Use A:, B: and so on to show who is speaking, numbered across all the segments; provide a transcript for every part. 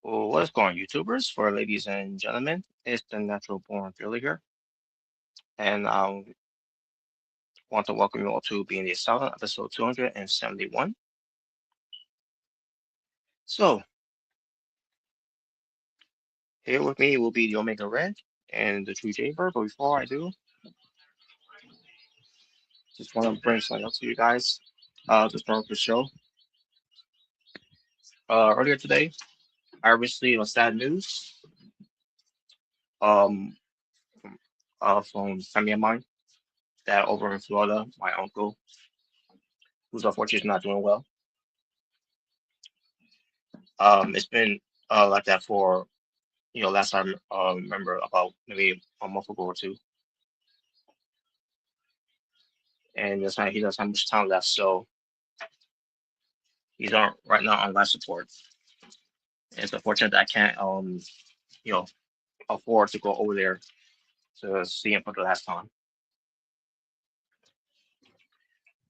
A: Well, what is going on, YouTubers? For ladies and gentlemen, it's the Natural Born Thriller here, and I want to welcome you all to Being the Asylum, episode 271. So, here with me will be the Omega Red and the True Jaybird, but before I do, just want to bring something up to you guys to start off the show. Earlier today, I received a sad news um, from family of mine that over in Florida, my uncle, who's unfortunately not doing well. It's been like that for last time remember about maybe a month ago or two, and he doesn't have much time left, so he's on right now on life support. And it's unfortunate that I can't you know afford to go over there to see him for the last time.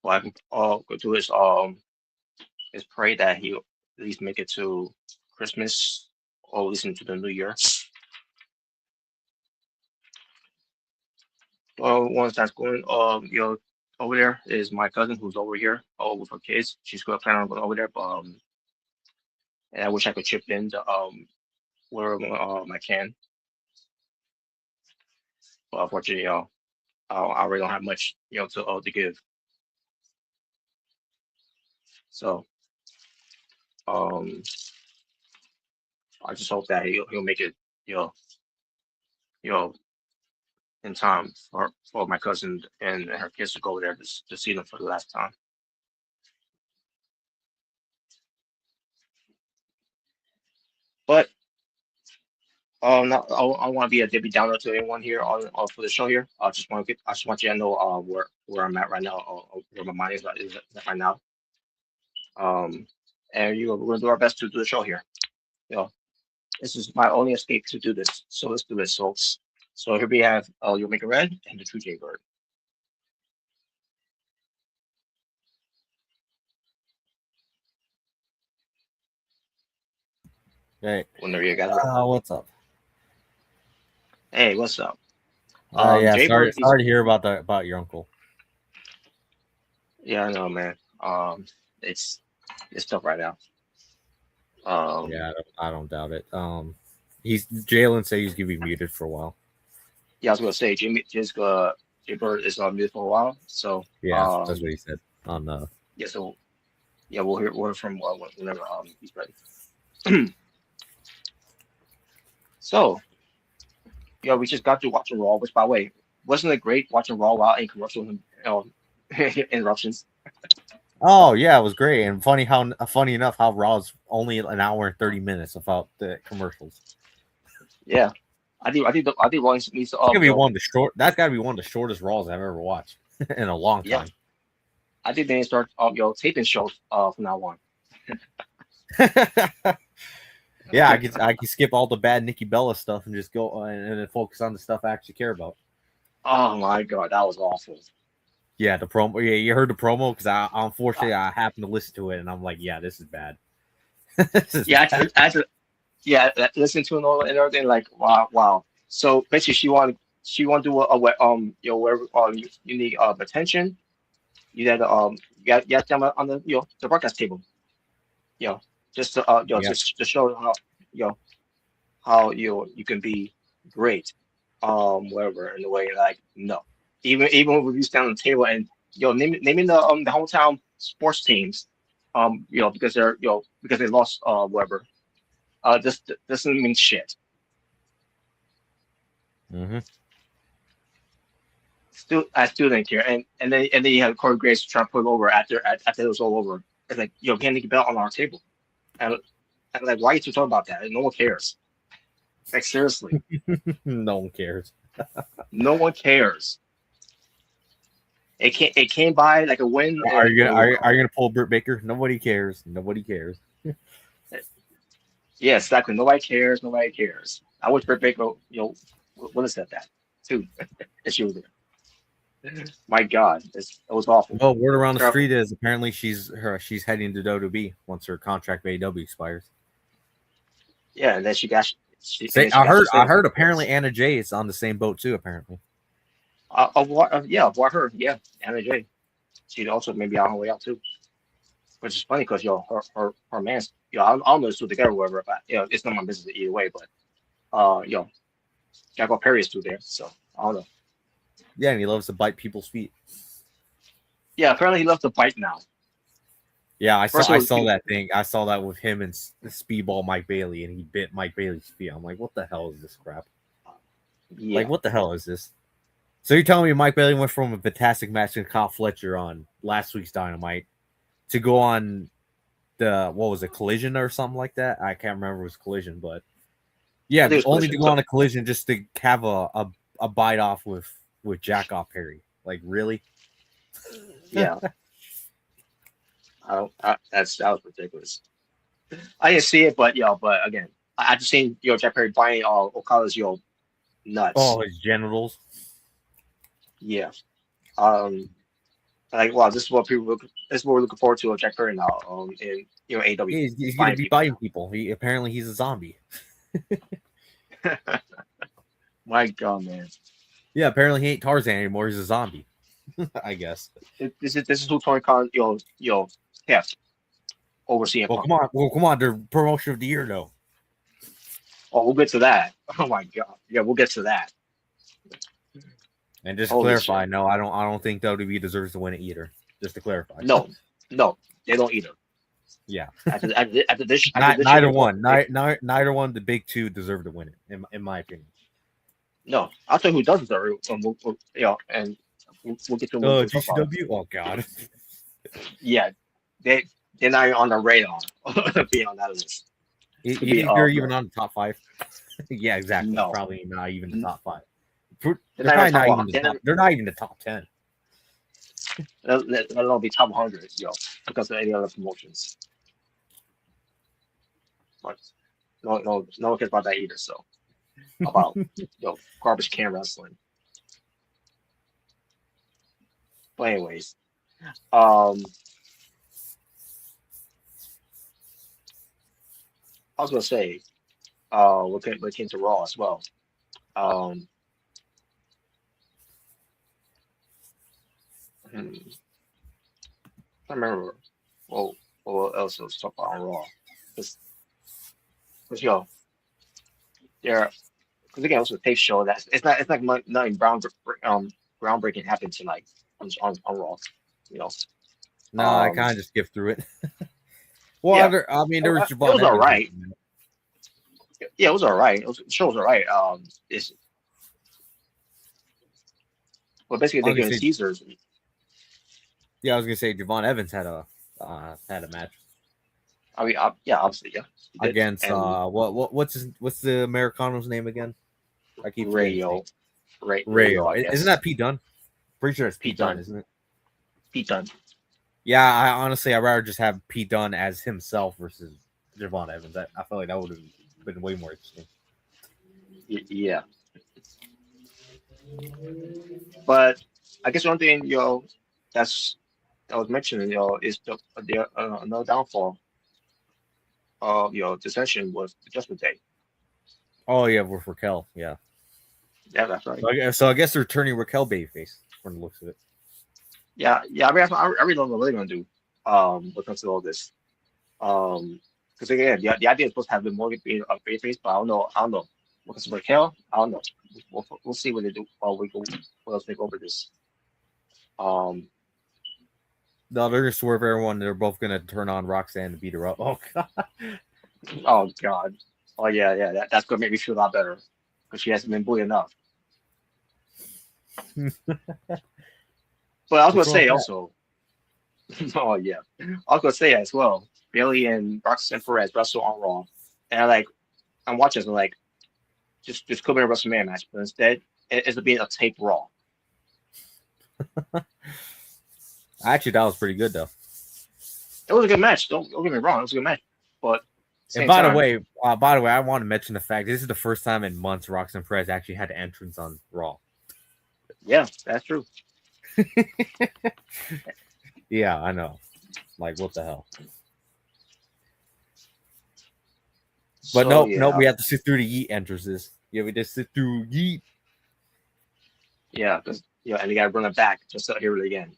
A: What I can go do is pray that he at least make it to Christmas or at least into the New Year. Well, once that's going, over there is my cousin who's over here, with her kids. She's gonna plan on going over there, but and I wish I could chip in to where I can, but unfortunately, I really don't have much, to give. So, um, I just hope that he'll make it, you know, you know, in time for my cousin and her kids to go there to see them for the last time. But I want to be a Debbie Downer to anyone here on for the show here. I just want you to know where I'm at right now, where my mind is at right now. Um, and we're gonna do our best to do the show here. You know, this is my only escape to do this. So let's do this, folks. So here we have You'll Make It Red and the True J Bird.
B: Hey,
A: Whenever you guys are.
B: what's up?
A: Hey, what's up?
B: Yeah,
A: J Bird,
B: sorry to hear about your uncle.
A: yeah, I know, man. It's it's tough right now. Um,
B: Yeah, I don't doubt it. He's Jalen said he's gonna be muted for a while.
A: yeah, I was gonna say J Bird is on mute for a while. So
B: Yeah, that's what he said on the.
A: yeah, so yeah, we'll hear from whenever he's ready. So yeah, we just got to watching Raw, which by the way, wasn't it great watching Raw while in commercial interruptions?
B: Oh yeah, it was great and funny enough how Raw's only an hour and 30 minutes without the commercials.
A: Yeah, I think Raw needs to
B: It's gonna be one of the short. That's got to be one of the shortest Raws I've ever watched in a long
A: yeah,
B: time.
A: I think they need to start taping shows from now on.
B: Yeah, I could skip all the bad Nikki Bella stuff and just go and then focus on the stuff I actually care about.
A: Oh my god, that was awful.
B: Yeah, the promo. Yeah, you heard the promo because unfortunately
A: Uh,
B: I happened to listen to it and I'm like, yeah, this is bad.
A: yeah, yeah, listen to it and everything. Like, wow, wow. So basically, she want to do where you need attention. You got them on the the broadcast table. You know, just to
B: Yeah.
A: just to show how you can be great. Whatever in the way like no, even with you stand on the table and naming the hometown sports teams, because they're because they lost whatever. This doesn't mean shit.
B: Mm-hmm.
A: I still didn't care. And then you have Corey Graves trying to put it over after it was all over. It's like can't get belt on our table. And like, why are you talking about that? No one cares. Like seriously,
B: No one cares.
A: no one cares. It came by like a win,
B: Are
A: and
B: you gonna are you gonna pull Britt Baker? Nobody cares. Nobody cares.
A: yeah, exactly. Nobody cares. Nobody cares. I wish Britt Baker, would have said that too if she was there. My God, it was awful.
B: Well, word around the
A: Terrible.
B: street is apparently she's heading to WWE once her contract with AEW expires.
A: Yeah, and then
B: I heard apparently Anna Jay is on the same boat too. Apparently.
A: Of what? Of what her? Yeah, Anna Jay. She'd also maybe on her way out too. Which is funny because her man's I don't know it's still together or whatever, but it's not my business either way. But Jackal Perry is still there, so I don't know.
B: Yeah, and he loves to bite people's feet.
A: Yeah, apparently he loves to bite now.
B: Yeah, I
A: First
B: saw
A: it was-
B: that thing. I saw that with him and Speedball Mike Bailey, and he bit Mike Bailey's feet. I'm like, what the hell is this crap?
A: Yeah,
B: Like, what the hell is this? So you're telling me Mike Bailey went from a fantastic match with Kyle Fletcher on last week's Dynamite to go on the what was it, Collision or something like that? I can't remember if it was Collision, but yeah,
A: I think it was
B: only
A: Collision.
B: to go on a Collision just to have a bite off with Jackoff Perry. Like, really?
A: Yeah, that was ridiculous. I didn't see it, but again, I just seen Jack Perry buying Okada's nuts.
B: Oh, his genitals.
A: Yeah. Like wow, this is what we're looking forward to of Jack Perry now. In AEW.
B: He's gonna be biting people. He's a zombie.
A: My God, man.
B: Yeah, apparently he ain't Tarzan anymore. He's a zombie. I guess.
A: This is who Tony Khan kept overseeing.
B: Well, come on. The promotion of the year, though.
A: Oh, we'll get to that. Oh my God. Yeah, we'll get to that.
B: And just to
A: Holy
B: clarify,
A: shit!
B: no, I don't think WWE deserves to win it either. Just to clarify.
A: No, no, they don't either.
B: Yeah.
A: After this shit,
B: Neither one. Neither one. The big two deserve to win it, in my opinion.
A: no. I'll tell you who does deserve it. And we'll get to when we talk about it.
B: GCW. Oh God.
A: Yeah, they they're not even on the radar to be on that list.
B: You
A: To be
B: think they're even
A: no,
B: on the top five? Yeah, exactly.
A: no,
B: Probably not even the
A: they're
B: top five.
A: not
B: They're
A: even
B: probably
A: top
B: not
A: one.
B: even the top. They're not even the top 10.
A: They'll be top 100, because of any other promotions. But no one cares about that either. So about garbage can wrestling. But anyways, um, I was gonna say, we came to Raw as well. Um, I remember what what else was talked about on Raw. Because yo, there because again, it was a tape show. That's it's like nothing groundbreaking happened tonight on Raw. You know,
B: No, I
A: um,
B: kind of just skipped through it. Well,
A: yeah,
B: I mean, there was
A: it
B: Javon
A: was all
B: Evans there
A: right.
B: for a minute.
A: Yeah, it was all right. The show was all right. It's But basically
B: I
A: they're
B: was gonna
A: giving
B: say,
A: Caesars.
B: yeah, I was gonna say Javon Evans had a match
A: I mean, yeah, obviously, yeah, he did.
B: against
A: And
B: what's the Americano's name again? I keep forgetting his name.
A: Radio, Radio,
B: Rayo.
A: I
B: Isn't
A: guess.
B: that Pete Dunne? Pretty sure it's
A: Pete
B: Pete Dunne,
A: Dunne,
B: isn't it?
A: Pete Dunne.
B: Yeah, I honestly I'd rather just have Pete Dunne as himself versus Javon Evans. I feel like that would have been way more interesting.
A: Yeah, but I guess one thing that's I was mentioning is the another downfall of dissension was the Judgment Day.
B: Oh yeah, with Raquel. Yeah.
A: Yeah, that's right.
B: So I guess they're turning Raquel babyface from the looks of it.
A: Yeah, yeah. I mean, I really don't know what they're gonna do. When it comes to all this. Um, because again, the idea is supposed to have been more being a babyface, but I don't know. I don't know. Because Raquel, I don't know. We'll see what they do while we go. What else they go over this? Um.
B: No, they're gonna swerve everyone. They're both gonna turn on Roxanne to beat her up. Oh god.
A: Oh God. Oh yeah, yeah. That's gonna make me feel a lot better because she hasn't been bullied enough. But I was gonna
B: What's wrong
A: say
B: with that?
A: also. Oh yeah. I was gonna say as well. Bailey and Roxanne Perez wrestle on Raw, and I'm watching this. I'm like, just could be a WrestleMania match, but instead it's being a tape Raw.
B: Actually, that was pretty good though.
A: It was a good match. Don't get me wrong. It was a good match, but
B: And
A: same time,
B: by the way, I want to mention the fact this is the first time in months Roxanne Perez actually had an entrance on Raw.
A: yeah, that's true.
B: Yeah, I know. Like what the hell? But
A: So
B: nope,
A: yeah,
B: we have to sit through the Yeet entrances. Yeah, we just sit through Yeet.
A: yeah, because and they gotta bring it back just to hear it again.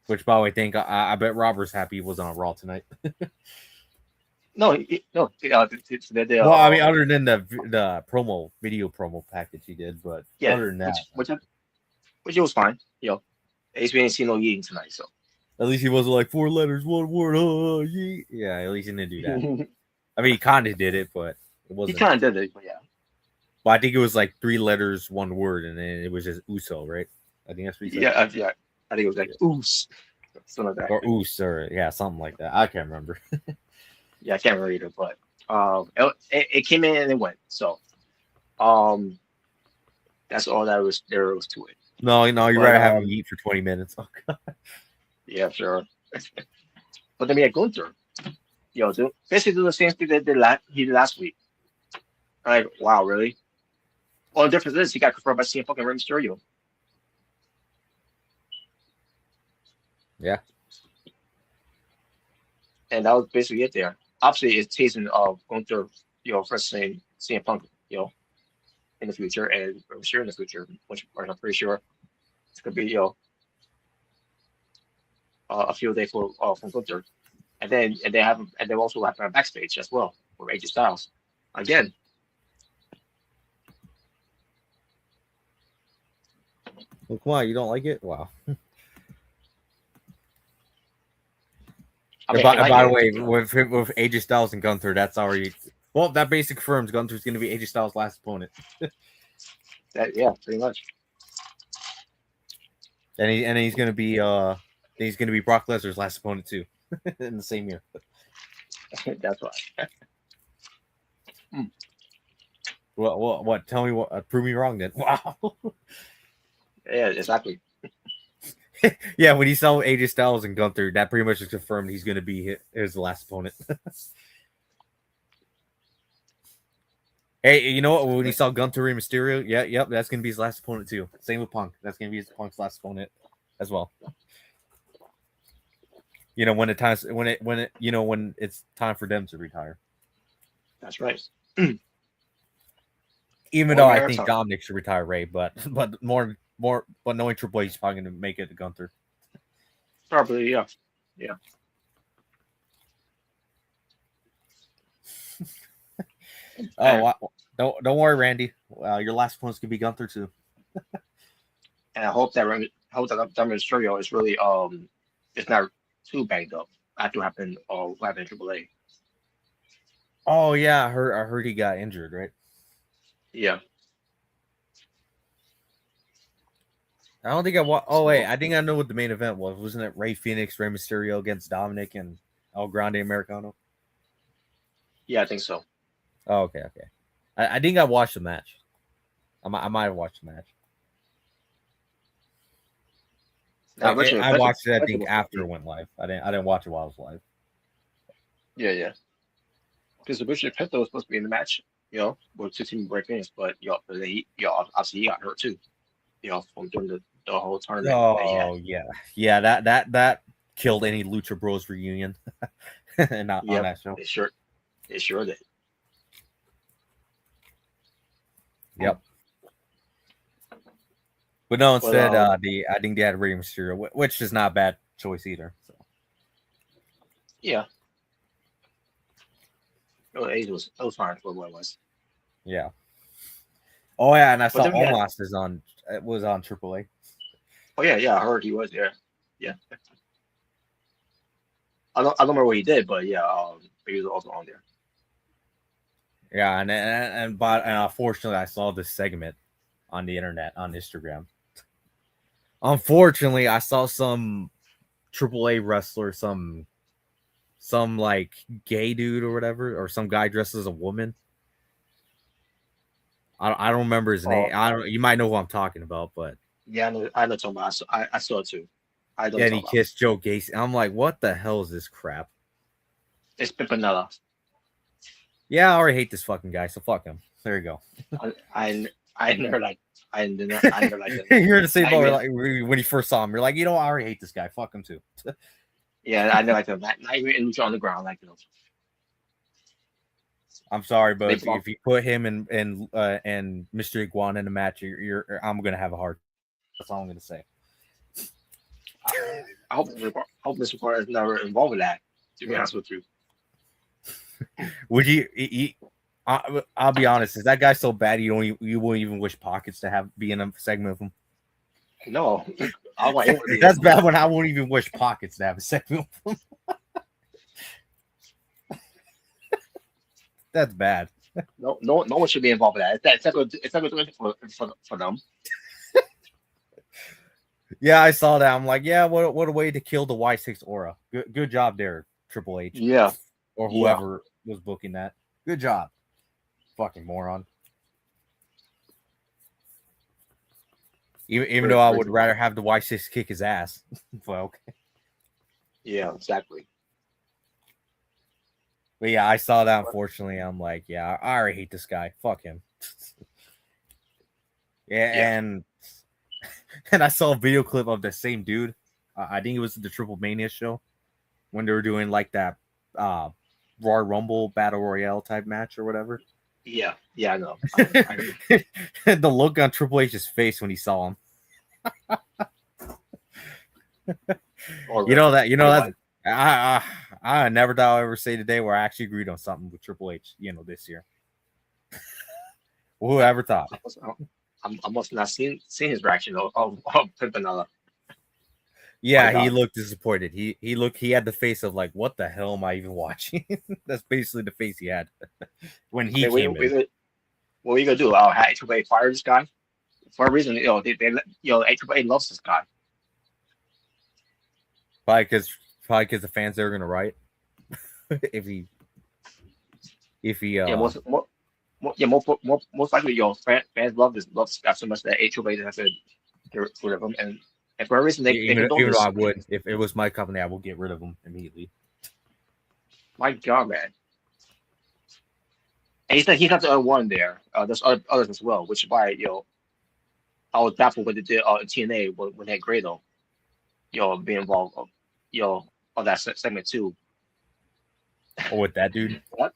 B: Which, by the way, I bet Robert's happy he wasn't on Raw tonight.
A: No, no, they
B: Well, I mean, other than the video promo package he did, but
A: yeah,
B: other than that,
A: which it was fine. At least we didn't see no eating tonight, so.
B: at least he wasn't like 4 letters, 1 word. Oh, Yeet. Yeah, at least he didn't do that. I mean, he kind of did it, but it
A: He
B: wasn't.
A: kind of did it, but yeah.
B: But I think it was like 3 letters, 1 word, and then it was just Uso, right? I think that's what he said.
A: Yeah. I think it was like oos, something like that.
B: Or Us, or yeah, something like that. I can't remember.
A: Yeah, I can't remember either, but it came in and it went. So, that's all there was to it.
B: No, you're
A: But
B: right. Having Yeet for 20 minutes. Oh, God.
A: yeah, sure. But then we had Gunther. Basically do the same thing that he did last week. Like, wow, really? Well, the difference is he got confirmed by CM fucking Rey Mysterio.
B: Yeah.
A: And that was basically it there. Obviously, it's teasing of Gunther, first saying CM Punk, in the future, and I'm sure in the future, which I'm pretty sure it's gonna be, a few days from Gunther, and they also have a backstage as well with AJ Styles. Again,
B: Well, come on, you don't like it? Wow.
A: I
B: And
A: mean, I like
B: by the
A: it.
B: way,
A: You know,
B: with AJ Styles and Gunther, that's already well. That basically confirms Gunther's going to be AJ Styles' last opponent,
A: that yeah, pretty much.
B: and he's going to be Brock Lesnar's last opponent too, in the same year.
A: That's why. Mm.
B: What? Tell me what? Prove me wrong then. Wow.
A: Yeah, exactly.
B: Yeah, when he saw AJ Styles and Gunther, that pretty much is confirmed he's going to be his last opponent. Hey, you know what? When he saw Gunther and Mysterio, yep, that's going to be his last opponent too. Same with Punk. That's going to be his Punk's last opponent as well. You know, when when it's time for them to retire.
A: That's right.
B: Even
A: More
B: though I think
A: marathon.
B: Dominic should retire Ray, but but knowing Triple H is probably going to make it to Gunther.
A: Probably, yeah. Yeah.
B: Oh,
A: And,
B: wow. Don't worry, Randy. Your last opponent's going to be Gunther too.
A: and I hope that Dominic Mysterio is really it's not too banged up. That to happen what happened in AAA.
B: Oh yeah, I heard he got injured, right?
A: Yeah.
B: I don't think Oh wait,
A: So
B: I think I know what the main event was. Wasn't it Ray Phoenix, Rey Mysterio against Dominic and El Grande Americano?
A: yeah, I think so.
B: Oh, okay. I think I watched the match. I might have watched the match.
A: Now Richard
B: I
A: Petty,
B: watched it. I
A: Petty
B: think
A: was supposed to
B: after it
A: be.
B: went live. I didn't watch it while it was live.
A: Yeah, yeah. Because Richard Petty was supposed to be in the match, with two team break finish, but but obviously he got hurt too, from doing the whole tournament that he had.
B: Oh yeah. That killed any Lucha Bros reunion, and not on
A: Yep,
B: that show.
A: it sure did.
B: Yep. But no,
A: But
B: instead, I think they had Rey Mysterio, which is not a bad choice either. So
A: yeah, it was fine for what it was.
B: yeah. Oh yeah, and I
A: But
B: saw
A: then we had,
B: Omos is on. It was on AAA.
A: oh yeah, I heard he was there. Yeah, I don't remember what he did, but yeah, but he was also on there.
B: Yeah, and unfortunately, I saw this segment on the internet on Instagram. Unfortunately, I saw some AAA wrestler, some like gay dude or whatever, or some guy dressed as a woman. I don't remember his name.
A: Oh
B: I don't. You might know who I'm talking about, but
A: yeah, I know talking about. I saw it too. I don't
B: and he
A: talk about.
B: kissed Joe Gacy. I'm like, what the hell is this crap?
A: It's Pimpinella.
B: Yeah, I already hate this fucking guy, so fuck him. There you go.
A: I I I never like I never liked him.
B: You're the same
A: Not
B: boat
A: even
B: like when you first saw him. You're like, I already hate this guy. Fuck him too.
A: yeah, I never liked him. Not even in Lucha Underground, like
B: I'm sorry, but
A: they
B: if
A: brought.
B: you put him and Mr. Iguana in a match, I'm gonna have a heart. That's all I'm gonna say.
A: I hope Mr. Carter is never involved with that. To be honest with you,
B: Would you? I'll be honest. Is that guy so bad you won't even wish Pockets to be in a segment of him?
A: no, I want anyone to be
B: That's
A: in
B: bad when I won't even wish Pockets to have a segment of him. That's bad.
A: no one should be involved with that. It's not good for them.
B: Yeah, I saw that. I'm like, yeah, what a way to kill the Y6 aura. Good job there, Triple H
A: Yeah,
B: or
A: yeah,
B: whoever was booking that. Good job, fucking moron. Even though I would rather have the Y6 kick his ass. Well, okay.
A: yeah, exactly.
B: But yeah, I saw that. Unfortunately, I'm like, yeah, I already hate this guy. Fuck him.
A: Yeah,
B: Yeah, and I saw a video clip of the same dude. I think it was the Triple Mania show when they were doing like that Royal Rumble Battle Royale type match or whatever.
A: yeah, I know. I agree.
B: The look on Triple H's face when he saw him. You know that.
A: Everybody.
B: I never thought I'd ever say today where I actually agreed on something with Triple H. This year. Who ever thought?
A: I must not seen his reaction of Pimpinella. My
B: Yeah, he
A: God.
B: looked disappointed. He had the face of like, what the hell am I even watching? That's basically the face he had when
A: I
B: he
A: mean,
B: came in.
A: what are you gonna do? Hey, AAA fire this guy for a reason. AAA loves this guy.
B: Probably because the fans are gonna riot if he if he
A: Yeah, most likely, fans love this guy so much that AAA has to get rid of him, and for a reason they condone
B: even though
A: this.
B: I would if it was my company, I would get rid of him immediately.
A: My God, man. And he's not the only one there. There's others as well, which is why I was baffled when they did in TNA when they had Grado being involved you know on that segment too.
B: Or with that dude.
A: What?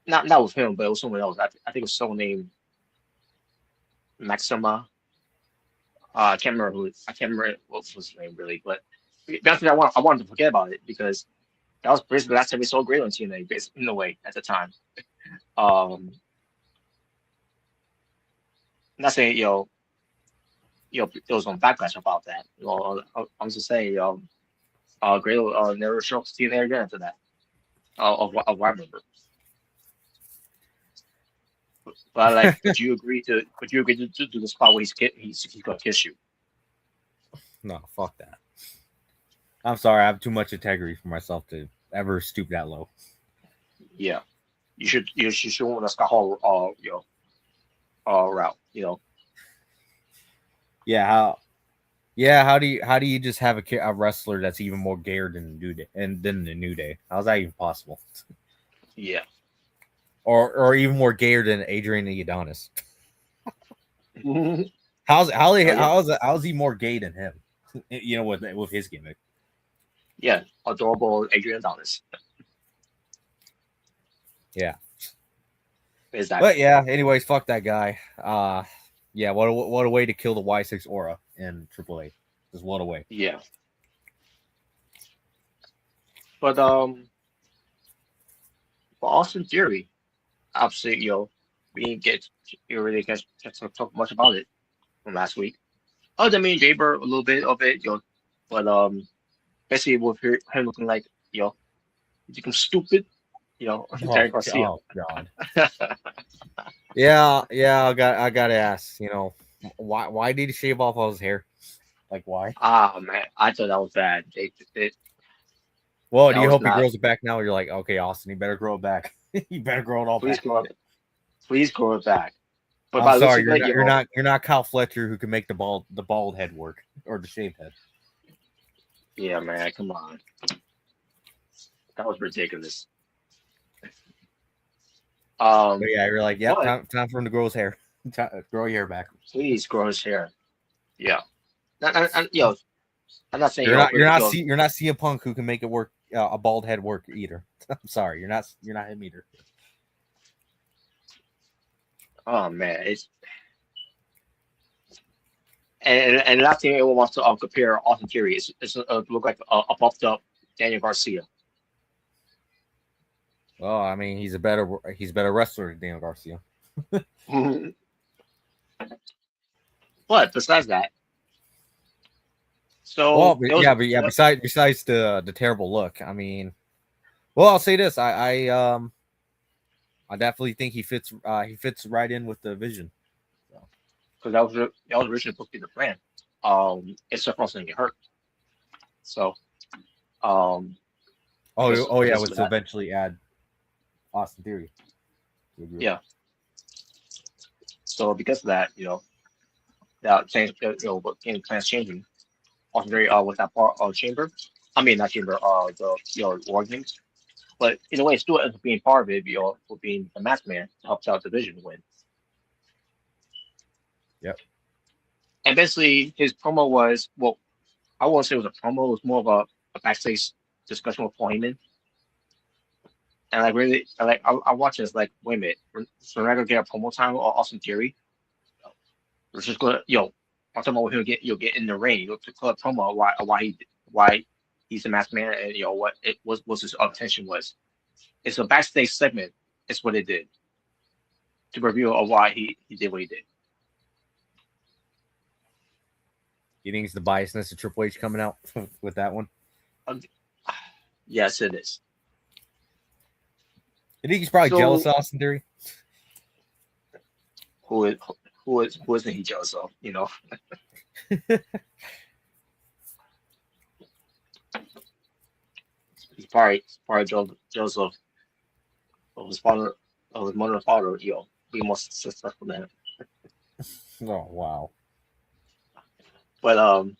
A: Not with him, but it was someone else. I think it was someone named Maxima. I can't remember I can't remember what was his name really, but that's what I wanted to forget about it because that was basically the last time we saw Grado on TNA, basically, in a way at the time. Um, not saying there was no backlash about that. I'm just saying Grado never showed up to TNA again after that. Of what I remember. But like, would you agree to do the spot where he's gonna kiss you?
B: No, fuck that. I'm sorry, I have too much integrity for myself to ever stoop that low.
A: Yeah, you should want the Scott Hall route.
B: Yeah, how do you just have a wrestler that's even more gayer than the New Day and than the New Day? How's that even possible?
A: Yeah.
B: Or even more gayer than Adrian and Adonis?
A: Oh yeah,
B: How's he more gay than him? With his gimmick.
A: yeah. Adorable Adrian Adonis.
B: Yeah. But
A: Exactly.
B: yeah, anyways, fuck that guy. Yeah, what a way to kill the Y6 aura in AAA. Just what a way.
A: Yeah. But for Austin Theory, obviously, we didn't get to talk much about it from last week. Other than me and Jaber a little bit of it, but basically with him looking like looking stupid,
B: Oh,
A: Terry Garcia.
B: oh god. Yeah, I gotta ask, why did he shave off all his hair? Like why?
A: Ah man, I thought that was bad.
B: Well,
A: That
B: do you
A: was
B: hope he
A: not.
B: grows it back now? You're like, okay, Austin, you better grow it back. You better grow it all
A: Please
B: back.
A: grow it. Please grow it back. But
B: I'm
A: by the looks
B: sorry,
A: of it,
B: you're not Kyle Fletcher who can make the bald head work or the shaved head.
A: yeah, man, come on, that was ridiculous.
B: But
A: Um,
B: yeah, you're like, yep,
A: but
B: time for him to grow his hair. Grow your hair back.
A: please grow his hair. Yeah, I'm not saying
B: You're not CM Punk who can make it work a bald head work either. I'm sorry, you're not him either.
A: oh man, it's and last thing anyone wants to compare Austin Theory is look like a buffed up Daniel Garcia.
B: Well, I mean, he's a better wrestler than Daniel Garcia.
A: But besides that,
B: Well,
A: so there was
B: but yeah. Besides the terrible look, I mean, well, I'll say this: I definitely think he fits right in with the vision. So.
A: because that was originally supposed to be the plan. Except for us didn't get hurt. So
B: Oh yeah,
A: because
B: was
A: of
B: to
A: that,
B: eventually add Austin Theory to the group.
A: yeah. So because of that, that change, what game plans changing. Austin Theory with that part chamber. I mean not chamber. The war games. But in a way, still ends up being part of it, for being the mask man to help out the division win.
B: Yep.
A: And basically, his promo was well, I won't say it was a promo. It was more of a backstage discussion with Paul Heyman. And like really, I watch it. It's like, wait a minute, so we're not gonna get a promo time or Austin Theory. We're just gonna I'm talking about him get in the ring, to call a promo why he's the masked man and what it was his intention was. It's a backstage segment. It's what it did to review of why he did what he did.
B: You think it's the biasness of Triple H coming out with that one?
A: Um, yes, it is.
B: You think he's probably jealous
A: So
B: of Austin Theory?
A: who is who isn't he jealous of? You know, he's probably jealous of his father, of his mother and father. You know, being more successful than him.
B: Oh wow.
A: But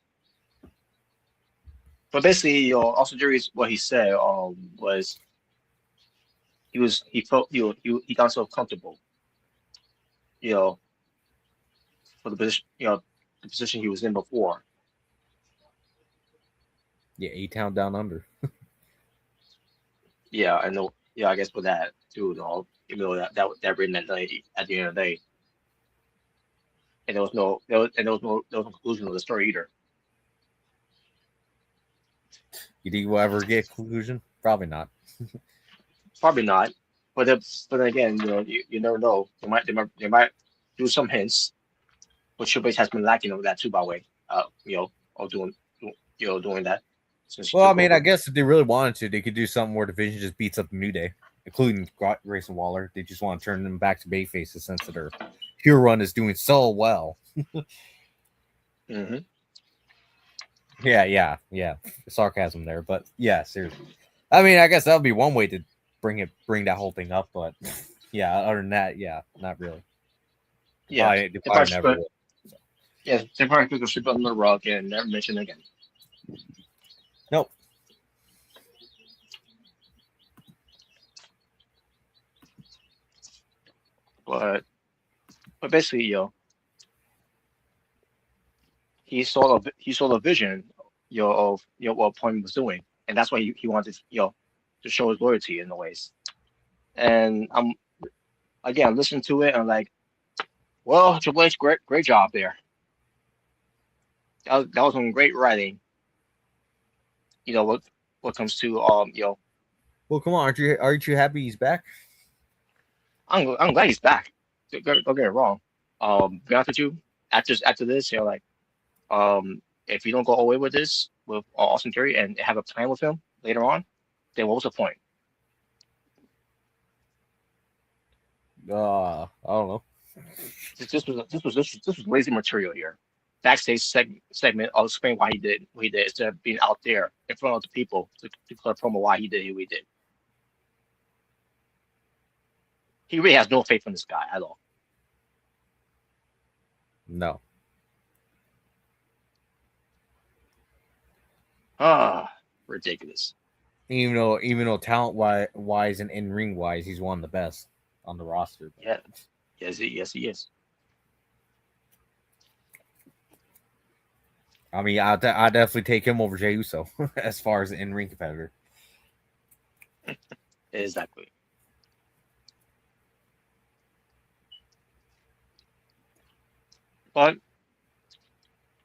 A: basically, Austin Theory's what he said was he felt he got so comfortable, you know, for the position the position he was in before.
B: Yeah, A-Town Down Under.
A: Yeah, I know. Yeah, I guess with that too, even though that written at the end of the day, and there was no conclusion of the story either.
B: You think we'll ever get a conclusion? Probably not.
A: Probably not. But then again, you never know. They might do some hints, which Triple H has been lacking of that too, by the way. Of doing that since he
B: Well, I
A: took
B: mean, I
A: over.
B: guess if they really wanted to, they could do something where Division just beats up the New Day, including Grayson Waller. They just want to turn them back to bayfaces since their heel run is doing so well.
A: Hmm.
B: Yeah. Sarcasm there, but yeah, seriously. I mean, I guess that would be one way to bring that whole thing up, but yeah, other than that, yeah, not really.
A: Yeah,
B: They
A: they
B: probably
A: probably
B: never will.
A: they probably could sweep under the rug and never mention it again.
B: Nope.
A: But basically, he saw the vision, of what Point was doing, and that's why he wanted, to show his loyalty in the ways. And I'm again listening to it, and I'm like, well, Triple H, great job there. That was some great writing. What comes to
B: Well, come on, aren't you happy he's back?
A: I'm glad he's back. Don't get it wrong. Be honest with you, after this, if you don't go away with this with Austin Theory and have a plan with him later on, then what was the point?
B: I don't know.
A: This was lazy material here. Backstage segment. I'll explain why he did what he did instead of being out there in front of the people to cut a promo why he did what he did. He really has no faith in this guy at all.
B: No.
A: Ah, ridiculous.
B: Even though talent wise and in ring wise, he's one of the best on the roster.
A: Yeah, yes, he is.
B: I mean, I definitely take him over Jey Uso as far as an in ring competitor.
A: Exactly. But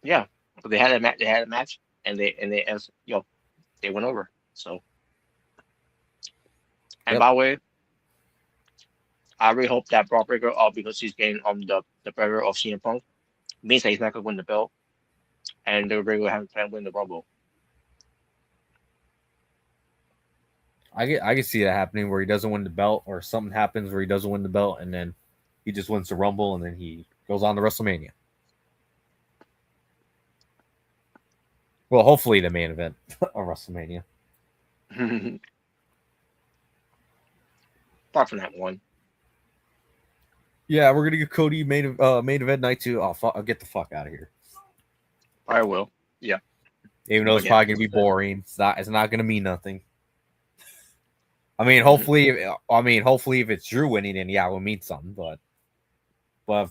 A: yeah, but they had a match. They had a match, and they as they went over. So, and
B: Yep.
A: by the way, I really hope that Brock Breaker, because he's getting the better of CM Punk, means that he's not gonna win the belt, and they're really gonna have to win the Rumble.
B: I can see that happening where he doesn't win the belt, or something happens where he doesn't win the belt, and then he just wins the Rumble, and then he goes on to WrestleMania. Well, hopefully the main event of WrestleMania.
A: Apart from that one,
B: Yeah, we're gonna get Cody main event night 2. I'll get the fuck out of here.
A: I will. Yeah,
B: Even though
A: but
B: it's
A: yeah,
B: probably gonna be boring. It's not gonna mean nothing. I mean, hopefully, if it's Drew winning, then yeah, it will mean something. But but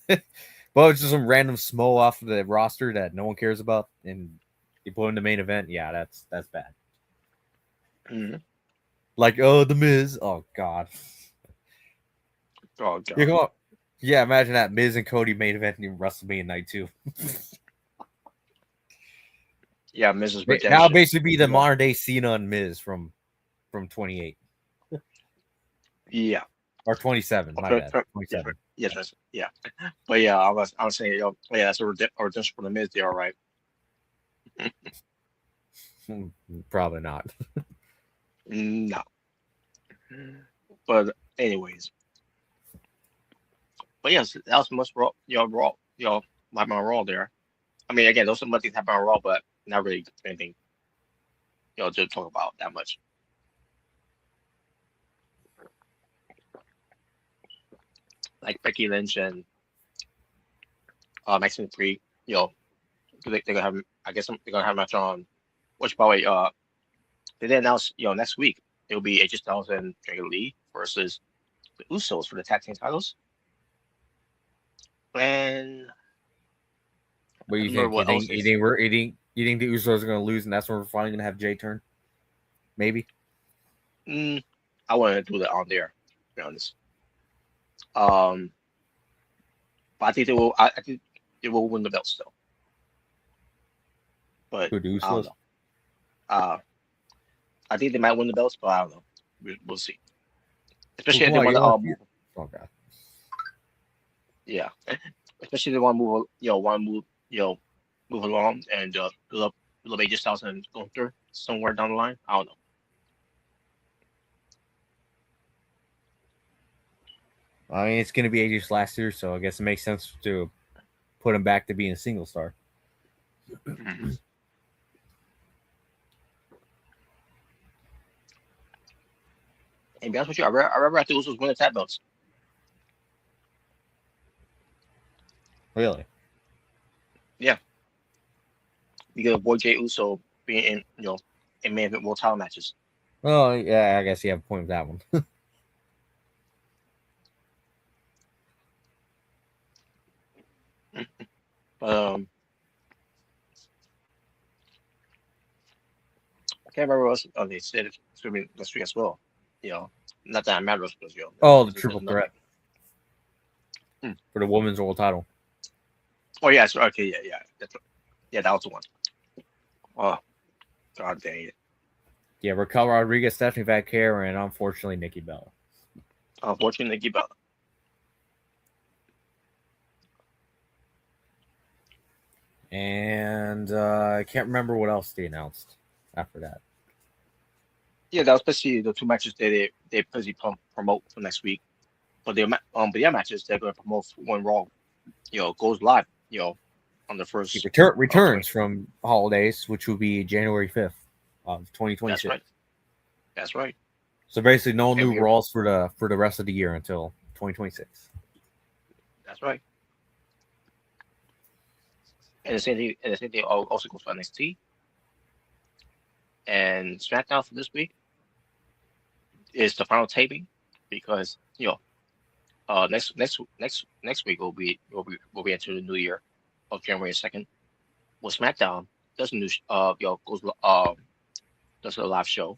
B: it's just some random smo off of the roster that no one cares about, and you put in the main event. Yeah, that's bad.
A: mm-hmm.
B: Like, oh, the Miz. Oh God.
A: Oh
B: Yeah,
A: god,
B: come on. Yeah, imagine that Miz and Cody main event in WrestleMania night 2.
A: yeah, Mrs.
B: Now
A: Redemption.
B: basically be the modern day Cena and Miz from 28
A: Yeah,
B: or 27. My
A: for,
B: bad,
A: for, yeah,
B: 27.
A: yes, yeah. But yeah, I was saying, yeah, that's a redemption for the Miz there, all right.
B: Probably not.
A: No. But anyways, but yes, that was most raw. Raw. Like my raw there. I mean, again, those are some things happen on Raw, but not really anything to talk about that much. Like Becky Lynch and Maxine Free, they're gonna have. I guess they're gonna have a match on. Which, by the way, they did announce, next week it'll be AJ Styles and Dragon Lee versus the Usos for the tag team titles. And
B: What
A: I
B: do
A: don't
B: you
A: remember
B: think? You
A: what else
B: think
A: they
B: you
A: said.
B: think we're you think the Usos are gonna lose, and that's when we're finally gonna have Jay turn? Maybe.
A: Mm, I want to do that on there, to be honest. Um, but I think they will. I think they will win the belts though. But
B: Who the
A: I don't
B: Usos?
A: know. Uh, I think they might win the belts, but I don't know. We'll see.
B: Well,
A: Especially if
B: come
A: they
B: on,
A: want
B: you
A: to
B: want to?
A: move.
B: Oh god.
A: Yeah, especially if they want to move. Want to move. Move along and build up AJ Styles and Gunther somewhere down the line. I don't know.
B: I mean, it's gonna be AJ's last year, so I guess it makes sense to put him back to being a single star.
A: Mhm. And to be honest with you, I rather have the Usos win the tag belts.
B: Really?
A: Yeah, because boy Jay Uso being in in main event world title matches.
B: Well, yeah, I guess you have a point with that one.
A: But I can't remember what else they said it's gonna be this week as well. You know, not that it matters because
B: Oh, the
A: there's
B: triple
A: nothing.
B: threat
A: Hmm.
B: for the women's world title.
A: Oh yeah, so, okay, yeah, yeah, that was the one. Oh god dang it!
B: Yeah, Raquel Rodriguez, Stephanie Vaquer, and unfortunately Nikki Bella.
A: Unfortunately, Nikki Bella.
B: And I can't remember what else they announced after that.
A: Yeah, that was basically the two matches that they busy promote for next week. But the other matches they're going to promote when Raw goes live on the
B: He
A: first of
B: returns
A: 20.
B: from holidays, which will be January 5th of
A: That's
B: 2026.
A: right. That's right.
B: So basically, no
A: And
B: new
A: we
B: Raws for the rest of the year until 2026.
A: that's right. And the same thing also goes for NXT and SmackDown for this week is the final taping because next week will be into the new year of January 2nd. Well, SmackDown does a new goes does a live show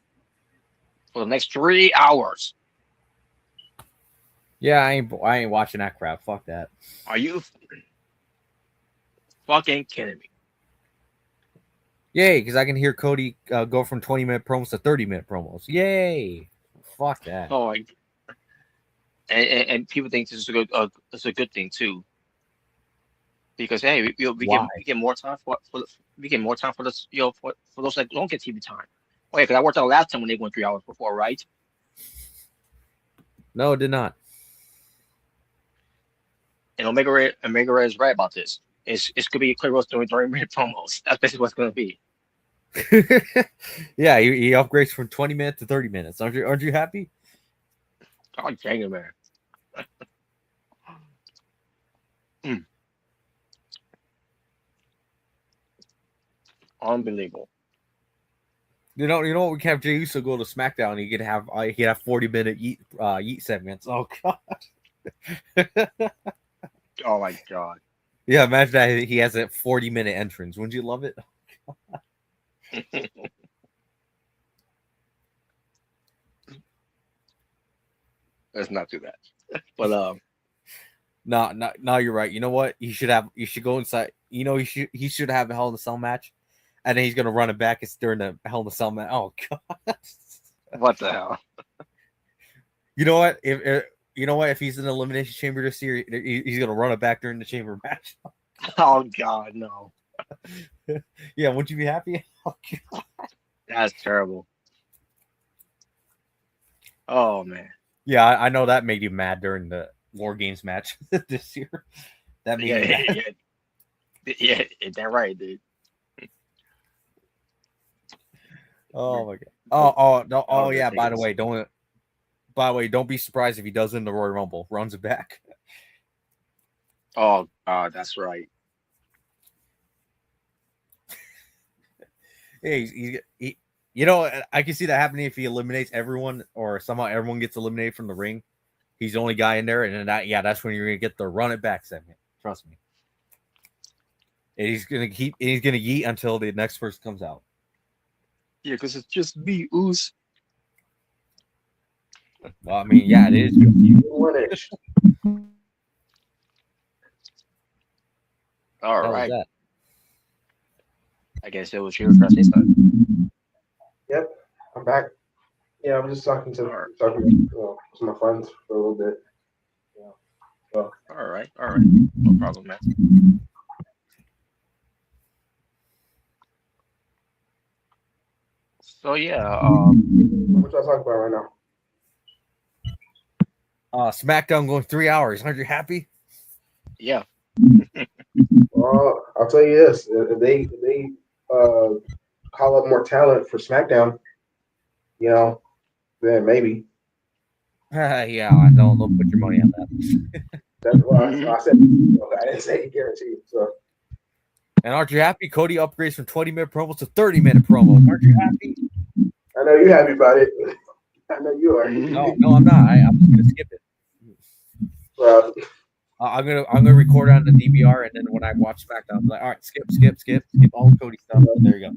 A: for the next 3 hours.
B: Yeah, I ain't watching that crap. Fuck that.
A: Are you fucking kidding me?
B: Yay, because I can hear Cody go from 20-minute promos to 30-minute promos. Yay. Fuck that.
A: Oh, and people think this is a good thing too because hey,
B: Why?
A: we get more time for we get more time for this for those that don't get TV time. Oh yeah, because I worked out last time when they went 3 hours before, right?
B: No, it did not.
A: And Omega Red is right about this. It's gonna be Clear Rose doing 30-minute promos. That's basically what's gonna be.
B: Yeah, he upgrades from 20 minutes to 30 minutes. Aren't you happy?
A: God dang it, man. Mm, unbelievable.
B: You know what? We can have Jey Uso go to SmackDown. He could have 40-minute yeet segments. Oh god.
A: Oh my god.
B: Yeah, imagine that he has a 40-minute entrance. Wouldn't you love it?
A: Let's not do that. But
B: No, no, no, you're right. You know what? You should go inside. You know, he should have a Hell in a Cell match, and then he's gonna run it back. It's during the Hell in a Cell match. Oh god.
A: what the hell?
B: You know what? If you know what, if he's in the Elimination Chamber this year, he's gonna run it back during the Chamber match.
A: Oh god, no.
B: Yeah, wouldn't you be happy?
A: That's terrible. Oh man.
B: Yeah, I know that made you mad during the War Games match this year. That made
A: Yeah,
B: you mad.
A: yeah, yeah. That right, dude.
B: Oh my god. Oh, no,
A: Oh,
B: oh yeah.
A: ridiculous.
B: By the way, don't be surprised if he does in the Royal Rumble. Runs it back.
A: Oh, that's right.
B: Hey, you know, I can see that happening if he eliminates everyone, or somehow everyone gets eliminated from the ring. He's the only guy in there, and then that's when you're gonna get the run it back segment. Trust me. And he's gonna yeet until the next person comes out.
A: Yeah, because it's just me, Oos.
B: Well, I mean, yeah, it is.
C: Lineage.
A: All
B: That was
A: right.
B: that.
A: I guess it was your first this time.
C: Yep, I'm back. Yeah, I'm just
A: All right.
C: talking to my friends for a little bit. Yeah. So,
A: All right. All right. No problem, man. So yeah.
C: what y'all talking about right now?
B: SmackDown going 3 hours. Aren't you happy?
A: Yeah.
C: Well, I'll tell you this: if they call up more talent for SmackDown, you know, then maybe.
B: Yeah, I don't put your money on that.
C: That's why
A: Mhm.
C: I said I didn't say guaranteed. So
B: And aren't you happy? Cody upgrades from 20-minute promos to 30-minute promos. Aren't you happy?
C: I know you're happy about it. I know you are.
B: No, no, I'm not. I'm just gonna skip it.
C: Well,
B: I'm gonna record on the DVR, and then when I watch SmackDown, I'm like, all right, skip all the Cody stuff. There you go.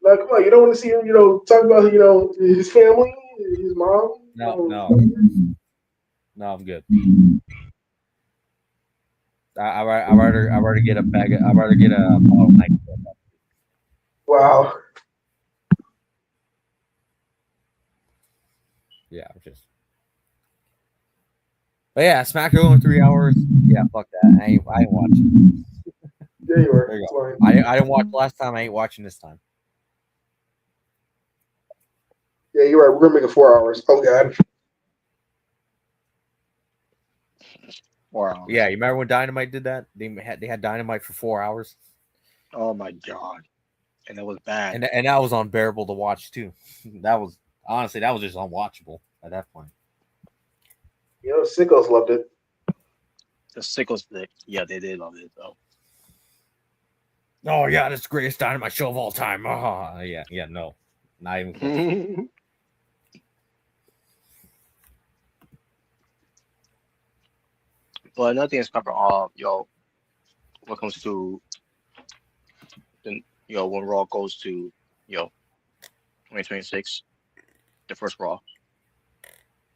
C: like, come on, you don't want to see him, talk about, his family, his mom.
B: No, no, I'm good. I rather get a bag. I rather get a bottle of Nike.
C: Wow.
B: Yeah, I'm just. But yeah, SmackDown in 3 hours. Yeah, fuck that. I ain't watching.
C: There you
B: There
C: are.
B: you
C: It's
B: go.
C: fine.
B: I didn't watch last time. I ain't watching this time.
C: Yeah, you're right. We're gonna make it 4 hours. Oh God.
A: Wow.
B: Yeah, you remember when Dynamite did that? They had Dynamite for 4 hours,
A: Oh my God. And it was bad.
B: and that was unbearable to watch too. That was honestly that was just unwatchable at that point.
C: Sickos loved it.
A: The sickles stick. Yeah, they did love it though.
B: Oh yeah, that's the greatest Dynamite show of all time. Yeah, no, not even close.
A: But another thing is cover all when it comes to the when Raw goes to 2026, the first Raw.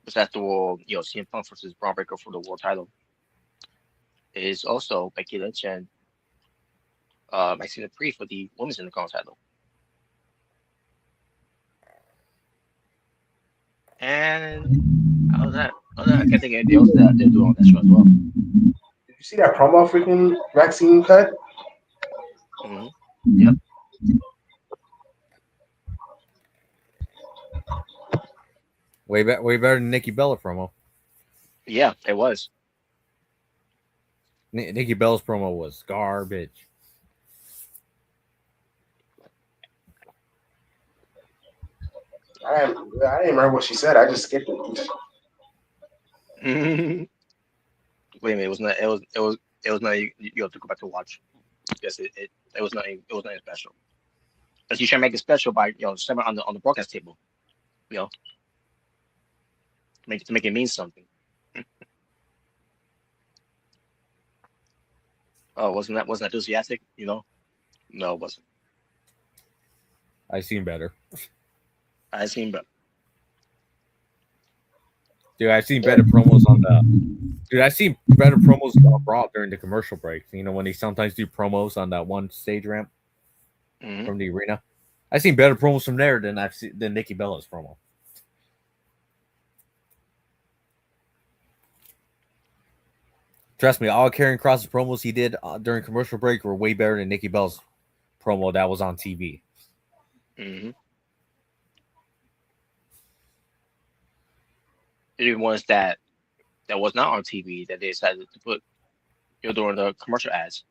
A: Because that's the world, CM Punk versus Braun Breaker for the world title. It is also Becky Lynch and Maxine Dupree for the women's Intercontinental title. And other than that, I can't think of anything else that they're doing on that show as well.
C: Did you see that promo freaking vaccine cut?
A: Hmm. Yep.
B: Way better than Nikki Bella promo.
A: Yeah, it was.
B: Nikki Bella's promo was garbage.
C: I didn't remember what she said. I just skipped it.
A: Wait a minute, it was not. It was not. You have to go back to watch. Yes, it was not. It was not special. But you should make it special by stepping on the broadcast table. You know, to make it mean something. Oh, wasn't that enthusiastic? No, it wasn't.
B: I seen better.
A: I seen, but
B: Dude, I've seen better promos on the. Dude, I've seen better promos on Raw during the commercial breaks. When they sometimes do promos on that one stage ramp
A: hmm
B: from the arena. I've seen better promos from there than Nikki Bella's promo. Trust me, all Karrion Kross's promos he did during commercial break were way better than Nikki Bell's promo that was on TV.
A: Mm-hmm. Even ones that was not on TV that they decided to put during the commercial ads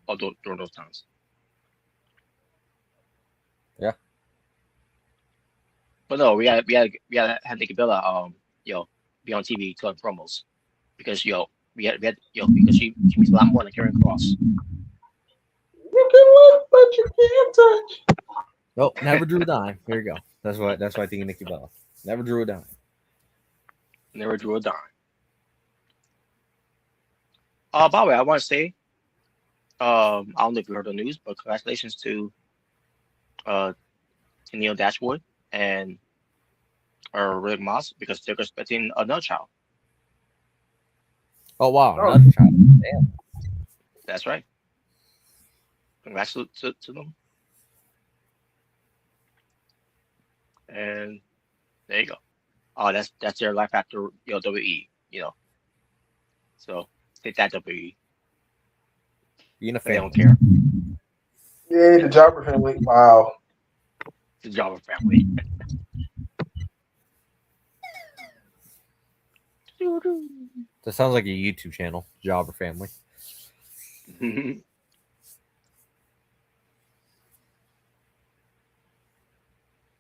A: or during those times.
B: Yeah.
A: But no, we gotta have Nikki Bella be on TV doing promos because because she means a lot more than Karrion Kross.
C: You can look, but you can't touch.
B: Nope, never drew a dime. There you go. That's why I think of Nikki Bella. Never drew a dime.
A: Never drew a dime. By the way, I want to say, I don't know if you heard the news, but congratulations to Neil Dashwood and Rick Moss because they're expecting another child.
B: Oh wow,
C: Oh.
B: another child. Damn.
A: That's right. Congrats to them. And there you go. Oh, that's their life after WWE, So take that WWE.
B: Being a
A: They
B: fan.
A: don't care.
C: Yeah, the Jobber family. Wow.
A: The Jobber family.
B: That sounds like a YouTube channel, Jobber Family.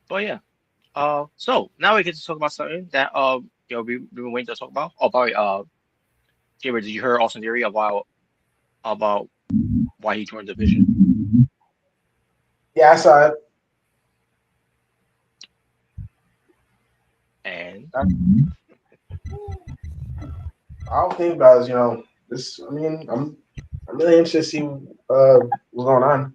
A: But yeah. So now we get to talk about something that we've been waiting to talk about. Oh, by the way, Jared, did you hear Austin Theory about why he joined the division?
C: Yeah, I saw it.
A: And
C: I'll think about is, this. I mean, I'm really interested to see what's going on.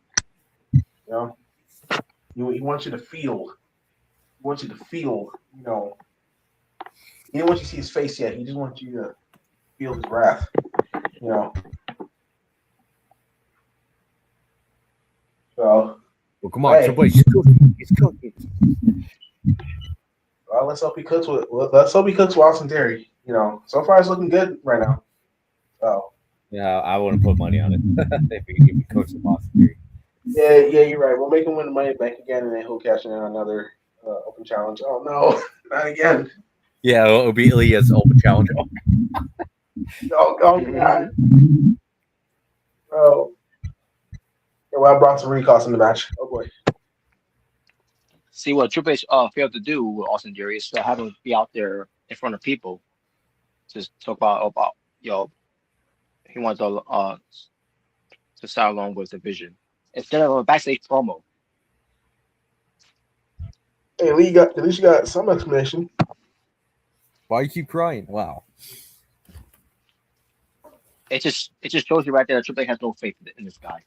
C: He wants you to feel. He wants you to feel. He didn't want you to see his face yet. He just wants you to feel his wrath. So.
B: Well, come on, Triple H, he's cooking. He's cooking.
C: Well, let's hope he cooks with Austin Theory. So far it's looking good right now. So.
B: Yeah, I wouldn't put money on it if he cooks with Austin Theory.
C: Yeah, you're right. We'll make him win the money back again, and then he'll cash in on another open challenge. Oh no, not again.
B: Yeah, it'll be Ilya's open challenge.
C: Oh God. Oh. Yeah, well, Bronson Reed cost him the match. Oh boy.
A: see what Triple H failed to do with Austin Theory is to have him be out there in front of people to talk about he wanted to side along with the vision instead of a backstage promo.
C: Hey, at least you got some explanation.
B: Why you keep crying? Wow.
A: It just shows you right there that Triple H has no faith in this guy.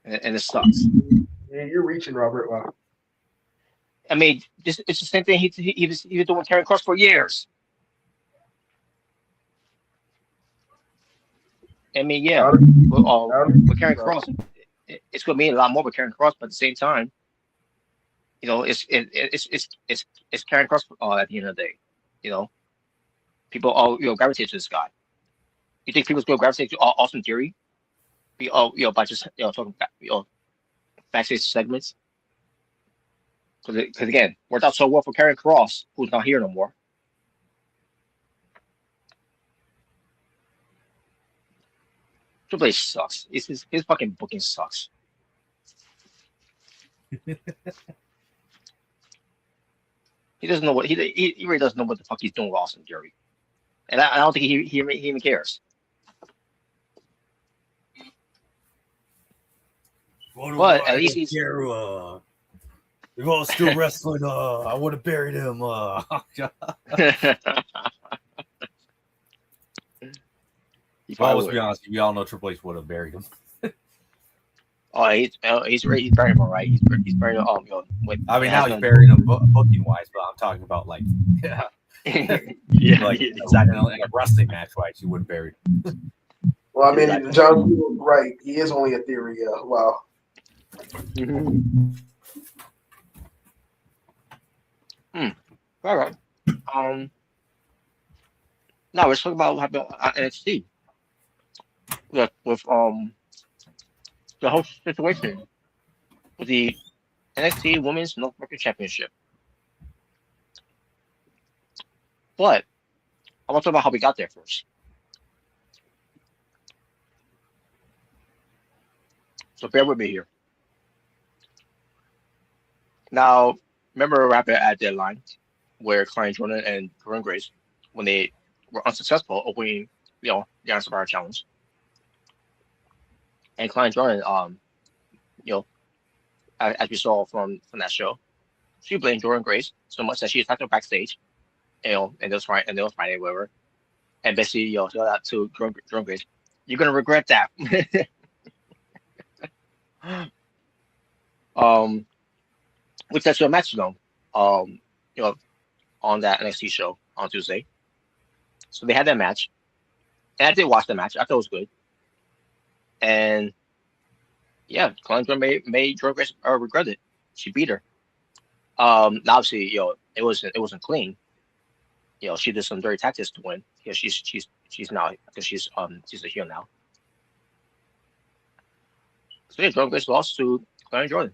A: And it sucks.
C: Yeah, you're reaching, Robert. Wow.
A: I mean, it's the same thing he was doing with Karrion Kross for years. I mean, yeah, with Karrion Kross, it's going to mean a lot more with Karrion Kross, but at the same time, it's Karrion Kross at the end of the day. People all gravitate to this guy. You think people's going to gravitate to Austin Theory? By just talking backstage segments. Because again, worked out so well for Karrion Kross, who's not here no more. Triple H sucks. His fucking booking sucks. He doesn't know what he really doesn't know what the fuck he's doing with Austin Theory, and I don't think he even cares. But at least he's
B: if I was still wrestling, I would have buried him. Well, let's be honest, we all know Triple H would have buried him.
A: Oh, he's buried him, all right. He's buried him.
B: I mean, now he's burying him booking wise, but I'm talking about like, yeah, exactly. Like a wrestling match wise, he would have buried him.
C: Well, I mean, John, right? He is only a theory. Wow.
A: All right. Now let's talk about what happened at NXT with the whole situation with the NXT Women's North American Championship. But I want to talk about how we got there first. So bear with me here. Now, remember what happened at Deadline, where Klein Jordan and Corinne Grace, when they were unsuccessful opening, the Unsurvivor Challenge, and Klein Jordan, you know, as we saw from that show, she blamed Jordan Grace so much that she attacked her backstage, and they was fighting whatever, and basically, tell that to Jordan Grace, you're gonna regret that. um, which led to a match, you know, on that NXT show on Tuesday. So they had that match, and I did watch the match. I thought it was good, and yeah, Colin Jordan made Jordan Grace regret it. She beat her. Obviously, it wasn't clean. She did some dirty tactics to win. She's now because she's a heel now. So yeah, Jordan Grace lost to Colin Jordan.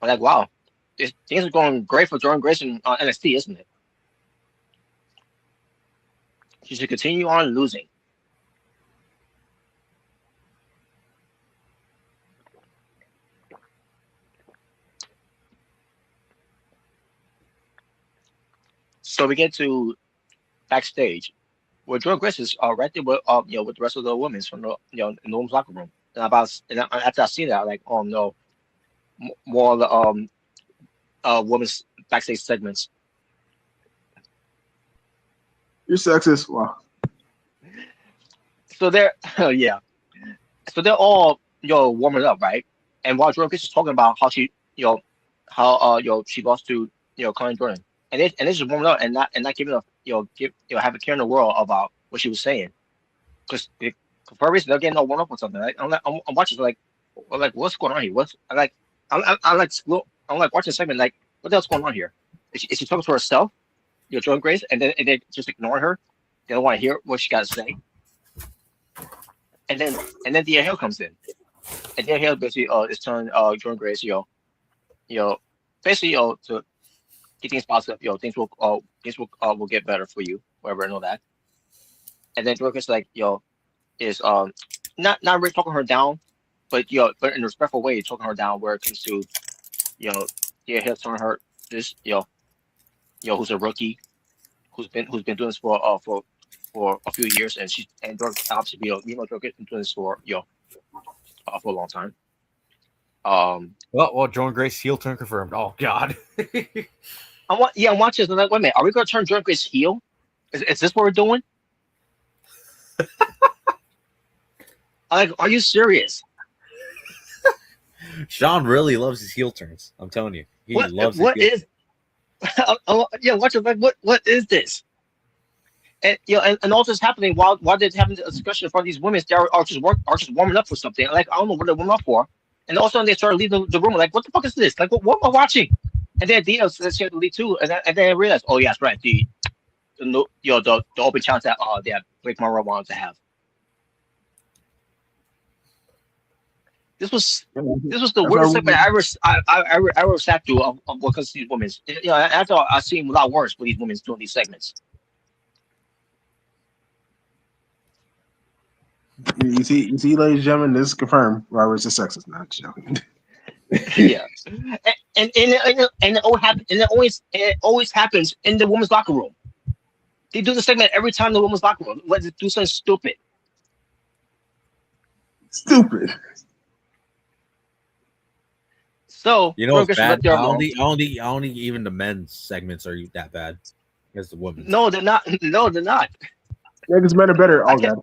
A: I'm like, wow, things are going great for Jordan Grace in NXT, isn't it? She should continue on losing. So we get to backstage where Jordan Grace is right there with the rest of the women from the in the women's locker room. After I see that, I'm like, oh no, more of the women's backstage segments.
C: You're sexist. Wow.
A: So they're yeah. So they're all warming up, right? And while Jordan Grace is talking about how she she lost to Colin Jordan, and they just warming up and not giving a have a care in the world about what she was saying, because for a reason they're getting all warmed up or something. Like, I'm watching like what's going on here? I'm like watching the segment like what the hell's going on here? Is she talking to herself? Jordan Grace, and then just ignore her. They don't want to hear what she got to say. And then Thea Hail comes in, and Thea Hail basically is telling Jordan Grace, basically to keep things positive, things will get better for you, whatever and all that. And then Jordan Grace is not really talking her down, but but in a respectful way, talking her down where it comes to Thea Hail telling her this who's a rookie, who's been doing this for a few years, and Jordan obviously Jordan Grace been doing this for for a long time.
B: Well, Jordan Grace heel turn confirmed. Oh God.
A: I'm watching this. I'm like, wait a minute, are we going to turn Jordan Grace heel? Is this what we're doing? Like, are you serious?
B: Sean really loves his heel turns. I'm telling you, he loves.
A: What is? Watch it. Like, what is this? And and all this happening while they're having a discussion in front of these women, they are just warming up for something. Like, I don't know what they're warming up for. And all of a sudden they start leaving the room. Like, what the fuck is this? Like, what am I watching? And then Dino says she had to leave too. And then I realized, oh yeah, that's right. The open challenge that Blake Monroe wanted to have. This was the weirdest segment I ever sat through of because these women. I thought I've seen a lot worse with these women doing these segments.
C: You see, ladies and gentlemen, this is confirmed. Robert's a sexist. Not joking.
A: Yeah, and it always happens in the women's locker room. They do the segment every time in the women's locker room. Let's do something stupid.
C: Stupid.
A: So
B: it's bad. I don't think even the men's segments are that bad as the women's.
A: No, they're not. No, they're not.
C: Yeah, because men are better. Oh God.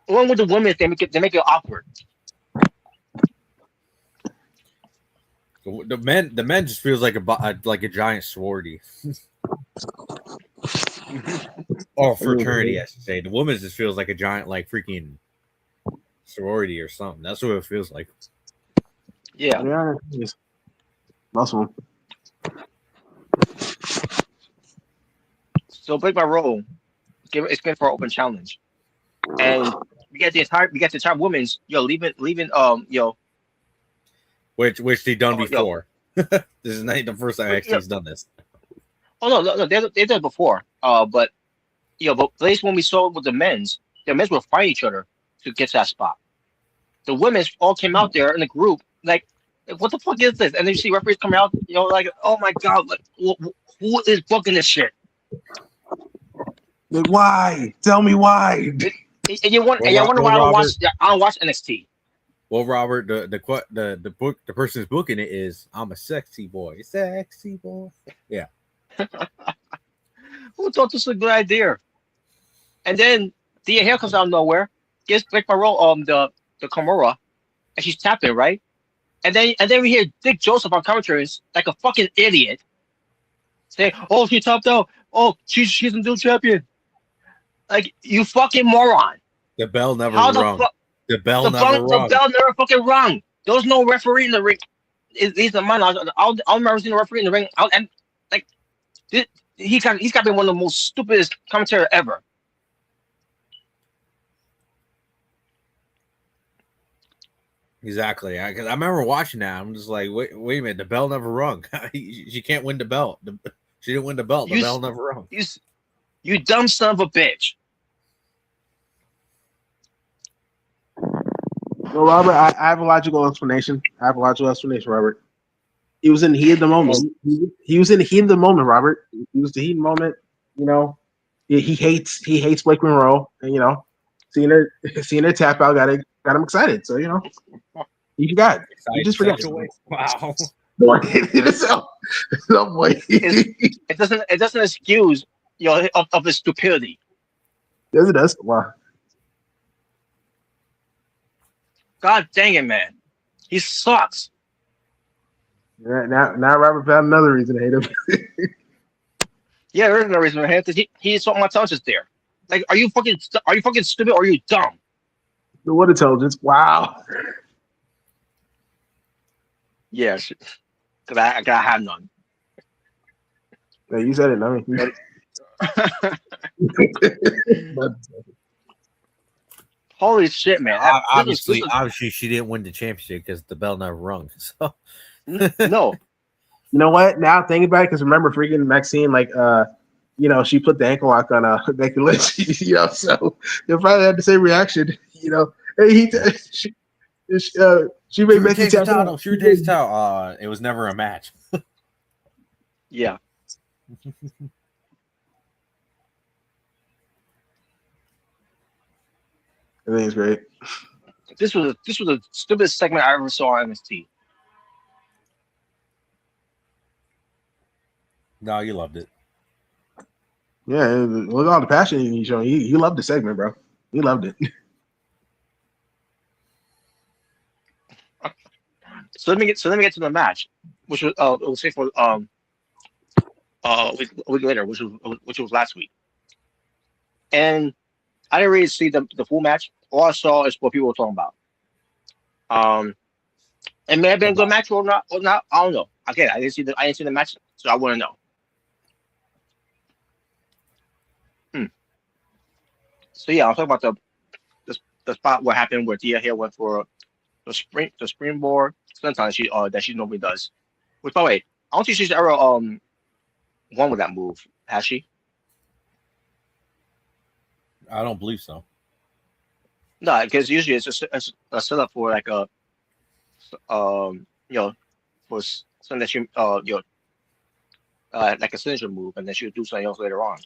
A: One with the women, they make it awkward.
B: The men just feels like a giant sorority. Or fraternity, I should say. The women's just feels like a giant, like, freaking sorority or something. That's what it feels like.
A: Yeah.
C: Last one.
A: So Break My Role, it's going for an open challenge, and we get the entire women's leaving
B: which they done
A: oh, yo
B: before. This is not the first time
A: yo,
B: NXT's done this.
A: oh no they did it before but but at least when we saw it with the men's were fighting each other to get to that spot. The women's all came out there in a group like what the fuck is this? And then you see referees coming out, like, oh my god, like who is booking this shit?
C: Like, why? Tell me why.
A: And you wonder why
B: Robert,
A: I don't watch NXT.
B: Well, Robert, the person who's booking it is I'm a sexy boy. Yeah.
A: Who thought this was a good idea? And then Thea Hail comes out of nowhere, gets Break My Roll the Kimura, and she's tapping, right? And then we hear Dick Joseph on commentaries like a fucking idiot saying, "Oh, she tapped out. Oh, she's a new champion." Like, you fucking moron.
B: The bell never
A: How the
B: rung.
A: fuck?
B: The bell
A: The
B: never rung.
A: bell never fucking rung. There was no referee in the ring. He's the man. I'll remember seeing a referee in the ring. And like, he's got to be one of the most stupidest commentators ever.
B: Exactly. Because I remember watching that. I'm just like, wait a minute. The bell never rung. She can't win the belt. She didn't win the belt. The bell never rung.
A: You dumb son of a bitch.
C: No, Robert, I have a logical explanation. Robert. He was in the heat of the moment. He was in the heat of the moment, Robert. He was the heat of the moment. He hates Blake Monroe, and seeing her tap out got him excited. So he forgot. He just forgot.
B: Wow.
C: Boy, no boy.
A: It doesn't excuse of his stupidity.
C: Yes, it does. Wow.
A: God dang it, man. He sucks.
C: Now Robert found another reason to hate him.
A: Yeah, there is no reason to hate him. He saw my intelligence there. Like, are you fucking stupid or are you dumb?
C: What intelligence? Wow.
A: Yes, because I have none.
C: Yeah, you said it, I mean.
A: Holy shit, man!
B: Obviously, she didn't win the championship because the bell never rung. So
A: no.
C: You know what? Now think about it, because remember, freaking Maxine, like, she put the ankle lock on Becky Lynch. So they probably had the same reaction. Hey, she made Becky tap out.
B: She retains the title. It was never a match.
A: Yeah.
C: I think it's great.
A: This was the stupidest segment I ever saw on NXT.
B: No, you loved it.
C: Yeah, look at all the passion he's showing. He loved the segment, bro. He loved it.
A: So let me get to the match, which was it was for a week later, which was last week, and I didn't really see the full match. All I saw is what people were talking about. It may have been a good match or not. I don't know. Again, I didn't see the match, so I wouldn't know. So yeah, I'll talk about the spot what happened where Thea Hail went for the springboard sometimes that she normally does. Which, by the way, I don't think she's ever won with that move, has she?
B: I don't believe so.
A: No, because usually it's a setup for like a for something that she like a signature move, and then she'll do something else later on.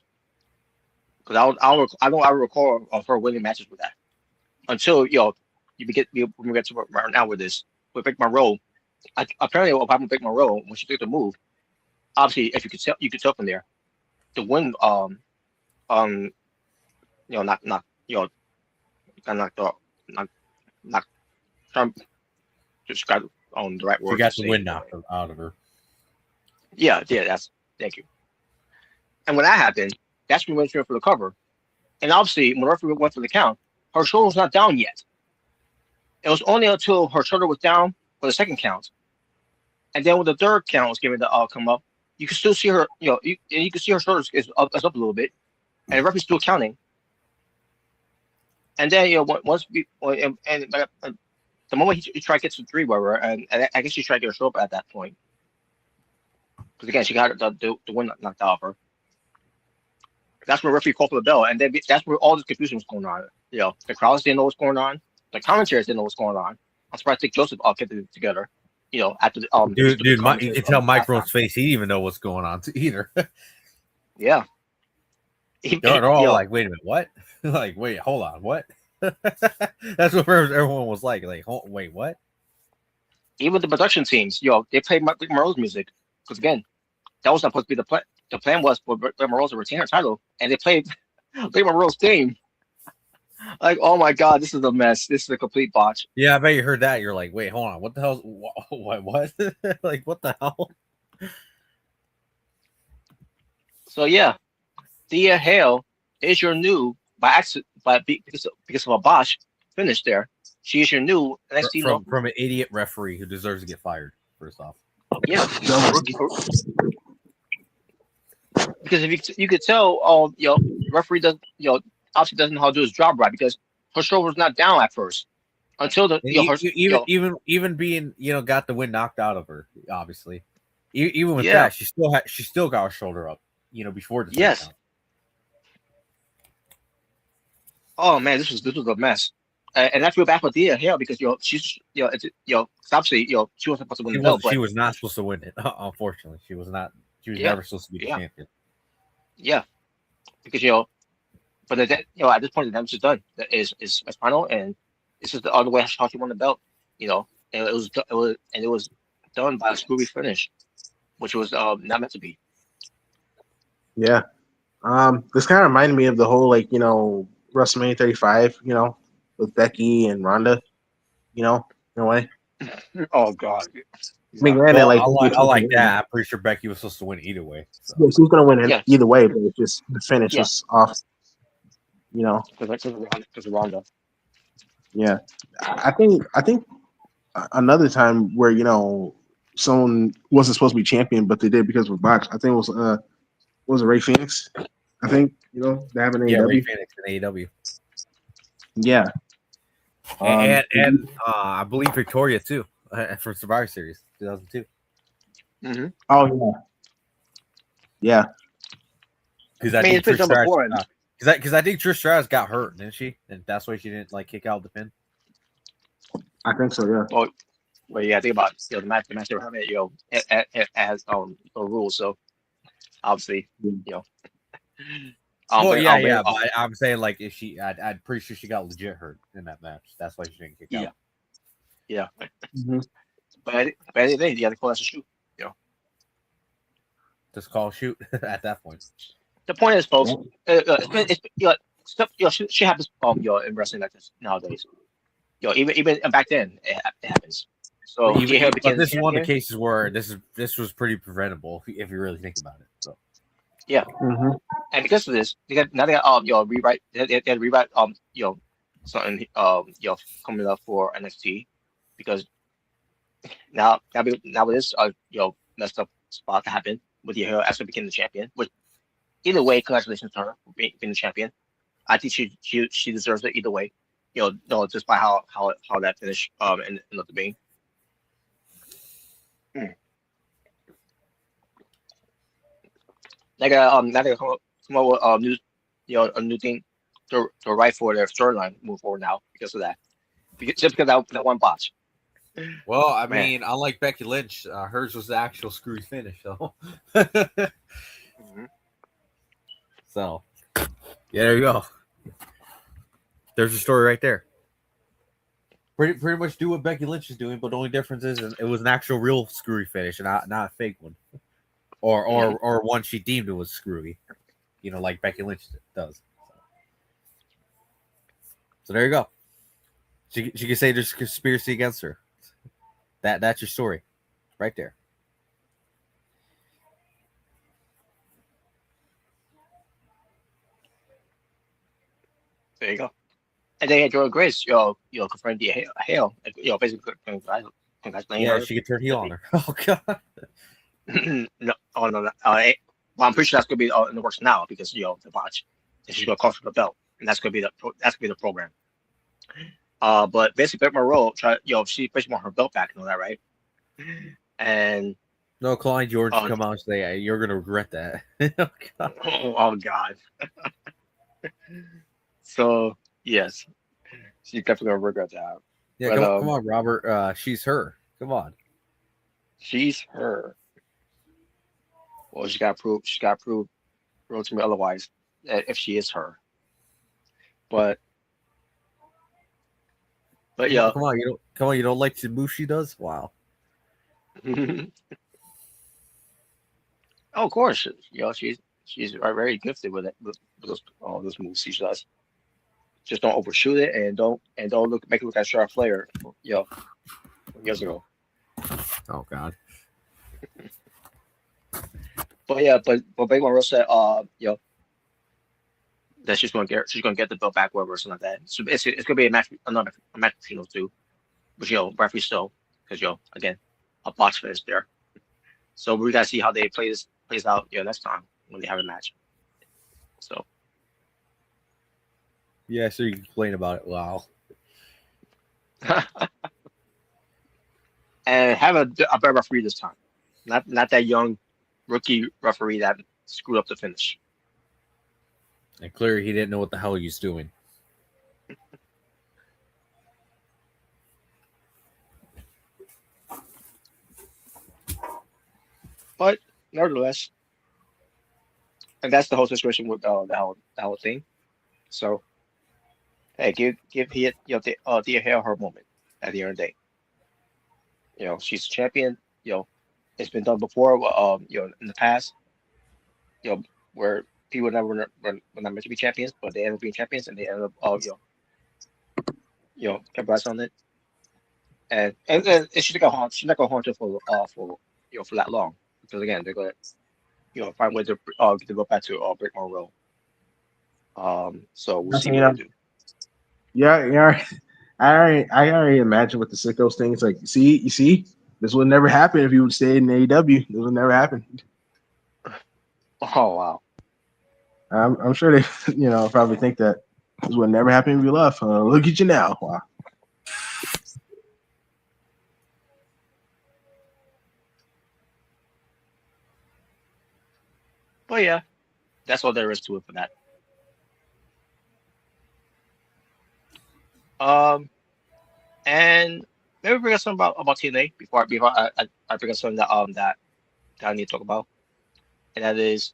A: Because I don't recall of her winning matches with that until when we get to right now with this with Vic Monroe. Apparently, what happened with Vic Monroe when she took the move, obviously, if you could tell from there, the win not Trump just got on the right word.
B: She got the win knocked out of her.
A: Yeah, thank you. And when that happened, that's when we went for the cover. And obviously, when referee went for the count, her shoulder was not down yet. It was only until her shoulder was down for the second count. And then when the third count was given to come up, you can still see her. You can see her shoulders is up a little bit, and the referee's still counting. And then once we and the moment he tried to get to three, whatever, and I guess she tried to get her show up at that point because again she got the win knocked out of her. That's when referee called for the bell, and then that's where all this confusion was going on. The crowds didn't know what's going on, the commentators didn't know what's going on. I'm surprised Dick Joseph all kept it together. After
B: dude, you can tell Mike Rowe's face. He didn't even know what's going on either.
A: Yeah,
B: they're all like, "Wait a minute, what?" Like, wait, hold on, what? That's what everyone was like, wait, what?
A: Even the production teams, they played Monroe's music because again, that was not supposed to be the plan. The plan was for Monroe to retain her title, and they played Monroe's theme. Like, oh my god, this is a mess. This is a complete botch.
B: Yeah, I bet you heard that. You're like, wait, hold on, what the hell? What? Like, what the hell?
A: So yeah, Thea Hail is your new by accident, because of a botch finish there. She is your new NXT
B: from an idiot referee who deserves to get fired. First off,
A: yeah, because if you could tell, referee does, obviously doesn't know how to do his job right because her shoulder was not down at first until the
B: even being got the wind knocked out of her. Obviously, even with that, she still got her shoulder up. Before the
A: yes. Oh man, this was a mess, and I feel bad for Thea Hail because she's obviously she wasn't supposed to win the belt.
B: She was not supposed to win it. Unfortunately, she was not. She was never supposed to be the champion.
A: Yeah, because but at this point the damage is done. Is final, and this is the other way how she won the belt. And it was done by a screwy finish, which was not meant to be.
C: Yeah, this kind of reminded me of the whole WrestleMania 35, with Becky and Ronda, in a way.
A: Oh God.
C: I mean, granted,
B: I like that. I'm pretty sure Becky was supposed to win either way. So.
C: Yeah, she was going to win either way, but it's just the finish was off.
A: Because of Ronda.
C: Yeah, I think another time where someone wasn't supposed to be champion, but they did because of a botch. I think it was Ray Phoenix. I think they have an AEW.
B: Ray Phoenix in AEW.
C: Yeah,
B: and I believe Victoria too for Survivor Series 2002.
A: Mm-hmm.
C: Oh yeah.
B: Because I think Trish Stratus got hurt, didn't she? And that's why she didn't kick out the pin.
C: I think so. Yeah.
A: Well, yeah. Think about the match they were having. It has no rules, so obviously
B: But I'm saying if she, I'm pretty sure she got legit hurt in that match. That's why she didn't kick out.
A: Yeah. Mm-hmm. But at the end of the day, you have to call that a shoot.
B: Just call shoot at that point.
A: The point is, folks, stuff she happens in wrestling like this nowadays. Even back then it happens. So
B: but this is one of the cases where this was pretty preventable if you really think about it. So
A: yeah, and because of this, they got rewrite. They had to rewrite something coming up for NXT because now with this messed up spot to happen with Thea Hail actually became the champion. Which either way, congratulations to her for being the champion. I think she deserves it either way. Just by how that finish ended up being. Now they come up with a new thing to write for their storyline move forward now because of that. Just because that one botch.
B: Well, I mean, unlike Becky Lynch, hers was the actual screwy finish, so. So, yeah, there you go. There's your story right there. Pretty much do what Becky Lynch is doing, but the only difference is it was an actual real screwy finish and not a fake one, or one she deemed it was screwy, like Becky Lynch does. So there you go. She can say there's a conspiracy against her. That's your story, right there.
A: There you go. And then Jordan Grace, confirmed Thea Hail, basically congratulating her.
B: Yeah, she could turn heel on her. Oh god.
A: No, oh no, no. Well, I'm pretty sure that's gonna be in the works now because the Botch, and she's gonna call for the belt, and that's gonna be the program. But basically, Beth Monroe she basically want her belt back and all that, right? And
B: No, Klein George
A: uh,
B: come out and say, "You're gonna regret that." Oh, God.
A: oh God, so yes, she's definitely gonna regret that.
B: Yeah,
A: But
B: come on, Robert. She's her. Come on.
A: she's her. Well, she got to prove to me otherwise if she is her. But yeah.
B: Come on. You don't like the move she does? Wow.
A: Oh, of course, she's very gifted with it with those moves she does. Just don't overshoot it and don't make it look like Charlotte Flair, from years ago.
B: Oh God.
A: But yeah, but Big Monroe said that she's gonna get the belt back wherever or something like that. So it's gonna be a match between those two, but referee still because again a box finish there. So we gotta see how they plays out next time when they have a match. So
B: Yeah, so you complain about it. Wow.
A: and have a better referee this time, not that young rookie referee that screwed up the finish.
B: And clearly, he didn't know what the hell he was doing.
A: But nevertheless, and that's the whole situation with the whole thing. So hey, give Thea Thea Hail her moment at the end of the day. She's a champion. It's been done before. In the past. You know, where people never were not meant to be champions, but they end up being champions, and they end up capitalize on it. And she's not gonna haunt her for for that long because again they're gonna find ways to get the vote back to Brick Monroe. So we'll
C: That's,
A: see what they do.
C: yeah, yeah. I already imagine what the sickos thing. It's like, you see, this would never happen if you would stay in AEW. This would never happen.
A: Oh wow.
C: I'm sure they, probably think that this would never happen if you left. Look at you now. Wow.
A: But yeah, that's all there is to it for that. Um, and maybe bring us something about TNA before I bring us something that I need to talk about, and that is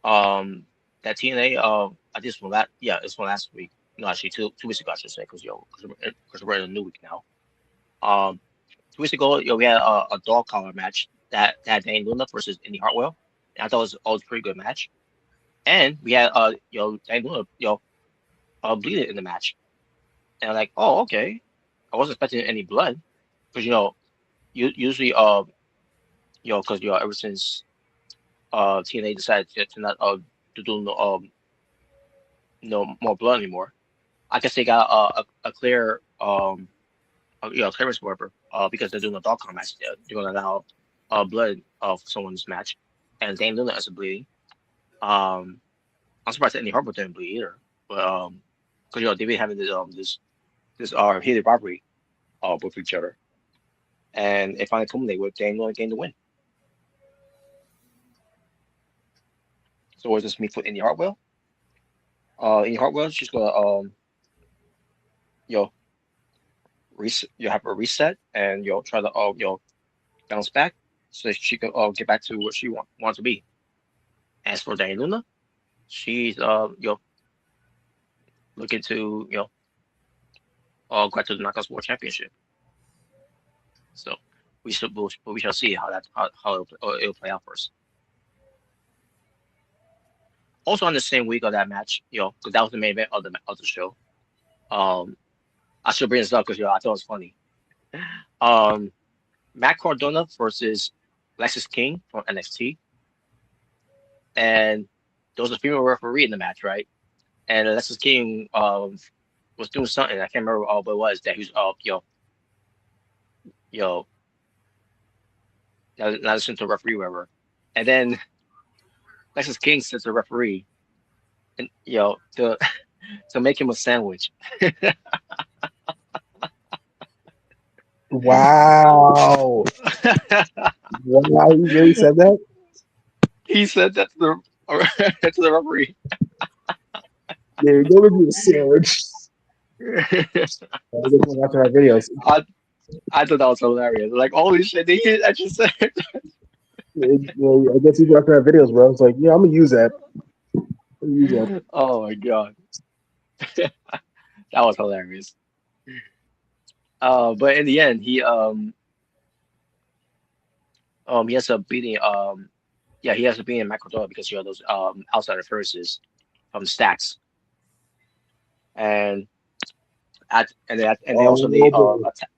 A: um that TNA I just one that yeah it's one last week. No, actually 2 weeks ago I should say because we're in a new week now. 2 weeks ago we had a dog collar match that had Dane Luna versus Indy Hartwell. And I thought it was always a pretty good match. And we had Dane Luna bleeding in the match. And I'm like, oh, okay. I wasn't expecting any blood because usually because ever since TNA decided to not to do no more blood anymore, I guess they got a clear clearance whatever because they're doing a dog collar match. They're gonna allow blood of someone's match, and Dane Luna is bleeding. Um, I'm surprised that Andy Harper didn't bleed either, but because they've been having this heated rivalry with each other, and it finally culminated with Dane Luna getting the win. So was this me for Indy Hartwell? Indy Hartwell, she's gonna you know you have a reset and try to bounce back so that she can get back to what she wants to be. As for Dane Luna, she's looking to go back to the Knockouts World Championship. So we shall see how it'll play out first. Also on the same week of that match, because that was the main event of the show. Um, I should bring this up because I thought it was funny. Um, Matt Cardona versus Lexis King from NXT, and there was a female referee in the match, right? And Lexis King was doing something I can't remember what it was that he was you know not listen to a referee, whatever. And then Lexus King sends a referee, and to make him a sandwich.
C: Wow. Wow, you really said that?
A: He said that to the to the referee.
C: Yeah, you're gonna be a sandwich. I'm gonna watch our videos.
A: I I thought that was hilarious. Like, holy shit, did he actually say it?
C: I guess he's watching our videos, bro. It's like, yeah, I'm gonna use that. I'm gonna use that.
A: Oh my god, that was hilarious. But in the end, he ends up beating he ends up beating Macrodora because those outsider forces from Stacks and and they also
C: Oh
A: the
C: boy.
A: attack.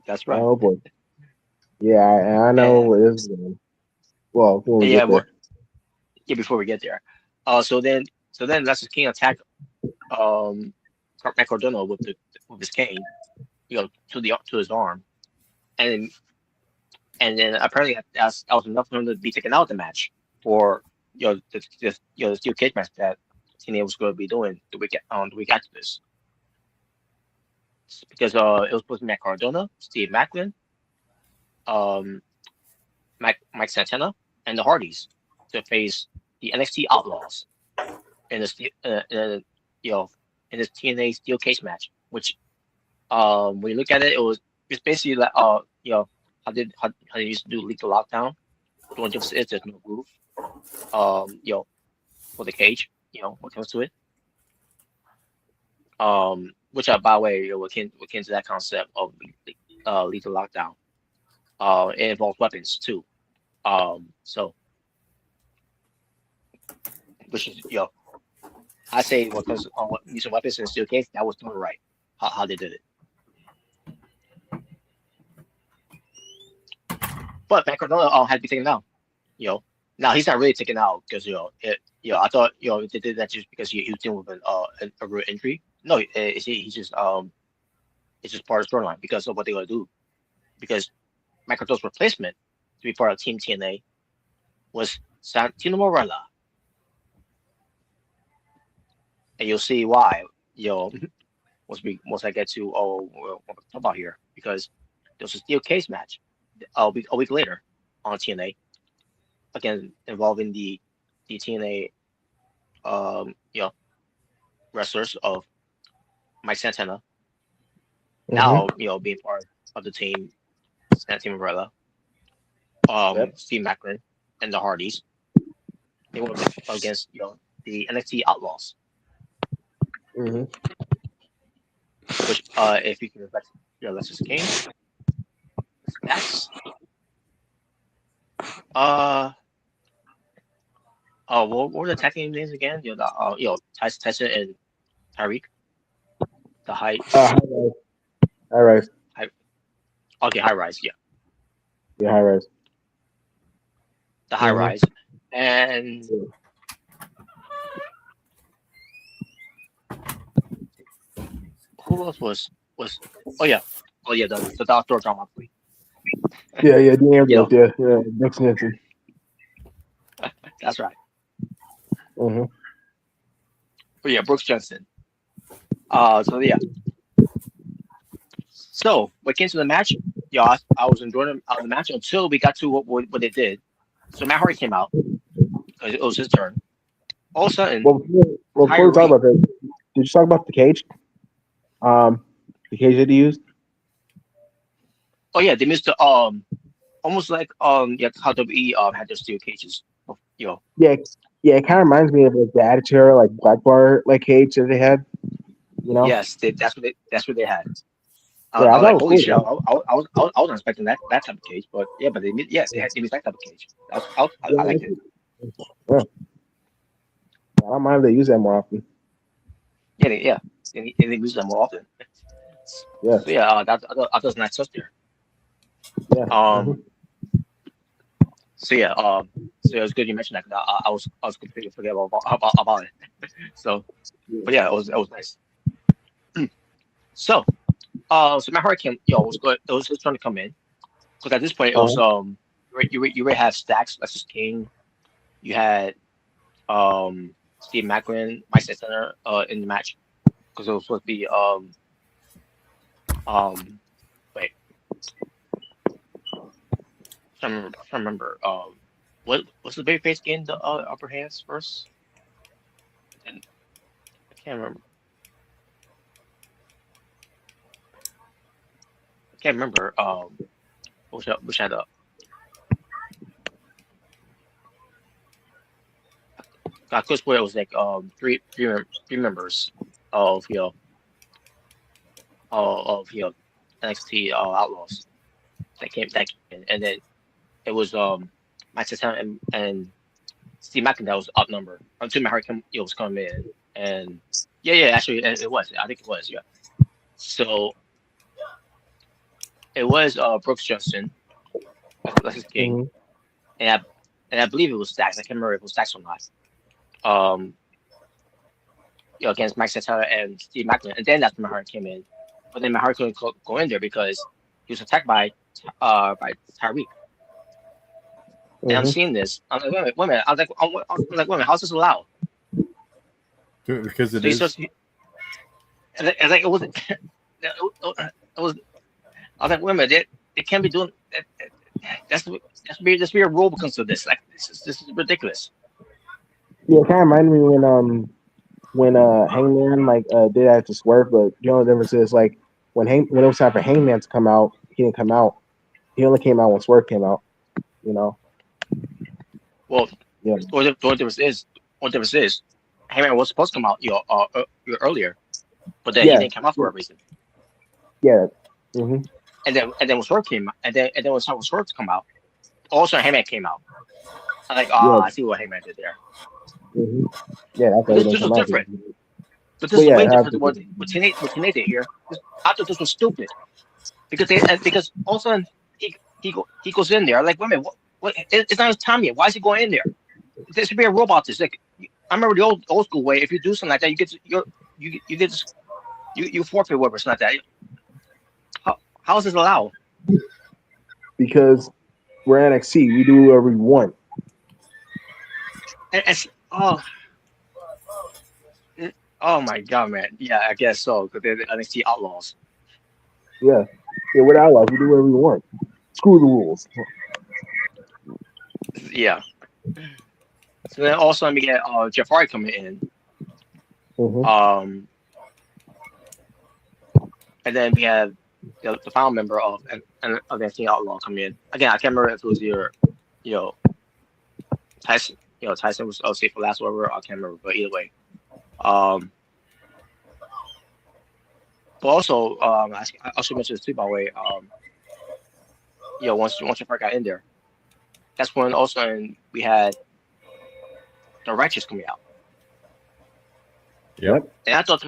A: That's right.
C: Oh boy. Yeah, I know
A: And,
C: where this is going. Well, when we
A: and yeah,
C: get
A: well,
C: there.
A: yeah, before we get there, so then Lexus King attacked um Macrodona with his cane, to his arm, and then apparently that was enough for him to be taken out of the match for the steel cage match that TNA was going to be doing the week after this, because it was supposed to be Matt Cardona, Steve Macklin, um Mike Santana, and the Hardys to face the NXT Outlaws in this you know in this TNA steel cage match, which when you look at it, it's basically like how they used to do Lethal Lockdown. The only difference is there's no roof. For the cage. What comes to it. Which by the way, we're akin to that concept of Lethal Lockdown. It involves weapons too. So which is I say what comes on using weapons in the steel cage, that was done right. How they did it. But Matt Cardona had to be taken down. You know, Now he's not really taken out because I thought they did that just because he was dealing with a real injury. No, it's just part of the storyline because of what they're gonna do. Because Makoto's replacement to be part of Team TNA was Santino Morella, and you'll see why. Once I get to what we're talking about here, because there was a steel case match a week later on TNA, again involving the TNA wrestlers of Mike Santana,
C: Mm-hmm.
A: now being part of the team, Team Umbrella,
C: Yep.
A: Steve Macklin, and the Hardys. They went against the NXT Outlaws,
C: Mm-hmm.
A: which if you can respect Lexus King, Stacks, uh what were the tag team names again? Tyson and Tyreek, the
C: High rise. High rise.
A: high okay, high rise, yeah,
C: Yeah, high rise.
A: the high
C: Mm-hmm.
A: rise, and who else was the Doctor John Moxley.
C: Yeah, the
A: You know,
C: ambulance, yeah. Next Nancy.
A: that's right.
C: Mm-hmm.
A: But yeah, Brooks Jensen. So yeah. So when it came to the match, I was enjoying the match until we got to what they did. So Matt Hardy came out because it was his turn. All of a sudden,
C: Before we talk
A: Tyreek.
C: about that, did you talk about the cage? The cage that he used?
A: Oh yeah, they missed the almost like how WWE had their steel cages. You know,
C: Yeah, it kind of reminds me of like the Attitude Era, like Black Bar like cage that they had. You know?
A: yes, that's what they had.
C: Yeah,
A: I
C: I
A: was
C: thought it
A: like,
C: was
A: holy
C: cool,
A: shit!
C: man.
A: I wasn't expecting that type of cage, but yeah, but they missed that type of cage. I liked it.
C: Yeah, I don't mind if they use that more often.
A: Yeah, they use them more often.
C: Yeah,
A: So yeah, that was a nice touch there.
C: yeah. Mm-hmm.
A: Um, so yeah, so it was good you mentioned that 'cause I was completely forget about it. So, but yeah, it was nice. So, so Matt Hardy came, was good. It was his turn to come in, Because at this point it was you already have Stacks versus King. You had Steve Macklin, Mike Center in the match because it was supposed to be wait, trying to remember what was the babyface getting the upper hands first? And I can't remember. I can't remember which had I could swear it was like three members of NXT Outlaws that came in, and then it was Mike Santana and Steve McIntyre was outnumbered until my Hurricane was coming in, and yeah, actually it was. I think it was, yeah. So it was Brooks Johnson, that's his king,
C: Mhm.
A: and I believe it was Stacks. I can't remember if it was Stacks or not. Um, against Mike Santana and Steve Macklin, and then that's when Mahart came in. But then Mahart couldn't go in there because he was attacked by Tyreek. And I'm
C: Mhm.
A: seeing this. I'm like, wait a minute. I was like, wait a minute. How's this allowed?
B: Because it
A: So he
B: is.
A: starts, and like it wasn't. It was. I was like, wait a minute. They can't be doing that. That's be a rule because of this. Like this is ridiculous.
C: Yeah, it kind of reminded me when Hangman did have to swerve, but the only difference is like when it was time for Hangman to come out, he didn't come out. He only came out when Swerve came out. You know.
A: Well,
C: Yeah.
A: what difference is, Heyman was supposed to come out earlier, but then he
C: Yeah.
A: didn't come out for a reason.
C: Yeah. Hmm.
A: And then when Swerve came, and then when time for Swerve to come out, also Heyman came out. I'm like,
C: Yeah.
A: I see what Heyman did there.
C: Hmm. Yeah, that's
A: But
C: why he didn't
A: this was
C: come out.
A: different. But this
C: Well,
A: is
C: yeah,
A: way
C: it has
A: different
C: to
A: than
C: be.
A: what TNA did here. I thought this was stupid because all of a sudden he goes in there. I'm like, wait a minute, what? It's not his time yet. Why is he going in there? There should be a robot. This like I remember the old school way. If you do something like that, you get you forfeit whatever. It's not that. How is this allowed?
C: Because we're NXT, we do whatever we want.
A: And oh my god, man. Yeah, I guess so. Because they're the NXT Outlaws.
C: Yeah. Yeah, we're the outlaws. We do whatever we want. Screw the rules.
A: Yeah. So then also we get Jafari coming in.
C: Hmm.
A: Um, and then we have the final member of NXT Outlaw coming in. Again, I can't remember if it was you know, Tyson. Tyson was safe for last over. I can't remember, but either way. But also, I should mention this too, by the way. Once Jafari got in there, that's when also we had the Righteous coming out.
B: Yep.
A: And I thought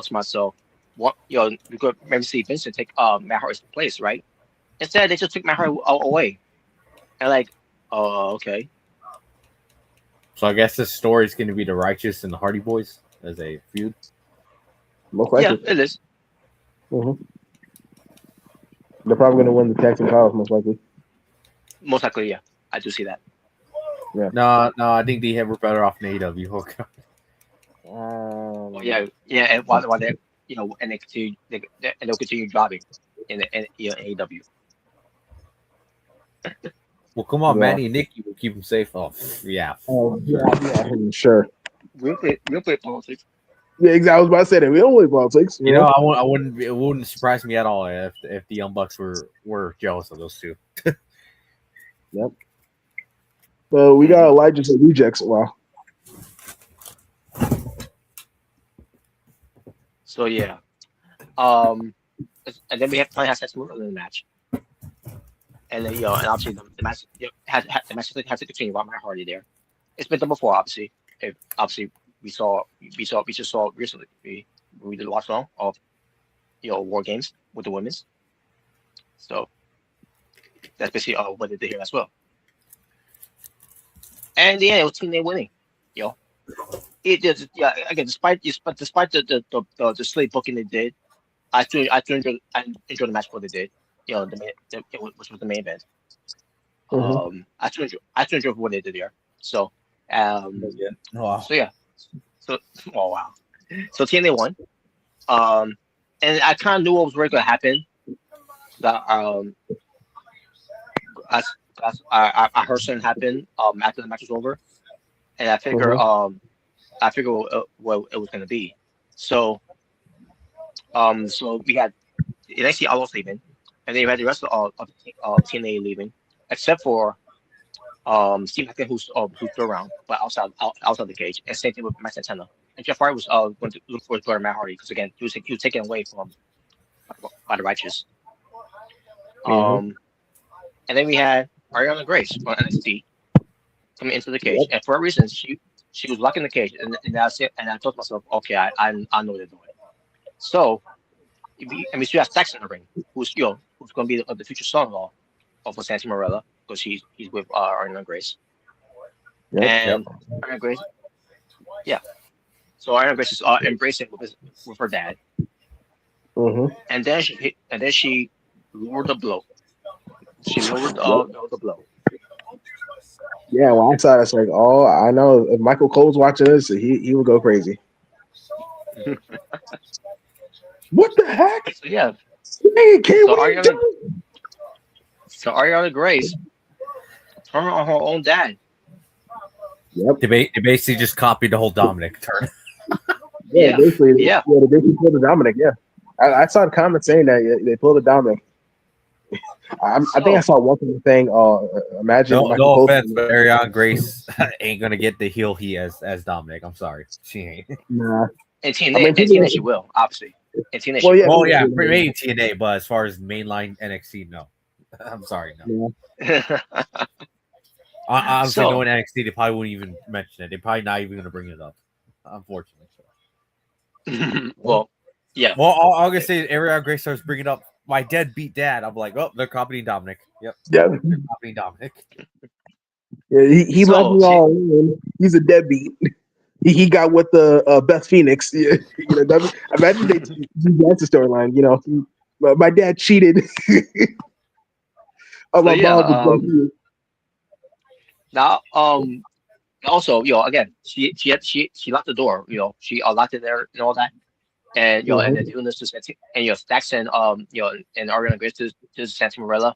A: to myself, what we could maybe see Vincent take Matt Hardy's place, right? Instead, they just took Matt Hardy away, and like, oh, okay.
B: So I guess this story is going to be the Righteous and the Hardy Boys as a feud.
C: Most
A: Yeah,
C: likely.
A: it is.
C: Hmm. They're probably going to win the tag team titles, most likely.
A: Most likely, yeah. I do see that.
B: No, I think they were better off in AEW. Oh, God.
A: Well, yeah, and while they, and they'll continue driving in AEW.
B: Well, come on,
C: Yeah.
B: Manny and Nikki will keep them safe. Oh, yeah.
C: Oh, yeah, sure.
A: We'll play politics.
C: Yeah, exactly. I was about to say that. We don't play politics.
B: You know, I wouldn't. It wouldn't surprise me at all if the Young Bucks were jealous of those two.
C: Yep. So we got Elijah's rejects. Wow.
A: So yeah, and then we have Tony has move in the match, and then and obviously the match the match has to continue. While Matt Hardy there, it's been done before. Obviously, we just saw recently we did a watch along of War Games with the women's. So that's basically what they did here as well. And yeah, it was TNA winning. It just again despite the slate booking they did, I enjoyed the match what they did. which was the main event.
C: Mhm.
A: I still enjoy what they did there. So,
B: Yeah. Wow.
A: so yeah, so oh wow, so TNA won. Um, and I kind of knew what was really going to happen. That as, I heard something happen after the match was over, and
C: Mhm.
A: I figured what it was going to be. So so we had NXT almost leaving, and then you had the rest of TNA leaving, except for Steve Macklin who's still around, but outside the cage, and same thing with Matt Santana. And Jeff Hardy was going to look for his brother Matt Hardy because again he was taken away from by the righteous.
C: Mhm.
A: Um, and then we had Ariana Grace from NXT coming into the cage,
C: Yep.
A: and for a reason she was blocking the cage, and that's it. And I thought to myself, okay, I know what they're doing. So we still have Stacks in the ring, who's going to be the future son-in-law of Santi Morella because he's with Ariana Grace
C: Yep.
B: Yep.
A: and Ariana Grace. Yeah, so Ariana Grace is embracing with her dad,
C: Mhm.
A: and then she lured the blow. She lured
C: Yep.
A: the blow.
C: Yeah. When I saw it, it's like, oh, I know if Michael Cole's watching this, he would go crazy. What the heck?
A: So yeah,
C: Hey,
A: so
C: what are you
A: Ariana
C: doing?
A: so Ariana Grace turned on her own dad.
C: Yep.
B: They basically just copied the whole Dominic turn.
C: Yeah.
A: Yeah,
C: Basically,
A: yeah.
C: they basically pulled the Dominic. Yeah. I saw the comment saying that they pulled the Dominic. I think I
A: So
C: saw one thing. Imagine
B: No,
C: Michael
B: no
C: Cole.
B: offense, but Ariana Grace ain't gonna get the heel he as Dominic. I'm sorry, she ain't.
C: Nah.
A: in
C: I mean,
A: TNA she will obviously. In TNA she
C: well, yeah.
A: will.
B: Well, yeah, maybe TNA, but as far as mainline NXT, no. I'm sorry, no.
C: Yeah.
B: Honestly,
A: So
B: knowing NXT, they probably wouldn't even mention it. They're probably not even gonna bring it up, unfortunately.
A: well, yeah.
B: Well, I'm gonna say Ariana Grace starts bringing up my deadbeat dad. I'm like, oh, they're copying Dominic. Yep,
C: Yeah.
B: they're copying Dominic.
C: Yeah, he left
A: So
C: me
A: she
C: all in. He's a deadbeat. He got with the Beth Phoenix. Yeah, imagine they do that's the storyline. My dad cheated on
A: so
C: my
A: yeah.
C: mom with Beth Phoenix.
A: Now also again she locked the door. She locked it there and all that. And and they're
C: Mhm.
A: doing this to and Stacks and and Ariana Grace to Santa Morella.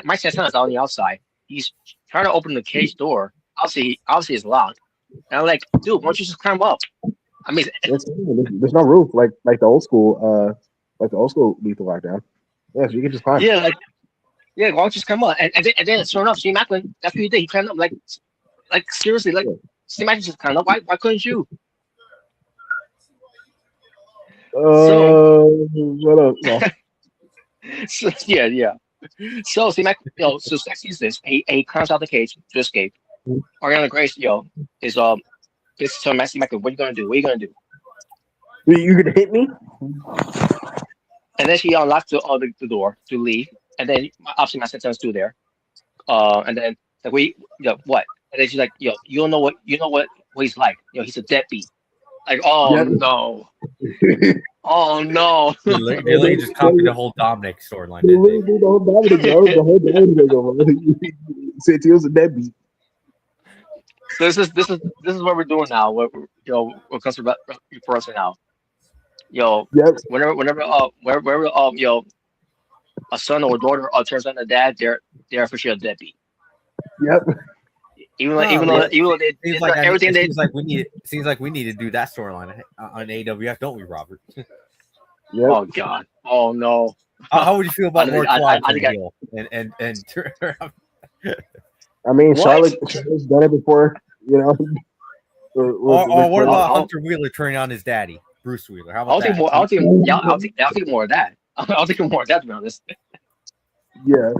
A: Mike Santana's on the outside. He's trying to open the cage door. Obviously it's locked. And I'm like, dude, why don't you just climb up? I mean,
C: There's no roof like the old school lethal lockdown. Yeah, so you can just climb.
A: yeah, like yeah, why don't you just climb up? And then sure enough, Steve Macklin, that's what he did. He climbed up like seriously, like
C: Yeah.
A: Steve Macklin just climbed up. Why couldn't you? So,
C: What up? No.
A: so yeah. So Steve Macklin, so Stacks sees this. He climbs out the cage to escape. Ariana Grace, is is telling Steve Macklin, what are you gonna do? What are you gonna do?
C: You gonna hit me?
A: And then she unlocks the door to leave. And then obviously my Santana's still there. And then like what? And then she's like, you don't know what he's like. He's a deadbeat. Like, oh
C: Yep.
A: no, oh no.
B: They literally just copied the whole Dominic storyline,
C: They
B: didn't they?
C: really do the whole Dominic, bro. The whole Dominic go. Since he was a deadbeat.
A: So this is what we're doing now. What comes for us now.
C: Yep.
A: Whenever a son or a daughter turns on the dad, they're officially a deadbeat.
C: Yep.
A: Even though they
B: Seems
A: did
B: like
A: everything
B: it
A: they.
B: seems like we need to do that storyline on AWF, don't we, Robert?
C: Yep.
A: Oh God. Oh no.
B: How would you feel
A: I
B: about
A: think
B: more
A: I, I,
B: Clive
A: I
B: in
A: think
B: the
A: I,
B: heel and
C: I mean,
A: what?
C: Charlotte's done it before,
B: or what
A: I'll,
B: about
A: I'll,
B: Hunter Wheeler turning on his daddy, Bruce Wheeler? How about
A: I'll take
B: that?
A: more. I'll take more of that. I'll take more of that, to be honest.
C: Yeah.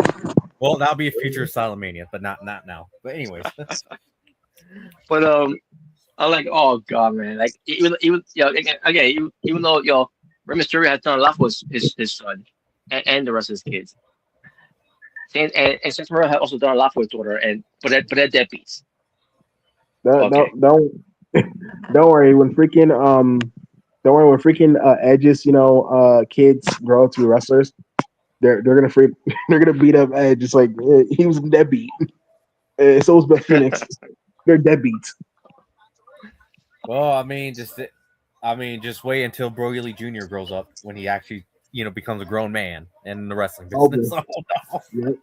B: Well, that'll be a future Asylum Mania, but not now. But anyways,
A: But I'm like, oh God, man. Like even even though Rey Mysterio has done a lot for his son and the rest of his kids. And Seth Murray had also done a lot for his daughter, but they're deadbeats.
C: Don't
A: Okay.
C: don't worry when freaking Edge's kids grow up to be wrestlers. they're gonna free, they're gonna beat up Edge. Just like he was a deadbeat. So was Beth Phoenix. They're deadbeats.
B: Well, just wait until Brody Lee Jr. grows up when he actually, becomes a grown man in the wrestling
C: Oh
B: business.
C: boy.
B: Oh
C: Yep.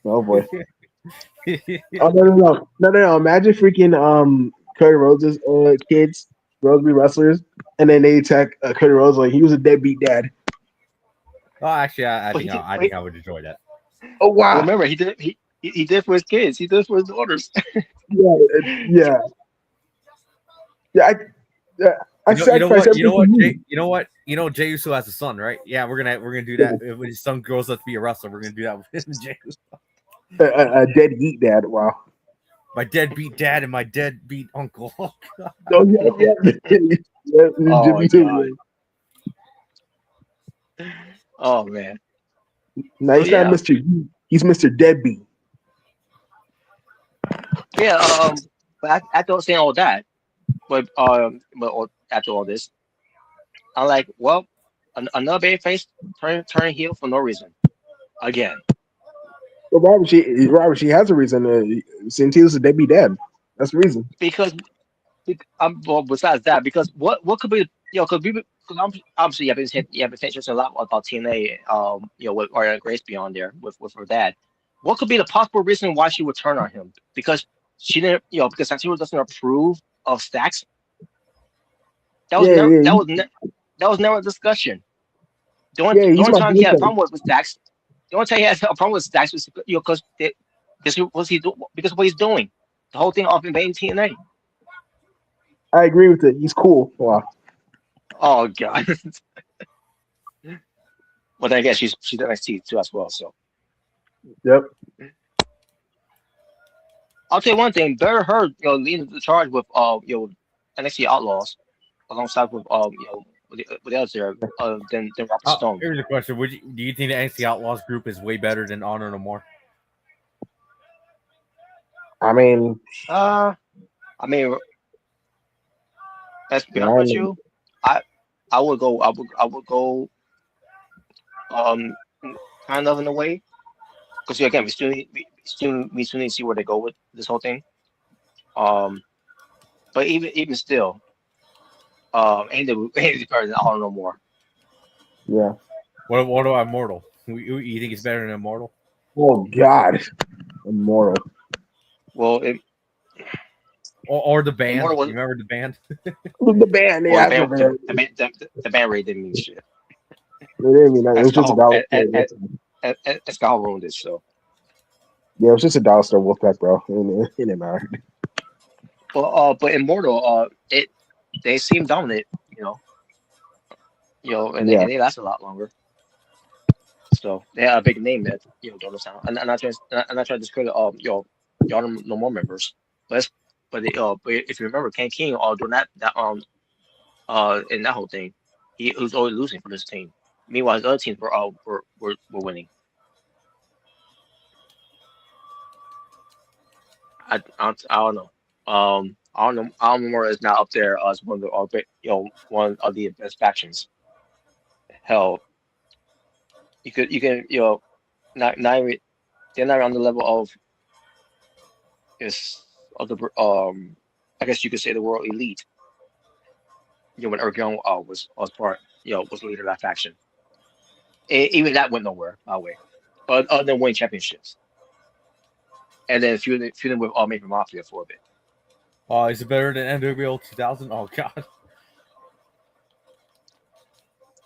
C: Oh boy.
B: no.
C: Oh no. Imagine freaking Cody Rhodes' kids, Rhodes be wrestlers, and then they attack Cody Rhodes like he was a deadbeat dad.
B: Oh, actually, I
A: But
B: think
A: he did,
B: I think I would enjoy that.
C: Oh wow.
A: remember, he did for his kids. He did for his daughters.
C: Yeah, yeah, yeah. Yeah, I
B: You know
C: sacrifice
B: what? You know
C: everything for
B: what?
C: you.
B: You know Jey Uso has a son, right? Yeah, we're gonna do that. When his son grows up to be a wrestler, we're gonna do that with Jey Uso.
C: A dead heat dad. Wow.
B: My deadbeat dad and my deadbeat uncle. Oh, God.
C: Oh yeah. Yeah,
A: Oh my
C: Jimmy too.
A: God. Oh man.
C: No,
A: So
C: he's not
A: yeah,
C: Mister. He's Mister Deadbeat.
A: yeah. But after saying all that, after all this, I'm like, well, another baby face turn heel for no reason again.
C: But Robert, she has a reason. Since he was a deadbeat dad, that's the reason.
A: Because well, besides that, because what could be because obviously you have been saying a lot about TNA with Ariana Grace beyond there with her dad. What could be the possible reason why she would turn on him? Because she didn't because Santino doesn't approve of Stacks. That was
C: Yeah,
A: never
C: yeah,
A: that was never a discussion.
C: yeah.
A: The
C: He's
A: only
C: my
A: time he had a
C: boyfriend.
A: problem with Stacks, the only time he had a problem with Stacks was because because of what he's doing. The whole thing of invading TNA.
C: I agree with it. He's cool. Wow.
A: Oh god. Well, then again, she's NXT too as well. So
C: Yep.
A: I'll tell you one thing: better her, leading the charge with NXT Outlaws alongside with with the others there than Robert Stone.
B: Here's a question: do you think the NXT Outlaws group is way better than Honor No More?
C: I mean,
A: Uh, I mean, let's be
C: I
A: honest with
C: mean,
A: you. I I would go um kind of in a way because again we still need to see where they go with this whole thing. Um, but even still, ain't the better than Honor No More.
C: yeah.
B: What about Immortal? You think it's better than Immortal?
C: Oh God, Immortal.
A: Well,
B: Or the band?
A: Immortal was
B: You remember the band?
C: The band,
A: well
C: yeah, the band.
A: the band rate didn't mean shit.
C: It didn't mean nothing. It
A: And
C: was just a
A: Scott
C: dollar.
A: and Scott ruined it. So,
C: Yeah, it was just a dollar store Wolfpack, bro. It didn't matter.
A: but Immortal, they seem dominant,
C: Yeah,
A: and they last a lot longer. So they have a big name that don't sound. I'm not trying to discredit y'all no more members, but but if you remember, Ken King during that in that whole thing, he was always losing for this team. Meanwhile, his other teams were winning. I don't know. I don't know. I don't know is now up there as one of the one of the best factions. Hell, you can not even they're not on the level of is of the I guess you could say the world elite. When Ergon was part was the leader of that faction. Even that went nowhere, by the way. Other than winning championships and then feuding with Maple Mafia for a bit.
B: Is it better than NWO 2000? Oh God.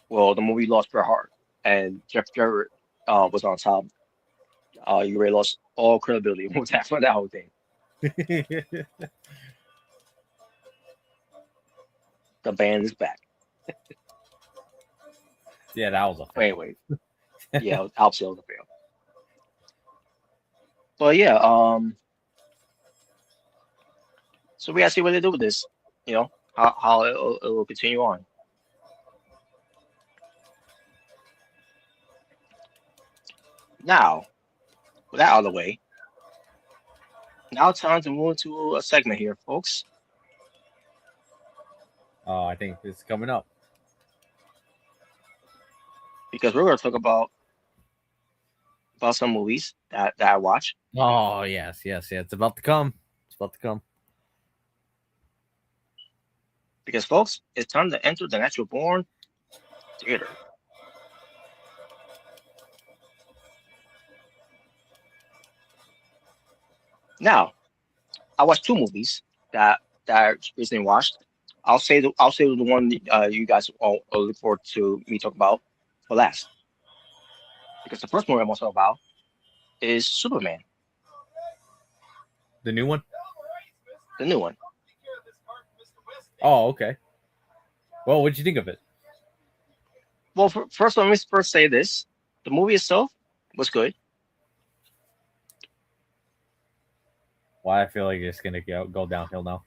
A: Well, the movie lost Bret Hart and Jeff Jarrett was on top. You really lost all credibility with that whole thing. The band is back.
B: Yeah, that was a
A: But
B: fail.
A: anyway, yeah, obviously it was a fail. But yeah, so we gotta see what they do with this. How it will continue on. Now, with that out of the way, now it's time to move into a segment here, folks.
B: I think it's coming up.
A: because we're going to talk about some movies that I watch.
B: Oh yes. It's about to come. It's about to come.
A: Because folks, it's time to enter the Natural Born Theater. Now, I watched two movies that I recently watched. I'll say the one you guys all look forward to me talk about for last. Because the first movie I'm going to talk about is Superman,
B: The new one.
A: the new one.
B: Oh, okay. Well, what'd you think of it?
A: Well, first let me first say this: the movie itself was good.
B: Why I feel like it's gonna go downhill now.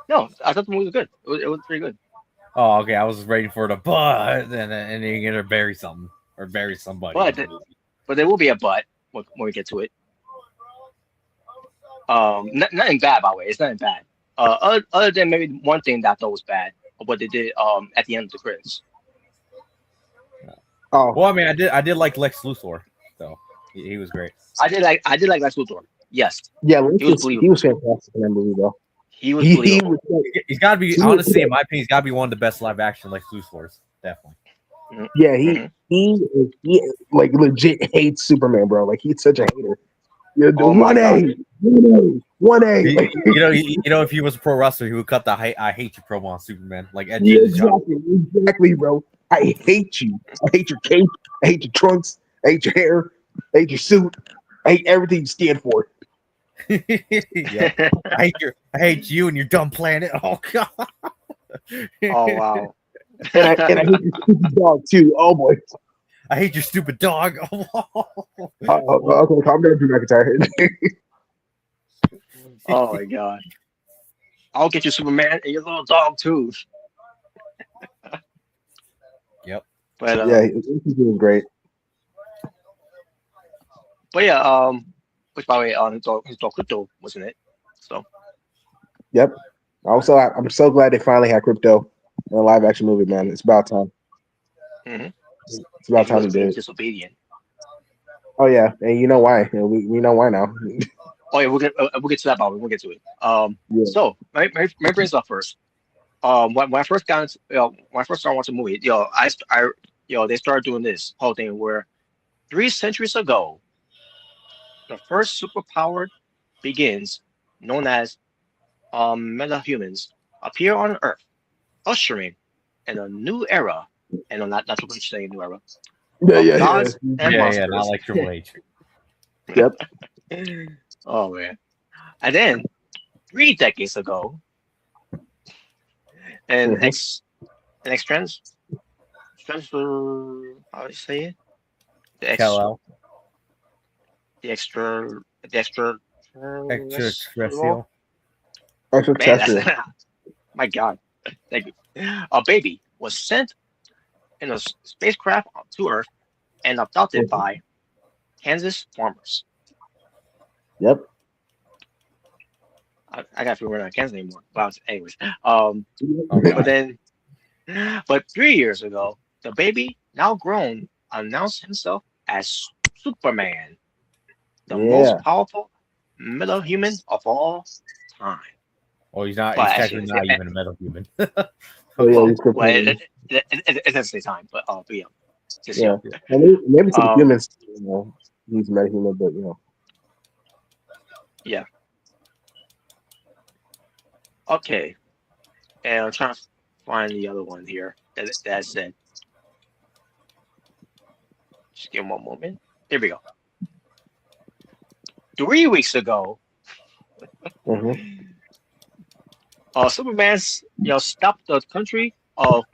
A: No, I thought the movie was good. It was pretty good.
B: Oh, okay. I was waiting for the but, and you're gonna bury something or bury somebody in
A: But
B: the movie.
A: but there will be a but when we get to it. Nothing bad by the way. It's nothing bad. Other than maybe one thing that I thought was bad, what they did at the end of the credits.
C: Oh,
B: Well, I mean, I did like Lex Luthor, so he was great.
A: I did like Lex Luthor. Yes,
C: yeah,
A: he was
C: he
A: believable.
C: was fantastic in that movie, though.
A: He was
C: He
A: believable.
C: was
B: He's got to be
C: he,
B: honestly, in my opinion, he's got to be one of the best live action Lex Luthors, definitely.
C: yeah,
A: Hmm.
C: he like legit hates Superman, bro. Like he's such a hater. Yeah, the
A: Oh my God.
C: 1A. Like,
B: If he was a pro wrestler, he would cut the I hate you promo on Superman, like Ed
C: yeah,
B: Jesus Johnson.
C: exactly, bro. I hate you. I hate your cape. I hate your trunks. I hate your hair. I hate your suit. I hate everything you stand for.
B: Yep. I hate you and your dumb planet. Oh god.
A: Oh wow.
C: And I hate your stupid dog too. Oh boy.
B: I hate your stupid dog.
C: Okay, calm down, Drew McIntyre.
A: Oh my God. I'll get you Superman and your little dog too.
B: Yep.
A: But
C: Yeah, he's doing great.
A: but yeah, which by the way, his dog Crypto was in it. So
C: Yep. Also, I'm so glad they finally had crypto in a live action movie, man. It's about time.
A: hmm
C: It's about
A: and he
C: time
A: was
C: to do
A: being
C: it.
A: disobedient.
C: Oh yeah, and you know why? And we know why now.
A: Oh yeah, we'll get to that, Bobby. We'll get to it.
C: Yeah.
A: So my brain stuff first. When I first got into, when I first started watching the movie, they started doing this whole thing where 3 centuries ago, the first superpowered begins, known as metahumans, appear on Earth, ushering in a new era, and I'm not too much saying new era of
C: Yeah.
A: gods and
B: Yeah, not
A: monsters.
B: like Triple H.
C: Yep.
A: Oh man! And then 3 decades ago, an
C: hmm
A: ex an ex transfer how do you say it? The ex
B: Kal-El.
A: the extra the extra terrestrial
B: Extraterrestrial.
A: man. That's
C: Extraterrestrial.
A: my God. Thank you. A baby was sent in a spacecraft to Earth and adopted
C: Mhm.
A: by Kansas farmers.
C: Yep.
A: I got to feel we're not in Kansas anymore. But anyways,
B: Oh
A: but
B: god.
A: then, but 3 years ago, the baby, now grown, announced himself as Superman, the most
C: Yeah.
A: powerful middle human of all time.
B: Well, he's not.
A: Well,
B: He's
A: actually,
B: technically not even a metal human.
C: Oh yeah,
A: well,
C: he's Kryptonian.
A: it doesn't say time, but yeah, just
C: Yeah. And maybe to the
A: um,
C: humans, he's metahuman, but
A: yeah, okay. And I'm trying to find the other one here that said. Just give me one moment. There we go. 3 weeks ago,
C: hmm
A: Superman's stopped the country of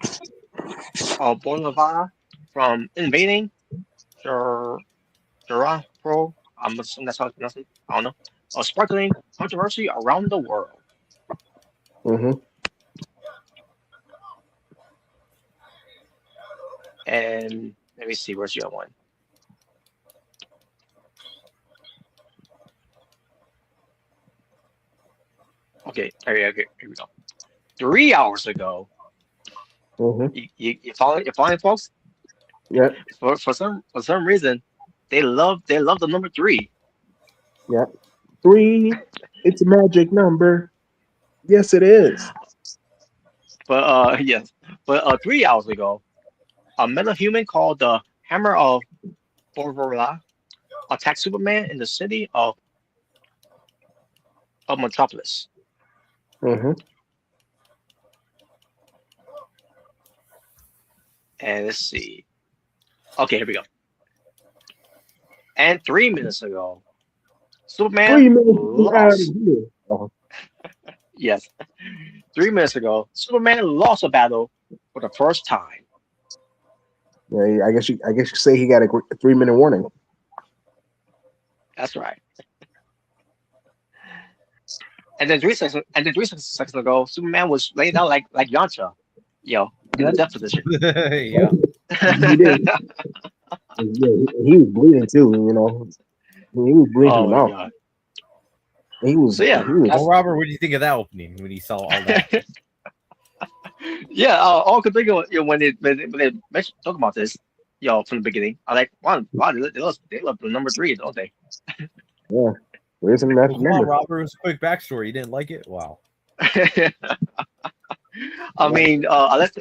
A: Bolivia from invading Jor Pro. I'm assuming that's how it's pronounced. I don't know. A sparkling controversy around the world.
C: hmm
A: And let me see, where's the other one? Okay, here we go. 3 hours ago,
C: Mm-hmm.
A: You following, folks?
C: Yeah,
A: For some reason, they love the number three.
C: yeah. 3, it's a magic number. Yes, it is.
A: But yes, but 3 hours ago, a metahuman called the Hammer of Borvala attacked Superman in the city of Metropolis.
C: Mm-hmm.
A: And let's see. Okay, here we go. And 3 minutes ago, Superman
C: 3 minutes out of
A: lost.
C: here. Oh,
A: Yes, 3 minutes ago, Superman lost a battle for the first time.
C: yeah, I guess you say he got a 3-minute warning.
A: That's right. And then 3 seconds ago, Superman was laying down like Yantra, in the
C: Yep.
A: death position.
B: Yeah.
C: He did. Yeah, he was bleeding too. He was bleeding from
A: Oh
C: the
A: my
C: mouth.
A: god.
C: He was.
A: So yeah,
C: He was.
B: Well,
A: that's
B: Robert, what do you think of that opening when you saw all that?
A: yeah. All I could think of, when they talk about this, from the beginning, I like wow, they love the number three, don't they?
C: Yeah. Where's the
B: Well,
C: magic
B: come on,
C: number?
B: Robert. It was a quick backstory. You didn't like it? Wow.
A: I mean, let's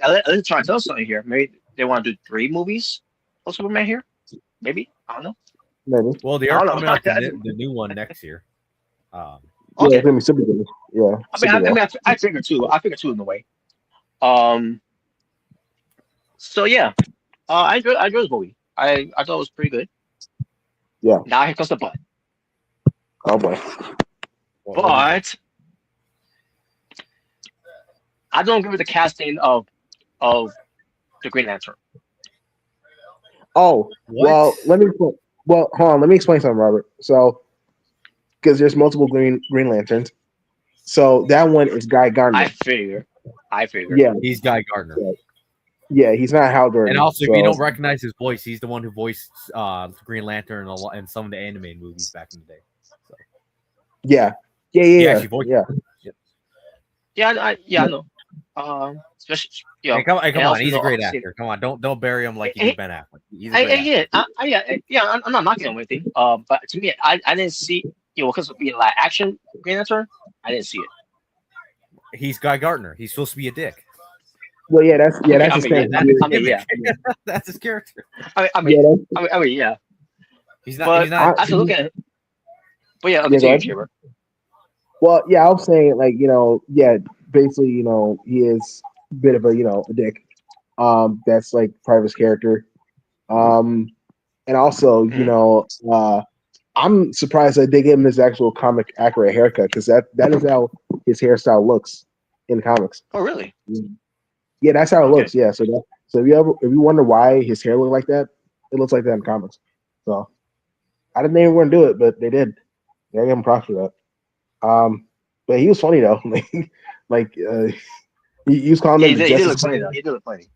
A: try and tell something here. Maybe they want to do 3 movies of Superman here. Maybe I don't know.
C: Maybe.
B: Well, they
A: I
B: are
A: don't
B: coming
A: know.
B: out the new one next year.
C: Yeah, it's
A: Okay.
C: gonna be super good. Yeah,
A: I mean,
C: super
A: I
C: well.
A: mean, I figured too. I figured too in a way. Um. So yeah, I enjoyed the movie. I thought it was pretty good.
C: Yeah.
A: Now here comes the but.
C: Oh boy.
B: What is it?
A: But I don't agree with the casting of the Green Lantern.
C: Oh
B: What?
C: let me. Well, hold on. Let me explain something, Robert. So, because there's multiple Green Lanterns, so that one is Guy
A: I
C: Gardner.
A: figure. I figured.
C: Yeah.
B: He's Guy Gardner.
C: Yeah. Yeah, he's not Hal
B: And
C: Jordan.
B: also, if you
C: So
B: don't recognize his voice, he's the one who voiced Green Lantern in some of the anime movies back in the day. So
C: yeah,
B: he
C: yeah,
B: actually voiced.
C: yeah.
B: Yep.
A: Yeah, I know. Especially
B: Hey, come
A: and
B: on,
A: also
B: he's a great
A: obviously,
B: actor. Come on, don't bury him like you do
A: I,
B: Ben Affleck. He's a great actor.
A: yeah, I'm not knocking him or anything. But to me, I didn't see, because of being like action Green Lantern, I didn't see it.
B: He's Guy Gardner. He's supposed to be a dick.
C: Well, yeah, that's
A: Okay, I
C: his
A: mean, yeah,
C: thing.
B: That's his
A: I mean,
B: gimmick.
A: yeah,
B: That's his character.
A: I mean,
C: Yeah, that's,
A: yeah.
B: He's not.
A: But
B: He's not.
A: I should look at it. But yeah, I'll
C: yeah, go
A: continue,
C: ahead.
A: Shaver.
C: Well, yeah, I was saying like yeah, basically he is a bit of a dick. That's like part of his character. And also
A: Mm.
C: I'm surprised that they gave him his actual comic accurate haircut because that is how his hairstyle looks in comics.
A: Oh, really?
C: Yeah, that's how it
A: Okay.
C: looks. Yeah, so if you wonder why his hair looked like that, it looks like that in comics. So I didn't even want to do it, but they did. Yeah, I give him props for that. But he was funny though. He was calling
A: Yeah,
C: them the
A: he did
C: Justice.
A: look funny though. He did look funny.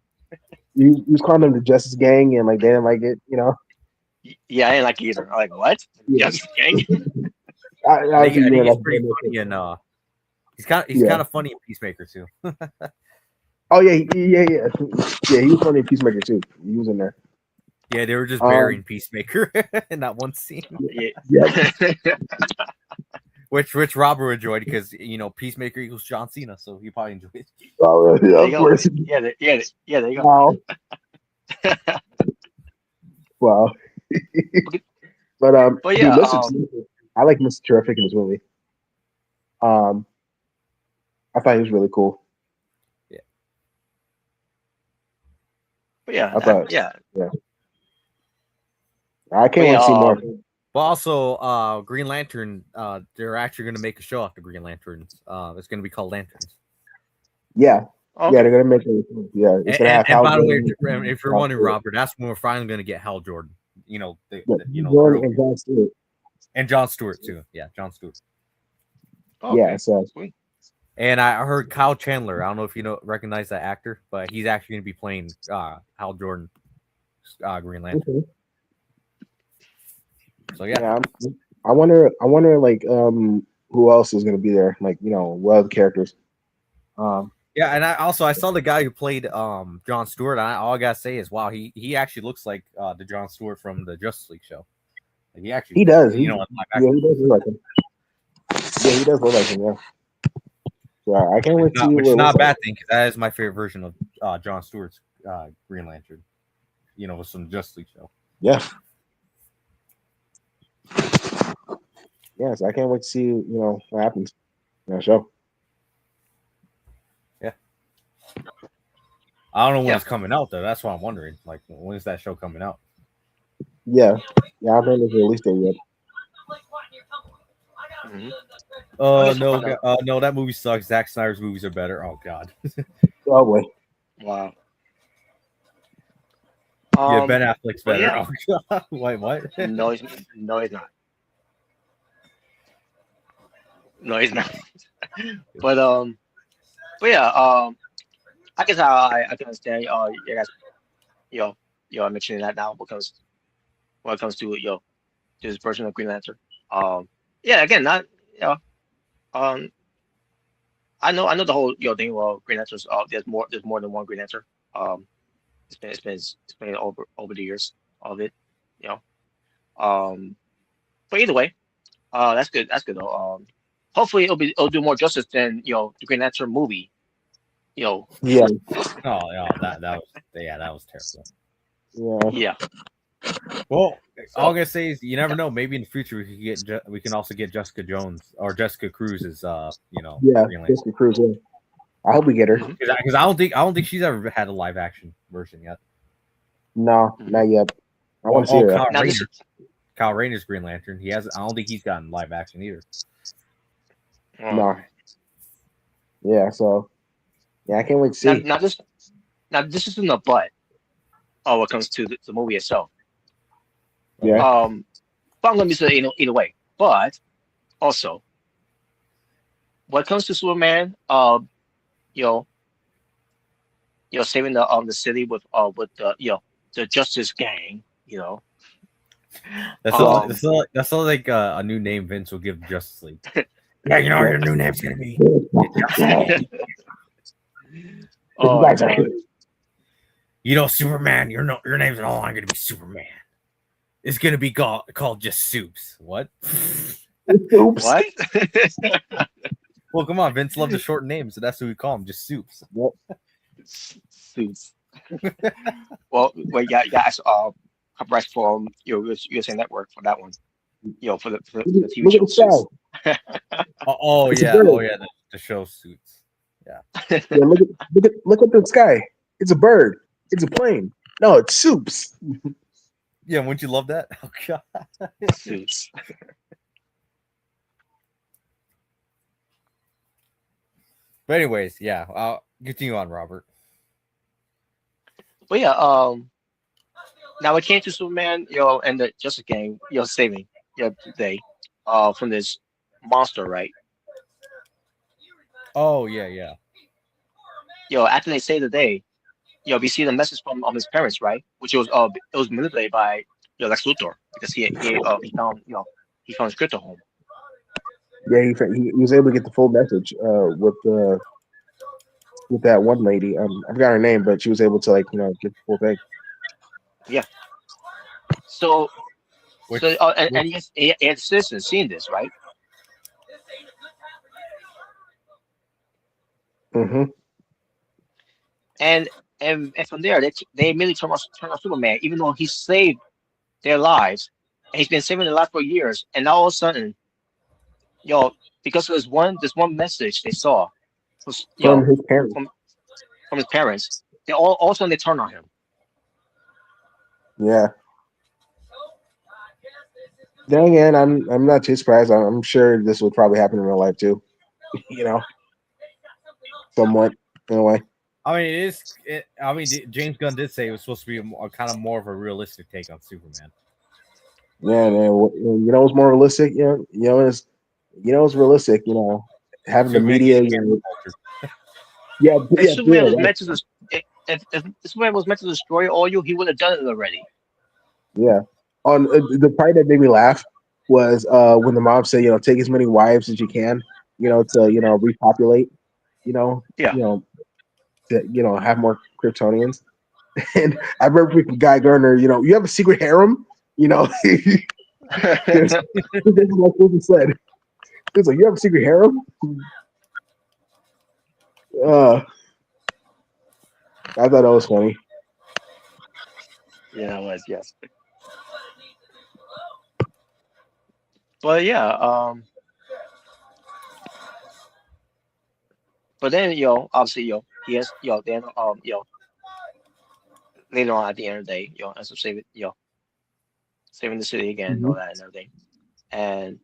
C: He was calling them the Justice Gang, and like they didn't like it.
A: Yeah, I didn't like it either. I'm like, what?
C: Yeah.
A: Yes, gang.
B: I think he's pretty funny and he's kind of funny in Peacemaker too.
C: Oh yeah. Yeah. He was funny in Peacemaker too. He was in there.
B: Yeah, they were just burying Peacemaker in that one scene,
A: Yeah.
B: which Robert enjoyed because Peacemaker equals John Cena, so he probably enjoyed it.
C: Oh yeah,
A: There you
C: of
A: go.
C: course.
A: Yeah, there you go.
C: Wow. Wow. But
A: But
C: dude,
A: yeah,
C: I like Mr. Terrific in this movie. I thought he was really cool.
A: but yeah,
C: I thought,
A: yeah.
C: yeah. I
A: But
C: can't wait
A: yeah,
C: to see more.
B: But also, Green Lantern, they're actually going to make a show after Green Lanterns. It's going to be called Lanterns.
C: Yeah.
A: okay.
C: Yeah, they're gonna make it. Yeah, it's gonna have
B: And
C: Hal
B: by the way,
C: Jordan,
B: if you're wondering, Robert, that's when we're finally going to get Hal Jordan.
C: Jordan and John Stewart.
B: And John Stewart too. Yeah, John Stewart.
A: Okay.
C: Yeah, so
A: Sweet.
B: And I heard Kyle Chandler. I don't know if you recognize that actor, but he's actually going to be playing Hal Jordan, Green Lantern.
C: okay.
B: So yeah.
C: I wonder like who else is gonna be there? Like what other characters?
B: Yeah, and I saw the guy who played Jon Stewart. And all I gotta say is, wow, he actually looks like the Jon Stewart from the Justice League show. Like, he actually,
C: He does.
B: you know, live
C: Yeah,
B: action.
C: he does look like him. Yeah, he does look like him. Yeah. So I can't wait to see
B: Which
C: what
B: is
C: it
B: not
C: looks
B: a
C: like.
B: bad thing because that is my favorite version of Jon Stewart's Green Lantern. You know, with some Justice League show.
C: Yeah. Yes, I can't wait to see what happens in that show.
B: Yeah. I don't know when
A: Yeah.
B: it's coming out though. That's what I'm wondering. Like, when is that show coming out?
C: Yeah. Yeah, I don't think there's a release date yet.
A: Mm-hmm.
B: No, that movie sucks. Zack Snyder's movies are better. Oh God.
C: Oh boy.
A: Wow.
B: Yeah, Ben Affleck's
A: But
B: better.
A: yeah,
B: Oh God. Wait, what?
A: no, no, he's not. No, he's not. But yeah, I guess I can understand you guys mentioning that now because when it comes to this version of Green Lantern. Yeah, again, not um I know the whole thing. Well, Green Lanterns. There's more than one Green Lantern. Um, it's been over the years of it. You know. But either way, that's good. That's good though. Hopefully it'll do more justice than the Green Lantern movie. You know.
C: Yeah.
B: Oh, yeah, that was terrible.
C: Yeah.
A: Yeah.
B: Well, all I'm
A: So
B: gonna say is you never know. Maybe in the future we can also get Jessica Jones or Jessica Cruz as
C: Yeah.
B: Green Lantern.
C: Jessica Cruz. Yeah. I hope we get her.
A: mhm,
B: Because I don't think she's ever had a live action version yet.
C: No,
A: mhm.
C: not yet. I
B: Oh,
C: want to see her.
A: Now this is
B: Kyle Rayner's Green Lantern. He has. I don't think he's gotten live action either.
C: No.
A: okay.
C: Yeah. So yeah, I can't wait to
A: Now
C: see.
A: now this now this isn't a but. Oh, when it comes to the movie itself.
C: Yeah.
B: Okay.
A: But I'm gonna be saying either way. But also, when it comes to Superman, you know, saving the city with the Justice Gang,
B: That's all.
A: um,
B: That's all like a new name Vince will give Justice League. Yeah, you know what
C: Yeah.
B: your new name's gonna be.
C: You
A: oh
C: guys are
A: god,
B: You know, Superman. Your name's no longer gonna be Superman. It's gonna be called just Soups. What?
C: Oops.
A: what?
B: Well, come on, Vince loves to shorten names, so that's what we call him, just Soups.
C: Yep.
A: Suits. Well, yeah. Copyright from USA Network for that one. For the TV
C: Look at
A: show
C: the sky.
A: Suits.
C: It's a
B: Yeah,
C: bird.
B: the show Suits. Yeah.
C: Yeah. Look at the sky. It's a bird. It's a plane. No, it's soups.
B: Yeah, wouldn't you love that? Oh god.
A: Suits.
B: But anyways, yeah. Continue on, Robert.
A: But yeah, now it came to Superman, and the Justice Gang, saving, they, from this monster, right?
B: Oh yeah.
A: After they save the day, we see the message from his parents, right? Which it was manipulated by Lex Luthor because he found his crypto home.
C: Yeah, he was able to get the full message with that one lady. I forgot her name, but she was able to get the full thing.
A: Yeah. So
B: Which,
A: and he had citizens seeing this, right?
C: Mm-hmm.
A: And and from there they immediately turn on Superman, even though he saved their lives, and he's been saving their lives for years, and all of a sudden, because of this one message they saw, was,
C: From his parents.
A: from his parents, they all of a sudden they turn on him.
C: Yeah. Then again, I'm not too surprised. I'm sure this would probably happen in real life too. Somewhat in a way.
B: I mean, it is. I mean, James Gunn did say it was supposed to be a kind of more of a realistic take on Superman.
C: Yeah, man. What's more realistic? It's realistic. Having the
B: Superman
C: media.
B: getting cancel culture.
C: Yeah,
A: If
C: yeah,
A: Superman
C: yeah.
A: was meant to if Superman was meant to destroy all you, he would have done it already.
C: Yeah. On the part that made me laugh was when the mom said, take as many wives as you can, to repopulate.
A: Yeah.
C: To have more Kryptonians. And I remember with Guy Gardner, you have a secret harem, because like what he said, it's like you have a secret harem. I thought that was funny.
A: Yeah, it was, yes. But yeah, but then obviously he has then later on at the end of the day, ends up saving the city again and
C: Mm-hmm.
A: all that and everything, and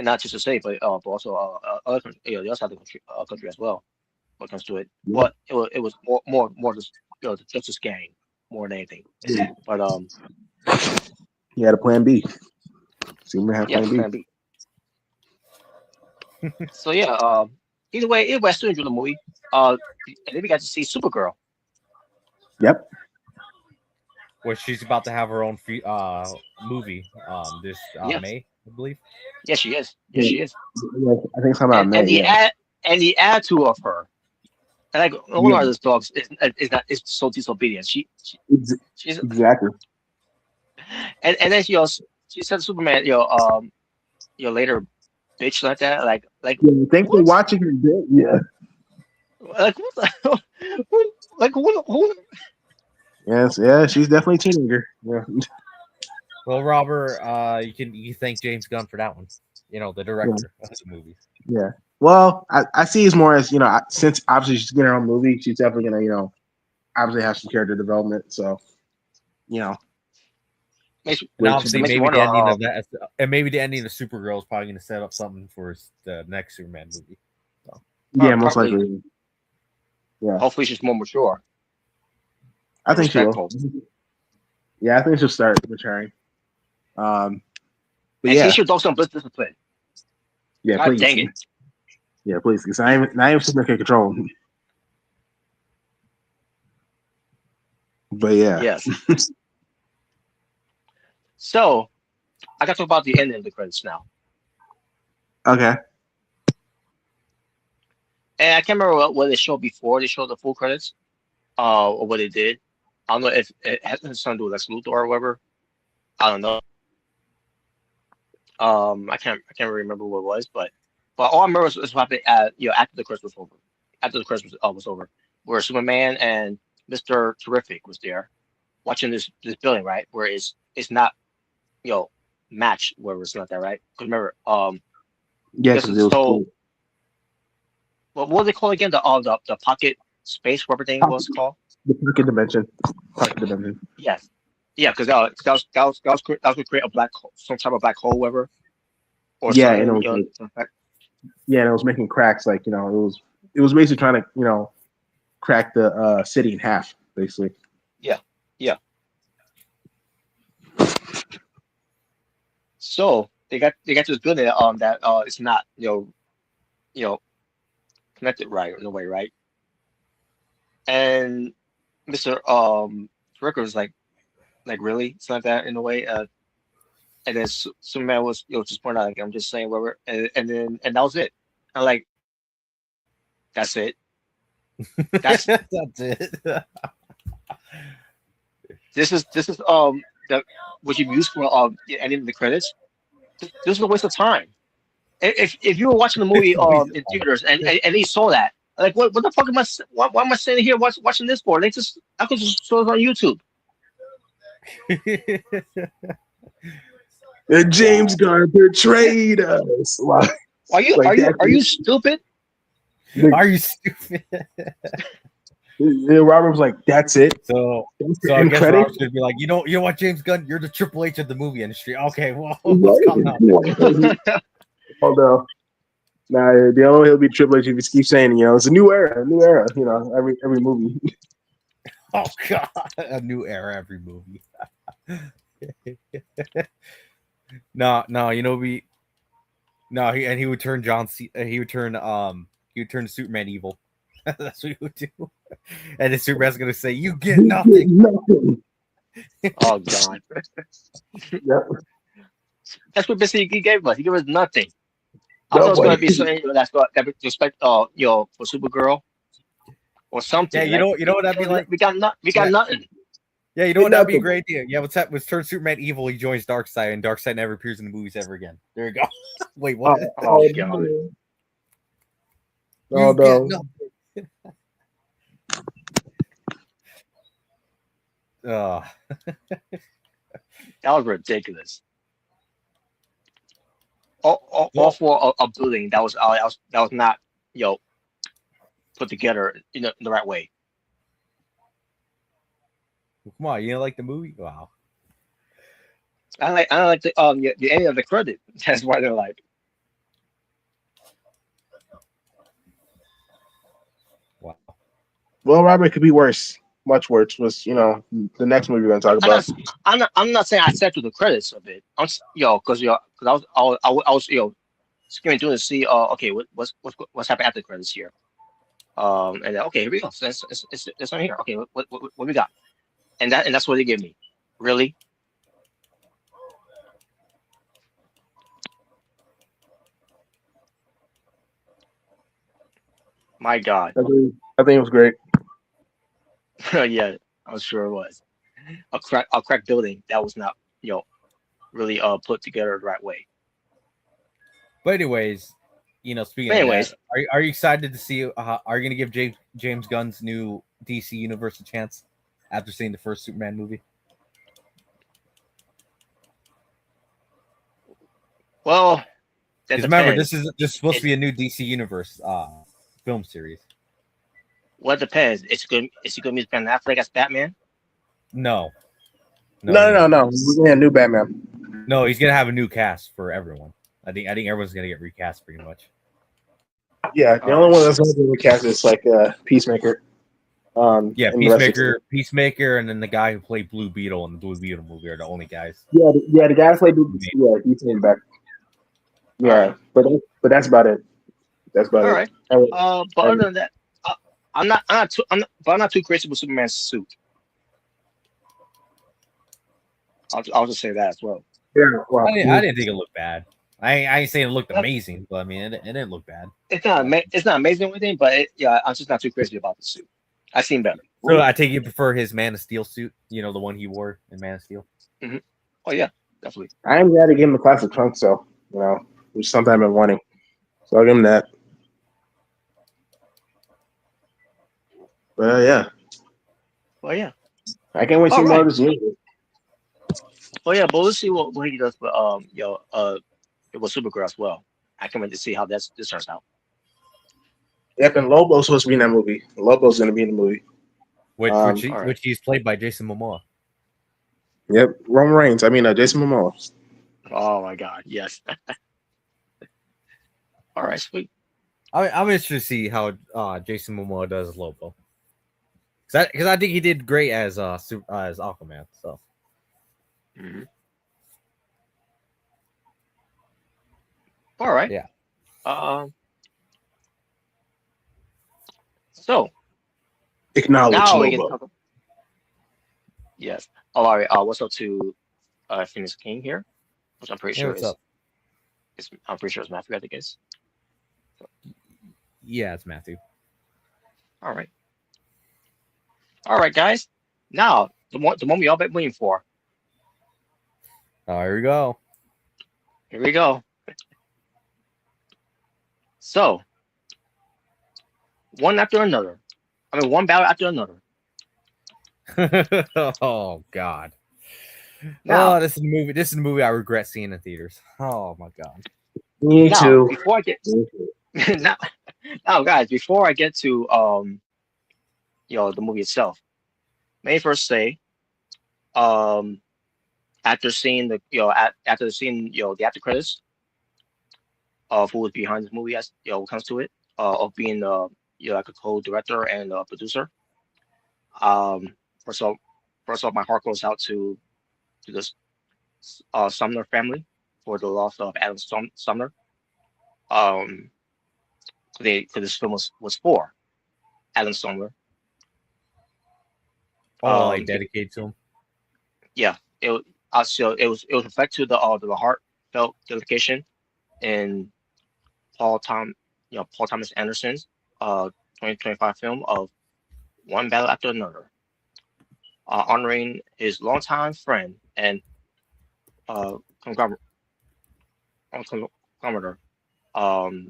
A: not just to save, but also other the other side of the country as well when it comes to it.
C: Yeah.
A: But it was more just the Justice Gang more than anything. But
C: He had a plan B. Superman had
A: yeah,
C: plan B.
A: Plan B. So yeah, either way, I still enjoyed the movie. And then we got to see Supergirl.
C: Yep.
B: Where she's about to have her own movie this
A: Yes,
B: May, I believe.
A: yes, she is. Yes,
C: Yeah,
A: she is.
C: I think something about May.
A: And the
C: Yeah.
A: attitude of her, and like one
C: Yeah.
A: of those dogs is so disobedient.
C: Ex-
A: She's
C: exactly.
A: and then she said to Superman, later, bitch like that, like
C: Yeah. Thanks for
A: what?
C: watching your bit. Yeah.
A: Like what the like who?
C: Yes. Yeah. She's definitely a teenager. Yeah.
B: Well, Robert, you thank James Gunn for that one. The
C: Yeah.
B: director of the movie.
C: Yeah. Well, I see it more as since obviously she's getting her own movie, she's definitely gonna obviously have some character development. So
A: Makes,
B: And
C: which
A: it
B: obviously,
A: makes me
B: maybe
A: wonder.
B: the ending of that, and maybe the ending of Supergirl is probably going to set up something for the next Superman movie. So.
C: yeah, most
A: Probably,
C: likely. Yeah,
A: hopefully she's more mature
C: I
A: and
C: think she will.
A: respectful.
C: Yeah, I think she'll start maturing. But
A: And
C: yeah,
A: teach your dog some discipline.
C: yeah,
A: God
C: please.
A: dang it.
C: Yeah, please, because I even Superman can control him. But yeah,
A: Yes. So I got to talk about the ending of the credits now.
C: okay.
A: And I can't remember what they showed before they showed the full credits, or what they did. I don't know if it has something to do with Lex Luthor or whatever. I don't know. I can't remember what it was, but all I remember was what happened after the credits was over. After the credits was over, where Superman and Mr. Terrific was there watching this building, right? Where it's not match where it's not that, right? Because remember,
C: Yeah,
A: this
C: because it
A: is
C: was
A: so
C: cool.
A: what do they call it again? The pocket space, whatever thing was called.
C: The pocket dimension. Pocket dimension.
A: Yes. Yeah, because that was to create a black hole, some type of black hole, whatever, or
C: Yeah, and it
A: something.
C: was and it was making cracks. Like it was basically trying to crack the city in half, basically.
A: Yeah, yeah. So they got this building that it's not connected right in a way, right? And Mr. Ricker was like really it's not that in a way. And then Superman was just pointing out like I'm just saying whatever, and that was it. I'm like, that's it. That's
B: That's it.
A: this is the what you use for ending the credits. This is a waste of time. If you were watching the movie in theaters and you saw that, like what the fuck am why am I sitting here watching this for? I could just show it on YouTube.
C: And James Gunn betrayed us. Like,
A: Are you stupid?
B: Are you stupid?
C: Robert was like, "That's it."
B: So I guess Rob's gonna be like, you know what, James Gunn, you're the Triple H of the movie industry. Okay, well, let's calm down.
C: Oh no. Nah, the only way he'll be Triple H if he keeps saying, it's a new era, every movie.
B: Oh god, a new era every movie. No, he would turn he would turn Superman evil. That's what he would do. And then Superman's gonna say, "You get nothing."
A: Oh god.
C: Yep.
A: That's what basically he gave us. He gave us nothing. I thought
C: No,
A: it was
C: but
A: gonna be something that's got that respect for Supergirl or
B: Yeah,
A: something.
B: you know what that'd be like.
A: We got nothing.
B: Yeah, you know what that'd be a
C: nothing.
B: great idea. Yeah, what's that? With turn Superman evil, he joins Darkseid, and Darkseid never appears in the movies ever again. There you go. Wait, what?
A: Oh god.
B: You get no. Uh,
A: That was ridiculous. All
B: well,
A: for a building that was not put together in the right way.
B: come on, you know, like the movie? Wow.
A: I don't like the end of the credit. That's why they're like,
B: Wow.
C: Well, Robert, it could be worse. Much worse. Was the next movie we're gonna talk
A: I'm
C: about?
A: not I'm not saying I said through the credits of it. Because I was skimming through to see okay what's happening after the credits here. And then, okay, here we go. So it's on here. Okay, what we got? And that's what they give me. Really? My God.
C: I think it was great.
A: Yeah, I'm sure it was a crack building that was not really put together the right way.
B: But anyways, speaking
A: But
B: of
A: anyways,
B: that, are you excited to see? Are you going to give James Gunn's new DC universe a chance after seeing the first Superman movie?
A: well, that
B: Because remember,
A: depends.
B: this is supposed to
A: It's
B: be a new DC universe film series.
A: What depends. Is it gonna be Ben Affleck as Batman?
B: No,
C: No. We're getting a new Batman.
B: no. He's gonna have a new cast for everyone. I think everyone's gonna get recast pretty much.
C: Yeah, the
A: All
C: only
A: right.
C: one that's going to be recast is like Peacemaker.
B: Yeah,
C: And the rest of it.
B: Peacemaker, and then the guy who played Blue Beetle in the Blue Beetle movie are the only guys.
C: Yeah, the guys played. Yeah, he's in back.
A: All
C: Yeah,
A: right.
C: but that's about it. That's about
A: All
C: it.
A: right.
C: And,
A: But
C: and
A: other than that, I'm not too crazy with Superman's suit. I'll just say that as well.
C: yeah, well,
B: I didn't think it looked bad. I ain't saying it looked amazing, but I mean, it didn't look bad.
A: It's not amazing or anything, but I'm just not too crazy about the suit. I've seen better.
B: So I take you prefer his Man of Steel suit, the one he wore in Man of Steel.
A: Hmm. Oh yeah, definitely.
C: I am glad to give him a classic trunk, so which sometimes I've been wanting. So I'll give him that. But yeah,
A: Well, yeah.
C: I can't wait to
A: All
C: see more
A: right.
C: of this universe.
A: Well, yeah, but we'll see what he does with it was Supergirl as well. I can't wait to see how this turns out.
C: Yep, and Lobo's supposed to be in that movie. Lobo's going to be in the movie.
B: Which
A: all right.
B: which he's played by Jason Momoa.
C: Yep, Roman Reigns. I mean, Jason Momoa.
A: Oh my God, yes. All right, sweet.
B: I'm interested to see how Jason Momoa does as Lobo. Because I think he did great as as Aquaman. So
A: Mhm. All right.
B: yeah.
A: So
C: Acknowledge
A: now we can
C: Lobo.
A: talk. Yes. Oh, all right. What's up to Phoenix King here, which I'm pretty
B: Hey,
A: sure
B: what's up?
A: I'm pretty sure it's Matthew. I think is.
B: Yeah, it's Matthew.
A: All right. All right, guys. Now the moment we all been waiting for.
B: Oh, here we go.
A: Here we go. So one after another. I mean, one battle after another.
B: Oh God.
A: Now,
B: This is a movie. This is a movie I regret seeing in theaters. Oh my God.
C: Me too.
A: before I get now, guys, before I get to the movie itself, may I first say, after seeing after seeing the after credits of who was behind this movie, as when it comes to it, of being like a co-director and producer. Um, first of all, my heart goes out to this Sumner family for the loss of Adam Sumner. Um, because this film was for Alan Sumner.
B: Oh, like dedicated to him.
A: Yeah, so it was effect to the heartfelt dedication and Paul Thomas Anderson's 2025 film of One Battle After Another, honoring his longtime friend and uh, conglomer- conglomerate, um,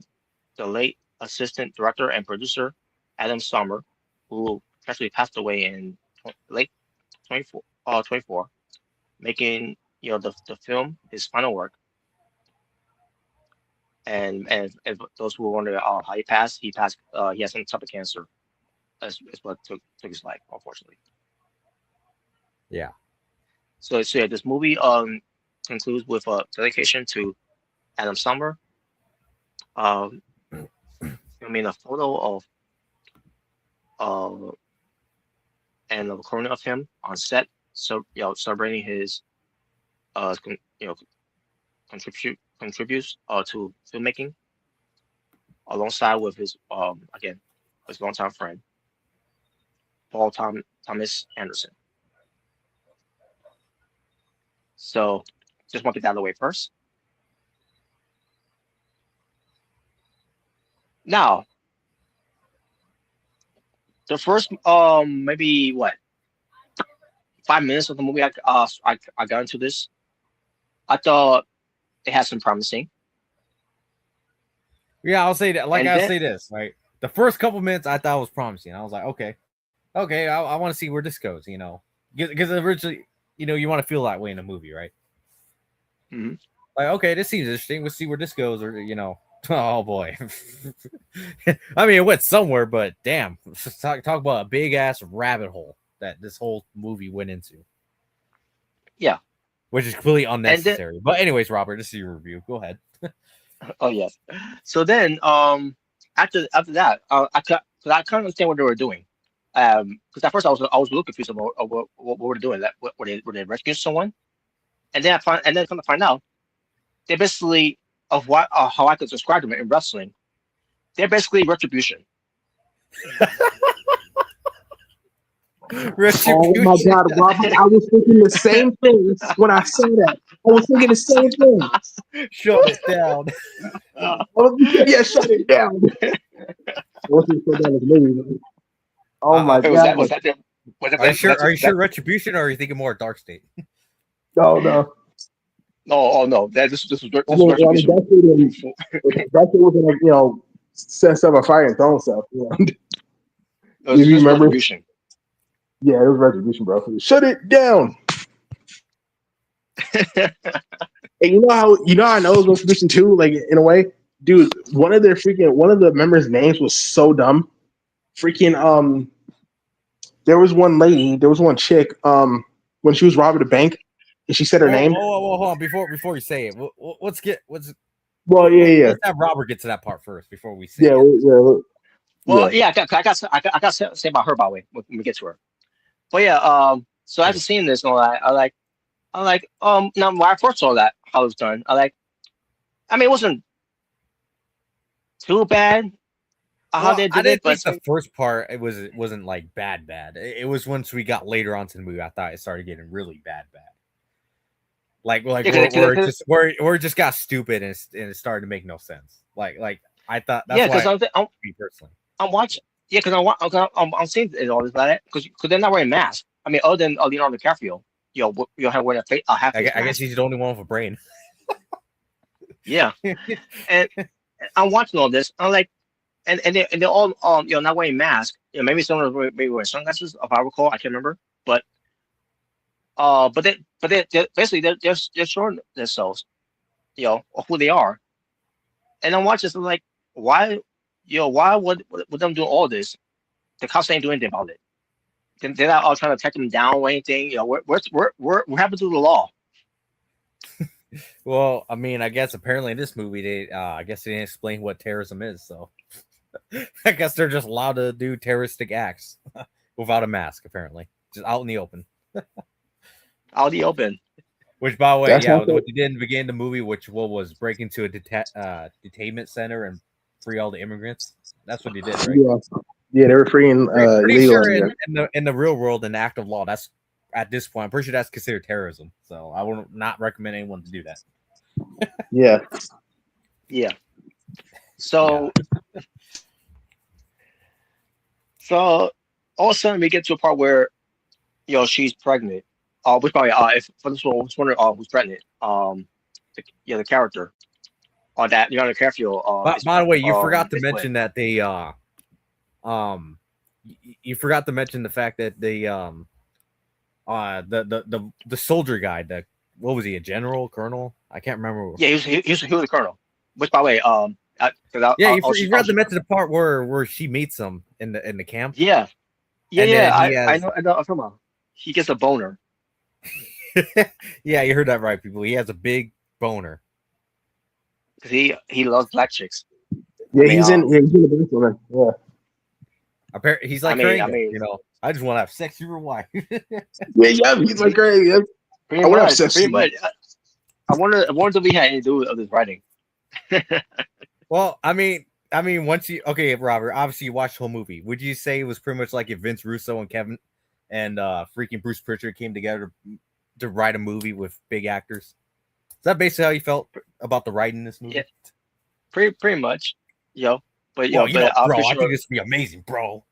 A: the late assistant director and producer Adam Sommer, who actually passed away in late 24, making the film his final work. And those who wonder how he passed. He has some type of cancer. Is what took his life, unfortunately.
B: Yeah.
A: So yeah, this movie concludes with a dedication to Adam Sommer, um, filming a photo of uh and a recording of him on set, so celebrating his con, contributes to filmmaking alongside with his again his longtime friend Thomas Anderson. So just want to get that out of the way first. Now, the first maybe what 5 minutes of the movie I got into this. I thought it had some promising.
B: Yeah, I'll say that. Like,
A: And
B: I'll
A: then
B: say this, right? The first couple minutes I thought was promising. I was like, okay, I want to see where this goes, because originally, you want to feel that way in a movie, right?
A: mhm.
B: Like, okay, this seems interesting. We'll see where this goes, or oh boy. I mean, it went somewhere, but damn, talk about a big ass rabbit hole that this whole movie went into,
A: Yeah,
B: which is completely
A: and then
B: unnecessary. But anyways, Robert, this is your review. Go ahead.
A: oh yes. So then after that cause I kind of understand what they were doing. Because at first I was a little confused about what were they doing. That were they rescuing someone? And then come to find out they basically of what how I could describe them in wrestling. They're basically retribution.
C: Oh my
B: Retribution.
C: God, Robert! I was thinking the same thing when I saw that. I was thinking the same thing.
B: Shut it down.
C: Yeah, shut it down. Once you shut down this movie, oh my
A: Hey,
C: God!
A: was that the
B: Are you sure? Are you sure
A: that
B: Retribution, or are you thinking more Dark State?
C: No, no.
A: no, oh no, that this
C: I
A: was
C: mean,
A: retribution.
C: that's it was gonna, set stuff on fire and throw stuff. If you
A: This was
C: remember,
A: retribution.
C: yeah, it was retribution, bro. Shut it down. And you know how I know it was retribution too. Like in a way, dude, one of the members' names was so dumb. Freaking there was one chick when she was robbing a bank, and she said her name.
B: Hold on. Before you say it,
C: Well, yeah,
B: let's have Robert get to that part first before we say
C: yeah,
B: it.
C: yeah, yeah.
A: Well, yeah, I got to say about her by the way when we get to her. But yeah, so after seeing this and all that, I like now when I first saw that how it was done, I mean it wasn't too bad how
B: Well,
A: they
B: I
A: did it,
B: didn't
A: but
B: think the first part it wasn't like bad. It was once we got later on to the movie, I thought it started getting really bad. Like
A: yeah,
B: where it just got stupid and it started to make no sense. Like I thought that's
A: yeah, because
B: why me personally.
A: I'm watching. Yeah, because I'm seeing it all this like because they're not wearing masks. I mean, other than Leonardo DiCaprio, you have wearing a half face
B: I guess
A: mask.
B: he's the only one with a brain.
A: Yeah, and I'm watching all this. I'm like, and they're all not wearing masks. Maybe some of them maybe wearing sunglasses, if I recall. I can't remember, but they're basically they're showing themselves, of who they are. And I'm watching this. I'm like, why, why would them do all this? The cops ain't doing anything about it. They're not all trying to take them down or anything. What happened to the law?
B: Well, I mean, I guess apparently in this movie I guess they didn't explain what terrorism is, so I guess they're just allowed to do terroristic acts without a mask, apparently, just out in the open.
A: Out in the open.
B: Which, by the way,
C: That's
B: yeah,
C: not
B: what they did in the beginning of the movie, which was break into a detainment center and free all the immigrants. That's what they did, right?
C: Yeah, they were freeing
B: Pretty
C: illegal
B: sure
C: immigrants.
B: in the real world, in the act of law, that's at this point, I'm pretty sure that's considered terrorism. So I would not recommend anyone to do that.
C: Yeah.
A: Yeah. So so all of a sudden we get to a part where she's pregnant. Which probably if for this one, I was wondering who's pregnant. The character that Leonardo DiCaprio
B: By the way, you forgot to
A: is playing.
B: mention that they you forgot to mention the fact that they the soldier guy, what was he, a general, colonel? I can't remember.
A: Yeah, he was the colonel. Which by the way,
B: Yeah, you forgot to mention the part where she meets him in the camp.
A: Yeah,
B: And then he
A: I
B: has
A: know, I'm talking about. He gets a boner.
B: yeah, you heard that right, people. He has a big boner.
A: Because he loves black chicks.
C: Yeah, he's in the basement. Yeah.
B: Apparently, he's like Craig, I just want to have sex with your wife.
C: Yeah, he's like Craig. Yeah.
A: Pretty much. I wonder if we had anything to do with this writing.
B: Well, I mean, once Robert, obviously you watched the whole movie. Would you say it was pretty much like if Vince Russo and Kevin and freaking Bruce Pritchard came together to write a movie with big actors? Is that basically how you felt about the writing in this movie?
A: Yeah, pretty much. But
B: bro,
A: sure,
B: I think this would be amazing, bro.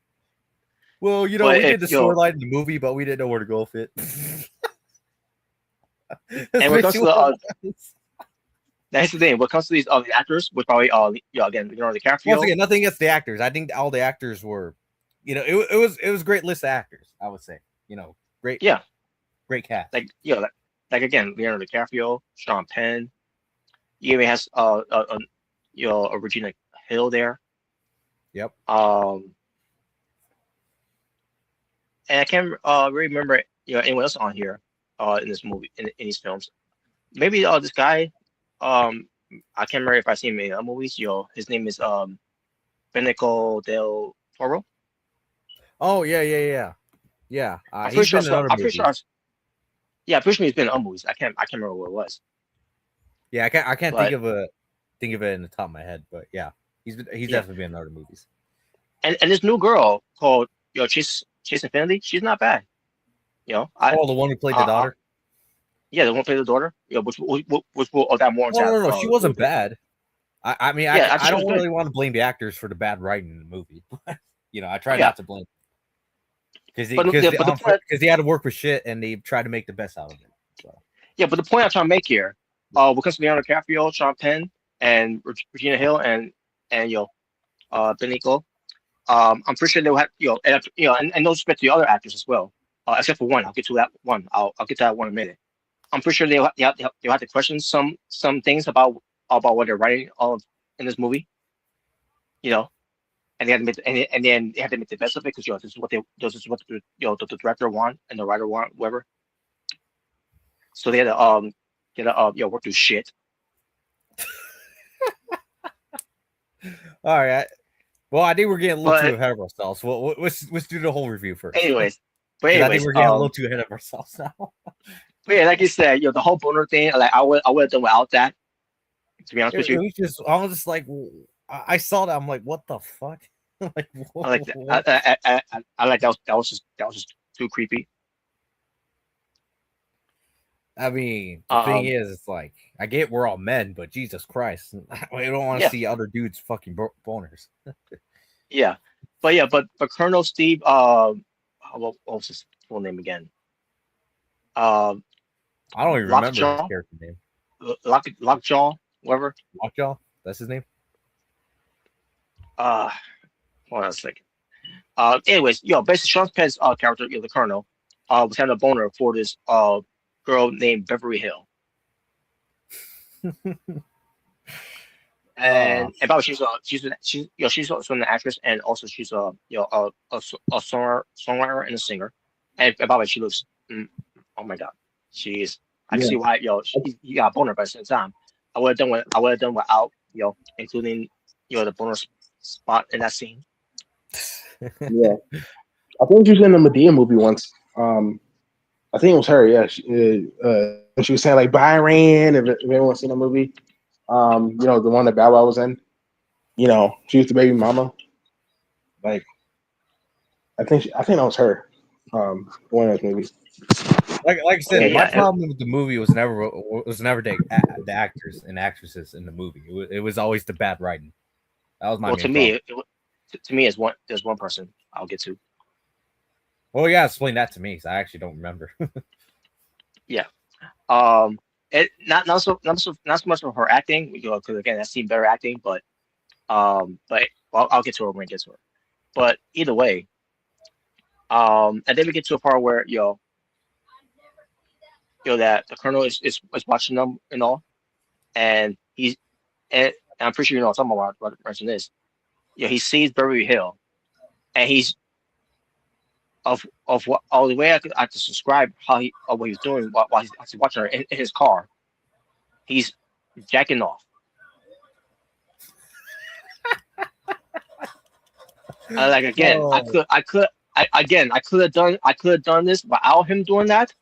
B: Well, we did the storyline in the movie, but we didn't know where to go with it.
A: And when it comes to that's the thing. When it comes to these other actors, which probably again, DiCaprio.
B: Once again, nothing against the actors. I think all the actors were, it was a great list of actors. I would say, great.
A: Yeah,
B: great cast.
A: Like again, Leonardo DiCaprio, Sean Penn. He even has a Regina Hill there.
B: Yep.
A: And I can't really remember anyone else on here in this movie in these films. Maybe this guy. I can't remember if I've seen him in other movies. His name is Benicio del Toro.
B: Oh yeah.
A: I'm pretty sure. I'm pretty sure he's been in other movies. I can't remember what it was.
B: Yeah, I can't think of it in the top of my head, but yeah, he's definitely been in other movies.
A: And this new girl called Chase Infinity, she's not bad.
B: The one who played the daughter.
A: Yeah, the one who played the daughter. Which will that more.
B: No, she wasn't bad. I mean, I don't really want to blame the actors for the bad writing in the movie. I try not to blame because they had to work with shit and they tried to make the best out of it. So.
A: Yeah, but the point I'm trying to make here, because Leonardo DiCaprio, Sean Penn, and Regina Hill, and Benicio, I'm pretty sure they'll have and no respect to the other actors as well, except for one. I'll get to that one. I'll get to that one in a minute. I'm pretty sure they'll have to question some things about what they're writing in this movie. And they had to make and then they had to make the best of it because this is what the director want and the writer want, whatever. So they had to work through shit.
B: All right. Well, I think we're getting a little too ahead of ourselves. Well, let's do the whole review first.
A: Anyways,
B: I think we're getting a little too ahead of ourselves now.
A: But yeah, like you said, the whole boner thing, like I would have done without that. To be honest with you,
B: I was just like, I saw that. I'm like, what the fuck? Like,
A: I like that. I like that. That was just too creepy.
B: I mean, the thing is, it's like I get we're all men, but Jesus Christ, I don't want to see other dudes fucking boners.
A: but Colonel Steve, what was his full name again?
B: I don't even remember his character name.
A: Lockjaw, whatever.
B: Lockjaw, that's his name.
A: Hold on a second. Anyways, basically Sean Penn's character, the Colonel, was having a boner for this girl named Beverly Hill. And about she's also an actress and also she's a songwriter and a singer. And about she looks, oh my god, I can see why you got a boner by the same time. I would have done without including the boner spot in that scene.
C: Yeah, I think she was in the Medea movie once. I think it was her. Yeah, she was saying like Byron. If anyone's seen the movie, the one that Bow Wow was in. She was the baby mama. Like, I think that was her. One of those movies.
B: Like I said, my problem with the movie was never the actors and actresses in the movie. It was always the bad writing. That was my
A: Well,
B: main problem.
A: to me, is one. There's one person I'll get to.
B: Well, yeah, explain that to me because I actually don't remember.
A: Yeah. It not so much of her acting, because again, I've seen better acting, but well, I'll get to her when I get to her. But either way, and then we get to a part where that the colonel is watching them and all, and and I'm pretty sure you know what I'm talking about what mention this. He sees Beverly Hill, and he's of what the way I could describe how he of what he's doing while he's watching her in his car. He's jacking off. Like again,
B: Oh.
A: I could have done this without him doing that.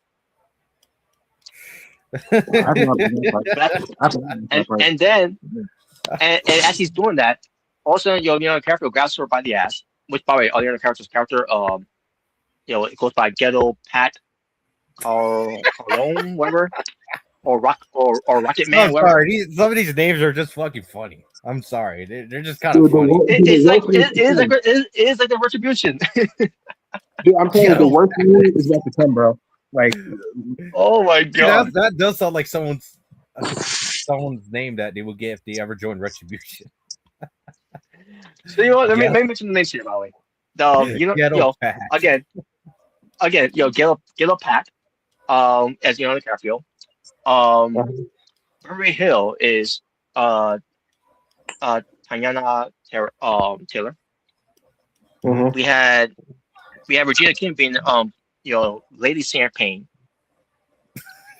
C: I don't know.
A: But
C: I forgot about that part.
A: and then and as he's doing that, all of a sudden, Leonardo DiCaprio grabs her by the ass. Which, by the way, Leonardo DiCaprio's character, it goes by Ghetto Pat Carlone, whatever, or Rocket Man,
B: I'm
A: whatever.
B: sorry. Some of these names are just fucking funny. I'm sorry. They're just kind of
C: Dude,
B: funny.
A: It's
C: the
A: like
C: worst thing,
A: it is like the retribution.
C: dude, I'm telling you, the
B: Ghetto
C: worst thing is about to come, bro. Like,
A: Oh my
B: See,
A: god!
B: that does sound like someone's name that they would get if they ever joined Retribution.
A: So you know what? Let
B: Ghetto,
A: me mention the names here, by the way. The
B: Ghetto Pat.
A: again, Ghetto Pat, as DiCaprio. Um, Murray Hill is uh Taylor.
C: mhm.
A: We had Regina King being Lady Champagne.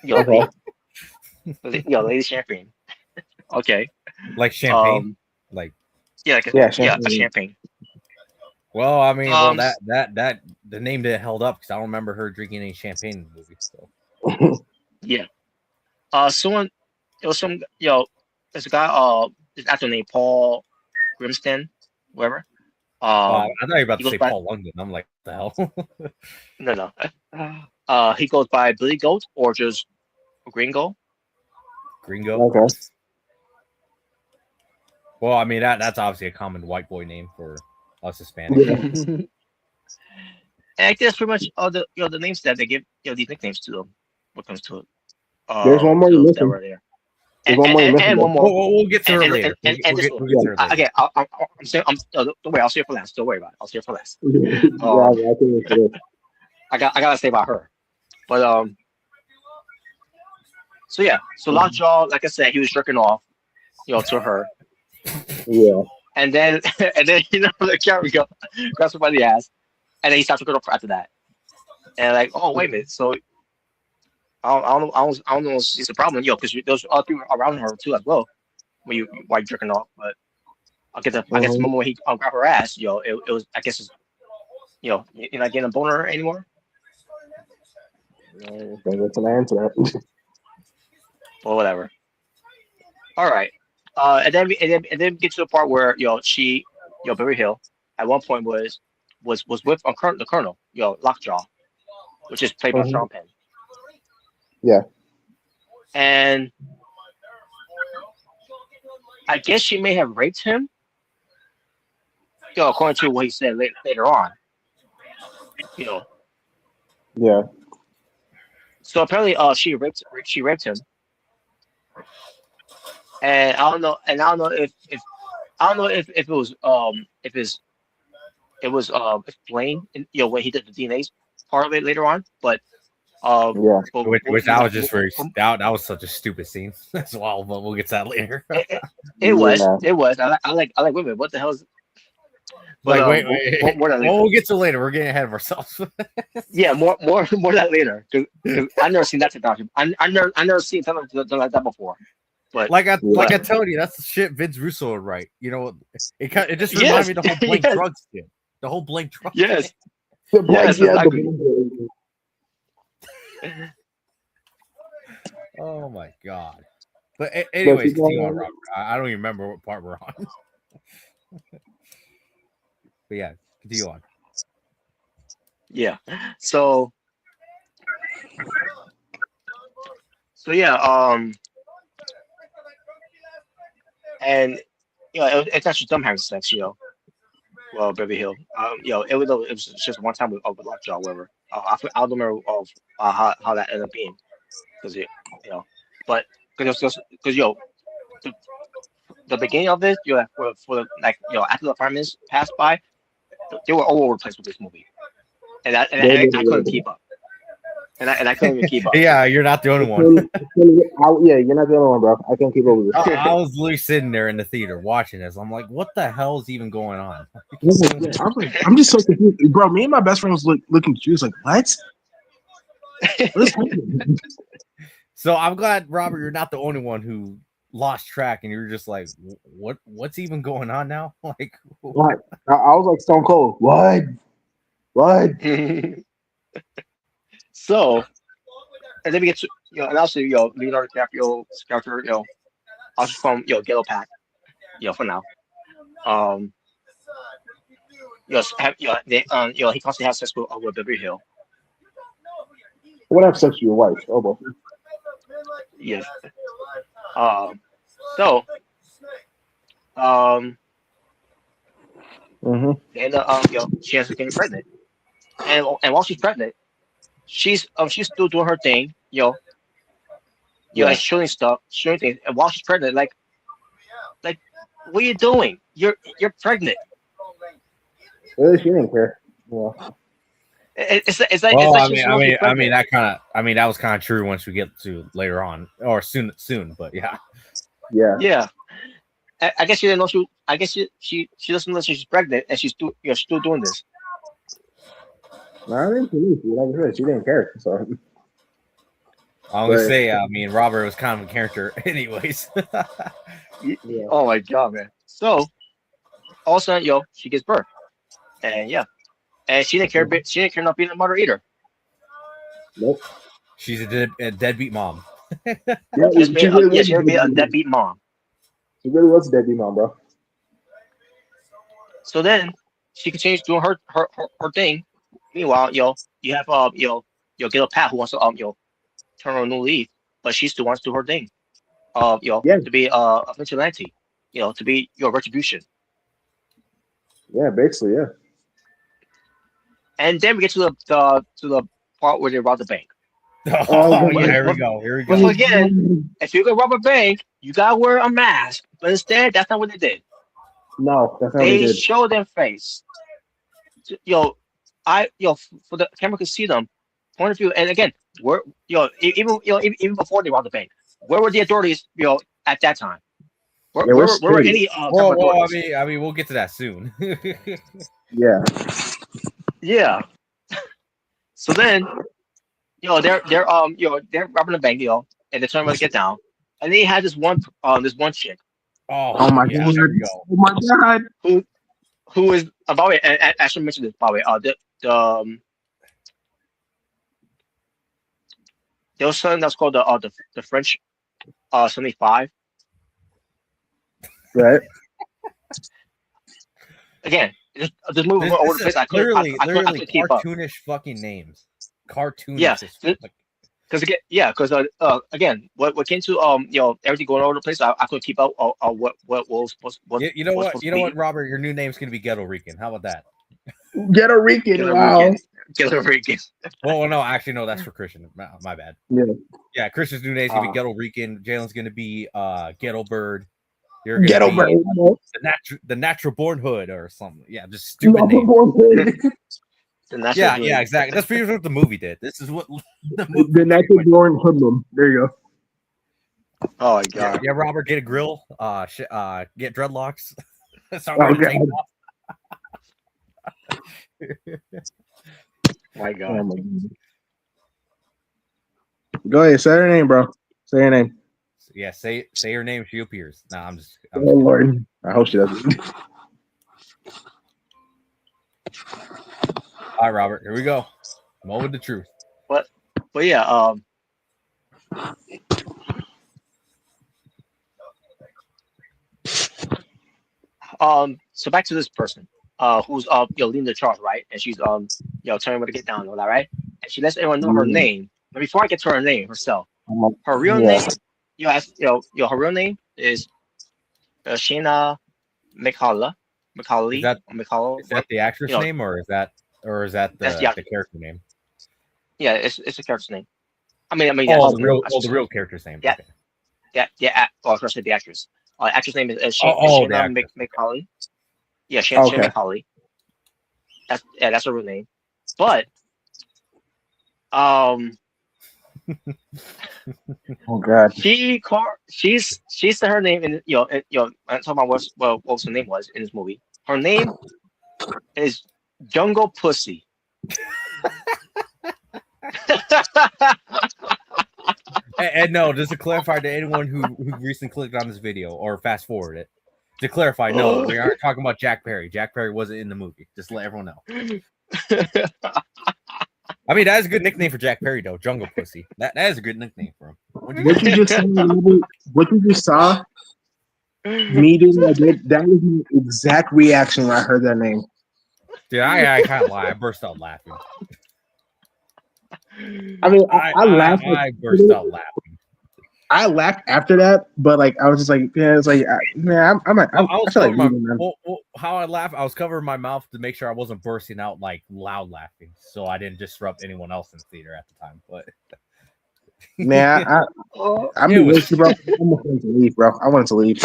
C: Okay.
A: Lady Champagne. Okay.
B: Like champagne.
A: Um,
B: Like,
C: Yeah,
A: a
C: champagne.
A: champagne.
B: well, I mean, well,
A: Um,
B: that the name didn't held up because I don't remember her drinking any champagne in the movie. So,
A: yeah. Someone it was some there's a guy this actor named Paul Grimston, whatever.
B: I thought you were about
A: He
B: to
A: goes
B: say
A: by
B: Paul London. I'm like, what the hell?
A: no. He goes by Billy Goat or just Gringo.
B: Gringo.
C: Okay.
B: Well, I mean that's obviously a common white boy name for us Hispanics.
C: Yeah.
A: And I guess pretty much all the the names that they give these nicknames to them. What comes to it?
C: There's one more
A: To
C: you're
A: those that
C: missing.
A: were there.
C: There's one more you're missing,
A: And
C: bro.
A: one more.
B: We'll get to her later.
A: And this one.
B: We'll get
C: Yeah.
B: to her later.
A: Okay, I'm saying no, don't worry. I'll see it for last. Don't worry about it. I'll see it for last.
C: Yeah,
A: Um,
C: I think it's it.
A: I gotta say about her. But so yeah, so Lockjaw, like I said, he was jerking off, to her,
C: Yeah.
A: and then the camera grabs her by the ass, and then he starts jerking off after that, and like, oh wait a minute, so I don't know if it's a problem, because there's other people around her too as well while you jerking off, but I guess the
C: Mhm.
A: moment when he grabbed her ass, it was I guess it's, you're not getting a boner anymore.
C: Can't get to the answer that.
A: Or whatever. All right. And then we get to the part where Beverly Hill at one point was with the Colonel, Lockjaw, which is played by
C: Mhm.
A: Sean Penn,
C: Yeah.
A: and I guess she may have raped him, according to what he said later on, you know.
C: Yeah.
A: So apparently, she raped him, and I don't know if I don't know if it was if it was explained in, when he did the DNA part of it later on, but
C: Yeah.
B: Which that was just very that was such a stupid scene as well. But we'll get to that later.
C: Yeah.
A: it was I like women. What the hell is? But
B: Like, wait.
A: more that later.
B: Well, we'll get to later. We're getting ahead of ourselves.
A: Yeah, more that later. Cause I've never seen that technology. I never seen something like that before. But
B: like I
A: but,
B: told you, that's the shit Vince Russo would write. It just
A: yes,
B: reminded me of the whole blank
A: yes,
B: drug skit. The whole blank drug.
A: yes,
C: The blank,
A: yes,
C: yeah,
A: exactly.
B: Oh my god. But anyways,
C: keep going
B: continue on,
C: on.
B: Robert. I don't even remember what part we're on. But yeah, continue on.
A: Yeah. So yeah. And it's actually them having sex, well, Beverly Hill. It was just one time with Lockjaw, or whatever. I don't remember of how that ended up being because you know, but because the, the beginning of this, for the after the 5 minutes passed by, they were all over the place with this movie, I couldn't keep up, and I couldn't even keep up.
B: Yeah, you're not the only one.
C: Yeah, you're not the only one, bro. I can't keep up with this.
B: I was literally sitting there in the theater watching this. I'm like, what the hell is even going on?
C: I'm just so confused, bro. Me and my best friend was looking confused, like, what? What's happening?
B: So I'm glad, Robert, you're not the only one who lost track, and you're just like, what's even going on now? Like,
C: What? I was like Stone Cold. What?
A: So, and then we get to and also Leonardo DiCaprio's character, also from Ghetto Pack, for now. Um, they, he constantly has sex with Beverly Hill.
C: What have sex with your wife? Oh, boy.
A: Yes. So, and she ends up getting pregnant, and while she's pregnant, she's still doing her thing, like showing things, and while she's pregnant, like, what are you doing? You're pregnant.
C: Well, she didn't care. Yeah.
A: It's like
B: that was kind of true once we get to later on or soon, but yeah.
A: Yeah. I guess she didn't know she doesn't know she's pregnant and she's still doing this.
C: No, I didn't believe you. Like I said, she didn't care. So
B: I was gonna say, Robert was kind of a character, anyways.
A: Yeah. Oh my god, man! So all of a sudden, she gives birth, and and she didn't care. She didn't care not being a mother either.
C: Nope.
B: She's a deadbeat mom.
A: She never be a deadbeat mom.
C: She really was a deadbeat mom, bro.
A: So then she continues doing her thing. Meanwhile, you have Gil Pat who wants to turn her a new leaf, but she still wants to do her thing. To be a vigilante, to be your retribution.
C: Yeah, basically, yeah.
A: And then we get to the part where they rob the bank.
B: Oh yeah, here we go.
A: But again, if you're gonna rob a bank, you gotta wear a mask. But instead, that's not what they did.
C: No, that's not what
A: they
C: did.
A: show their face. For the camera could see them point of view. And again, even before they robbed the bank, where were the authorities? At that time, where were any?
B: Well, I mean, we'll get to that soon.
C: Yeah.
A: Yeah. So then, they're robbing the bank, and they're trying to get down, and they had this one chick.
C: Oh my god! Oh my god!
A: Who is by the way? I should mention this, by the way. There was something that's called the French 75.
C: Right.
A: Again, this movie went over the place. I couldn't keep up.
B: Cartoonish fucking names. Cartoonish.
A: Yeah. Because again, what came to everything going all over the place, I couldn't keep up what was
B: you know what, Robert, your new name's gonna be Ghetto Rican. How about that?
C: Ghetto Rican. Wow.
A: Ghetto Rican.
B: Well, no, actually, no, that's for Christian. My bad. Yeah, Christian's new name's gonna be Ghetto Rican. Jalen's gonna be Ghetto Bird. You're gonna be the natural born hood or something. Yeah, just stupid name. Yeah, exactly. That's pretty much what the movie did. This is what the movie.
C: The natural born hoodlum. There you
A: go. Oh my god.
B: Yeah, Robert, get a grill. Get dreadlocks.
A: My god.
C: Go ahead, say her name, bro. Say her name.
B: Yeah, say her name. She appears. No, I'm just.
C: Oh Lord, I hope she doesn't.
B: All right, Robert. Here we go. Moment of truth.
A: But yeah. So back to this person. Who's leading the charge, right? And she's telling her to get down and all that, right? And she lets everyone know her name. But before I get to her name herself, her real name, her real name is Shayna Mikala,
B: Is that
A: Mikala.
B: the actress
A: You know,
B: name, or is that
A: that's
B: the character name?
A: yeah, it's a character's name. I mean,
B: Oh,
A: that's
B: the
A: the name.
B: real
A: I should
B: the
A: say.
B: real character's name.
A: Yeah,
B: Okay.
A: yeah. Oh, I was gonna say the actress. Actress name is
B: The
A: Shayna
B: actress.
A: McCauley. Yeah, Shayna
C: Okay.
A: McCauley. That's her real name. But um,
C: Oh God.
A: she said her name in I'm talking about what was her name was in this movie. Her name is Jungle Pussy.
B: And no, just to clarify to anyone who recently clicked on this video or fast forward it, to clarify, no, we aren't talking about Jack Perry. Jack Perry wasn't in the movie. Just to let everyone know. I mean, that is a good nickname for Jack Perry, though. Jungle Pussy. That is a good nickname for him.
C: What you just saw, what you just saw, me doing that was the exact reaction when I heard that name.
B: Dude, I can't lie. I burst out laughing.
C: I mean, I laughed.
B: I burst out laughing.
C: I laughed after that, but like I was just like, yeah, it's like, man, I feel like leaving, man.
B: How I laugh, I was covering my mouth to make sure I wasn't bursting out like loud laughing, so I didn't disrupt anyone else in the theater at the time. But
C: man, I'm with you, bro. I'm wanting to leave, bro. I wanted to leave.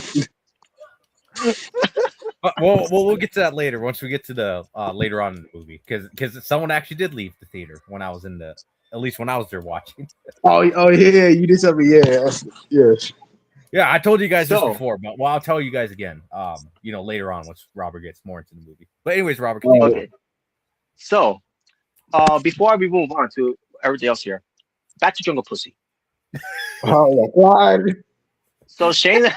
B: we'll get to that later once we get to the later on in the movie because someone actually did leave the theater when I was at least when I was there watching.
C: Oh yeah, you did something, yeah.
B: Yeah, I told you guys this before, but I'll tell you guys again. Later on once Robert gets more into the movie. But anyways, Robert, continue.
A: Okay. So, before we move on to everything else here, back to Jungle Pussy.
C: Oh my God.
A: So Shayna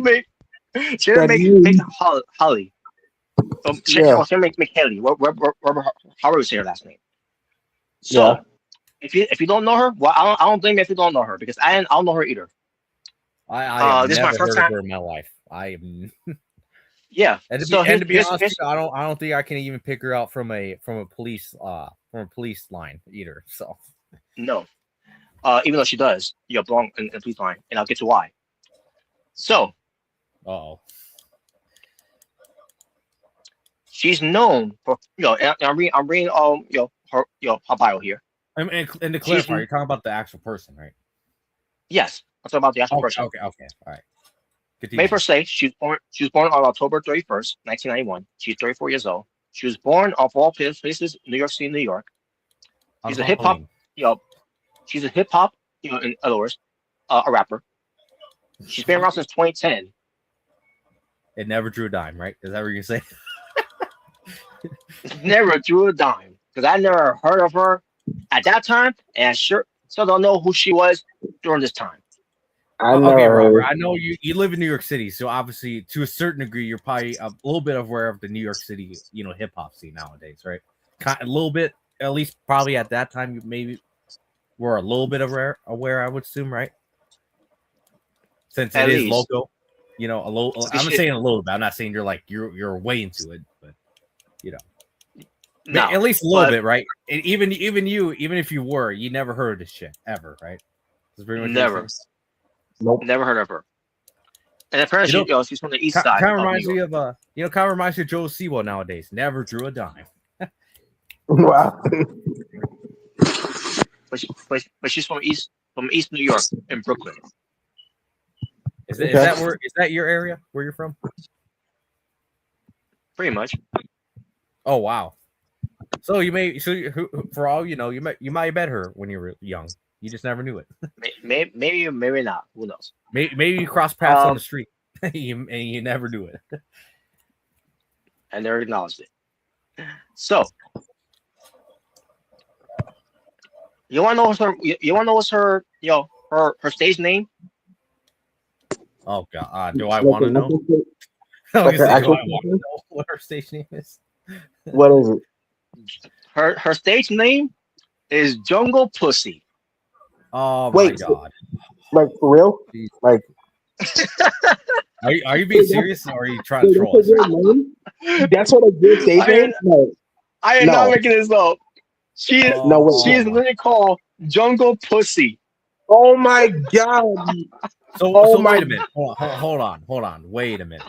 A: make Holly. Shayna make Haley. How do we say her last name? So if you don't know her, well, I don't blame you if you don't know her because I don't know her either.
B: I
A: this is my first
B: heard
A: time
B: of her in my life.
A: Yeah.
B: And
A: to
B: be honest, with you, I don't think I can even pick her out from a police line either. So
A: no. Even though she does, belong in the police line, and I'll get to why. So, she's known for and I'm reading her bio here.
B: And to clarify, you're talking about the actual person, right?
A: Yes, I'm talking about the actual person.
B: Okay, all right.
A: May per se, she was born on October 31st, 1991. She's 34 years old. She was born of all places, New York City, New York. She's a hip hop, she's a hip hop, in other words, a rapper. She's been around since 2010.
B: It never drew a dime, right? Is that what you're saying?
A: Never drew a dime because I never heard of her at that time, and I still don't know who she was during this time.
B: Okay, Robert. I know you live in New York City, so obviously, to a certain degree, you're probably a little bit aware of the New York City, hip hop scene nowadays, right? A little bit, at least, probably at that time, you maybe were a little bit aware. I would assume, right? Since it is local, a little. I'm just saying a little bit. I'm not saying you're way into it, but
A: no,
B: at least a little bit, right? And even if you were, you never heard of this shit ever, right?
A: Never. Nope. Never heard of her. And apparently, she's from the east side.
B: Kind of reminds me of Joe Siwa nowadays. Never drew a dime.
C: Wow.
A: But she's from East New York in Brooklyn.
B: Is that your area where you're from?
A: Pretty much.
B: Oh wow. So for all you know, you might have met her when you were young. You just never knew it.
A: Maybe not. Who knows?
B: Maybe you crossed paths on the street and you never knew it.
A: I never acknowledged it. So, you want to know what's her her stage name?
B: Oh God, do I want to know? Do I want to know what her stage name is?
C: What is it?
A: Her stage name is Jungle Pussy.
B: Oh my God!
C: Like for real? Like,
B: are you being serious or are you trying to troll us?
C: That's what a good stage name.
A: I am not making this up. She is literally called Jungle Pussy.
C: Oh my god!
B: So
C: Oh
B: so
C: my!
B: wait a minute. Hold on. Wait a minute.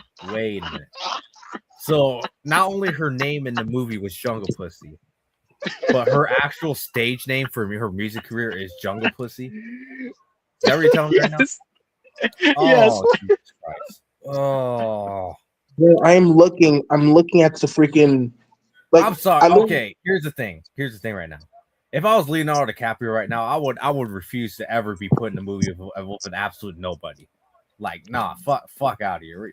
B: So not only her name in the movie was Jungle Pussy, but her actual stage name for her music career is Jungle Pussy. Is that what you're telling me right now?
A: Yes. Yes.
B: Oh, Jesus Christ. Oh,
C: Bro, I'm looking at the freaking like.
B: I'm sorry.
C: I literally,
B: Okay, here's the thing right now. If I was Leonardo DiCaprio right now, I would refuse to ever be put in a movie with an absolute nobody. Like, nah, fuck out of here.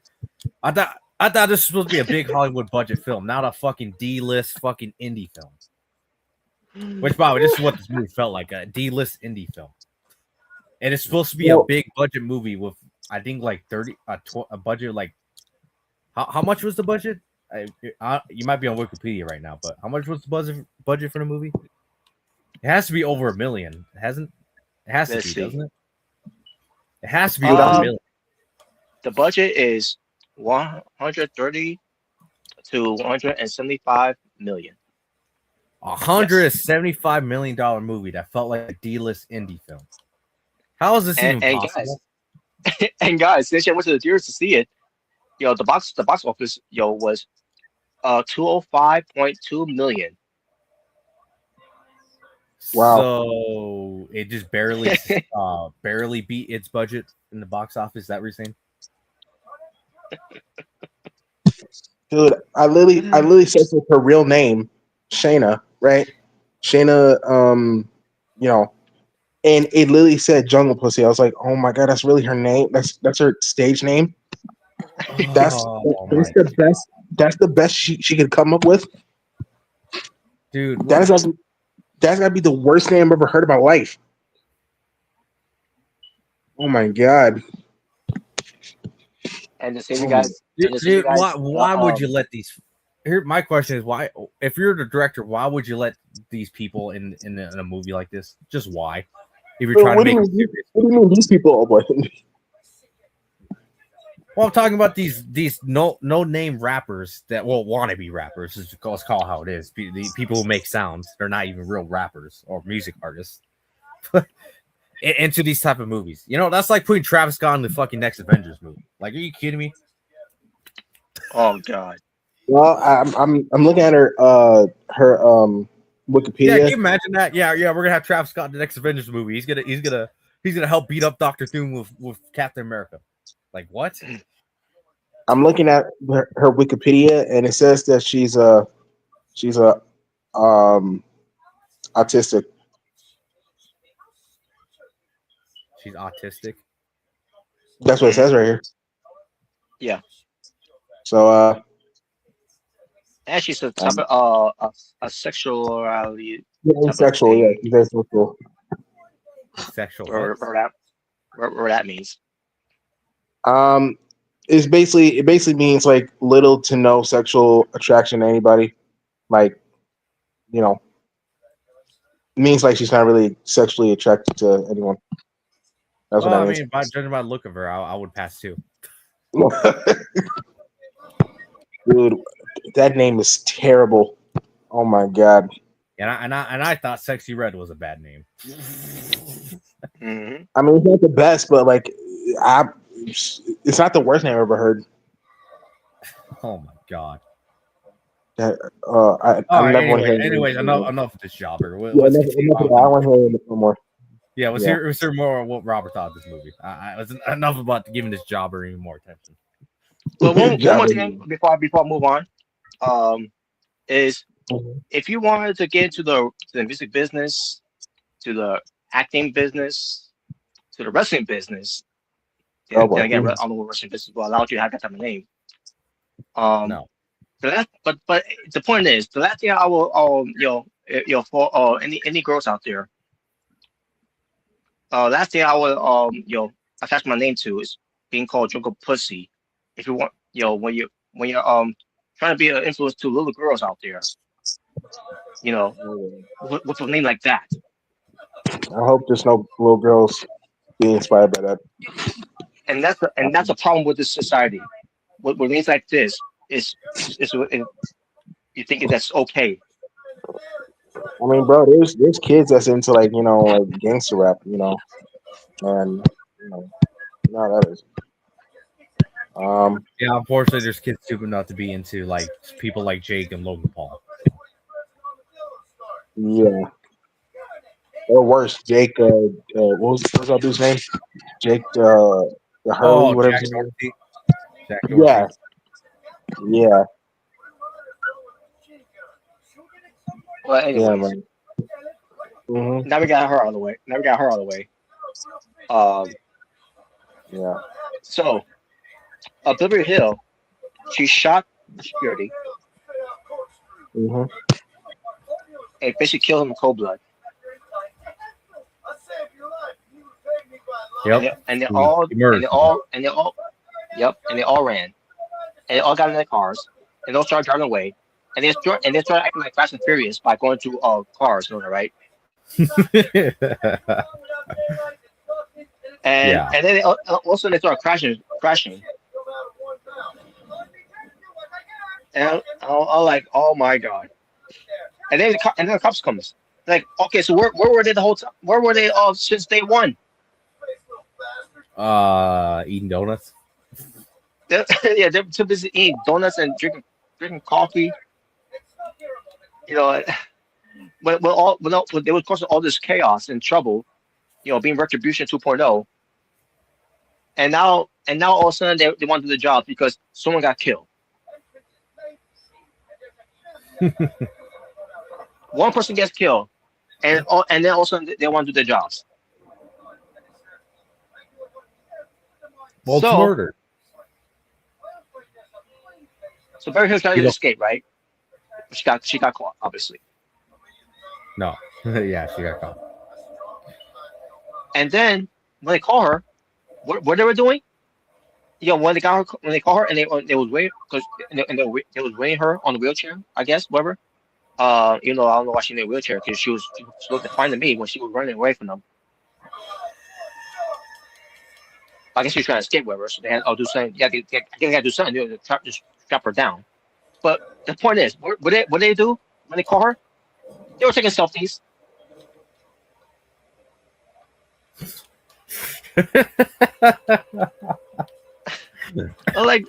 B: I thought this was supposed to be a big Hollywood budget film, not a fucking D-list fucking indie film. Which, by the way, this is what this movie felt like, a D-list indie film. And it's supposed to be a
C: well,
B: big budget movie with, I think, like a budget like how much was the budget? You might be on Wikipedia right now, but how much was the budget for the movie? It has to be over $1 million. It hasn't. It has
A: Let's
B: to be,
A: see.
B: doesn't it? It has to be over $1 million.
A: The budget is 130 to 175 million.
B: $175 million movie that felt like a D-list indie film. How is this even possible?
A: Guys, since I went to the theaters to see it, the box office was 205.2 million.
C: Wow.
B: So it just barely barely beat its budget in the box office. Is that what you're saying?
C: dude, I literally searched for her real name, Shayna, right? Shayna, and it literally said Jungle Pussy. I was like, oh my god, that's really her name. That's her stage name. That's the best. That's the best she could come up with,
B: dude.
C: That's gotta be the worst name I've ever heard in my life. Oh my god!
A: And to save you guys,
B: dude, why would you let these? Here, my question is why? If you're the director, why would you let these people in a movie like this? Just why? If you're trying to make it serious.
C: What do you mean these people? Oh boy.
B: Well, I'm talking about these no name rappers that want to be rappers. Let's call it how it is. The people who make sounds, they're not even real rappers or music artists. Into these type of movies, that's like putting Travis Scott in the fucking next Avengers movie. Like, are you kidding me?
A: Oh god.
C: Well, I'm looking at her Wikipedia.
B: Yeah, can you imagine that? Yeah, we're gonna have Travis Scott in the next Avengers movie. He's gonna help beat up Dr. Doom with Captain America. Like, what?
C: I'm looking at her Wikipedia, and it says that she's autistic.
B: She's autistic.
C: That's what it says right here.
A: Yeah.
C: So
A: and she's a type of a sexuality.
C: Asexual, yeah, she's asexual.
B: Sexual.
A: Where that means.
C: It basically means like little to no sexual attraction to anybody. Like, it means like she's not really sexually attracted to anyone. That's what I mean.
B: Judging by the look of her, I would pass too.
C: Dude, that name is terrible. Oh my god.
B: And I thought Sexy Red was a bad name.
A: Mm-hmm.
C: I mean, it's not the best, but like, it's not the worst name I've ever heard.
B: Oh my god.
C: Anyways,
B: enough of this jobber.
C: I want to hear no more.
B: Yeah, let's hear more of what Robert thought of this movie. I was enough about giving this jobber even more attention.
A: Well, one more thing before I move on, is if you wanted to get into the music business, to the acting business, to the wrestling business, then again, I don't know what wrestling business will allow you to have that type of name.
B: No.
A: But the point is, the last thing I will for any girls out there, last thing I will attach my name to is being called Jungle Pussy. If you want, when you're trying to be an influence to little girls out there, with a name like that.
C: I hope there's no little girls being inspired by that.
A: And that's a problem with this society. With names like this, is you think that's okay.
C: I mean, bro, there's kids that's into like gangster rap. and not others. Um,
B: Yeah, unfortunately, there's kids stupid enough to be into like people like Jake and Logan Paul.
C: yeah, or worse, Jake. What was that dude's name? Jake the Hurley,
B: Oh,
C: whatever
B: Jack
C: his name.
B: Dorsey. Jack
C: Yeah,
B: Dorsey.
C: yeah,
A: Well,
C: yeah,
A: anyways,
C: man. Hmm.
A: now we got her out of the way. Now we got her out of the way. Um,
C: Yeah.
A: so Beverly Hill, she shot the security
C: Hmm.
A: and basically killed him in cold blood.
B: Yep.
A: And they
B: He
A: all and
B: murdered
A: they
B: someone.
A: all and they all yep, and they all ran. And they all got in their cars and they all started driving away. And they started acting like Fast and Furious by going to cars, right?
B: Yeah.
A: And then also they started crashing. And I'm like, oh my god. And then the cops comes. Like, okay, so where were they the whole time? Where were they all since day one?
B: Eating donuts.
A: Yeah, they're too busy eating donuts and drinking coffee. You know, when they were causing all this chaos and trouble. Being Retribution 2.0, and now all of a sudden they want to do the job because someone got killed. One person gets killed, and then all of a sudden they want to do their jobs.
B: Well, it's
A: So
B: murder.
A: so Barry Hill's trying
B: You
A: to
B: know,
A: escape, right? She got caught, obviously.
B: no. Yeah, she got caught.
A: And then when they call her, what they were doing? When they call her, and they was waiting because they was waiting her on the wheelchair, I guess, whatever. I don't know why she in a wheelchair because she looked fine to me when she was running away from them. I guess she was trying to escape, whatever. So they had to do something. Yeah, I guess they had to do something to just strap her down. But the point is, what they do when they call her? They were taking selfies. I'm like,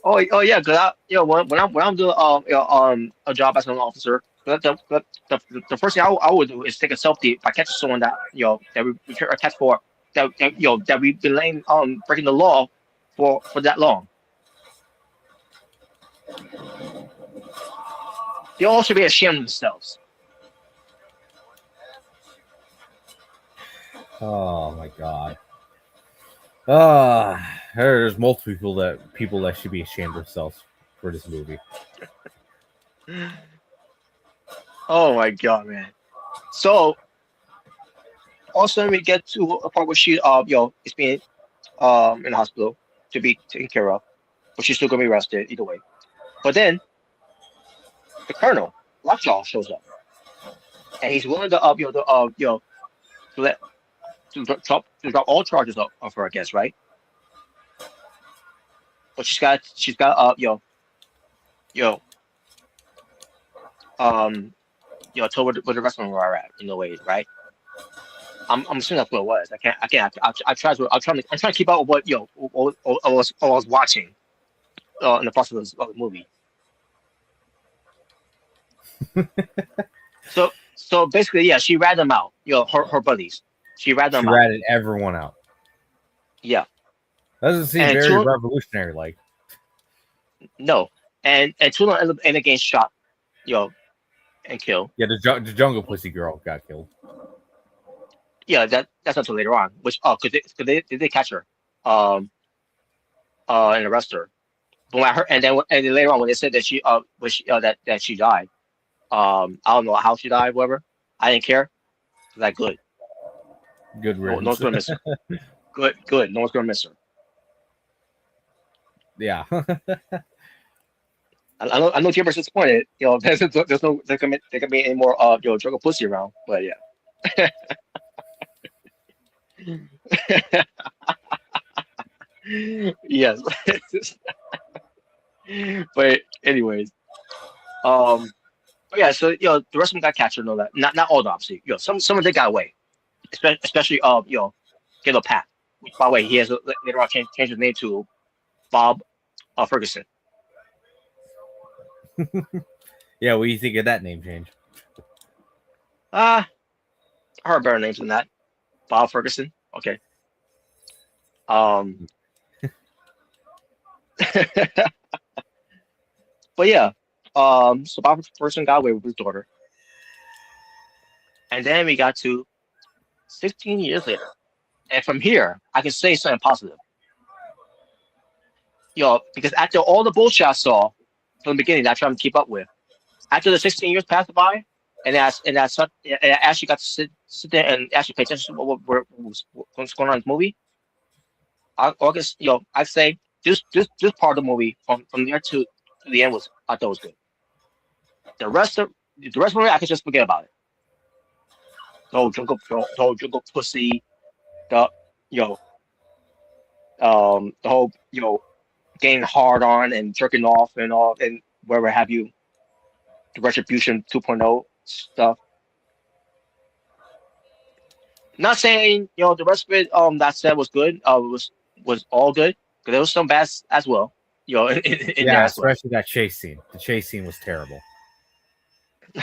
A: oh yeah, cause when I'm doing a job as an officer, the first thing I would do is take a selfie if I catch someone that that we can attach for that we've been laying breaking the law for that long. They all should be ashamed of themselves.
B: Oh my god. There's multiple people that should be ashamed of themselves for this movie.
A: Oh my god, man. So also we get to a part where she is being in the hospital to be taken care of, but she's still gonna be arrested either way. But then the colonel, Lockjaw, shows up, and he's willing to to let to drop all charges of her, I guess, right? But she's got yo um tell where the rest of them are at in the ways, right? I'm assuming that's what it was. I try to I'm trying to keep up with what I was watching in the process of the movie. So basically, yeah, she ratted them out. Her buddies. She ratted
B: She
A: them out.
B: ratted everyone out.
A: Yeah,
B: Doesn't seem
A: and
B: very
A: two
B: revolutionary like.
A: no, and two of them end up getting shot, and killed.
B: Yeah, the jungle pussy girl got killed.
A: Yeah, that's until later on. Which cause they did catch her, um, and arrest her. But when I heard, and then later on when they said that that she died, I don't know how she died, whatever. I didn't care. Like good,
B: Good
A: no one's
B: riddance.
A: gonna miss her. Good, no one's gonna miss her.
B: Yeah.
A: I know Jimmer's disappointed. There's no there can be any more drug or pussy around. But yeah, yes. But anyways, um, but yeah. So the rest of them got captured and all that. Not all, obviously. Some of them got away, especially Halo Pat. Which, by the way, he has later on changed his name to Bob Ferguson.
B: Yeah, what do you think of that name change?
A: I heard better names than that. Bob Ferguson. Okay. Um, but yeah. So Bob Ferguson got away with his daughter, and then we got to 16 years later, and from here I can say something positive. Because after all the bullshit I saw from the beginning that I tried to keep up with, after the 16 years passed by, and I actually got to sit there and actually pay attention to what's going on in the movie. August, I'd say this part of the movie from there to the end was I thought was good. The rest of it I could just forget about it. The whole jungle pussy, the yo the whole getting hard on and jerking off and all and wherever have you, the retribution 2.0 stuff. Not saying the rest of it that said was good. Was all good because there was some bad as well. In there
B: Yeah,
A: as well.
B: especially that chase scene. The chase scene was terrible.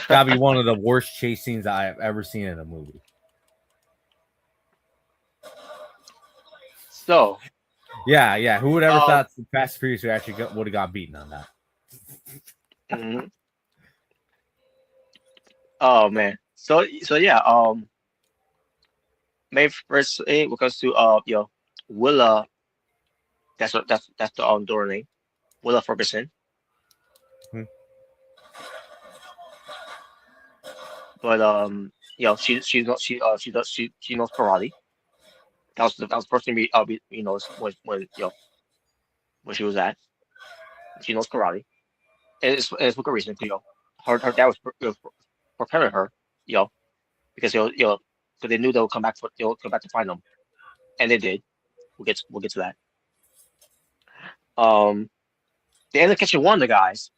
B: Gotta be one of the worst chase scenes I have ever seen in a movie.
A: So
B: Yeah. Who would ever
A: um,
B: thought the Fast and Furious would have got beaten on that?
A: mhm. Oh man. So yeah. May first when it comes to Willa. That's the door name. Willa Ferguson.
B: Hmm.
A: But she knows karate. That was the first thing we noticed when where she was at. She knows karate. And it's for good reason. Her dad was preparing her. You know, because because they knew they'll come back to find them, and they did. We'll get to that. Um, they ended up catching one of the guys.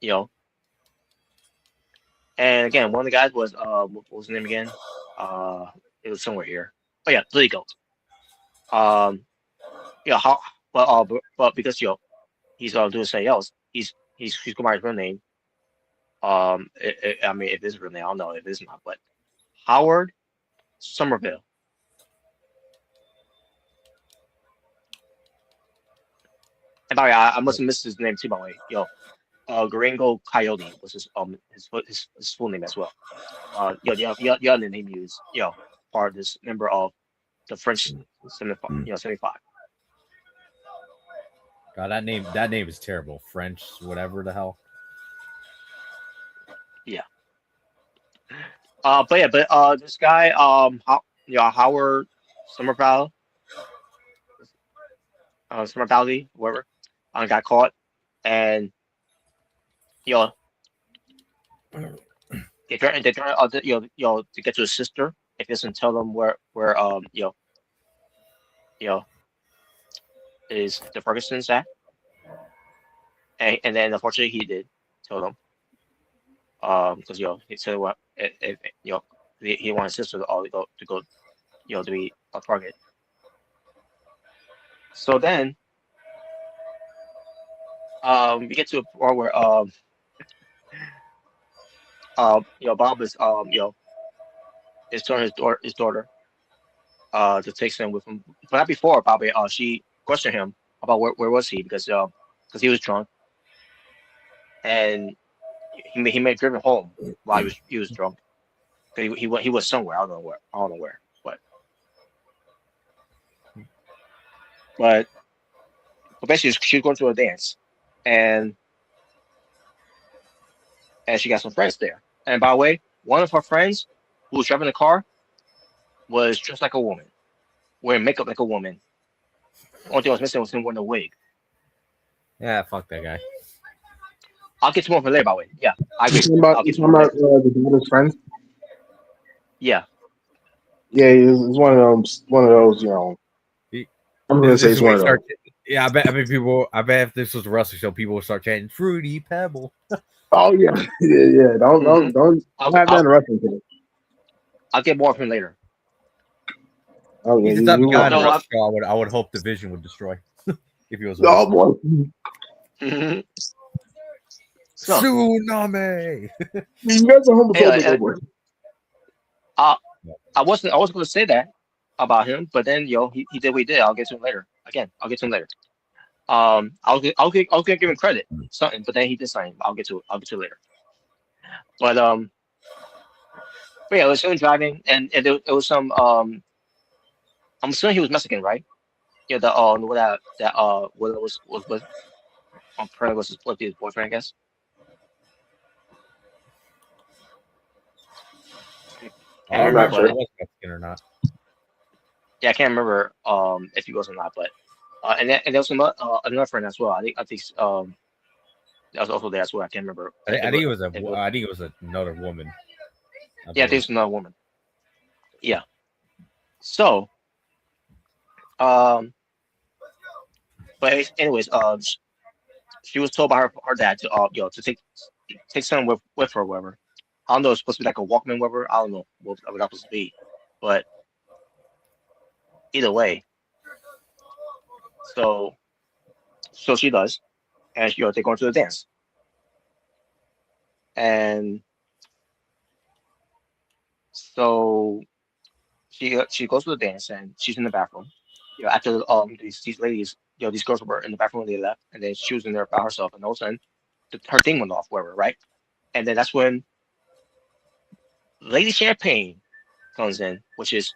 A: You know, and again, one of the guys was what was his name again? It was somewhere here. Oh yeah, Billy Goat. Um, how but because he's doing something else. He's going by his real name. I mean, if this is real name, I don't know if it's not, but Howard Somerville. And by the way, I must have missed his name too. By the way, Gringo Coyote was his full name as well. The other name he was part of this member of the French 75.
B: God, that name is terrible. French, whatever the hell.
A: Yeah. But this guy Howard Somerville, Somerville, whatever, got caught, and they try to get to his sister if he doesn't tell them where is the Ferguson's at, and then unfortunately he did tell them because he said what if he wanted his sister to go to be a target. So then we get to a part where Bob is telling his daughter to take him with him, but not before probably she questioned him about where was he because he was drunk and he may have driven home while he was drunk. He was somewhere, I don't know where, but basically she was going to a dance and she got some friends there. And by the way, one of her friends who was driving the car was dressed like a woman, wearing makeup like a woman. Only thing I was missing was him wearing a wig.
B: Yeah, fuck that guy.
A: I'll get to more of it later, by the way. Yeah, I agree.
C: You
A: I'll get to
C: talking
A: more
C: about the daughter's friends?
A: Yeah.
C: Yeah, it's one of those. I'm gonna
B: This
C: say
B: is
C: it's
B: where
C: one
B: you
C: of
B: start.
C: those.
B: Yeah, I bet people. I bet if this was a wrestling show, people would start chanting "Fruity Pebble."
C: Oh yeah, yeah. Don't
A: I'll,
C: have that
A: I'll,
C: in wrestling today.
A: I'll get more of him later.
C: Oh yeah,
B: He's the type of guy in
A: No,
B: a
A: what?
B: wrestling show I would hope Division would destroy if he was a
C: Oh
B: wrestler.
C: boy,
A: So,
B: Tsunami.
C: you guys are
A: anyway,
C: homophobic, oh boy.
A: uh, I was going to say that about him, but then he did what he did. I'll get to him later. Again, I'll get to him later. I'll give him credit something, but then he did something. I'll get to it later. But but yeah, it was him driving, and it was some I'm assuming he was Mexican, right? Yeah, the what it was with apparently was his boyfriend, I guess. I
B: I
A: can't
B: don't
C: I'm
A: remember,
C: not
B: remember if
C: sure.
B: he
A: but
B: was Mexican or not.
A: yeah, I can't remember if he was or not, but and there was another friend as well. I think that was also there as well. I can't remember.
B: I think it was
A: It was
B: I think it was another woman. I
A: yeah, I think
B: believe.
A: it's another woman. Yeah. So um, but anyways, she was told by her dad to to take someone with her, whatever. I don't know. It's supposed to be like a Walkman, whatever. I don't know what that was supposed to be, but either way, so she does, and they're going to the dance, and so she goes to the dance, and she's in the bathroom. After these ladies, these girls were in the bathroom when they left, and then she was in there by herself, and all of a sudden, her thing went off, whatever, right? And then that's when Lady Champagne comes in, which is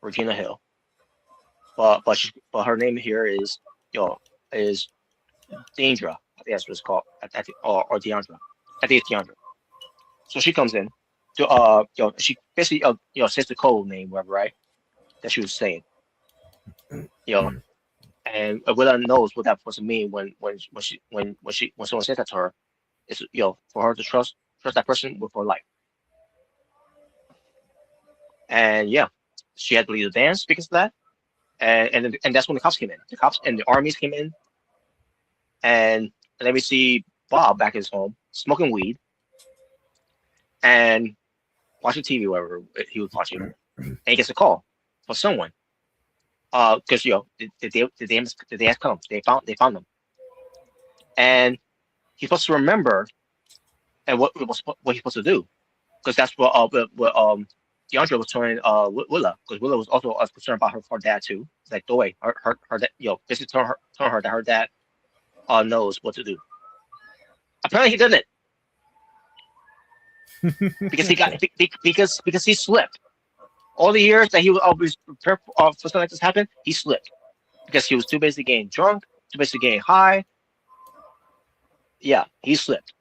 A: Regina Hill, but her name here is is Deandra. I think that's what it's called. Or Deandra. I think it's Deandra. So she comes in to she basically says the code name, whatever, right? That she was saying. You know, and Willa knows what that person mean when someone says that to her. It's for her to trust that person with her life. And yeah, she had to leave the dance because of that. And that's when the cops came in. The cops and the armies came in, and then we see Bob back at his home smoking weed and watching TV, whatever he was watching, and he gets a call from someone. Because the day has come. They found them, and he's supposed to remember and what he's supposed to do, because that's what DeAndre was telling Willa, because Willa was also concerned about her dad too. It's like, don't wait, her dad, basically telling her that her dad knows what to do. Apparently, he didn't, because because he slipped. All the years that he was always prepared for something like this happen, he slipped because he was too busy getting drunk, too busy getting high. Yeah, he slipped.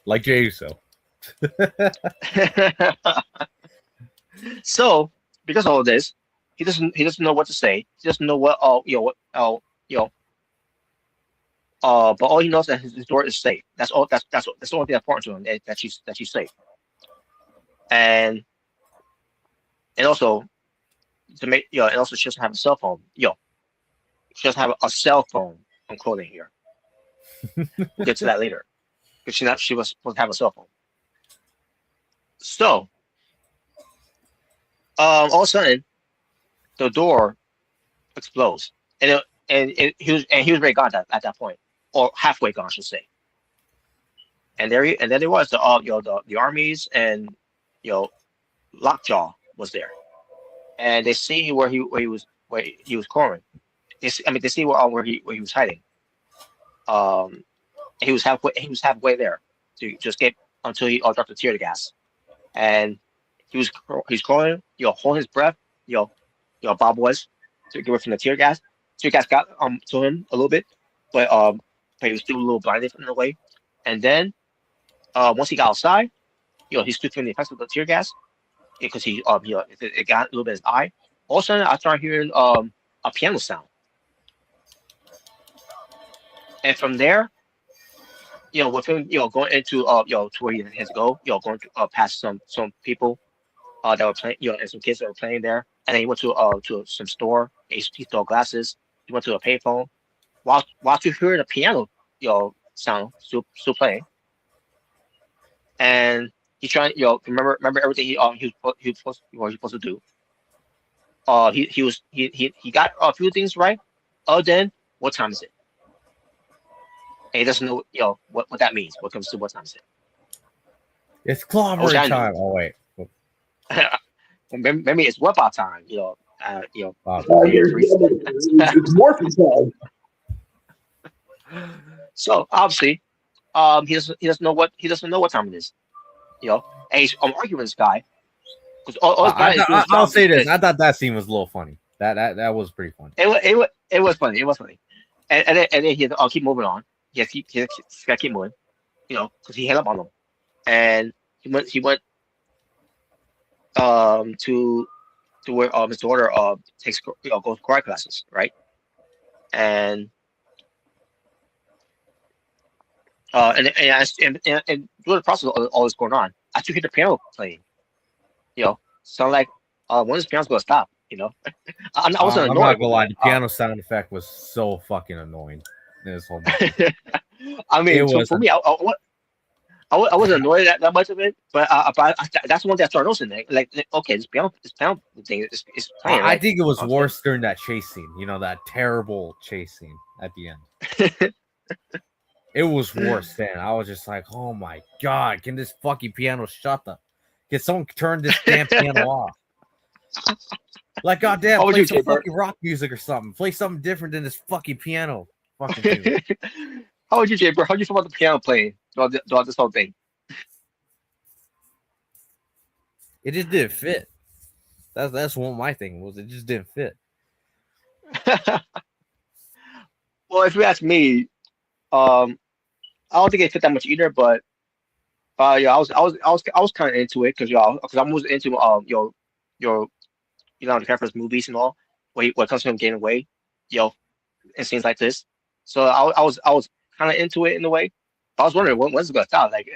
B: Like Jey Uso.
A: So because of all this, he doesn't know what to say. He doesn't know what you know but all he knows that his door is safe. That's all. That's the only thing that's important to him, that she's safe. And also to make and also she doesn't have a cell phone. She doesn't have a cell phone on clothing here. We'll get to that later because she was supposed to have a cell phone. So all of a sudden the door explodes, he was very gone at that point, or halfway gone, I should say. And then there was the armies, and Lockjaw was there, and they see where he was crawling. They see where he was hiding. Um, he was halfway there to escape until he dropped the tear gas, and he's crawling, holding his breath, Bob was, to get away from the tear gas. Tear gas got to him a little bit, but he was still a little blinded in a way. And then once he got outside, he stood feeling the effects of the tear gas, because it got a little bit in his eye. All of a sudden, I started hearing a piano sound, and from there, with him, going into to where he has to go, going to past some people that were playing, and some kids that were playing there, and then he went to some store. He stole glasses. He went to a payphone. While you hear the piano, sound still playing, and He's trying, remember everything he was supposed to do. He got a few things right. Other than what time is it? And he doesn't know, what that means. What comes to what time is it?
B: It's
A: I wish
B: clobbering
A: I knew.
B: time. Oh wait.
A: Maybe it's what about time?
B: Wow.
C: It's morphin' time.
A: So obviously, he doesn't know what time it is. And he's arguing with this guy because all this guy is doing his
B: I'll
A: job.
B: say this. I thought that scene was a little funny. That was pretty funny.
A: It was funny. It was funny. And then he had to keep moving on. He got to keep moving. Because he hung up on him, and he went to where his daughter takes goes karate classes, right? And and during the process of all this going on, I actually hear the piano playing. Sound like when this piano's gonna stop. I wasn't
B: I'm
A: annoyed
B: not gonna
A: with
B: lie.
A: it.
B: The piano sound effect was so fucking annoying in this whole movie.
A: I mean,
B: It
A: so
B: was.
A: for me, I wasn't annoyed at that much of it, but that's the one that I started noticing. Like, okay, this piano thing is playing,
B: I
A: right?
B: think it was
A: Okay.
B: worse during that chase scene. That terrible chase scene at the end. It was worse then. I was just like, oh my god, can this fucking piano shut up? Can someone turn this damn piano off? Like, goddamn,
A: How would
B: play
A: you,
B: some
A: Jay Bird?
B: fucking rock music or something. Play something different than this fucking piano. Fucking tune.
A: How would you, Jay Bird? How do you feel about the piano playing throughout this whole thing?
B: It just didn't fit. That's what my thing was. It just didn't fit.
A: Well, if you ask me, um, I don't think it fit that much either. But yeah, I was kind of into it because I'm always into your the character's movies and all. When it comes to him getting away, and scenes like this. So I was kind of into it in a way. I was wondering when's it gonna stop? Like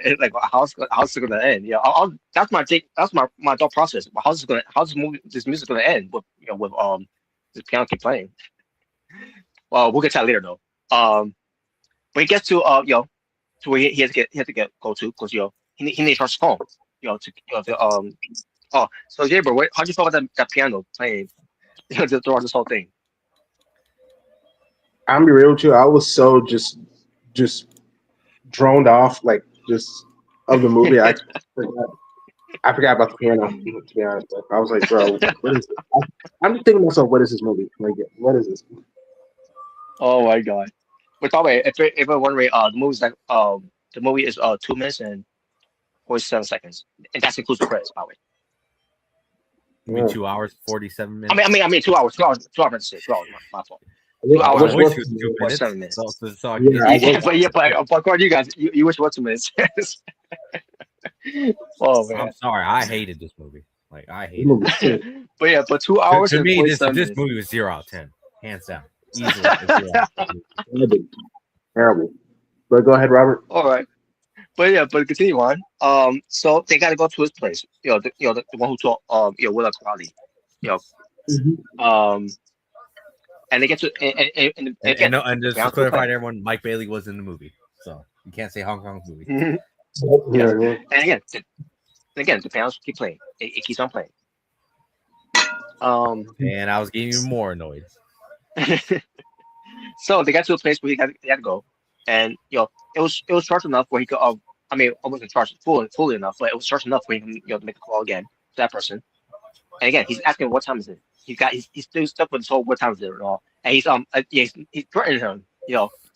A: how's it gonna end? That's my take. That's my thought process. How's this music gonna end with this piano keep playing? Well, we'll get to that later though. But he gets to where he has to go to because he needs to charge his phone. So Gabriel, how'd you feel about that piano playing throughout this whole thing?
C: I'm be real with you. I was so just droned off, like just of the movie. I forgot about the piano. To be honest, like, I was like, bro, what is it? I'm just thinking to myself, what is this movie? Like, what is this?
A: Oh my god! But by the way, if you're wondering, the movie is 2 minutes and 47 seconds, and that's inclusive credits. By the way,
B: You mean
C: Yeah.
B: 2 hours, 47 minutes?
A: I mean 2 hours, 2 hours, 2 hours. My fault.
C: I
A: 2 hours
C: wish
A: and
C: what-
A: 47 minutes.
B: So
C: Yeah, I
A: Yeah, but according to you guys, you wish what 2 minutes? Oh man.
B: I'm sorry. I hated this movie. Like, I hated it.
A: But yeah, but 2
B: To,
A: hours
B: to
A: and
B: me,
A: 47
B: this
A: minutes.
B: movie was 0 out of 10. Hands down. Easily. a 0 out of 10.
C: Terrible. But go ahead, Robert.
A: All right. But continue on. So they got to go to his place. The one who taught Willa karate. You know, and they get to and again,
B: And just to
A: piano's
B: clarify
A: playing.
B: to everyone, Mike Bailey was in the movie. So you can't say Hong Kong's movie.
A: Yes.
C: Yeah.
A: And again, the pianos keep playing. It keeps on playing.
B: And I was getting even more annoyed.
A: So they got to a place where he had to go, and it was charged enough where he could. I mean, I wasn't charged fully enough, but it was charged enough where he can to make a call again to that person. And again, he's asking what time is it. He's still stuck with this whole what time is it and all. And he's threatening him.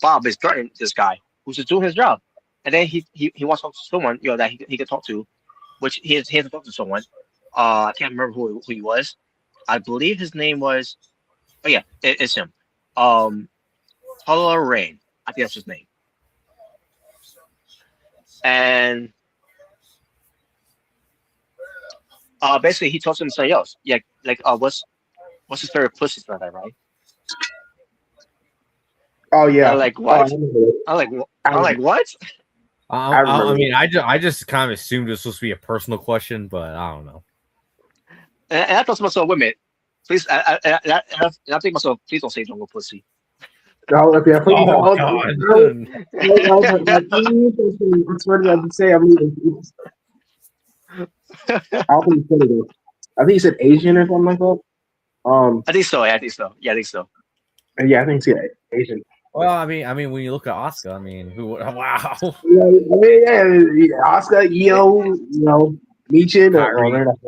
A: Bob is threatening this guy who's just doing his job. And then he wants to talk to someone that he can talk to, which he has to talk to someone. I can't remember who he was. I believe his name was. Oh yeah, it's him. Tyler Rain. I think that's his name. And basically he talks to him something else. Yeah, like what's his favorite pussy like that, right?
C: Oh yeah.
A: I'm like, what?
C: Oh,
A: I'm like what?
B: I mean, I just kind of assumed it was supposed to be a personal question, but I don't know.
A: And I thought to myself, wait a minute, please. I think to myself, please don't say jungle pussy.
C: Oh, okay.
B: God.
C: It's funny to say. I'm leaving. I don't think he said it. Though. I think he said Asian or something like that.
A: I think so. Yeah, I think so. Yeah, I think so.
C: And yeah, I think he said Asian.
B: Well, I mean, when you look at Oscar, I mean, who? Wow,
C: Yeah, Oscar, Meechin, or
B: Kyrie,
C: they're not,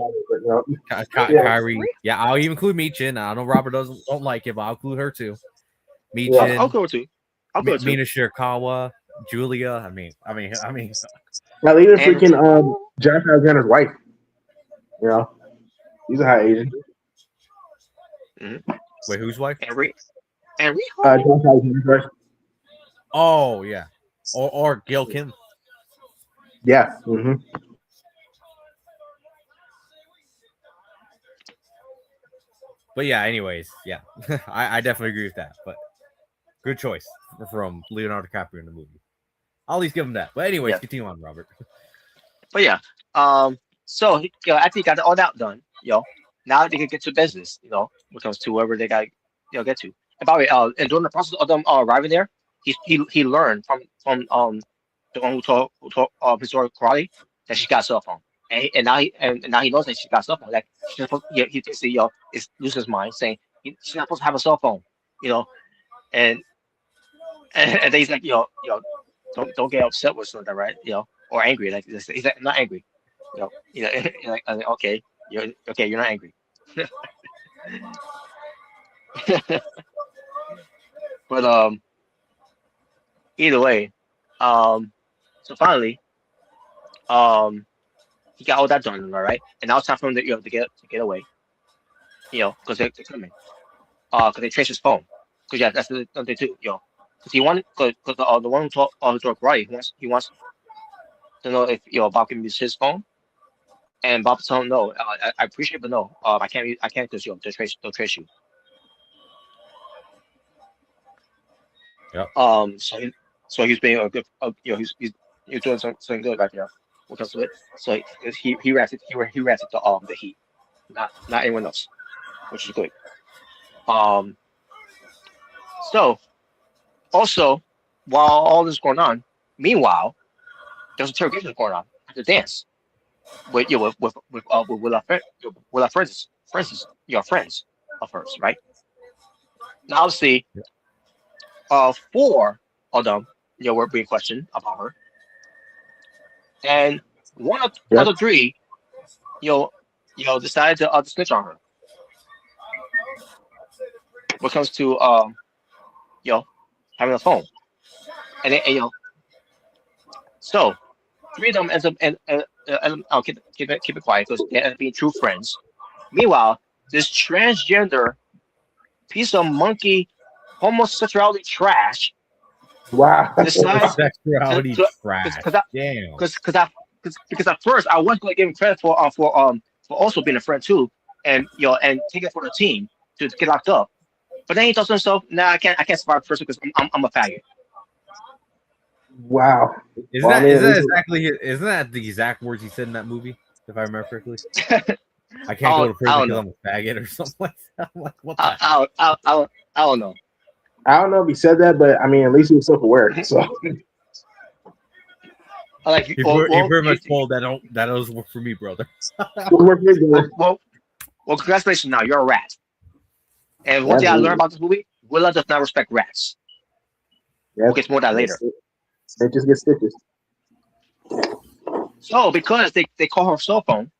C: but yeah,
B: Kyrie. Yeah, I'll even include Meechin. I know Robert don't like it, but I'll include her too.
C: yeah.
A: I'll
B: Meechin,
A: go too. I'll go too.
B: Mina Shirakawa, Julia. I mean.
C: Well, even
A: And
C: freaking Josh Alexander's wife, you know, he's a high Asian.
B: Wait, whose wife?
A: and Rick and
C: Josh
A: Rico.
C: Alexander's wife.
B: Oh yeah, or Gil Kim.
C: Yeah. Mm-hmm.
B: But yeah, anyways, yeah, I definitely agree with that. But good choice from Leonardo DiCaprio in the movie. I'll at least give him that. But anyways,
A: Yeah,
B: continue on, Robert.
A: but yeah. So after he got all that done, now they can get to business. When it comes to wherever they got, get to. And by the way, and during the process of them arriving there, he learned from the one who taught historic karate that she got a cell phone. And now he knows that she got a cell phone. Like she's not supposed, he thinks that, it's loses his mind saying she's not supposed to have a cell phone. You know, and and then he's like, don't get upset with something, right? Or angry. Like he's like, I'm not angry. You're like, okay, you're not angry. But either way, um, so finally, um, he got all that done, all right, and now it's time for him to get away, because they're coming, because they trace his phone, because yeah, that's the thing too, because he wanted, because the one who talked right, he wants to know if Bob can use his phone, and Bob told him no, I appreciate, but no, I can't because they'll trace you.
B: Yep.
A: So he's being a good, he's doing something good back there when it comes to it. So he reacted to the Heat, not anyone else, which is good. Um, so also while all this is going on, meanwhile there's interrogation going on at the dance with our friends of hers, right? Now obviously, four of them, were being questioned about her, and one of
C: Yeah.
A: the three, decided to snitch on her. When it comes to you know, having a phone, and so three of them ends up and I'll keep it quiet because they end up being true friends. Meanwhile, this transgender piece of monkey homosexuality trash
C: Wow.
A: decides
B: Sexuality
A: to
B: trash. Damn.
A: because at first I was going to give him credit for also being a friend too, and take it for the team to get locked up. But then he thought to himself, "Nah, I can't survive first because I'm a faggot."
C: Wow.
B: Isn't
C: Well, I
B: that
C: mean,
B: isn't
C: at
B: that
C: least
B: exactly isn't that the exact words he said in that movie? If I remember correctly, I
A: I
B: can't go
A: don't,
B: to
A: I
B: prison
A: don't
B: because
A: know.
B: I'm a faggot or something like that. I'm like, what the
A: I,
B: hell?
A: I don't know.
C: I don't know if he said that, but I mean, at least he was self-aware. So
A: I like
B: He pretty much told that was work for me, brother.
A: well, congratulations. Now you're a rat. And one thing I learned
C: Absolutely.
A: about this movie, Willa does not respect rats.
C: Yeah.
A: We'll get more of that later.
C: They just get stitches.
A: So because they call her cell phone,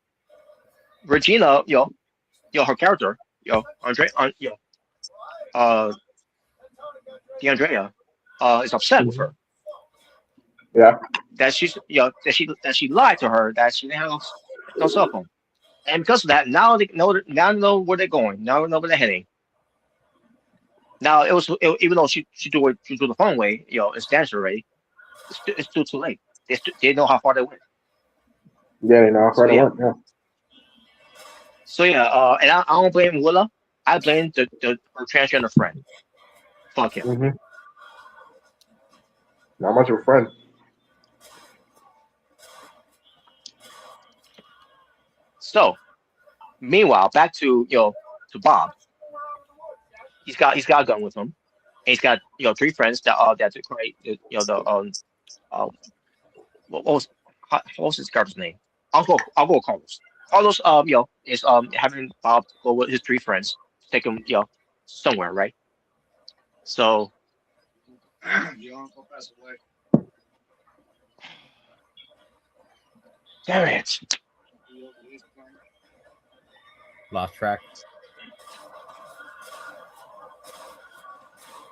A: Regina, her character, Andre, uh, the Andrea, is upset with her
C: Yeah.
A: that she lied to her that she didn't have no cell phone, and because of that, now they know where they're going, now they know where they're heading. Now even though she threw the phone away, it's damaged already. It's still too late. They know how far they went.
C: Yeah, they know.
A: So
C: Right
A: yeah,
C: on. Yeah.
A: and I don't blame Willa. I blame her transgender friend. Fuck him.
C: Mm-hmm. Not much of a friend.
A: So meanwhile, back to Bob. He's got a gun with him. And he's got three friends that's great. The um what was his character's name? I'll go with Carlos. Carlos, is having Bob go with his three friends, take him, somewhere, right? So, damn it.
B: Lost track.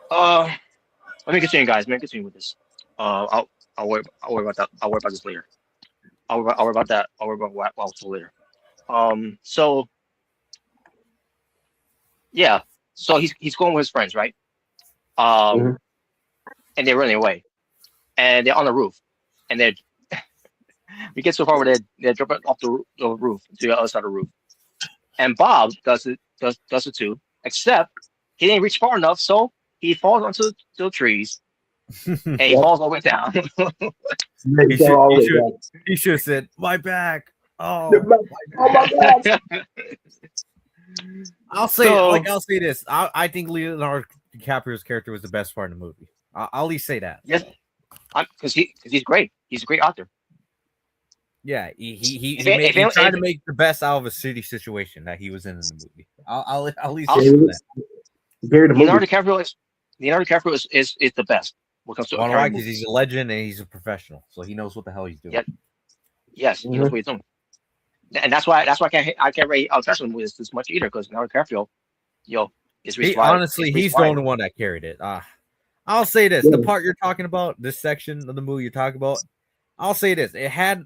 A: Uh, let me continue, guys. Let me continue with this. I'll worry about that. I'll worry about this later. I'll worry about that. I'll worry about what else later. So yeah, so he's going with his friends, right? Um,
C: Mhm.
A: and they're running away, and they're on the roof, and they we get so far where they're jumping off the roof to the other side of the roof, and Bob does it too, except he didn't reach far enough, so he falls onto the trees and he
C: Yep.
A: falls all the way down.
C: Yeah,
B: He
C: go
B: should
C: all
B: he
C: the way
B: should
C: down.
B: he should have said my back.
C: Yeah,
B: Oh,
C: oh my god!
B: I'll
A: So
B: say this. I think Leonardo DiCaprio's character was the best part of the movie. I'll at least say that.
A: yes, because he's great. He's a great actor.
B: Yeah, he
A: If,
B: he
A: it-
B: made
A: if,
B: he
A: it-
B: tried
A: if
B: to make the best out of a city situation that he was in the movie. I'll at least
A: I'll
B: give him that.
C: Very the
A: Leonardo
C: movie.
A: DiCaprio is the best when it comes to
B: Why? Why?
A: carrying
B: Because he's
A: movies.
B: a legend and he's a professional, so he knows what the hell he's doing.
A: Yeah. Yes, he knows
C: Mhm.
A: what he's doing, and that's why I can't rate Tesla movies this much either because Leonardo DiCaprio, is
B: He
A: reason why
B: honestly,
A: is reason
B: he's the
A: why.
B: only one that carried it. I'll say this: the
C: Yeah.
B: part you're talking about, this section of the movie you're talking about, I'll say this: it had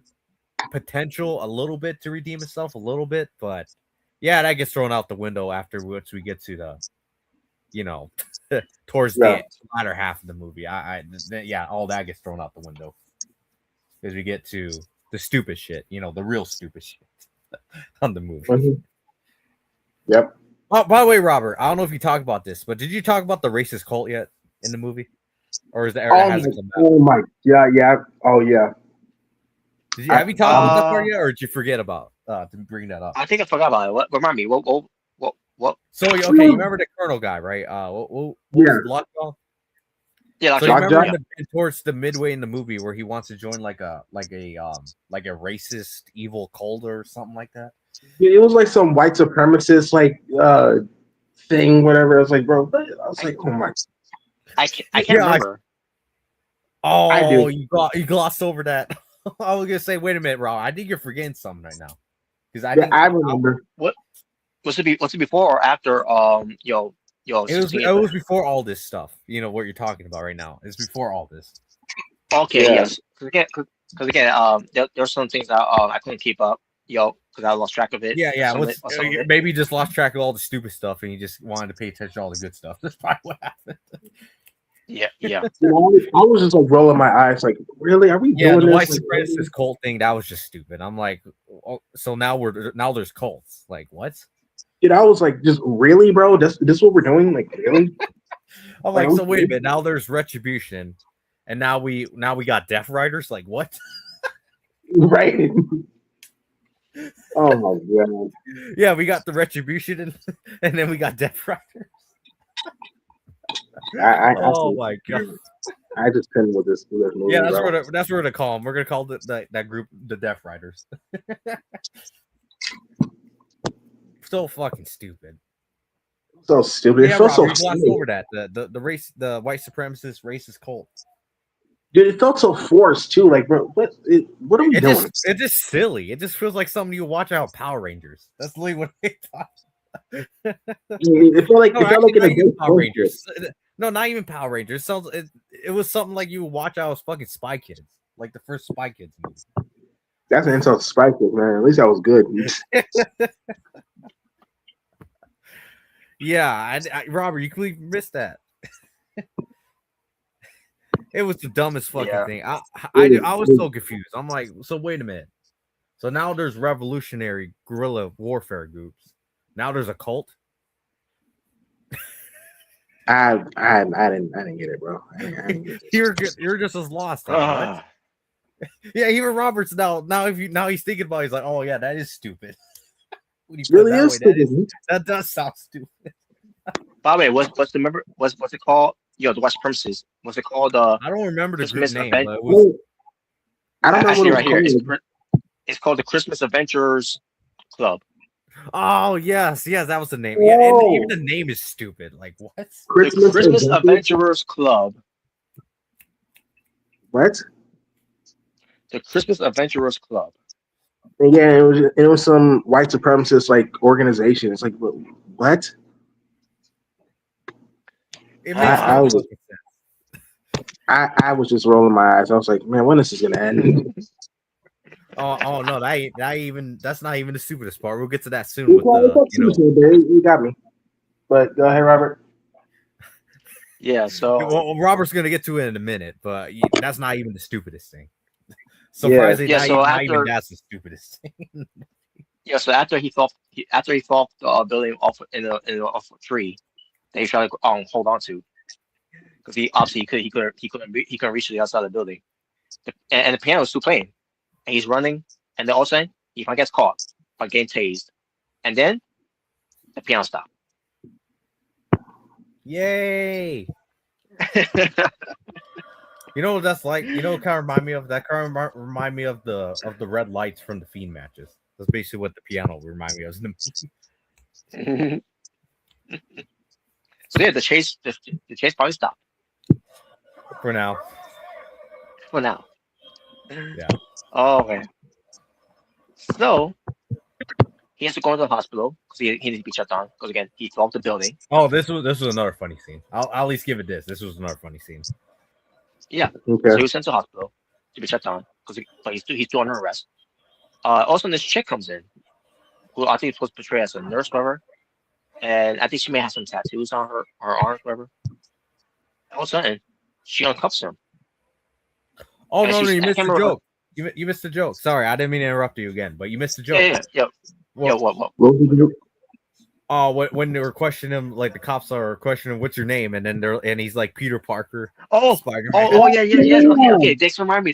B: potential a little bit to redeem itself a little bit, but yeah, that gets thrown out the window after once we get to the towards
C: Yeah.
B: the latter half of the movie. Yeah, all that gets thrown out the window as we get to the stupid shit, the real stupid shit on the movie.
C: Mhm. Yep.
B: Oh, by the way, Robert, I don't know if you talked about this, but did you talk about the racist cult yet in the movie, or is that or
C: Oh
B: has
C: my,
B: it come out?
C: oh my, yeah. Oh yeah.
B: Have you talked about that part
A: Uh,
B: yet, or did you forget about to bring that up?
A: I think I forgot about it. What remind me? What?
B: So okay, you remember the Colonel guy, right? What was
C: Yeah.
B: it, Lockjaw?
A: Yeah,
B: So you
A: actually,
B: remember
C: Lockjaw?
B: towards the midway in the movie where he wants to join like a racist evil cult or something like that.
C: Yeah, it was like some white supremacist thing, whatever. I was like, bro, what? I was
A: I
C: like, oh my,
A: I can't
B: Yeah,
A: remember.
C: I
B: oh,
C: do.
B: you glossed over that. I was gonna say, wait a minute, Rob. I think you're forgetting something right now because I
C: Yeah,
B: think
C: I remember.
A: What was it before or after?
B: it was
A: 16 April.
B: before all this stuff. You know what you're talking about right now. It's before all this.
A: Okay,
C: Yeah.
A: yes. Because again, there's some things that I couldn't keep up, because I lost track of it.
B: Yeah.
A: Some of it. Some of it.
B: Maybe you just lost track of all the stupid stuff and you just wanted to pay attention to all the good stuff. That's probably what happened.
A: Yeah.
C: You know, I was just like rolling my eyes, like, really? Are we
B: Yeah,
C: doing
B: the white
C: this?
B: supremacist cult thing, that was just stupid. I'm like, oh, so now there's cults. Like what?
C: Dude, I was like, just really, bro? This what we're doing? Like, really?
B: I'm like, so wait a minute. Now there's retribution, and now we got Death Riders. Like what?
C: Right? Oh my god.
B: Yeah, we got the retribution, and then we got Death Riders. Oh my god.
C: I just couldn't with this movie.
B: Yeah,
C: bro.
B: that's what we're gonna call them. We're gonna call that group the Death Riders. So fucking stupid.
C: So stupid. It
B: Yeah,
C: felt
B: Robert,
C: so
B: you glossed
C: stupid.
B: over that the race, the white supremacist racist cult.
C: Dude, it felt so forced too. Like, bro, what are we doing?
B: It's just silly. It just feels like something you watch out Power Rangers. That's literally what they thought.
C: It felt like
B: No,
C: it felt like
B: actually,
C: in a
B: not even
C: good
B: Power Rangers. No, not even Power Rangers. It was something like you watch out as fucking Spy Kids, like the first Spy Kids movie.
C: That's an insult to Spike, man. At least that was good.
B: Yeah, Robert, you completely missed that. It was the dumbest fucking
A: Yeah.
B: thing. I was so confused. I'm like, so wait a minute. So now there's revolutionary guerrilla warfare groups. Now there's a cult.
C: I didn't get it, bro. I didn't get it.
B: You're just as lost. What? Yeah, even Roberts now he's thinking about it, he's like, oh yeah, that is stupid. When you put it
C: Really
B: that
C: is
B: way,
C: stupid.
B: that does sound stupid.
A: By the way, what's it called? The West Premises. What's it called?
B: I don't remember the group
A: Christmas
B: name,
A: event.
B: but it was
C: I don't know
A: I
C: what
A: see
C: it
A: it
C: was
A: right here.
C: called.
A: It's called the Christmas Adventurers Club.
B: Oh yes, that was the name. Yeah, and even
C: Whoa.
B: the name is stupid. Like what?
A: The
C: Christmas
A: Christmas
C: Adventure.
A: Adventurers Club.
C: What?
A: The Christmas Adventurers Club.
C: And yeah, it was some white supremacist like organization. It's like what?
B: It
C: I,
B: makes
C: I
B: no
C: was
B: fucking sense.
C: I was just rolling my eyes. I was like, man, when is this gonna end?
B: Oh no, that's not even the stupidest part. We'll get to that soon
C: It's
B: with the
C: you got me. But go ahead, Robert.
A: Yeah, so
B: well, Robert's gonna get to it in a minute, but that's not even the stupidest thing.
C: Yeah.
B: Surprisingly,
A: yeah, so
B: not even
A: after
B: that's the stupidest thing.
A: yeah, so after he fell off the building off off a tree, they tried to hold on to because he obviously he couldn't reach to the outside of the building. And the piano was still playing, and he's running, and then all of a sudden he finally gets caught by getting tased, and then the piano stopped.
B: Yay! You know what that's like? You know what kind of remind me of? That kind of remind me of the red lights from the Fiend matches. That's basically what the piano remind me of.
A: So yeah, the chase probably stopped
B: For now.
A: for now.
B: Yeah.
A: Oh man. So he has to go into the hospital because he needs to be checked on because again he fell off the building.
B: Oh, this was another funny scene. I'll at least give it this. This was another funny scene.
A: Yeah.
C: Okay.
A: So he was sent to hospital to be checked on because but he's still under arrest. Also, this chick comes in who I think is supposed to portray as a nurse, whatever, and I think she may have some tattoos on her arms, whatever. All of a sudden, she uncuffs him,
B: Oh
A: and
B: no,
A: she's
B: you
A: I
B: missed
A: can't
B: the
A: remember her.
B: joke. You missed the joke. Sorry, I didn't mean to interrupt you again, but you missed the joke.
A: Yeah.
B: Well,
A: What?
C: What was it?
B: oh, when they were questioning him, like the cops are questioning what's your name, and then and he's like Peter Parker, Spider-Man.
A: Yes.
C: Yeah.
A: Okay. This remind me.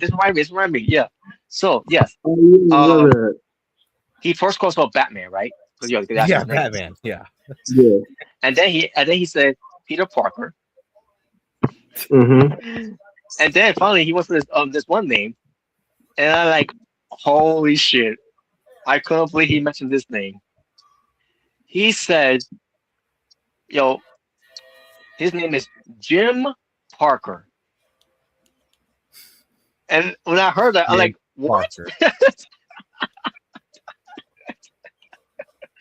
A: Yeah. So yes,
C: Oh, yeah,
A: um,
C: remember
A: he first calls out Batman, right? Because that's
B: Yeah,
A: his name,
B: Batman. Yeah.
C: that.
A: and then he said Peter Parker,
C: Yeah. Mm-hmm.
A: and then finally he wants this one name, and I'm like, holy shit! I couldn't believe he mentioned this name. He said, "Yo, his name is Jim Parker." And when I heard that, I'm
B: Jim
A: like, "What?"
B: Parker.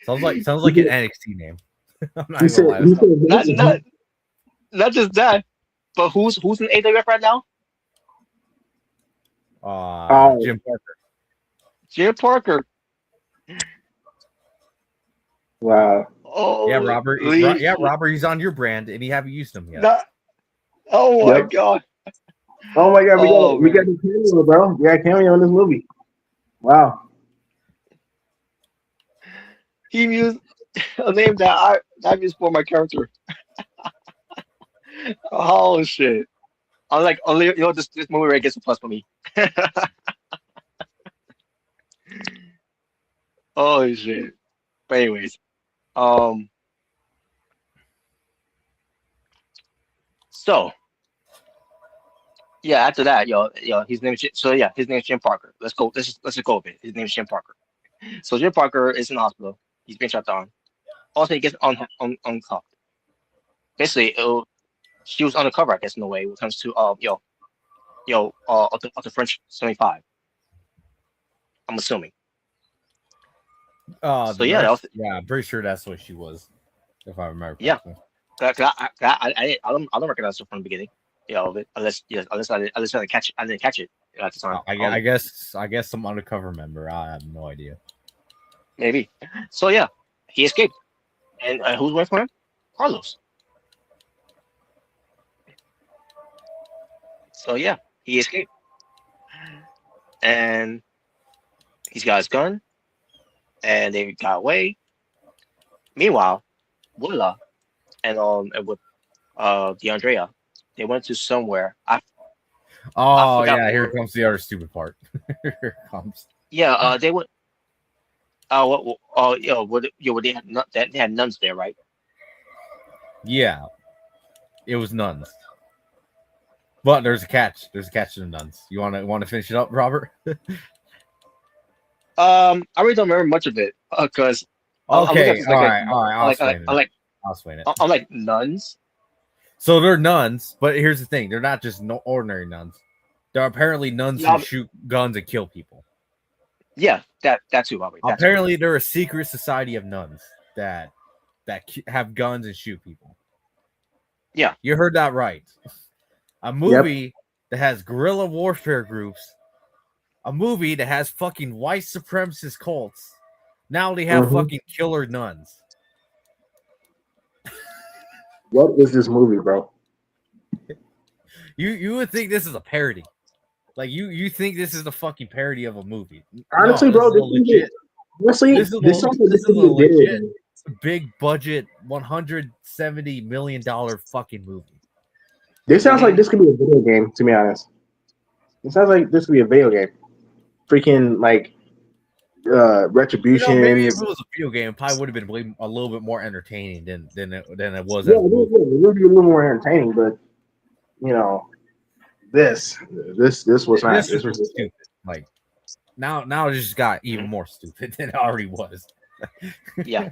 B: Sounds like an NXT name. I'm not
C: He
B: gonna
C: said,
B: lie.
C: he said,
A: Not not not just that, but who's in AWF right now?
C: oh,
B: Jim Parker.
A: Jim Parker.
C: wow.
B: Yeah, Robert.
A: Holy,
B: Yeah, Robert. He's on your brand, and you haven't used him yet.
A: not, oh my
C: Yep.
A: god.
C: Oh my God,
A: Oh
C: we got
A: man.
C: a cameo, bro. We got a cameo in this movie. Wow.
A: He used a name that I used for my character. Oh shit. I'm like, only this movie right gets a plus for me. Oh shit. But anyways, um, so yeah, after that, his name is his name is Jim Parker. Let's go. Let's just go with it. His name is Jim Parker. So Jim Parker is in the hospital. He's been shut down. Also, he gets uncuffed. Basically, she was undercover, I guess, in a way when it comes to of the French 75. I'm assuming. So
B: The
A: yeah, that
B: nurse.
A: was
B: Yeah, I'm pretty sure that's what she was, if I remember
A: yeah.
B: correctly.
A: I don't recognize her from the beginning. Of it unless I didn't catch it at the time.
B: I guess some undercover member. I have no idea.
A: Maybe. So yeah, he escaped, and who's waiting for him? Carlos. So yeah, he escaped, and he's got his gun, and they got away. Meanwhile, Willa and with DeAndrea, they went to somewhere. I
B: Oh
A: forgot
B: yeah,
A: what.
B: here comes the other stupid part. Here it comes.
A: Yeah, they went. They had they had nuns there, right?
B: Yeah, it was nuns. But there's a catch. There's a catch to the nuns. You want to finish it up, Robert?
A: I really don't remember much of it because I'm looking at
B: Okay,
A: this
B: all
A: like
B: right, all right. I'll explain
A: I
B: it.
A: like
B: I'll explain it.
A: I'm like nuns.
B: So they're nuns, but here's the thing: they're not just no ordinary nuns. They're apparently nuns
A: Yeah,
B: who shoot guns and kill people.
A: yeah, that too, probably that too.
B: Apparently, they're a secret society of nuns that have guns and shoot people.
A: Yeah,
B: You heard that right. A
C: Yep.
B: movie that has guerrilla warfare groups. A movie that has fucking white supremacist cults. Now they have
C: Mm-hmm.
B: fucking killer nuns.
C: What is this movie, bro?
B: You would think this is a parody. Like you think this is the fucking parody of a movie. No,
C: Honestly,
B: this
C: bro,
B: is a legit.
C: this sounds like
B: This
C: this
B: is
C: could
B: a
C: be a video
B: legit
C: game.
B: big budget $170 million fucking movie.
C: This sounds like
A: hmm
C: this could be a video game. To be honest, it sounds like this could be a video game. Freaking like
B: Maybe if
C: retributions.
B: it was a video game, it probably would have been a little bit more entertaining than it was
C: Yeah,
B: as a movie.
C: it would be a little more entertaining, but you know, this this was not.
B: This
C: This
B: was
C: was
B: just stupid. Like now it just got even more stupid than it already was.
A: yeah.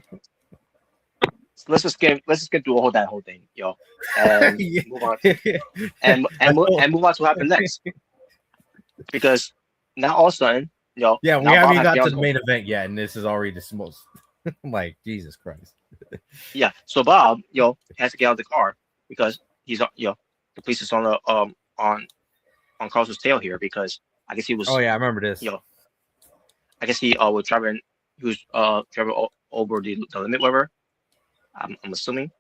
A: So let's just get through that whole thing, yo, and
B: Yeah.
A: move on
B: That's
A: and move on to what happened next because now all of a sudden, yo,
B: Yeah, we
A: now
B: haven't
A: Bob
B: even
A: has to
B: got
A: get on
B: to
A: his
B: the
A: own.
B: main event yet, and this is already the most. I'm like, Jesus Christ.
A: Yeah, so Bob, yo, has to get out of the car because he's yo, the police is on the on Carlos's tail here because I guess he
B: Oh
A: was,
B: yeah, I remember this.
A: yo, I guess he was driving, driving over the limit, whatever. I'm assuming.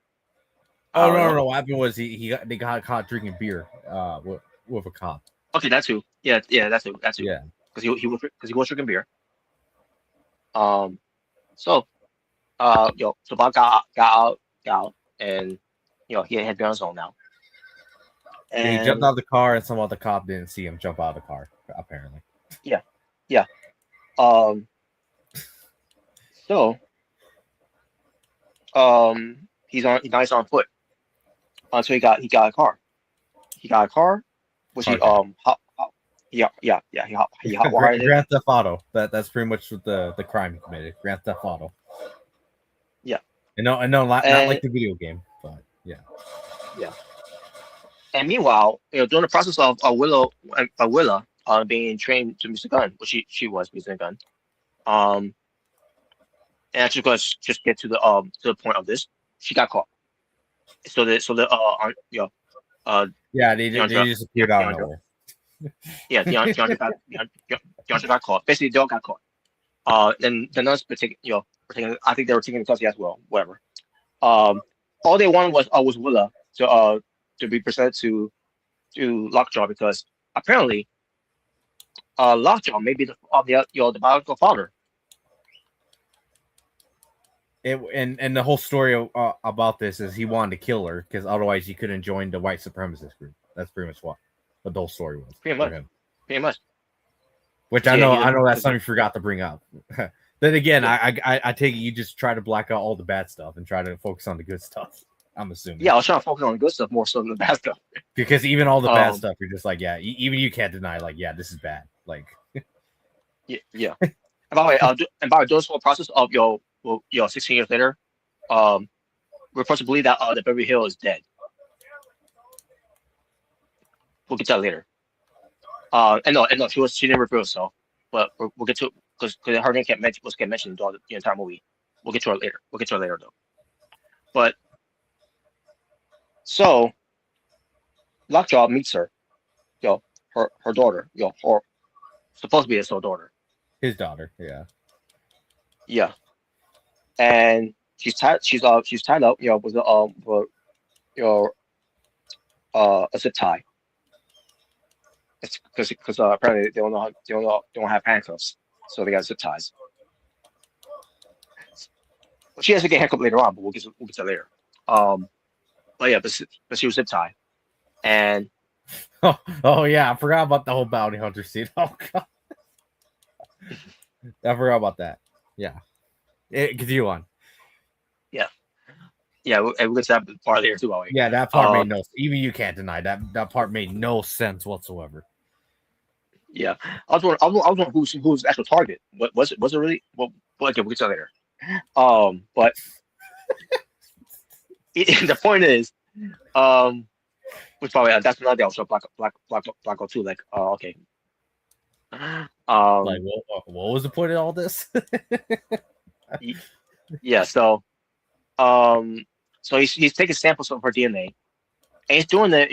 A: I
B: Oh
A: don't
B: no,
A: know.
B: no, what happened was they got caught drinking beer with a cop.
A: Okay, that too. Yeah, yeah, that too.
B: Yeah.
A: Because he was drinking beer. Um, so yo, so Bob got out, and he had been on his own now,
B: Yeah, he jumped
A: and
B: out of the car and some other cop didn't see him jump out of the car, apparently.
A: yeah, yeah. Um, so he's on foot until he got a car. He got a car, which he
B: Okay.
A: he hot wired it.
B: Grand Theft Auto. That's pretty much what the crime he committed. Grand Theft Auto.
A: Yeah,
B: And no, not like
A: and
B: the video game, but yeah.
A: yeah. And meanwhile, during the process of Willa being trained to use a gun, which she was using a gun, um, and actually, because just get to the point of this, she got caught. So the
B: Yeah, they
A: Deandra,
B: just appeared out of
A: Deandra,
B: nowhere.
A: yeah, Deandra got caught. Basically, they all got caught. And the nuns were taking, I think they were taking the custody as well. Whatever. All they wanted was Willa to be presented to Lockjaw because apparently Lockjaw may be the biological father.
B: And the whole story about this is he wanted to kill her because otherwise he couldn't join the white supremacist group. That's pretty much what the whole story was
A: Pretty
B: for
A: much.
B: him.
A: Pretty much.
B: Which
A: Yeah,
B: I know that's something you forgot to bring up. Then again,
A: yeah.
B: I take it you just try to black out all the bad stuff and try to focus on the good stuff. I'm assuming.
A: Yeah, I was trying to focus on the good stuff more so than the bad stuff.
B: Because even all the bad
A: Um,
B: stuff, you're just like, yeah, even you can't deny, like, yeah, this is bad. Like,
A: yeah, yeah. And by the way, during this whole process of 16 years later, we're supposed to believe that that Beverly Hill is dead. We'll get to that later. And no, she didn't reveal herself, but we'll get to it because her name get mentioned throughout the entire movie. We'll get to her later. We'll get to her later though. But so Lockjaw meets her, her daughter, her supposed to be his sole daughter.
B: his daughter, yeah.
A: Yeah, and she's tied up, with you know a zip tie. It's because apparently they don't have handcuffs, so they got zip ties. But she has to get handcuffed later on, but we'll get to that later. Um, but yeah, but she was zip tied, and
B: Oh yeah, I forgot about the whole bounty hunter scene. Oh god, I forgot about that. Yeah, continue on.
A: yeah, yeah, we'll get to that part later too. By the way.
B: Yeah, that part made no. Even you can't deny that part made no sense whatsoever.
A: Yeah, I was wondering who's the actual target. What was it? Was it really? Well, okay, we'll get to that later. But the point is, um, which probably that's another day I'll show Black Hole too. Like, okay,
B: Like,
A: um,
B: what was the point of all this?
A: y- yeah. Um, so he's taking samples of her DNA, and he's doing it,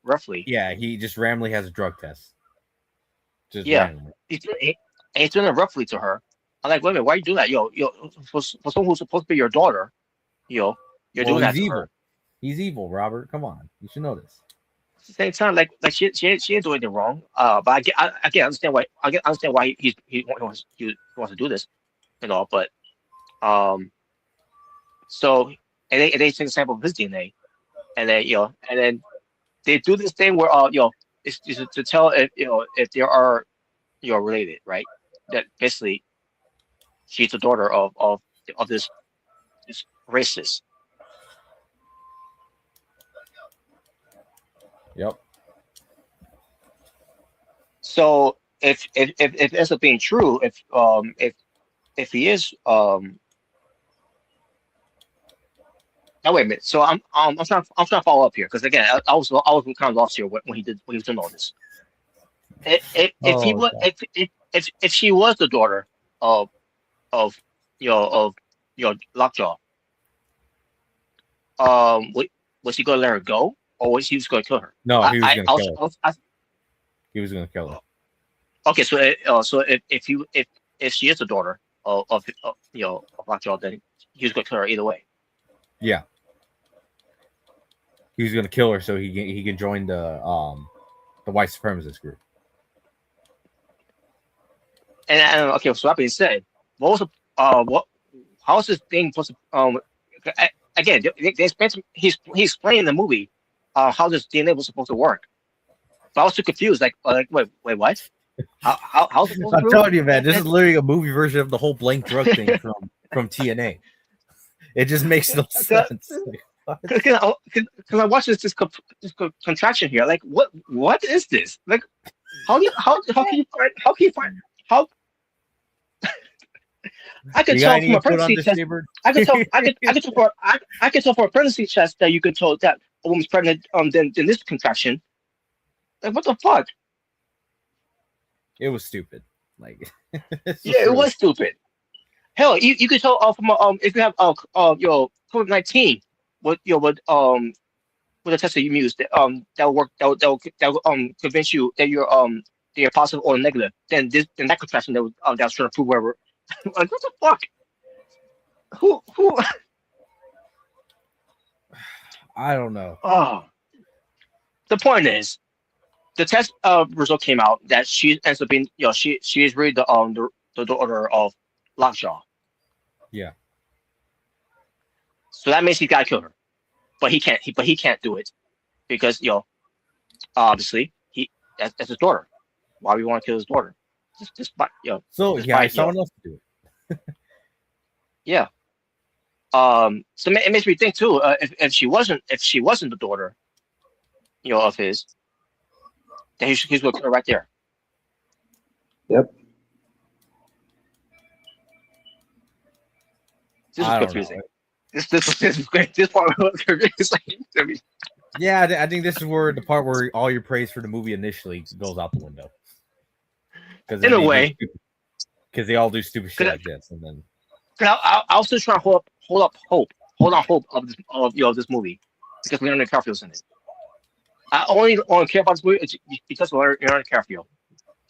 A: roughly.
B: Yeah, he just randomly has a drug test. Just
A: Yeah,
B: randomly.
A: and he's doing it roughly to her. I'm like, wait a minute, why are you doing that? For someone who's supposed to be your daughter, you know, you're
B: Well,
A: doing that
B: he's
A: to
B: evil.
A: her.
B: He's evil, Robert. Come on, you should know this.
A: At the same time, like she ain't doing anything wrong. But I can understand why understand why he wants to do this and all. But um, so and they take a sample of his DNA, and then they do this thing where it's to tell if they are related, right? That basically she's the daughter of this racist.
B: Yep.
A: So if it ends up being true, if he is now wait a minute. So I'm trying to follow up here because again I was kind of lost here when he was doing all this. If he
B: Oh
A: was
B: God.
A: if she was the daughter of of of Lockjaw, was he gonna let her go or was he just gonna kill her?
B: No,
A: I
B: he was
A: I,
B: gonna
A: I, was,
B: kill her.
A: I, was, I
B: He was gonna kill her.
A: okay. So if she is the daughter of Lockjaw, then he was gonna kill her either way.
B: Yeah, he was gonna kill her so he can join the white supremacist group.
A: And okay, so that being said, what was the what how is this thing supposed to again they explain he explained in the movie how this DNA was supposed to work, but I was too confused. Like wait what? How's it supposed
B: I'm
A: to work?
B: telling you, man, this is
A: And
B: literally a movie version of the whole blank drug thing from TNA. It just makes no sense. Like, what?
A: because I watched contraction here. Like what is this? Like how can you find how I could
B: You got
A: tell from
B: any
A: a
B: input on
A: pregnancy
B: this,
A: test.
B: Jaybird?
A: I could tell for a pregnancy test that you could tell that a woman's pregnant than this contraction. Like what the fuck?
B: It was stupid. Like, it's
A: Yeah,
B: just
A: it
B: really.
A: was stupid. Hell, you could tell from if you have COVID-19 with the test that you use that will work that will convince you that you're positive or negative. Then that contraction that was trying to prove wherever. Like what the fuck? Who?
B: I don't know.
A: Oh, the point is. The test result came out that she ends up being, she is really the daughter of Lockjaw.
B: Yeah.
A: So that means he gotta kill her, but he can't do it because obviously that's his daughter. Why would we want to kill his daughter? Just by
B: So
A: just
B: yeah,
A: by
B: I someone else to do it.
A: yeah. So it makes me think too. If she wasn't the daughter, of his, then he's gonna kill her right there.
C: Yep.
A: This is
B: I don't
A: confusing.
B: know.
A: This is great. This part was confusing to me.
B: Yeah, I think this is where the part where all your praise for the movie initially goes out the window. Because
A: In a way,
B: because they all do stupid shit
A: Cause
B: like this, and then
A: I was just trying to hold on hope of this movie because Leonardo DiCaprio's in it. I only want to care about this movie because of Leonardo DiCaprio.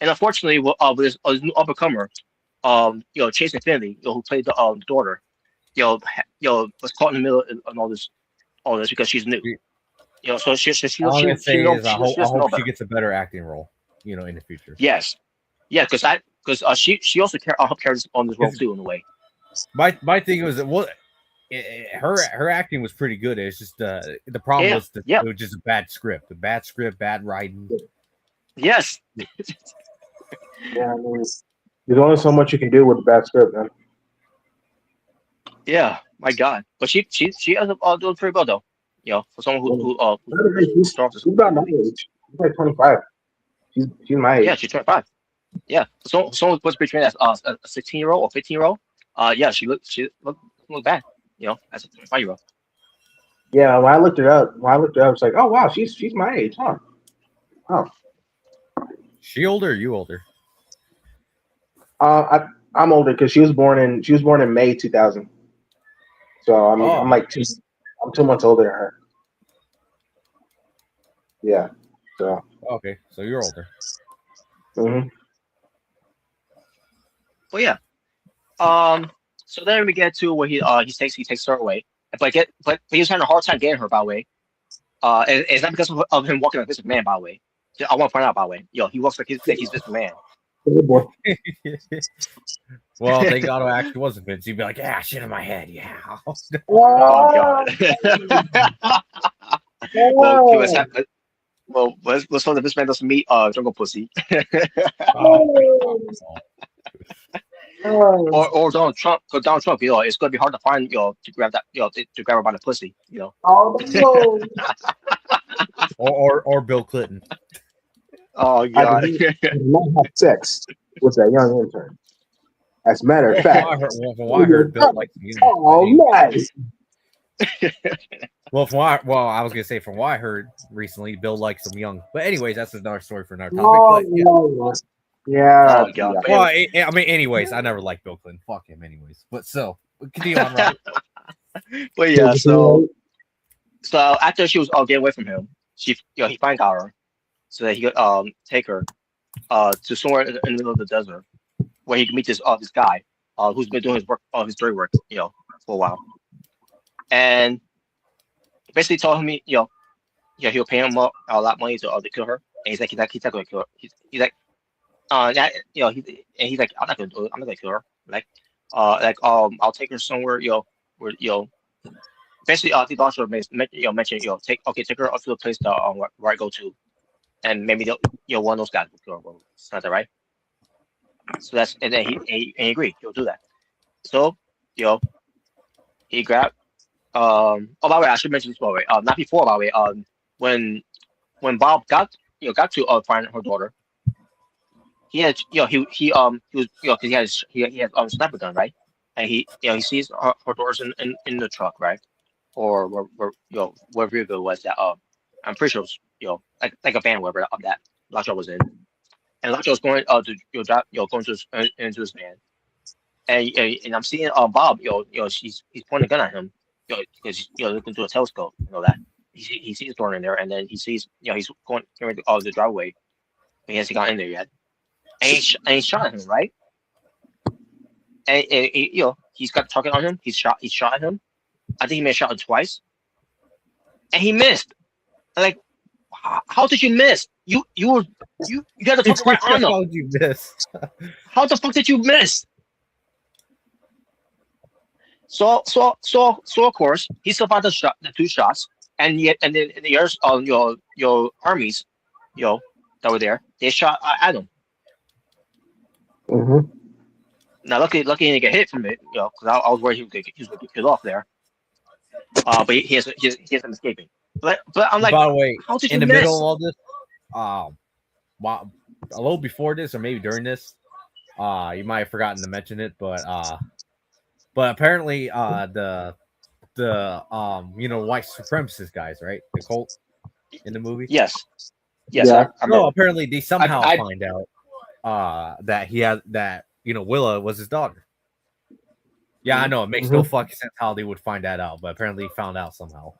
A: And unfortunately, with this new up and comer, Chase Infinity, who played the daughter, was caught in the middle of all this because she's new. So she
B: all I'm gonna say is I
A: she doesn't know
B: hope she
A: better.
B: gets a better acting role, in the future.
A: Yes, yeah, because she also carries on this role too in a way.
B: My thing was her acting was pretty good. It's just the problem
A: Yeah,
B: was it
A: yeah,
B: was just a bad script, bad writing.
A: yes,
C: Yeah, I mean, there's only so much you can do with a bad script, man.
A: yeah. My God, but she ends up doing pretty well though. For someone
C: He's
A: who starts
C: he's about my age. He's like 25. She's my age.
A: Yeah, she's 25. Yeah, so someone was portrayed as a 16-year-old or 15-year-old. Yeah, she looked bad. As a 25-year-old.
C: Yeah, when I looked her up, it's like, oh wow, she's my age, huh? Oh,
B: She older or you older?
C: I'm older because she was born in May 2000. So I'm like I'm 2 months older than her. Yeah. So.
B: Okay, so you're older.
C: Mm-hmm.
A: But yeah. So then we get to where he takes her away, but he was having a hard time getting her. By the way, it's not because of him walking like this man. By the way, I want to point out. By the way, he walks like he's this man.
C: Hey, boy.
B: Well, thank God it actually wasn't Vince. He'd be like, yeah, shit in my head, yeah.
A: Oh God. Well, he was. Well, let's hope that this man doesn't meet jungle pussy
C: Oh,
A: or Donald Trump. Because Donald Trump, it's gonna be hard to find to grab that to grab her by the pussy.
C: oh, no.
B: or Bill Clinton.
A: Oh
C: I
A: God.
C: did not have sex with that young intern. As a matter of fact,
B: From what I heard, Bill likes me.
C: oh, nice.
B: Well, I was gonna say from what I heard recently, Bill likes them young. But anyways, that's another story for another topic.
C: Oh,
B: But yeah.
C: no. Yeah.
A: Oh God.
C: Yeah.
B: Well, I mean, anyways, I never liked Bill Clinton. Fuck him, anyways. But so continue on, Robert.
A: But yeah, so after she was getting away from him, he finally got her so that he could take her to somewhere in the middle of the desert where he could meet this guy who's been doing his dirty work for a while, and basically told him he'll pay him a lot of money to kill her, and he's not gonna kill her. He's like that he's like I'm not gonna do it. I'm not gonna kill her. I'll take her somewhere where basically the doctor mentioned take her up to the place where I go to, and maybe one of those guys will kill her. It's not that right. So and then he agreed he'll do that. So he grabbed oh by the way I should mention this by the way not before by the way when Bob got to find her daughter, he had he was because he had sniper gun, right, and he sees her daughter's in the truck, right, or where vehicle it was that I'm pretty sure it was like a van wherever of that Lacho was in, and Lacho was going to drive going to into his van, and I'm seeing Bob he's pointing a gun at him because looking through a telescope that he sees Thorne in there, and then he sees he's going the driveway, but he hasn't got in there yet, and he shot at him, right, and he's got the target on him, he shot at him. I think he may have shot him twice, and he missed. Like, how did you miss? You got the target right on him.
B: How did you miss?
A: How the fuck did you miss? So of course he survived the two shots, and then the others your armies, that were there, they shot at him.
C: Mm-hmm.
A: Now luckily he didn't get hit from it, because I was worried he was gonna get killed off there. But he has him escaping. But I'm like,
B: by the way,
A: how did you
B: in the
A: miss?
B: middle of all this, wow, a little before this or maybe during this, you might have forgotten to mention it, but apparently the white supremacist guys, right, the cult in the movie,
A: Yes,
C: Yeah.
B: no, apparently they somehow find out that he had that Willa was his daughter. Yeah, I know it makes no fucking sense how they would find that out, but apparently he found out somehow.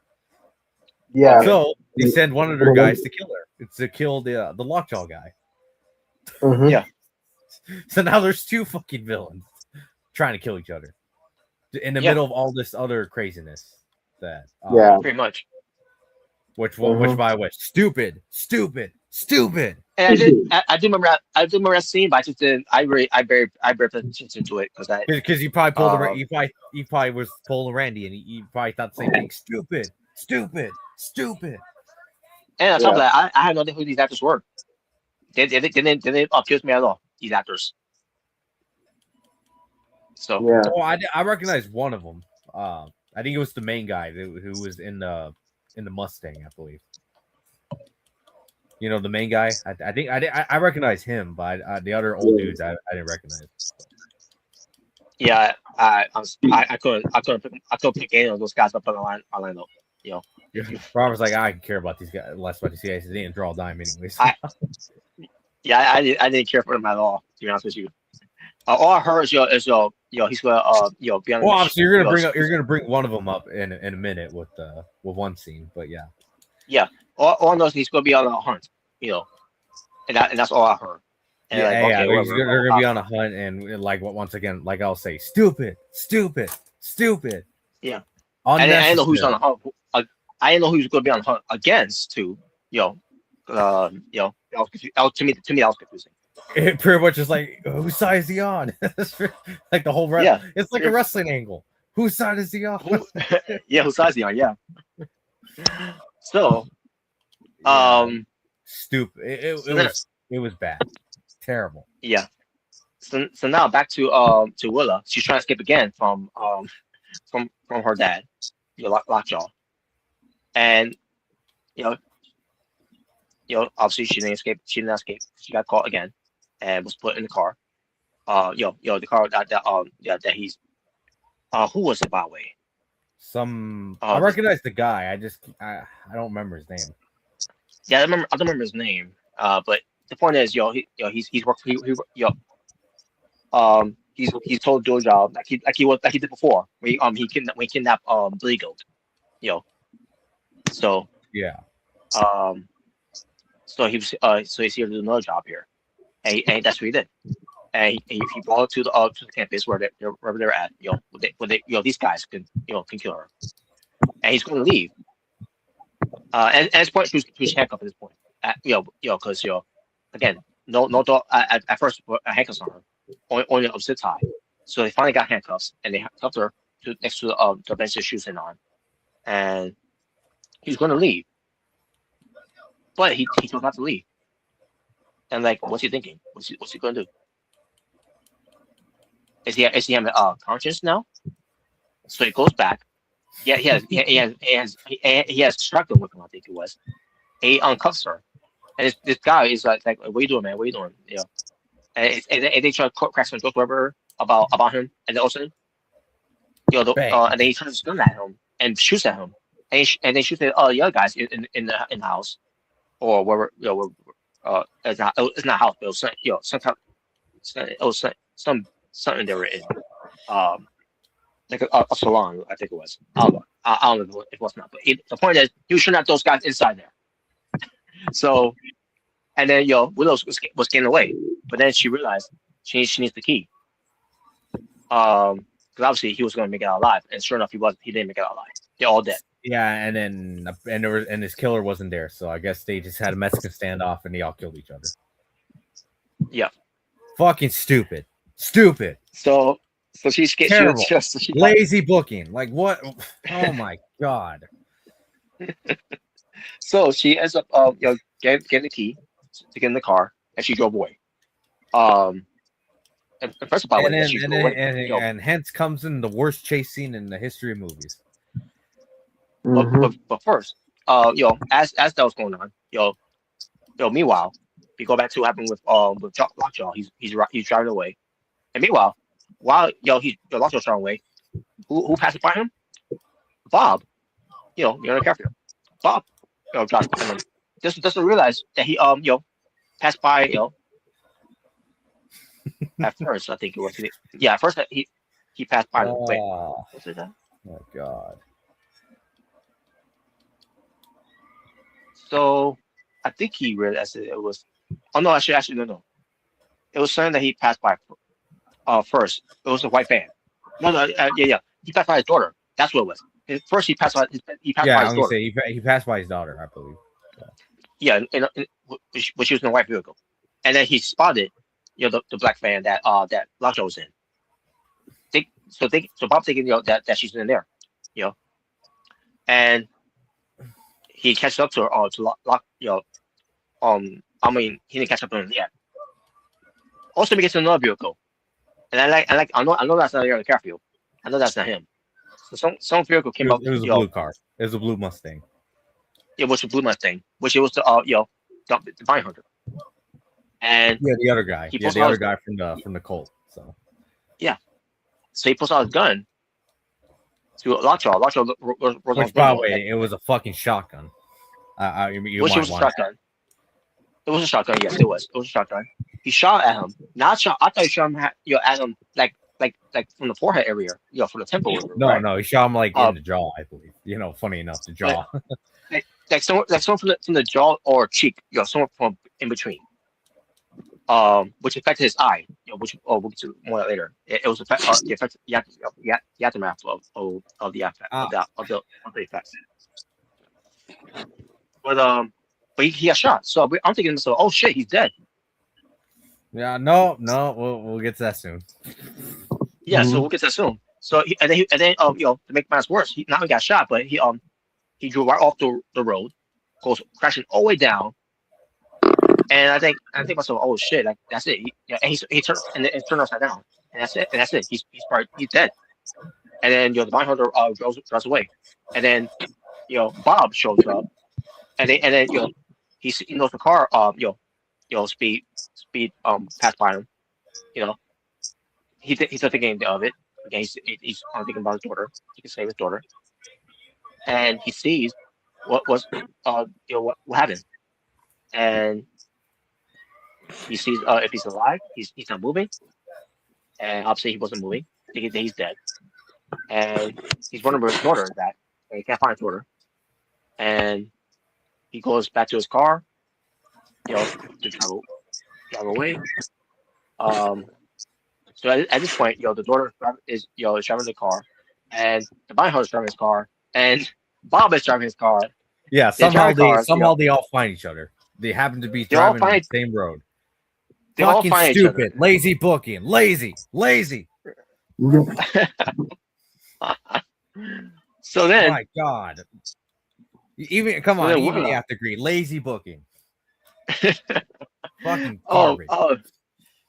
C: Yeah.
B: So they send one of their guys to kill her. It's to kill the lockjaw guy.
C: Mm-hmm.
A: Yeah.
B: So now there's two fucking villains trying to kill each other in the middle of all this other craziness. That
A: pretty much.
B: Which by the way, stupid.
A: And I do remember that scene, but I just didn't. I very attention to it
B: because you probably pulled you probably was pulling Randy, and you probably thought the same thing. Stupid.
A: And on top of that, I had no idea who these actors were. They didn't appeal to me at all. These actors. So
B: I recognize one of them. I think it was the main guy who was in the Mustang, I believe. You know, the main guy. I think I recognize him, but the other old dudes I didn't recognize.
A: Yeah, I couldn't pick any of those guys up on the lineup. You know, if you,
B: Robert's like, I care about these guys less about these guys. They didn't draw a dime anyways.
A: I I didn't care for them at all. To be honest with you, all I heard he's gonna be on the
B: Well,
A: match.
B: obviously you're gonna bring one of them up in a minute with one scene, but yeah.
A: Yeah, all I know is he's gonna be on a hunt. You know, and that's all I heard. And
B: Yeah,
A: like,
B: yeah,
A: okay, whatever.
B: they're gonna be on a hunt, and like once again, like I'll say, stupid.
A: Yeah. And I didn't know who's on the hunt. I didn't know who was going to be on the hunt against. To that was, to me that was confusing.
B: It pretty much is like, whose side is he on? Like the whole it's like a wrestling angle. Whose side is he on?
A: Whose side is he on? Yeah. So,
B: stupid. It was bad, terrible.
A: Yeah. So now back to Willa. She's trying to escape again from her dad, Lockjaw, and obviously she didn't escape. She didn't escape. She got caught again, and was put in the car. The car that he's. Who was it, by the way?
B: I recognize the guy. I don't remember his name.
A: Yeah, I don't remember his name. But the point is, he's worked. He's told to do a job like he did before. When he kidnapped Billy Goat. So
B: yeah.
A: So he's here to do another job here, and that's what he did. And he brought her to the campus wherever they're at. These guys can kill her, and he's going to leave. And at this point, she's handcuffed at this point. Because again, no dog at first handcuffs on her, only a zip tie. So they finally got handcuffs, and they handcuffed her next to the bench that she was sitting on, and he's going to leave, but he chose not to leave. And like, what's he thinking? What's he going to do? Is he having conscience now? So he goes back. Yeah, he has shotgun with him, I think it was. He uncuffs her, and this guy is like, what are you doing, man? What are you doing? And they try to crack some jokes whatever about him, and then all of a sudden, and then he turns his gun at him and shoots at him, and then shoots at the other guys in the house, or wherever it's not a house, but it was something they were in, like a salon, I think it was. I don't know if it was not, but the point is, you shouldn't have those guys inside there. So, and then Willow was getting away, but then she realized she needs the key. Because obviously he was going to make it out alive, and sure enough, he didn't make it out alive. They're all dead.
B: Yeah, and his killer wasn't there, so I guess they just had a Mexican standoff, and they all killed each other.
A: Yeah.
B: Fucking stupid.
A: So she's
B: terrible. Lazy booking. Like what? Oh my god.
A: So she ends up getting the key to get in the car, and she drove away. And first of all,
B: and hence comes in the worst chase scene in the history of movies.
A: But first, as that was going on, meanwhile, we go back to what happened with Lockjaw. He's driving away, and meanwhile, while Lockjaw's driving away, who passes by him? Bob, the character. Bob, drives by him. Just doesn't realize that he passed by at first. I think it was at first he passed by. Wait, what's it that?
B: Oh god.
A: So I think he realized it was. Oh no, actually no. It was something that he passed by first. It was a white van. No, yeah. He passed by his daughter. That's what it was. First, he passed by his daughter.
B: Say he passed by his daughter, I believe.
A: Yeah, which was in a white vehicle, and then he spotted, the black van that Lockjaw was in. So Bob's thinking, that she's in there, and he catches up to her, to Lock, I mean, he didn't catch up to her yet. Also, he gets in another vehicle, and I know that's not the Carfield. I know that's not him. So some vehicle came up.
B: It was a blue car. It was a blue Mustang.
A: It was a blue Mustang, which it was the the Vine Hunter, and
B: Yeah, the other guy.
A: he
B: Yeah,
A: pulls
B: the
A: out
B: other
A: his,
B: guy from the cult. So
A: yeah, so he pulls out his gun to Lockjaw. Lockjaw rolls on
B: which
A: his
B: by the
A: window, like
B: way, it was a fucking shotgun. You
A: which it
B: might
A: was a
B: want.
A: shotgun. It was a shotgun. Yes, it was. It was a shotgun. He shot at him. Not shot. I thought he shot him. At him like from the forehead area. From the temple area,
B: No,
A: right?
B: no, he shot him like
A: Uh,
B: in the jaw, I believe. Funny enough, the
A: but
B: jaw.
A: someone from the jaw or cheek. Somewhere from in between. Which affected his eye. We'll get to more later. It was the effect. The aftermath of the effect
B: Uh,
A: of the effects. But he got shot. So I'm thinking, so oh shit, he's dead.
B: yeah, no, we'll get to that soon.
A: Yeah, so we'll get to that soon. So and then to make matters worse, he not only got shot, but he drove right off the road, goes crashing all the way down. And I think myself, oh shit, like that's it. And he turned and it turned upside down, and that's it. And that's it. He's dead. And then the Vine Hunter drives away, and then Bob shows up, and then he knows the car speed passed by him. You know he's not thinking of it. Again, he's thinking about his daughter. He can save his daughter, and he sees what was what happened, and he sees if he's alive, he's not moving, and obviously he wasn't moving. Thinking that he's dead, and he's wondering where his daughter is at. And he can't find his daughter, and he goes back to his car, to drive away. Um, so at this point, the daughter is driving the car, and the Vine Hunter is driving his car, and Bob is driving his car.
B: Yeah,
A: They're driving cars.
B: they all find each other. They happen to be
A: They all
B: driving on the
A: find
B: same road.
A: they all
B: Fucking
A: find each other.
B: stupid, lazy booking, lazy.
A: So then,
B: My God, come
A: so
B: on,
A: then
B: even you have to agree, lazy booking. Fucking
A: oh,
B: garbage.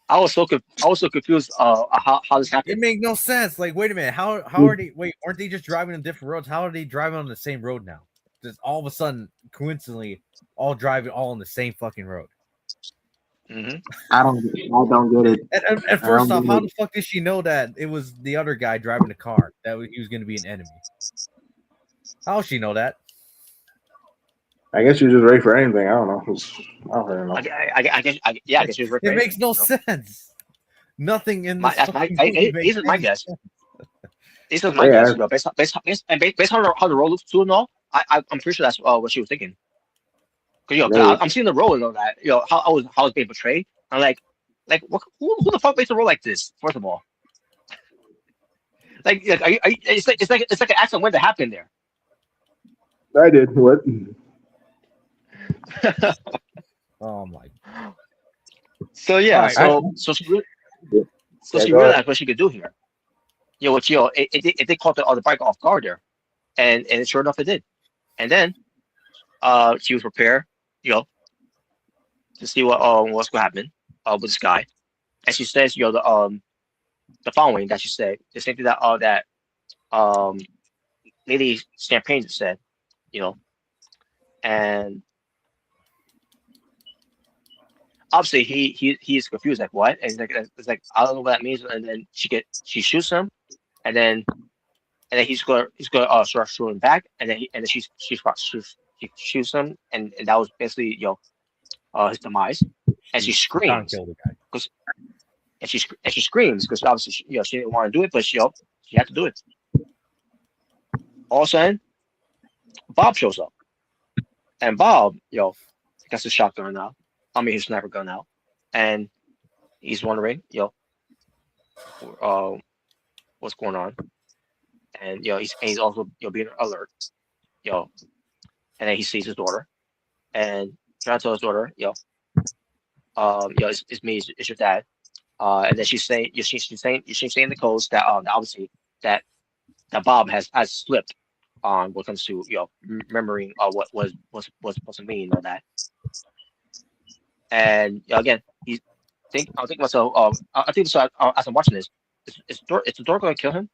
A: I was so confused. How this
B: It
A: happened?
B: makes no sense. Like, wait a minute, how are they? Wait, aren't they just driving on different roads? How are they driving on the same road now? Just all of a sudden, coincidentally, all driving all on the same fucking road.
A: Mm-hmm.
C: I don't get it.
B: And first off, how the fuck did she know that it was the other guy driving the car that he was going to be an enemy? How does she know that?
C: I guess you're just ready for anything. I don't know. I don't really know.
A: I guess she was right.
B: It makes no sense. Nothing in this.
A: This is my guess. This is my guess. Based on how the road looks too and all, I'm pretty sure that's what she was thinking. Because I'm seeing the role and all that. How it's being portrayed. I'm like who the fuck makes a role like this? First of all, it's like an accident waiting to happen there.
C: I did what?
B: Oh my.
A: So yeah,
B: right,
A: so she realized what she could do here. It did caught the bike off guard there, and sure enough it did. And then she was prepared, to see what's going to happen with this guy. And she says, the following that she said, the same thing that Lady Champagne said, and obviously he's confused, like what? And it's like I don't know what that means. And then she shoots him, and then he's gonna start shooting back, and then she shoots him, and that was basically his demise. And she screams because she screams because obviously she didn't want to do it, but she had to do it. All of a sudden, Bob shows up, and Bob got his shotgun now. I mean his sniper gun now, and he's wondering what's going on, and he's also being alert, and then he sees his daughter, and trying to tell his daughter, it's me, it's your dad. And then she's saying, she's saying the codes that obviously that Bob has slipped on when it comes to remembering what was supposed to mean all that. And again, I'm thinking myself, I think so. As I'm watching this, is the door going to kill him?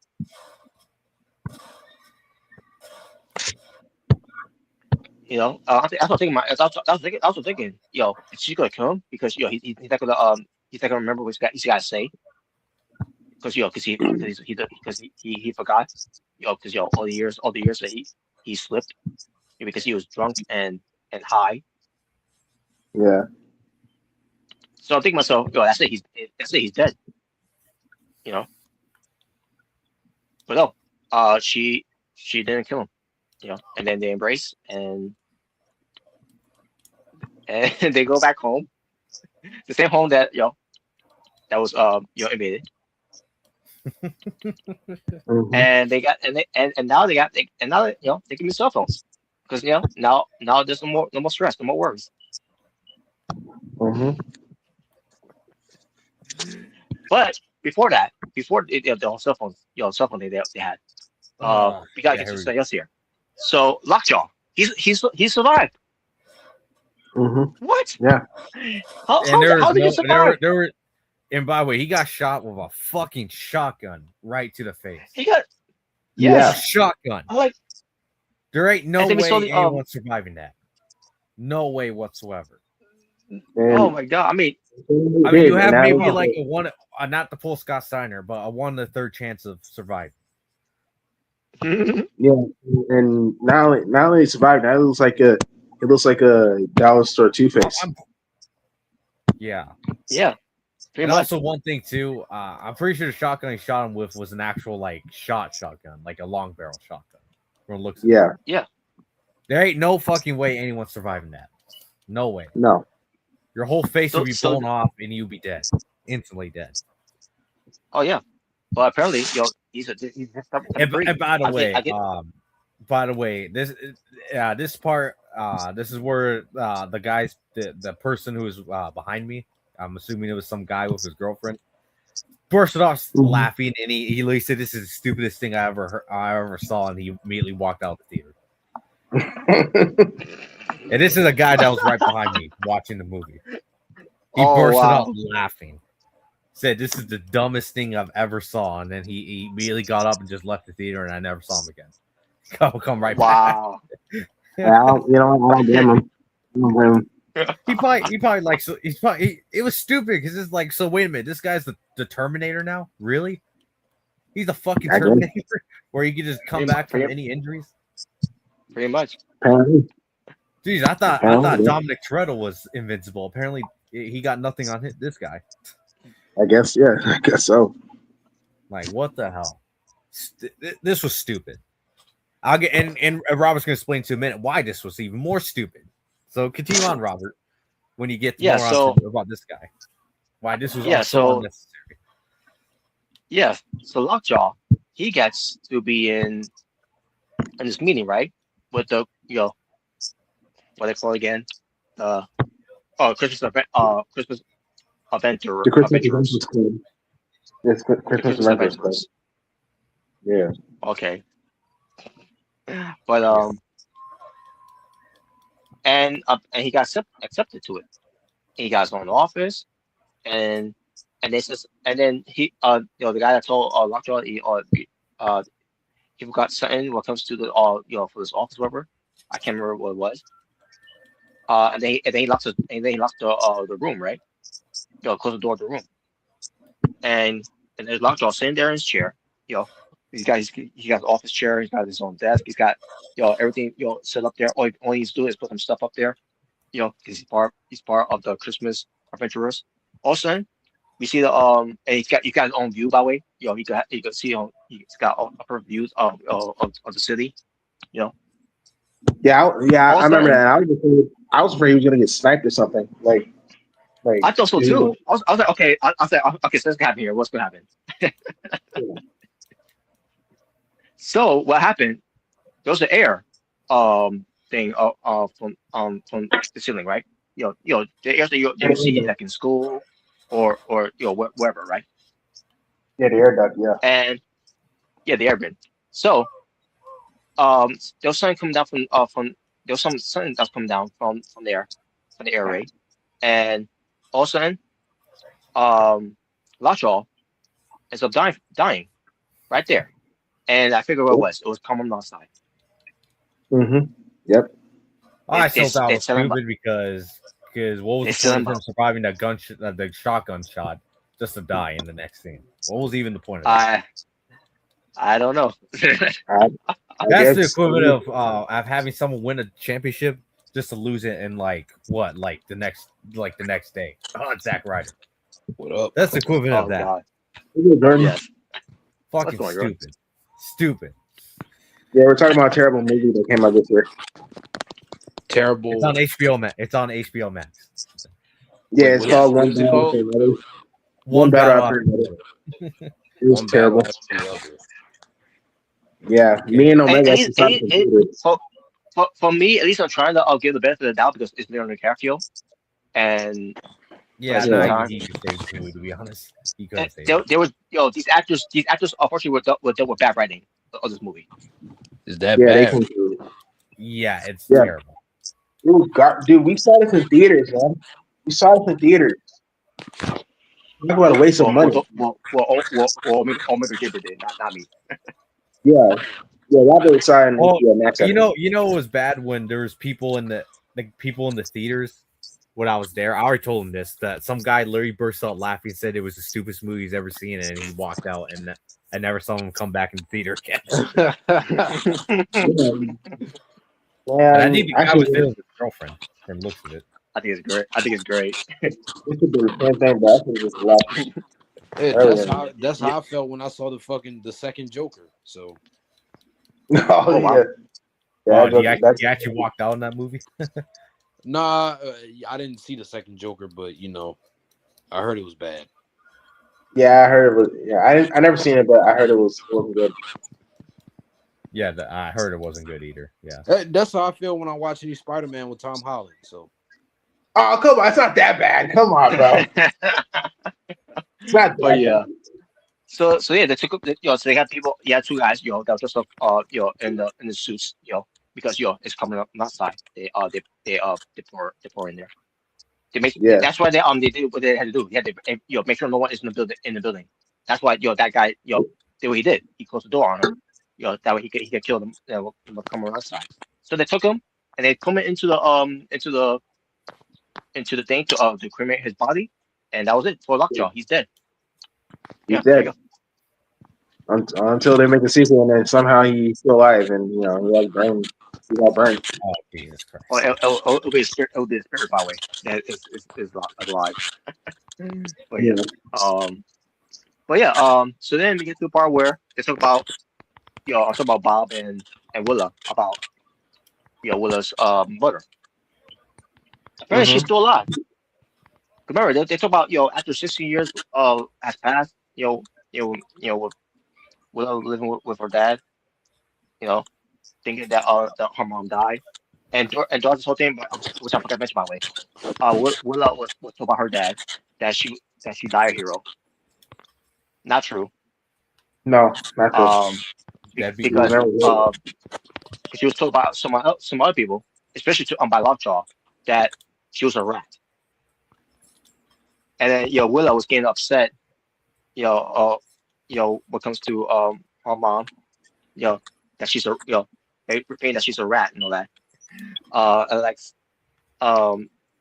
A: I was thinking. I was thinking, is she gonna kill him because he's not gonna remember what he's got to say because he forgot, because all the years that he slipped, because he was drunk and high.
C: Yeah.
A: So I'm thinking to myself, that's it, he's dead, you know. But no, she didn't kill him, and then they embrace and they go back home, the same home that that was invaded,
C: Mm-hmm.
A: and they got and now they give me cell phones because now there's no more stress, no more worries.
C: Mm-hmm.
A: But before the whole cell phone they had, we gotta
B: Yeah,
A: get
B: here
A: to
B: we
A: something
B: go.
A: else here. So Lockjaw, he survived.
C: Mm-hmm.
A: What?
C: Yeah.
B: And there was
A: How did he
B: no
A: survive?
B: there were and by the way, he got shot with a fucking shotgun right to the face.
A: He got
C: Yeah.
B: A
A: yes.
B: shotgun.
A: I like
B: There ain't no
A: and then we saw
B: way
A: the
B: anyone's surviving that. No way whatsoever.
A: oh
C: And
A: my god. I mean,
C: he
B: I mean,
C: did,
B: you
C: and
B: have
C: now
B: maybe like a one, not the full Scott Steiner, but a 1 in 3 chance of surviving.
C: yeah, and not only survived, now it looks like a dollar store Two Face.
B: Yeah.
A: yeah, pretty
B: And
A: much.
B: also one thing too, I'm pretty sure the shotgun he shot him with was an actual like shotgun, like a long barrel shotgun. From the looks of it.
C: Yeah,
A: Yeah.
B: There ain't no fucking way anyone's surviving that. No way.
C: no,
B: Your whole face
A: So
B: would be
A: so
B: blown off and you'd be dead. Instantly dead.
A: oh yeah. But apparently, he's just type of
B: And
A: crazy.
B: by the way,
A: I get
B: this part, this is where the guys, the person who was behind me, I'm assuming it was some guy with his girlfriend, bursted off laughing, and he literally said, "This is the stupidest thing I ever saw," and he immediately walked out of the theater. And this is a guy that was right behind me watching the movie. He bursted
A: wow.
B: out laughing. Said, "This is the dumbest thing I've ever saw," and then he immediately got up and just left the theater, and I never saw him again. Come right back.
A: Wow.
C: I don't blame him. I don't blame him.
B: He probably like, so it was stupid because it's like, so wait a minute, this guy's the Terminator now, really? He's a fucking
C: I guess.
B: Terminator where you can just come back from
A: Pretty-
B: any injuries.
A: Pretty much.
C: Apparently,
B: Jeez, I thought
C: yeah.
B: Dominic Toretto was invincible. Apparently, he got nothing on this guy.
C: I guess, yeah, I guess so.
B: Like, what the hell? This was stupid. I'll get and Robert's going to explain to you in a minute why this was even more stupid. So continue on, Robert, when you get
A: Yeah,
B: more
A: so-
B: on about this guy. Why this was
A: Yeah,
B: also
A: so-
B: unnecessary.
A: Yeah. So Lockjaw, he gets to be in this meeting, with the what they call it again, Christmas event, Christmas adventure,
C: The Christmas
A: adventurers.
C: Adventures Club. Yes, Christmas Adventures Club. Yeah.
A: Okay. But and he got accepted to it. He got his own office, and then he the guy that told Lockjaw he forgot something when it comes to the for this office, whatever. I can't remember what it was. And then he locked the room, right? Close the door of the room, and there's Lockjaw sitting there in his chair. He got his office chair. He's got his own desk. He's got everything set up there. All he needs to do is put some stuff up there. Because he's part of the Christmas adventurers. Also, we see the and he's got his own view, by the way. You can see he's got upper views of the city.
C: Yeah, I
A: Also,
C: remember that. I was afraid he was gonna get sniped or something. Like
A: I thought so too. I was like, okay, I was like, okay, so what's gonna happen here? What's gonna happen? So what happened? There was an air thing from the ceiling, right? The air that you see like in school or wherever, right?
C: Yeah, the air duct. Yeah.
A: And the air bin. So there was something coming down from there was something that's coming down from there, from the air raid, and all of a sudden Lockjaw ends up dying right there. And I figured what it was. It was carbon monoxide.
C: Mm-hmm. Yep.
B: I still thought it
A: They
B: was
A: selling
B: stupid because what was
A: they
B: the point
A: selling
B: of him surviving that the shotgun shot just to die in the next scene? What was even the point of that?
A: I don't know.
C: I
B: That's the
C: guess.
B: equivalent of having someone win a championship just to lose it in like the next day. Oh, it's Zack Ryder.
D: What up?
B: That's the equivalent of
A: Oh
B: that.
A: God,
C: Jordan.
A: yes.
B: Fucking
A: What's going on?
B: stupid.
C: Yeah, we're talking about a terrible movie that came out this year.
D: Terrible.
B: It's on HBO Max. It's on HBO Max.
C: Yeah,
D: Wait,
C: it's
D: what-
C: called
D: what
C: One
D: is it
C: Battle
D: called?
C: After Another.
B: One
C: Battle
B: battle
C: After
B: after
C: Another.
B: another.
C: It was
D: One
C: terrible.
D: battle after the other.
C: Yeah,
B: Yeah.
C: me and
A: And,
C: Omega
A: and,
C: actually
A: and,
C: saw it in
A: and
C: theaters.
A: for me, at least I'm trying to give the benefit of the doubt because it's Leonardo DiCaprio, and
B: Yeah,
A: at the
B: not
A: same
C: Yeah.
B: even
A: time,
B: he could save this movie, to be honest. He
A: and
B: couldn't save it.
A: there was these actors unfortunately were dealt with bad writing of this movie.
D: Is that
C: Yeah, they
D: bad?
C: came through.
B: Yeah, it's
C: Yeah.
B: terrible.
C: Dude, we saw this in theaters, man. We saw this in theaters. Talk about a waste of money.
A: Omega Jabber did, not me.
C: Yeah. Yeah, that was signed
B: Oh,
C: Max.
B: you know it was bad when there was people in the theaters when I was there. I already told him this that some guy literally burst out laughing, said it was the stupidest movie he's ever seen, and he walked out, and I never saw him come back in the theater again. And I think the guy
C: Actually,
B: was there with his girlfriend from looks of it.
A: I think it's great. I think it's great.
C: this could be the same thing, but I think it's left
D: Hey,
C: earlier.
D: that's how I felt when I saw the second Joker. So
C: Oh,
A: Oh wow.
C: yeah.
B: Oh,
C: That's
B: he actually walked out in that movie.
D: nah, I didn't see the second Joker, but I heard it was bad.
C: yeah, I heard it was. Yeah, I never seen it, but I heard it wasn't good.
B: Yeah, I heard it wasn't good either. Yeah.
D: That's how I feel when I watch any Spider-Man with Tom Holland. So
C: Oh, come on, it's not that bad. Come on, bro. It's not
A: But
C: that
A: yeah.
C: bad.
A: So yeah, they took up. So they got people. Yeah, two guys. That was just in the suits. Because it's coming up on that side. They pour in there. They make
C: Yeah,
A: that's why they did what they had to do. Yeah, they make sure no one is in the building. That's why that guy did what he did. He closed the door on him. That way he could kill them. Come on that side. So they took him and they put him into the thing to cremate his body, and that was it for Lockjaw. He's dead.
C: he's
A: Yeah, there you
C: dead
A: go.
C: until they make a sequel, and then somehow he's still alive, and he got burned.
B: Oh Jesus Christ.
A: Or it'll be a spirit. It'll be a spirit by way that is alive. But yeah.
C: Yeah,
A: But yeah. So then we get to the part where they talk about I talk about Bob and Willa about Willa's mother. Apparently she's
C: mm-hmm.
A: still alive. Remember they talk about after 16 years has passed. With Willa living with her dad. You know thinking that her mom died. And throughout this whole thing, which I forgot to mention by the way, Willa was told by her dad that she died a hero. Not true.
C: No, not true.
B: That'd be
C: He was
A: Because
C: never good.
A: she was told by some other people, especially by Lockjaw, that she was a rat. And then Willa was getting upset. What comes to her mom, that she's repeating that she's a rat and all that. And like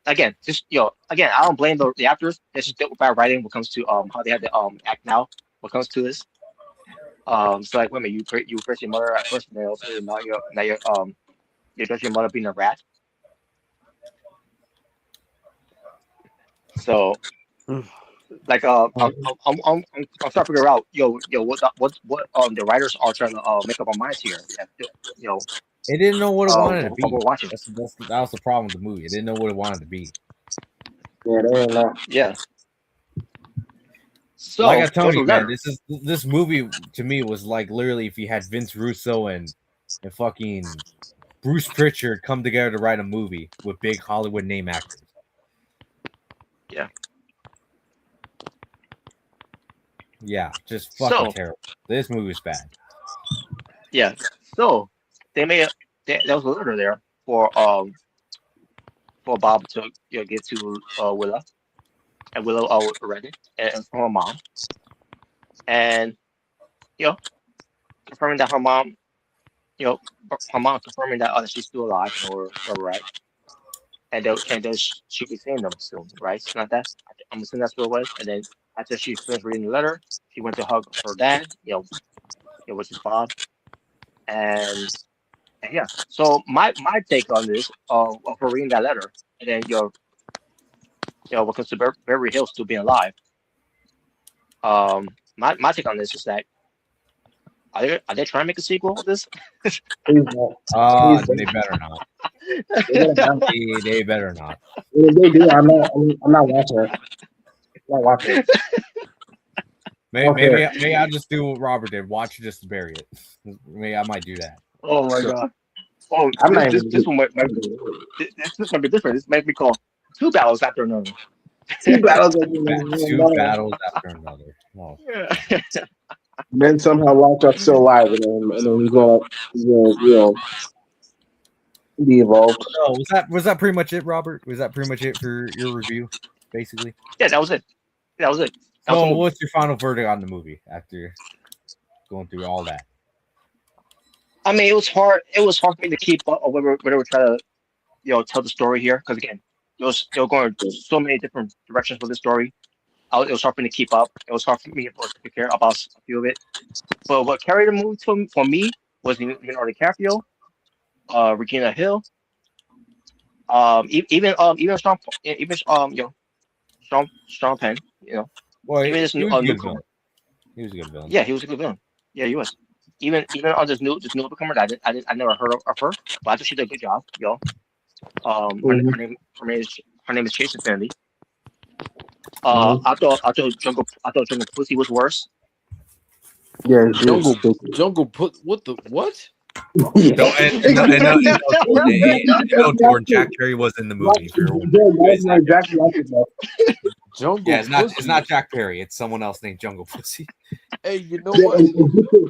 A: again, just again, I don't blame the actors. They just dealt with bad writing when it comes to how they had to act now. When it comes to this, so like, wait a minute, you praise your mother at first, and then also you judge your mother being a rat. So like I'm trying to figure out what the writers are trying to make up our minds here.
B: It didn't know what it wanted to
A: What
B: be.
A: we're watching.
B: That was the problem with the movie. It didn't know what it wanted to be.
C: Yeah, they didn't know.
A: Yeah. So
B: Like I told you,
A: a
B: man,
A: letter.
B: this movie to me was like literally if you had Vince Russo and fucking Bruce Pritchard come together to write a movie with big Hollywood name actors.
A: Yeah.
B: Yeah, just fucking
A: So
B: terrible. This movie was bad.
A: yeah. So they made there was a letter there for Bob to get to Willa, and Willa read it and from her mom, and confirming that her mom you know, her mom confirming that she's still alive or whatever, right? And then she'll be seeing them soon, right? Something like that. I'm assuming that's what it was. And then after she finished reading the letter, she went to hug her dad, which is Bob, and, and yeah. So my take on this, of her reading that letter, and then because the Beverly Hills still being alive. My take on this is that are they trying to make a sequel of this?
C: Please don't. Please
B: They
C: don't.
B: better not.
C: They better not.
B: They better not.
C: If they do, I'm not watching it. I'm not watching it.
B: Maybe I'll just do what Robert did. Watch it just to bury it. Maybe I might do that.
A: Oh my
C: Sure.
A: god. Oh,
C: I'm not
A: this
C: even.
A: this one this might be different. This might be called Two Battles After Another.
C: Two battles.
B: Two battles after another. Oh.
A: Yeah.
C: Then somehow Lockjack's still alive, and then he's gonna, be evolved.
B: So was that pretty much it, Robert? Was that pretty much it for your review, basically?
A: Yeah, that was it. That was it. That was the
B: So,
A: movie.
B: what's your final verdict on the movie after going through all that?
A: I mean, it was hard. It was hard for me to keep up or whether we try to, tell the story here because again, they were going so many different directions for the story. It was hard for me to keep up. It was hard for me to care about a few of it. But what carried the movie for me was Leonardo DiCaprio, Regina Hill, even Sean Penn,
B: Well,
A: even this
B: he was a good
A: newcomer.
B: villain. He was a good villain.
A: Yeah, he was a good villain. Yeah, he was. Even on this new newcomer that I never heard of her, but I think she did a good job.
C: Mhm.
A: Her name is Chase Infinity.
C: Mhm.
A: I thought Jungle Pussy was worse.
C: Yeah, she was stupid.
D: Jungle put what the what?
B: No, Jordan, Jack Perry was in the movie. If you're wondering, it's not Jack
C: Exactly like it, though.
D: Jungle
B: Yeah,
D: pussy.
B: it's not Jack Perry. It's someone else named Jungle Pussy.
D: Hey, you know
C: Yeah,
D: what?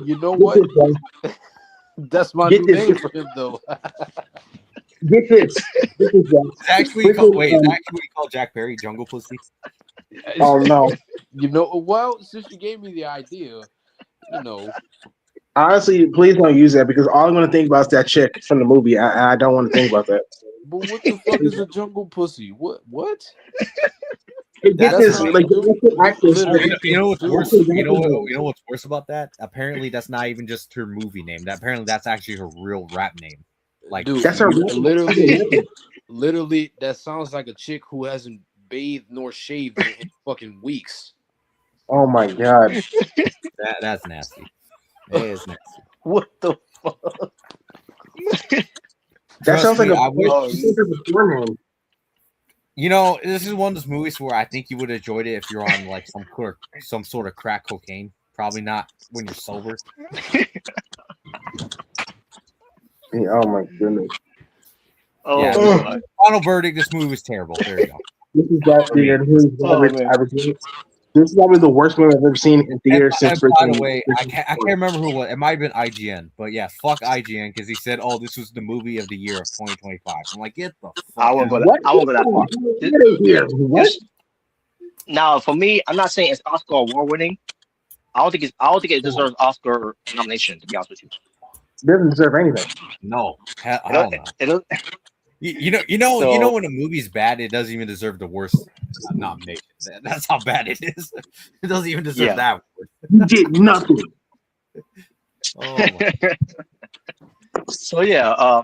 D: You know
C: get
D: what?
C: this, bro.
D: That's my
C: Get
D: new
C: this.
D: name for him, though.
C: Get this. Get this, bro.
B: Is actually called, wait, is actually what you call Jack Perry Jungle Pussy?
C: Oh no.
D: You know, well, since you gave me the idea, you know,
C: Honestly, please don't use that because all I'm going to think about is that chick from the movie. I don't want to think about that.
D: but what the fuck is a jungle pussy? What?
C: Get
B: That's
C: this,
B: not-
C: like the actress.
D: Literally.
B: You know what's
D: Dude.
B: worse? You know what's worse about that? Apparently, that's not even just her movie name. Apparently, that's actually her real rap name. Like,
D: Dude,
C: That's her.
D: literally, that sounds like a chick who hasn't bathed nor shaved in fucking weeks.
C: Oh my god.
B: that's nasty. It is nasty.
D: What the fuck?
C: That
B: Trust
C: sounds like
B: me,
C: a.
B: I wish.
C: That sounds like a porn name.
B: You know, this is one of those movies where I think you would have enjoyed it if you're on like some sort of crack cocaine. Probably not when you're sober.
C: Yeah, oh my goodness.
A: Oh
B: Yeah,
A: god.
B: Final verdict: this movie was terrible. There you go.
C: This is that
B: For me.
C: theater. This is probably the worst movie I've ever seen in theaters since.
B: By the way, I can't remember who it was. It might have been IGN, but yeah, fuck IGN because he said, "Oh, this was the movie of the year of 2025." I'm like, get the fuck.
A: I won't go
B: out.
A: that. I won't go that far.
C: What?
A: Now, for me, I'm not saying it's Oscar award winning. I don't think it deserves Oscar nomination. To be honest with you,
C: Doesn't deserve anything.
B: No, hell no.
A: it,
B: You know when a movie's bad, it doesn't even deserve the worst nomination. That's how bad it is. It doesn't even deserve that.
C: You did nothing.
B: Oh my.
A: So yeah,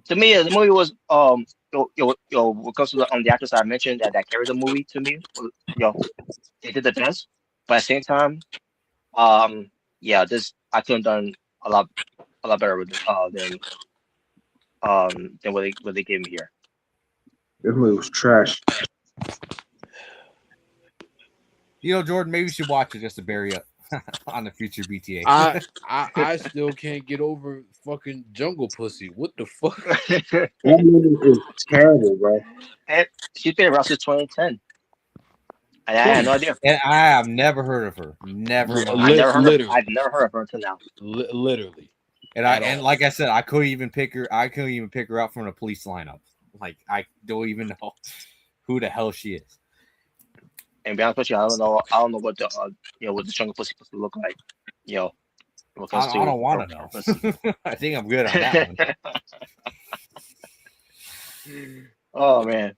A: to me the movie was what comes to the actors I mentioned that carried the movie to me. They did the best, but at the same time, this I could have done a lot better with than what they gave me here.
C: This movie was trash.
B: You know, Jordan, maybe you should watch it just to bury up on the future BTA.
D: I still can't get over fucking jungle pussy. What the fuck?
C: That movie is terrible, bro.
A: And she's been around since 2010. I had no idea.
B: And I have never heard of her. Never.
A: I've never heard of her until now.
D: Literally.
B: And like I said, I couldn't even pick her out from the police lineup. Like I don't even know who the hell she is.
A: And to be honest with you, I don't know what the what the jungle pussy supposed to look like. Because
B: I don't want to
A: purpose.
B: know. I think I'm good on that one.
A: Oh man.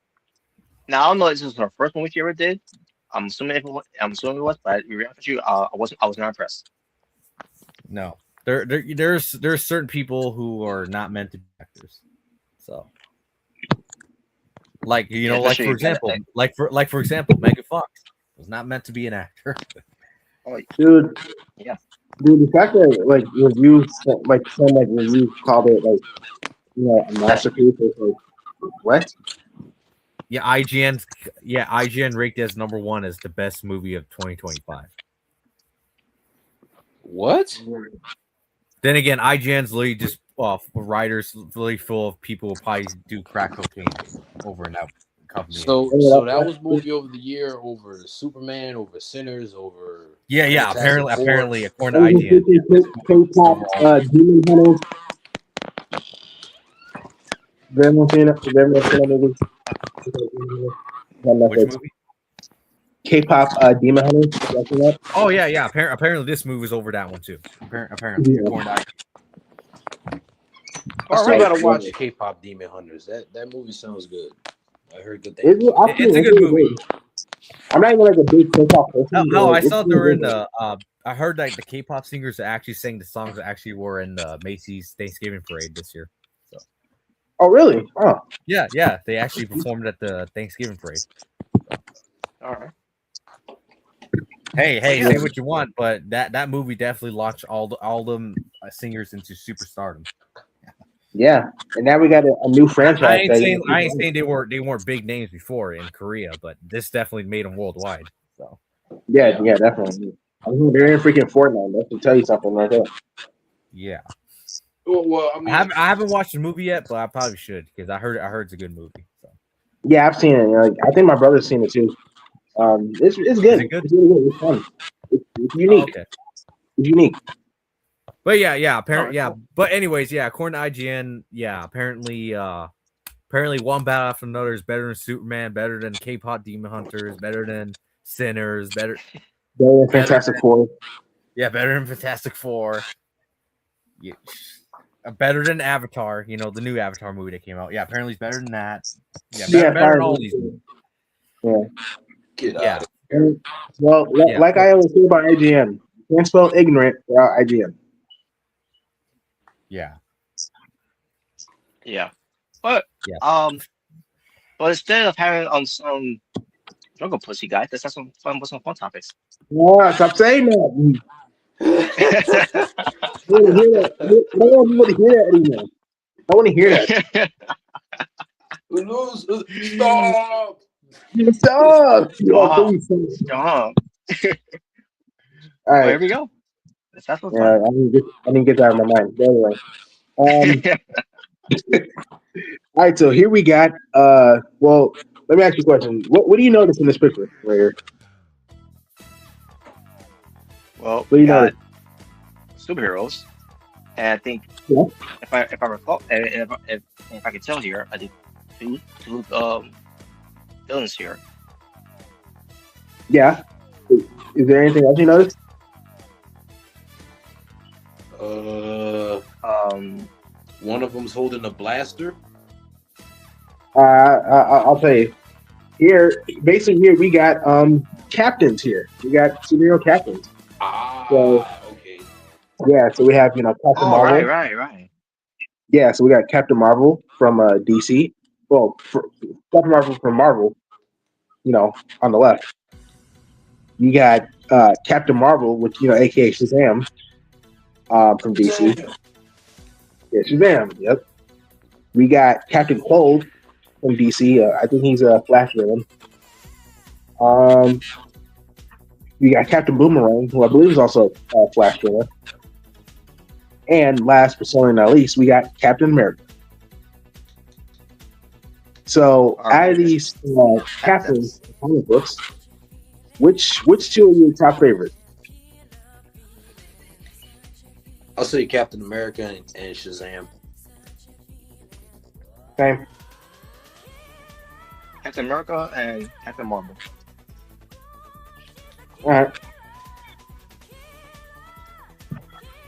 A: Now I don't know if this was her first movie she ever did. I'm assuming it was, but to be honest with you, I was not impressed.
B: No, there's certain people who are not meant to be actors. So, like
A: Yeah,
B: like
A: especially
B: for example, for example, Megan Fox was not meant to be an actor.
A: oh
C: dude.
A: yeah.
C: Dude, the fact that like reviews, like some like reviews called it like a masterpiece. It's like what?
B: Yeah, IGN ranked as number one as the best movie of 2025.
D: What?
B: Then again, IGN's literally just writers really full of people who probably do crack cocaine over and out company.
D: So that was movie over the year over Superman, over Sinners, over
B: Yeah.
D: Fantastic
B: Apparently,
D: Four.
B: according to IGN,
C: K-pop Demon Hunters. Everyone seen it? Has everyone seen that movie? On
B: which
C: Netflix.
B: movie?
C: K-pop Demon Hunters. You guys seen that?
B: Oh yeah. Apparently, this movie is over that one too. Apparently,
C: Yeah.
B: according to IGN.
D: I still
C: Alright.
D: gotta watch K-pop Demon Hunters. That movie sounds good. I heard good
C: It's,
D: things.
B: It's a good movie.
C: I'm not even like a big K-pop person.
B: No, I
C: It's
B: saw
C: really
B: during
C: good.
B: the. I heard like the K-pop singers that actually sang the songs that actually were in the Macy's Thanksgiving parade this year. So
C: Oh, really? Oh.
B: yeah, they actually performed at the Thanksgiving parade.
A: All right.
B: Hey,
A: yeah.
B: say what you want, but that movie definitely launched all them singers into superstardom.
C: Yeah, and now we got a new franchise.
B: I ain't saying they weren't big names before in Korea, but this definitely made them worldwide. So
C: Yeah, definitely. I mean, they're in freaking Fortnite. That should tell you something right there.
B: yeah,
D: Well, I mean,
B: I haven't watched the movie yet, but I probably should because I heard it's a good movie. So.
C: Yeah, I've seen it. Like, I think my brother's seen it too. It's good.
B: Is it good?
C: It's really good. It's fun. It's unique.
B: Oh, okay.
C: It's unique.
B: But yeah, apparently,
A: Alright, cool.
B: But anyways, according to IGN, apparently, one battle after another is better than Superman, better than K-pop Demon Hunters, better than Sinners, better
C: Fantastic Four.
B: Yeah, better than Fantastic Four. Yeah, better than Avatar. The new Avatar movie that came out. Yeah, apparently it's better than that. Yeah, better than all these movies.
C: Yeah.
D: get
B: Yeah.
D: out.
C: Well, like I always say about IGN, you can't spell ignorant without IGN.
B: Yeah.
A: Yeah. But
B: Yeah.
A: but instead of having some jungle pussy guys, let's have some fun with some fun topics.
C: Yeah, stop saying that. I don't want to hear that anymore. I want to hear that.
D: Stop!
C: Stop!
A: Stop.
C: Please stop.
A: Stop.
C: All
A: Well,
C: right.
A: here we go. Let's have some
C: Yeah,
A: fun.
C: I didn't get that out of my mind. But anyway, all right. So here we got. Well, let me ask you a question. What do you notice in this picture right here?
A: Well,
C: What do
A: we
C: you
A: got
C: notice?
A: superheroes, and I think
C: Yeah.
A: if I recall, and if I can tell here, I think two villains here.
C: Yeah. Is there anything else you noticed?
D: One of them's holding a blaster.
C: I'll tell you. Here, basically, here we got captains. Here we got superhero captains.
D: Okay.
C: Yeah, so we have Captain
A: Oh,
C: Marvel.
A: right.
C: Yeah, so we got Captain Marvel from DC. Well, Captain Marvel from Marvel. On the left. You got Captain Marvel, which aka Shazam, from DC. Yeah, Shazam. Yep. We got Captain Cold from DC. I think he's a Flash villain. We got Captain Boomerang, who I believe is also a Flash villain. And last but certainly not least, we got Captain America. So out of these captains in comic books, which two are your top favorite?
D: I'll say Captain America and Shazam.
C: Same.
A: Captain America and Captain Marvel.
C: All right.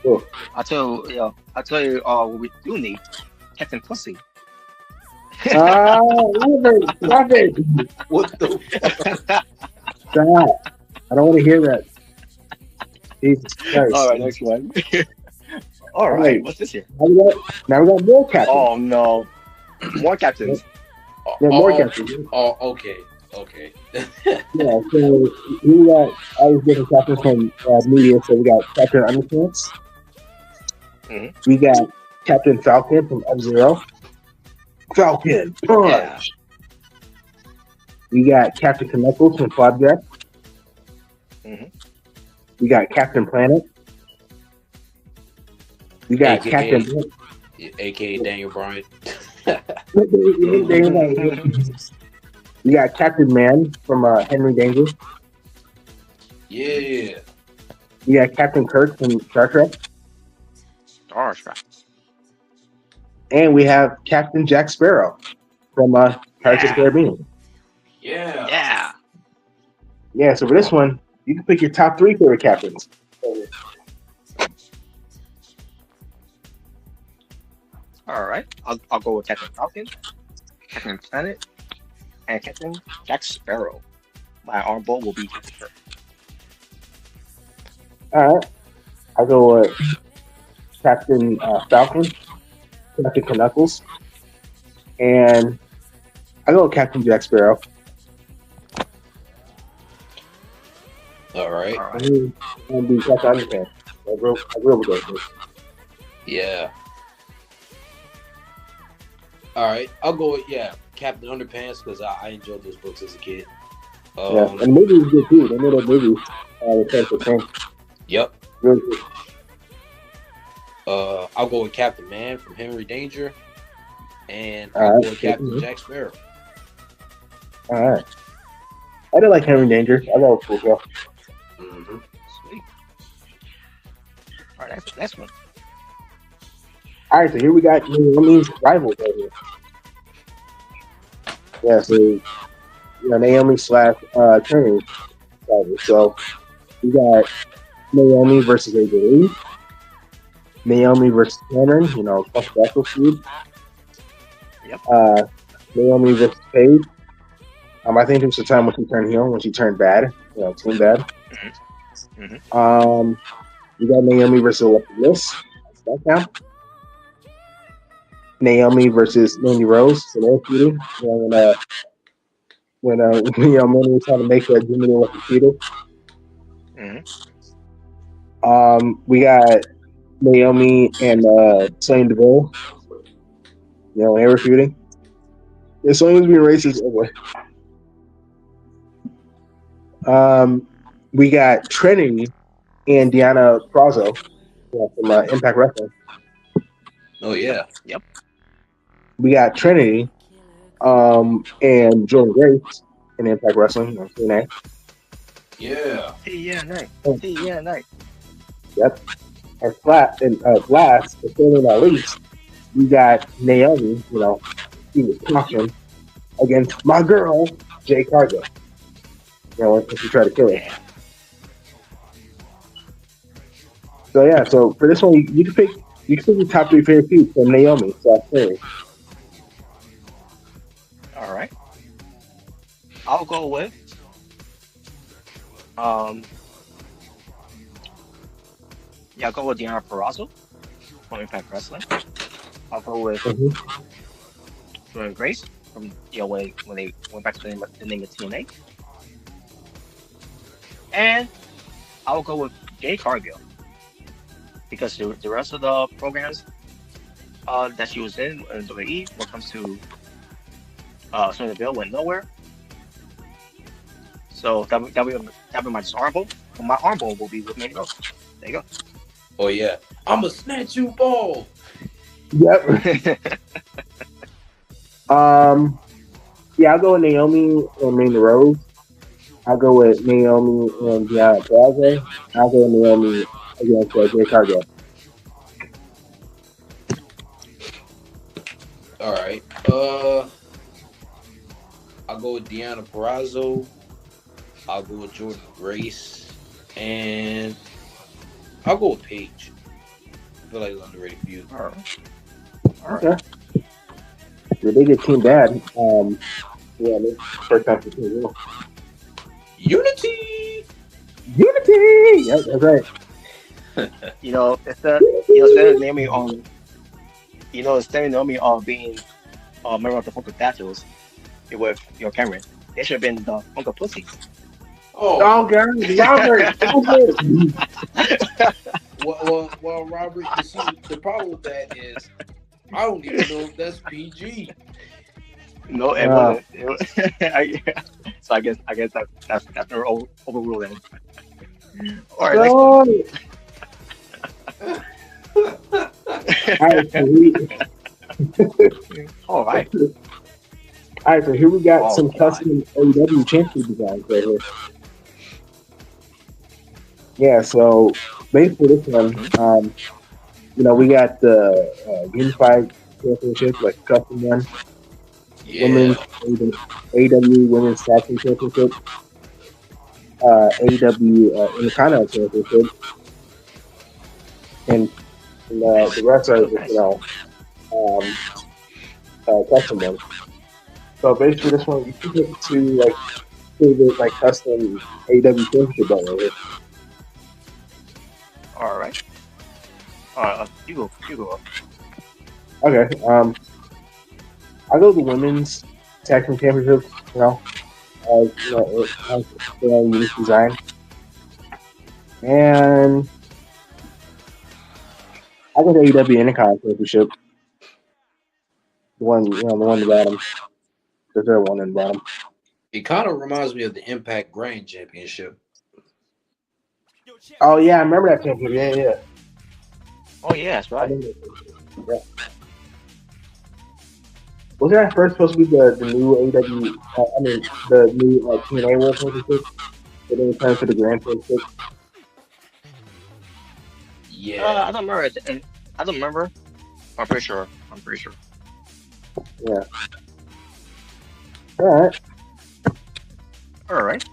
C: Oh.
A: I tell you, what we do need Captain Pussy.
C: Stop it.
D: What the?
C: Stop. I don't want to hear that. Jesus
A: All
C: Christ.
A: right, next one. All
C: All
A: right,
C: right.
A: what's this here?
C: Now we got more captains.
A: Oh no, more captains.
C: Yeah, more
D: Oh,
C: captains.
D: oh, okay, okay.
C: Yeah, so we got all these different captains from media. So we got Captain Underpants.
A: Mhm.
C: We got Captain Falcon from F Zero. Falcon
A: Yeah.
C: punch. We got Captain Knuckles from Flapjack.
A: Hmm.
C: We got Captain Planet. We got
D: AKA,
C: Captain.
D: AKA Daniel Bryan.
C: We got Captain Man from Henry Danger.
D: Yeah.
C: We got Captain Kirk from Star Trek.
A: Star Trek.
C: And we have Captain Jack Sparrow from Pirates of the
A: Yeah.
C: Caribbean.
D: Yeah.
A: Yeah.
C: Yeah, so for this one, you can pick your top three favorite captains.
A: All right. I'll go with Captain Falcon, Captain Planet, and Captain Jack Sparrow. My arm bolt will be Captain Kirk.
C: All right, I'll go with Captain Falcon, Captain Knuckles, and I go with Captain Jack Sparrow.
D: All right.
A: All right.
C: And the Captain Underpants. I grew up with those.
D: Yeah. All right. I'll go with Captain Underpants because I enjoyed those books as a kid.
C: Yeah, and the movie was good too. They made a movie with Captain Tank.
D: Yep.
C: Really good.
D: I'll go with Captain Man from Henry Danger, and
C: All
D: I'll
C: right.
D: go with Captain Jack Sparrow.
C: All right. I did like Henry Danger. I thought it was cool show.
D: Mm-hmm.
A: Sweet. All right. Next one.
C: All right, so here we got Naomi's rivals right here. Yeah, so Naomi slash Trinity rivals. So we got Naomi versus AJ Lee, Naomi versus Cameron, controversial feud.
A: Yep.
C: Naomi versus Paige. I think it was the time when she turned heel, when she turned bad, team bad.
A: Mm-hmm.
C: We got Naomi versus Alexa Bliss. SmackDown. Naomi versus Mandy Rose. So they're feuding. When Mandy was trying to make Jimmy look cheated.
A: Mm-hmm.
C: We got Naomi and Sonya Deville. They were feuding. Yeah, Sonya's being racist. We got Trinity and Deanna Prazo from Impact Wrestling.
D: Oh yeah.
A: Yep.
C: We got Trinity and Jordan Grace in Impact Wrestling on TNA.
D: Yeah.
A: Yeah, night.
C: Oh.
A: Yeah, night.
C: Yep. And last, but certainly not least, we got Naomi, she was talking against my girl, Jay Cargill. When she tried to kill her.
A: Yeah.
C: So yeah, so for this one, you can pick your top three favorite feuds from Naomi. So
A: All right. I'll go with I'll go with Deanna Purrazzo from Impact Wrestling. I'll go with Jordan Grace from when they went back to the name of TNA. And I'll go with Jay Cargill because the rest of the programs that she was in WWE when it comes to Sonya Deville went nowhere. So that be my arm bolt. My arm bolt will be with Mandy Rose. There you go.
D: Oh yeah. I'ma snatch you ball.
C: Yep. Yeah, I'll go with Naomi and Mandy Rose. I'll go with Naomi and Deanna Purrazzo. I'll go with Naomi against Jay Cargill.
D: All right. I'll go with Deanna Purrazzo. I'll go with Jordan Grace, and I'll go with Paige. feel like it's underrated feud.
A: All right. All right.
C: Okay. Yeah, they get Team Bad. Yeah, this first time for Team Real.
D: Unity.
C: Unity. Yep, that's right.
A: Instead of naming instead of naming being member of the Funko Statues with Cameron, they should have been the Funko Pussies.
D: Oh,
C: Oh God, Robert.
D: well, Robert. You see, the problem with that is I don't even know if that's PG.
A: No, it wasn't. So I guess that's never overruled then. All right, next one.
C: no. All right, so
A: All right.
C: so here we got
A: Oh
C: some
A: God.
C: custom AEW championship designs right here. Yeah, so basically this one, we got the unified championship, like custom one,
D: Yeah.
C: women's AEW women's tag team championship, AEW Intercontinental championship, and the rest are
A: Oh,
C: just,
A: nice.
C: custom ones. So basically, this one you can get to like favorite like custom AEW championship belt right here.
A: All right. You go. You go.
C: Okay, I go the women's tag team championship. It has their own unique design, and I go the AEW Intercontinental championship. The one in the bottom. The third one in the bottom.
D: It kind of reminds me of the Impact Grand Championship.
C: Oh yeah, I remember that championship. Yeah.
A: Oh yeah, that's
C: I
A: right.
C: remember that. Yeah. Was that first supposed to be the new AEW? The new TNA World Championship, but then it turned to the Grand Championship.
D: Yeah.
A: I don't remember. I don't remember. I'm pretty sure. I'm pretty sure.
C: Yeah. All right.
A: All right.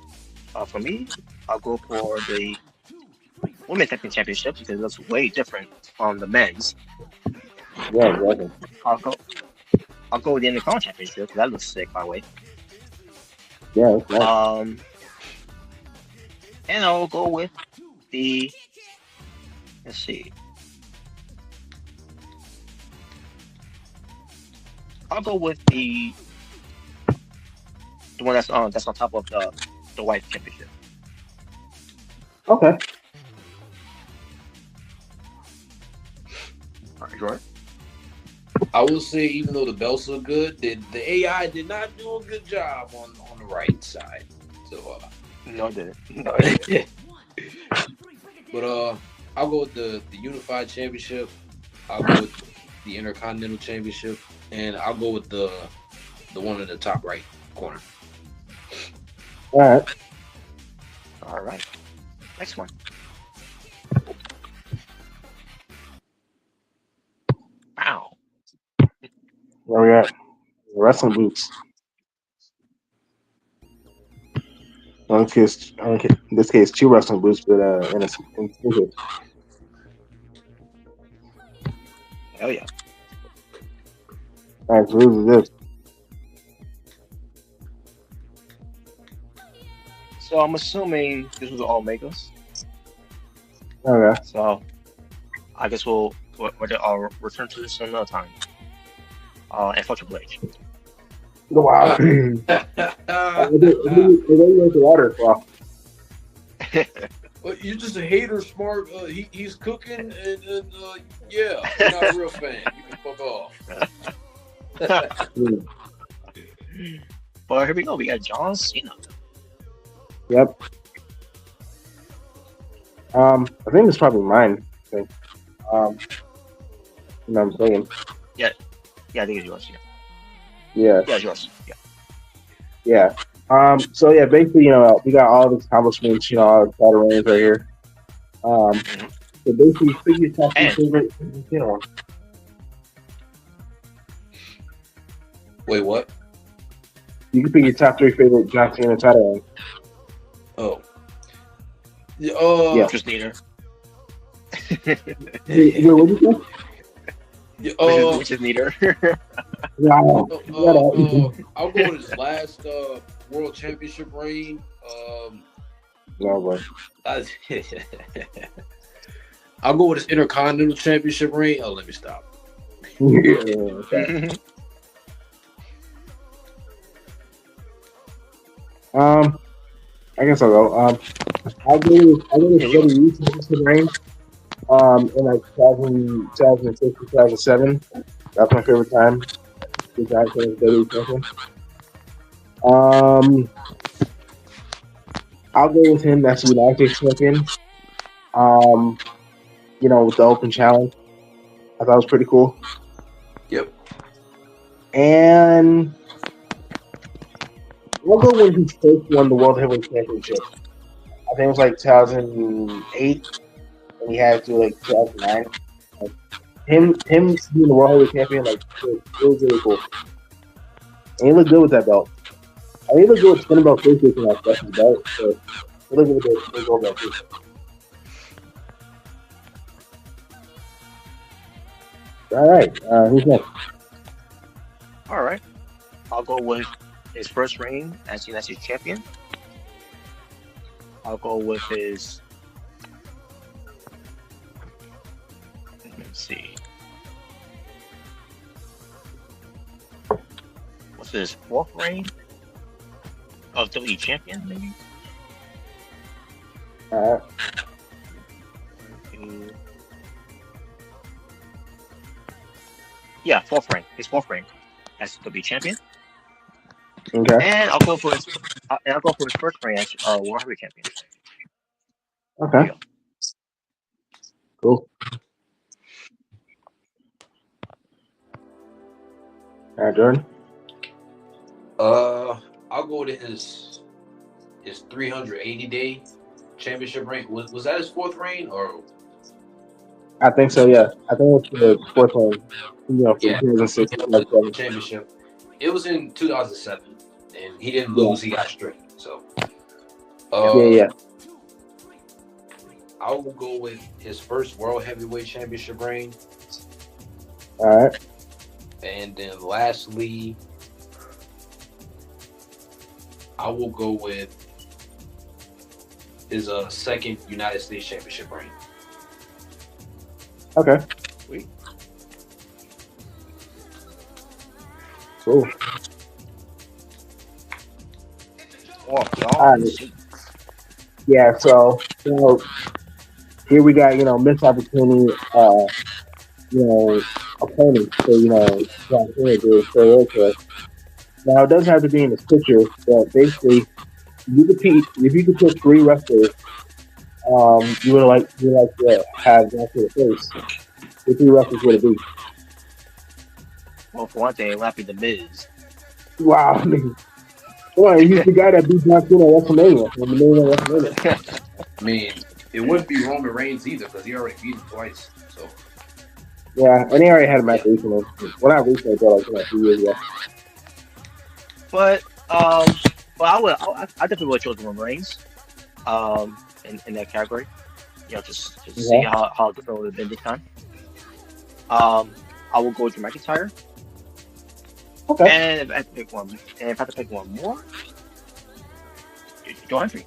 A: For me, I'll go for the women's tag team championship because that's way different from the men's.
C: Yeah, exactly.
A: I'll go. I'll go with the Intercontinental championship. That looks sick, by the way.
C: Yeah, that's nice.
A: And I'll go with the. Let's see. I'll go with the one that's on top of the white championship.
C: Okay.
A: All right, Jordan.
D: I will say, even though the belts look good, the AI did not do a good job on the right side. So,
A: No, I didn't. No, I didn't.
D: but I'll go with the Unified Championship. I'll go with the Intercontinental Championship, and I'll go with the one in the top right corner.
C: All right.
A: All right. Next one. Wow.
C: Where we at? Wrestling boots. In this case, two wrestling boots, but in sneakers.
A: Hell yeah.
C: All right, so who's this?
A: So I'm assuming this was all Omegas.
C: Okay.
A: So I guess we'll return to this another time. And for Triple H.
C: Wow. It went to water. Wow.
D: You're just a hater, Smart. He's cooking, and yeah, you're not a real fan. You can fuck off.
A: But here we go. We got John Cena.
C: Yep. I think it's probably mine. I think. You know what I'm saying?
A: Yeah, I think it's yours. Yeah.
C: Yeah.
A: Yeah, it's yours. Yeah.
C: Yeah. So yeah, basically, we got all the accomplishments, all the title reigns right here. So basically, pick your top three favorite,
D: Wait, what?
C: You can pick your top three favorite John Cena title reigns.
D: Oh.
C: Yeah.
A: Just neither.
C: What did you
A: Which is neater.
C: say? Wow.
D: I'll go with his last world championship reign.
C: No, boy.
D: I'll go with his Intercontinental Championship reign. Oh, let me stop.
C: Okay. I guess I'll go. I'll go with Freddie Reed championship reign. In like 2006, 2007. That's my favorite time. Good time for the WWE champion. I'll go with him. That's the United States champion. With the open challenge. I thought it was pretty cool.
D: Yep.
C: And we'll go when he first won the World Heavyweight Championship. I think it was like 2008, and he had to do like 2009. Like, him being the World Heavyweight Champion, like it was really cool. And he looked good with that belt. And he looked good with spinning belt PlayStation that special belt. So he looked good with the gold belt too. All right, who's next?
A: All right. I'll go with his first reign as United States champion. I'll go with his. Let's see. What's his fourth reign of WWE champion? Maybe.
C: All right.
A: Yeah, fourth reign. His fourth reign as WWE champion.
C: Okay.
A: And I'll go for his. I'll go for his first reign as World Heavyweight champion.
C: Okay. Cool. All right, Jordan.
D: I'll go to his 380-day championship reign. Was that his fourth reign or?
C: I think so. Yeah, I think it's the fourth one. From
D: Yeah.
C: 2006.
D: Championship. It was in 2007, and he didn't lose. He got straight. So.
C: Yeah.
D: I will go with his first World Heavyweight Championship reign.
C: All right.
D: And then lastly, I will go with his second United States Championship reign.
C: Okay.
A: Sweet.
C: Cool.
A: Oh,
C: All right. Yeah. So here we got missed opportunity. Opponent. So John Cena did so okay. Now it doesn't have to be in this picture, but basically, if you could pick 3 wrestlers, you would like to have John Cena face. The 3 wrestlers would it be?
A: Well, for one thing, it might be The Miz.
C: Wow, nigga. Well, he's the guy that beat John Cena at WrestleMania.
D: I mean, it wouldn't be Roman Reigns either because he already beat him twice. So
C: Yeah, and he already had a match recently. Well, not recently, but like 2 years ago.
A: But I definitely would have chosen Roman Reigns. In that category, just to see how different it would have been this time. I will go with Mrricanjay.
C: Okay.
A: And if I have to pick one more, Joe Hendry.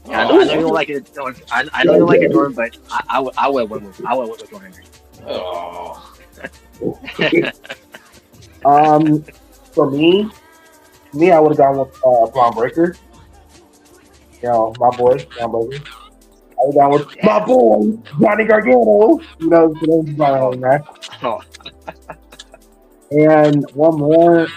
A: Yeah, I know you don't like it. I know you don't like it, Jordan, but I would win with Joe Hendry.
D: Oh.
C: For me, I would have gone with Braun Breaker. My boy, Braun Breaker. I would have gone with my boy, Johnny Gargano. Right?
A: Oh.
C: And one more.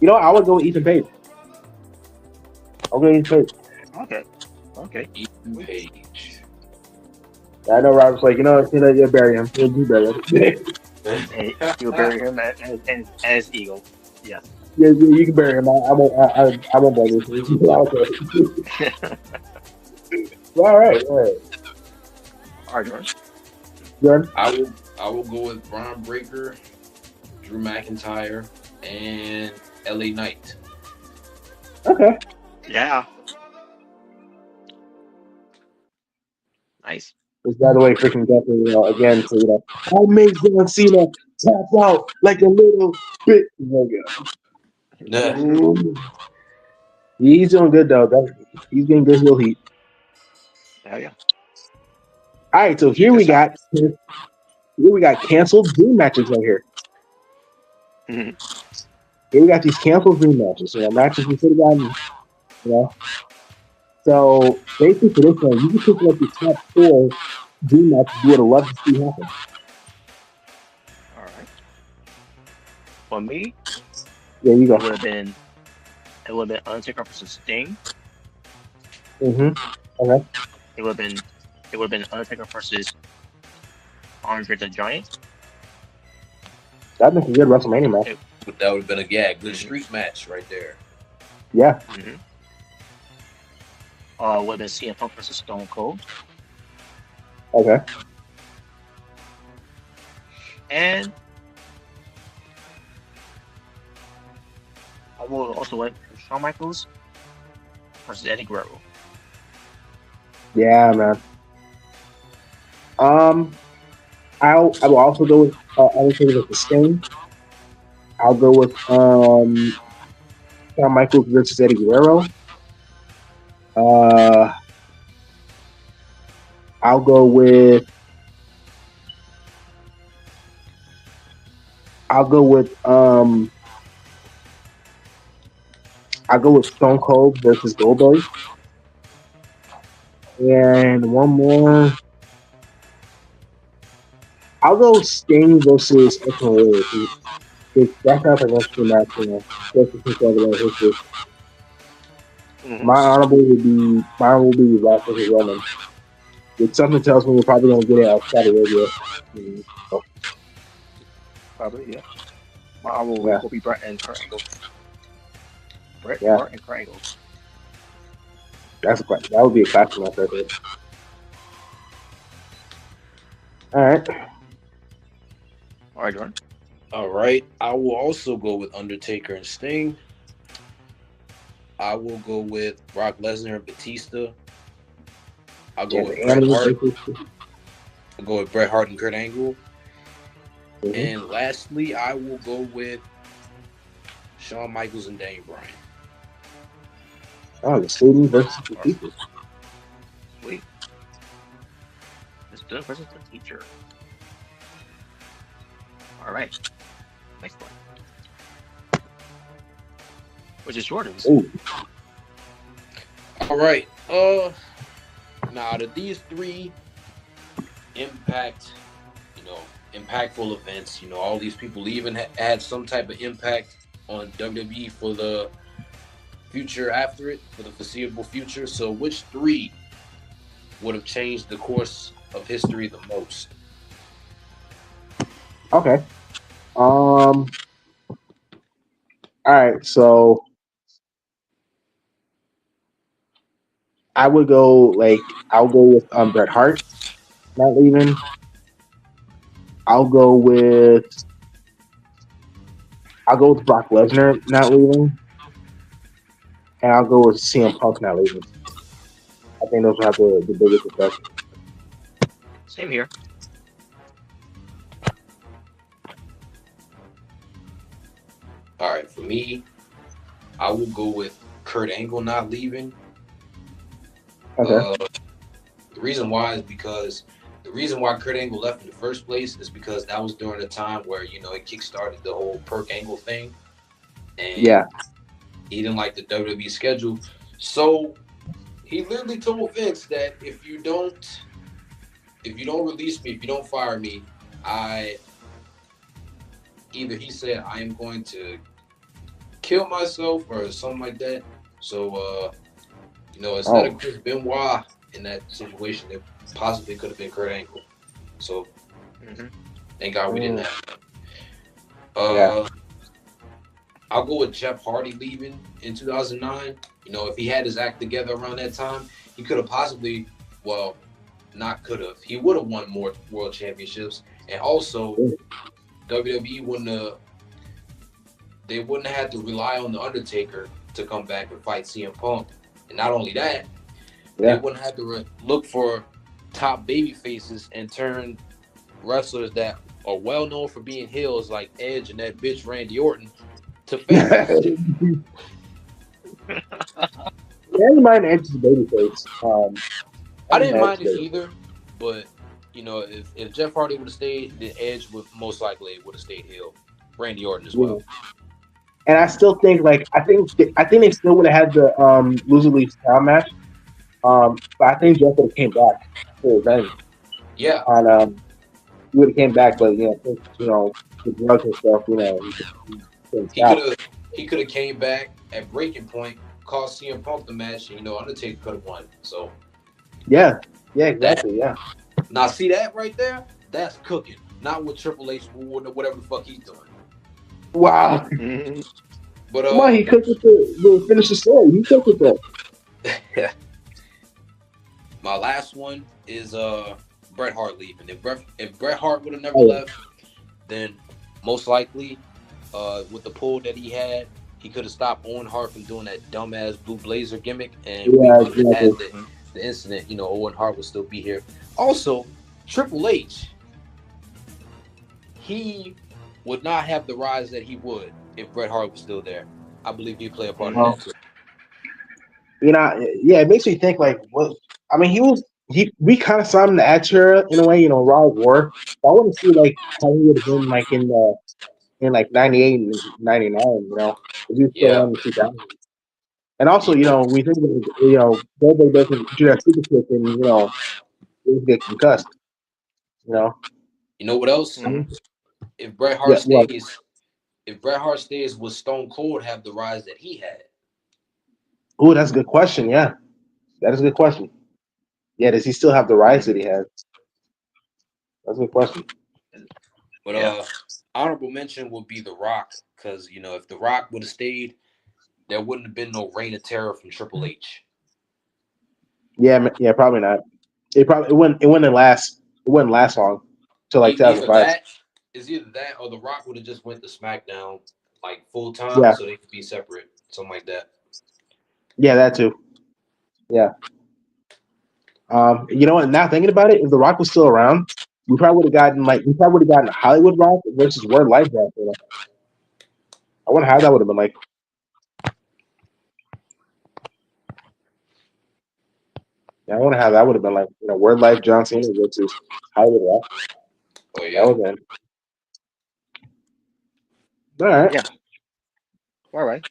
C: I would go with Ethan Page. I'll go with Ethan Page.
A: Okay.
D: Ethan Page.
C: I know Robert's like, you'll bury him. You'll bury him.
A: You'll bury him as Eagle. Yes.
C: Yeah, you can bury him. I won't bury him. All right.
A: All right,
C: Jordan.
D: I will go with Braun Breaker, Drew McIntyre, and LA Knight.
C: Okay.
A: Yeah. Nice.
C: Which, by the way, freaking definitely, again, so, I'll make John Cena tap out like a little bit.
D: Nah.
C: He's doing good, though. He's getting good heel heat.
A: Yeah, yeah.
C: All right, so
A: Check this out.
C: here we got canceled dream matches right here.
A: Mhm.
C: Here we got these canceled dream matches. Matches we could have gotten, you know. So basically for this one, you can pick like the top 4 dream matches you would have loved to see happen.
A: All right. For me,
C: There you
A: it
C: go.
A: would have been Undertaker versus Sting.
C: Mm-hmm. Okay.
A: It would have been Undertaker versus Andre the Giant.
C: That'd make a good WrestleMania match.
D: That would have been a good street match right there.
C: Yeah.
A: Mm-hmm. Would have been CM Punk versus Stone Cold.
C: Okay.
A: And I will also went for Shawn Michaels versus Eddie Guerrero.
C: Yeah, man. I will also go with Undertaker versus Sting. I'll go with Shawn Michaels versus Eddie Guerrero. I'll go with Stone Cold versus Goldberg. And one more. I'll go Sting versus Ultimate Warrior. That sounds like an interesting match, especially since they have a lot of history.
A: Mm-hmm.
C: My honorable will be Rock versus Roman. Which something tells me we're probably gonna get it outside of Arabia. So,
A: Probably, yeah. My honorable
C: yeah,
A: will be Bret and Kurt Angle. Bret
C: yeah.
A: Hart and Kurt Angle.
C: That would be a classic match right there. All right.
A: All right, Jordan.
D: All right. I will also go with Undertaker and Sting. I will go with Brock Lesnar and Batista. I'll go with Bret Hart. I'll go with Bret Hart and Kurt Angle.
C: Mm-hmm.
D: And lastly, I will go with Shawn Michaels and Daniel Bryan.
C: Oh, the student versus the teacher.
A: Sweet. The student versus the teacher. All right. Next one. Which is Jordan's.
C: Ooh.
D: All right. Now out of these 3 impactful events, all these people even had some type of impact on WWE for the future after it, for the foreseeable future. So which 3 would have changed the course of history the most?
C: Okay. All right. So I'll go with Bret Hart not leaving. I'll go with Brock Lesnar not leaving, and I'll go with CM Punk not leaving. I think those will have the biggest effect.
A: Same here.
D: All right, for me, I will go with Kurt Angle not leaving.
C: Okay.
D: The reason why Kurt Angle left in the first place is because that was during a time where it kickstarted the whole Perk Angle thing, and he didn't like the WWE schedule, so he literally told Vince that if you don't release me, if you don't fire me, he said I am going to kill myself or something like that. So instead of Chris Benoit in that situation, it possibly could have been Kurt Angle. So thank God we didn't have that. I'll go with Jeff Hardy leaving in 2009. If he had his act together around that time, he could have possibly, he would have won more world championships, and also WWE wouldn't have they wouldn't have to rely on the Undertaker to come back and fight CM Punk, and not only that, they
C: Yeah.
D: wouldn't have to look for top baby faces and turn wrestlers that are well known for being heels like Edge and that bitch Randy Orton to faces.
C: Yeah, you mind Edge's babyface. I
D: I
C: didn't
D: didn't
C: mind
D: mind
C: Edge's
D: it
C: babyface.
D: either, but you know, if Jeff Hardy would have stayed, then Edge would most likely would have stayed heel. Randy Orton as
C: Yeah.
D: well.
C: And I still think like I think they still would have had the loser leaves town match. But I think Jeff would have came back for revenge.
D: Yeah,
C: On he would have came back, but since, the drugs and stuff, he couldn't
D: he could
C: stop.
D: have came back at breaking point, cost CM Punk the match, and Undertaker could have won. So
C: Yeah, yeah,
D: that
C: exactly. Yeah.
D: now see that right there, that's cooking. Not with Triple H, whatever the fuck he's doing.
C: Wow.
A: Mhm.
D: But
C: Come on, he cooked it to finish the story. He cooked it though.
D: my last one is Bret Hart leaving. If Bret Hart would have never
C: Oh,
D: left, then most likely, with the pull that he had, he could have stopped Owen Hart from doing that dumbass blue blazer gimmick, and we
C: yeah,
D: wouldn't have
C: exactly.
D: had the incident. Owen Hart would still be here. Also, Triple H, he would not have the rise that he would if Bret Hart was still there. I believe he'd play a part in
A: Mhm.
C: Well,
D: that too.
C: yeah, it makes me think like what I mean, we kind of saw him in the Attitude Era in a way, Raw War. But I want to see like how he would have been like in like 98 and 99, if he was still
D: Yeah,
C: around in 2000. And also,
D: you know,
C: we think that, Goldberg doesn't do that super kick and, he would get concussed, you know.
D: you know what else?
A: Mhm.
D: If Bret
C: Yeah,
D: Hart
C: what?
D: stays, would Stone Cold have the rise that he had?
C: Oh, that's a good question. Yeah, that is a good question. Yeah, does he still have the rise that
A: Mhm.
C: he had? That's a good question.
D: But
A: Yeah.
D: honorable mention would be The Rock, because if The Rock would have stayed, there wouldn't have been no Reign of Terror from Triple H.
C: Yeah, yeah, probably not. It wouldn't last. It wouldn't last long till like
D: Either
C: 2005.
D: that is either that or The Rock would have just went to SmackDown like full time,
C: Yeah,
D: so they could be separate, something like that.
C: yeah, that too. Yeah. You know what? Now thinking about it, if The Rock was still around, we probably would have gotten Hollywood Rock versus Word Life Rock. I wonder how that would have been like. Yeah, I wonder how that would have been like. Word Life John Cena versus Hollywood Rock.
D: Oh
C: That
D: yeah.
C: would have been all right.
A: Yeah. All right.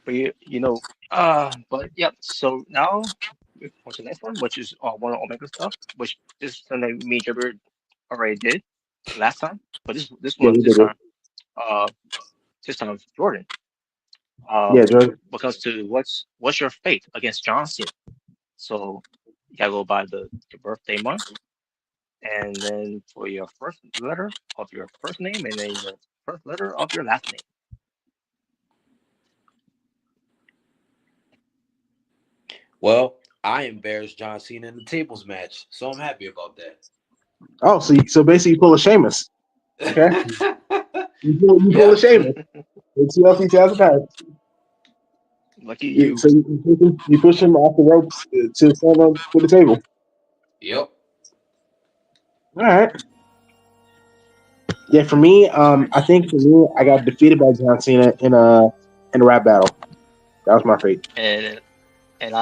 A: But but yep. So now we on to the next one, which is one of Omega stuff, which this something that me and Jabber already did last time. But this
C: Yeah,
A: one
C: we did it.
A: uh this time of Jordan.
C: Yeah,
A: Um,
C: Jordan.
A: because to what's your fate against John Cena? So you gotta go by the birthday month, and then for your first letter of your first name, and then your first letter of your last name.
D: Well, I embarrassed John Cena in the tables match, so I'm happy about
C: Oh, so basically you pull a Sheamus. Okay,
D: that.
C: you pull a
D: Yeah.
C: Sheamus. It's TLC 2005.
A: Lucky you.
C: So you push him off the ropes to stand up to the table.
D: Yep.
C: All right. Yeah, for me, I think for me, I got defeated by John Cena in a rap battle. That was my fate.
A: And and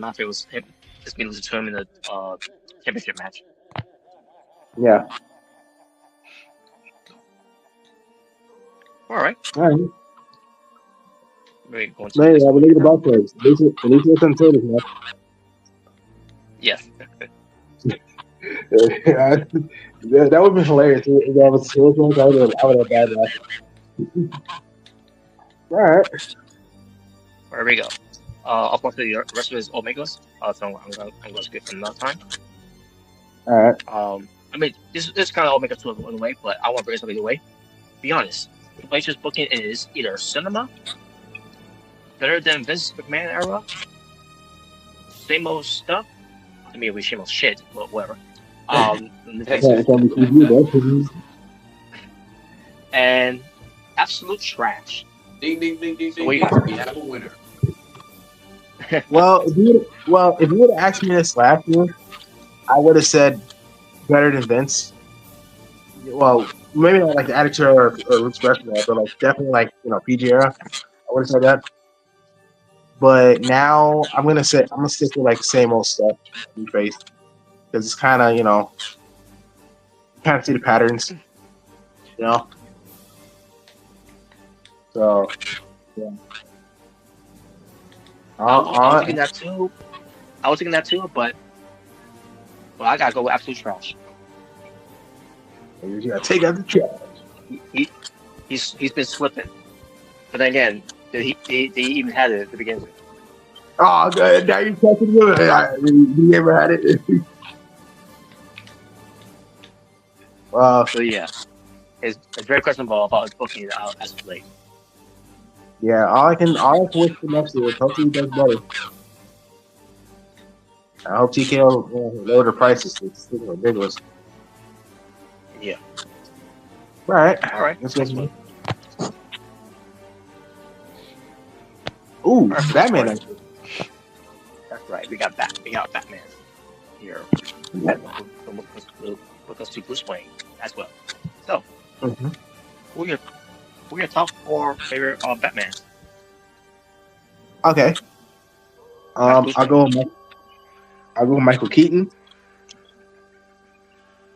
A: my favorite was him. Just me losing to him in the championship match.
C: Yeah.
A: All right,
C: All right.
A: we're going to the
C: Man,
A: next
C: yeah,
A: one
C: we
A: right
C: need the
A: now.
C: ball players. At least we're some tables, man.
A: Yes.
C: that would have been hilarious. If that was tables, I would have bad that. All right.
A: There we go. Unfortunately, the rest of it is Omegas. So I'm gonna skip for another time.
C: All right.
A: I mean, this kind of Omega 2 in a way, but I want to bring this up either way. Be honest, Triple H's booking is either cinema, better than Vince McMahon era, same old stuff. I mean, we same old shit, but whatever. Let's face
C: Yeah,
A: it.
C: it's on the TV, bro.
A: And absolute trash.
D: Ding, ding, ding, ding,
A: So
D: ding,
A: what you
D: ding. We have a winner.
C: Well, if you would have asked me this last year, I would have said better than Vince. Well, maybe not like the Attitude or Express era, but like definitely like PG era. I would have said that. But now I'm gonna stick with like the same old stuff we face because it's kind of kind of see the patterns, you know. So yeah.
A: I was thinking that too. But I gotta go with absolute trash.
C: You gotta take out the trash.
A: He's been slipping. But then again, they even had it at the beginning.
C: Oh, good. Now you're talking to me. You ever had it?
A: So yeah, it's very questionable about his booking as of late.
C: Yeah, all I can wish for next year is hopefully he does better. I hope TKO lower the prices. It's ridiculous.
A: Yeah.
C: All right.
A: Let's
C: go. Ooh,
A: right,
C: Batman.
A: That's right. We got Batman here. With us to Bruce Wayne as well. So, we're your top 4 favorite Batmans.
C: Okay. I'll go with Michael Keaton.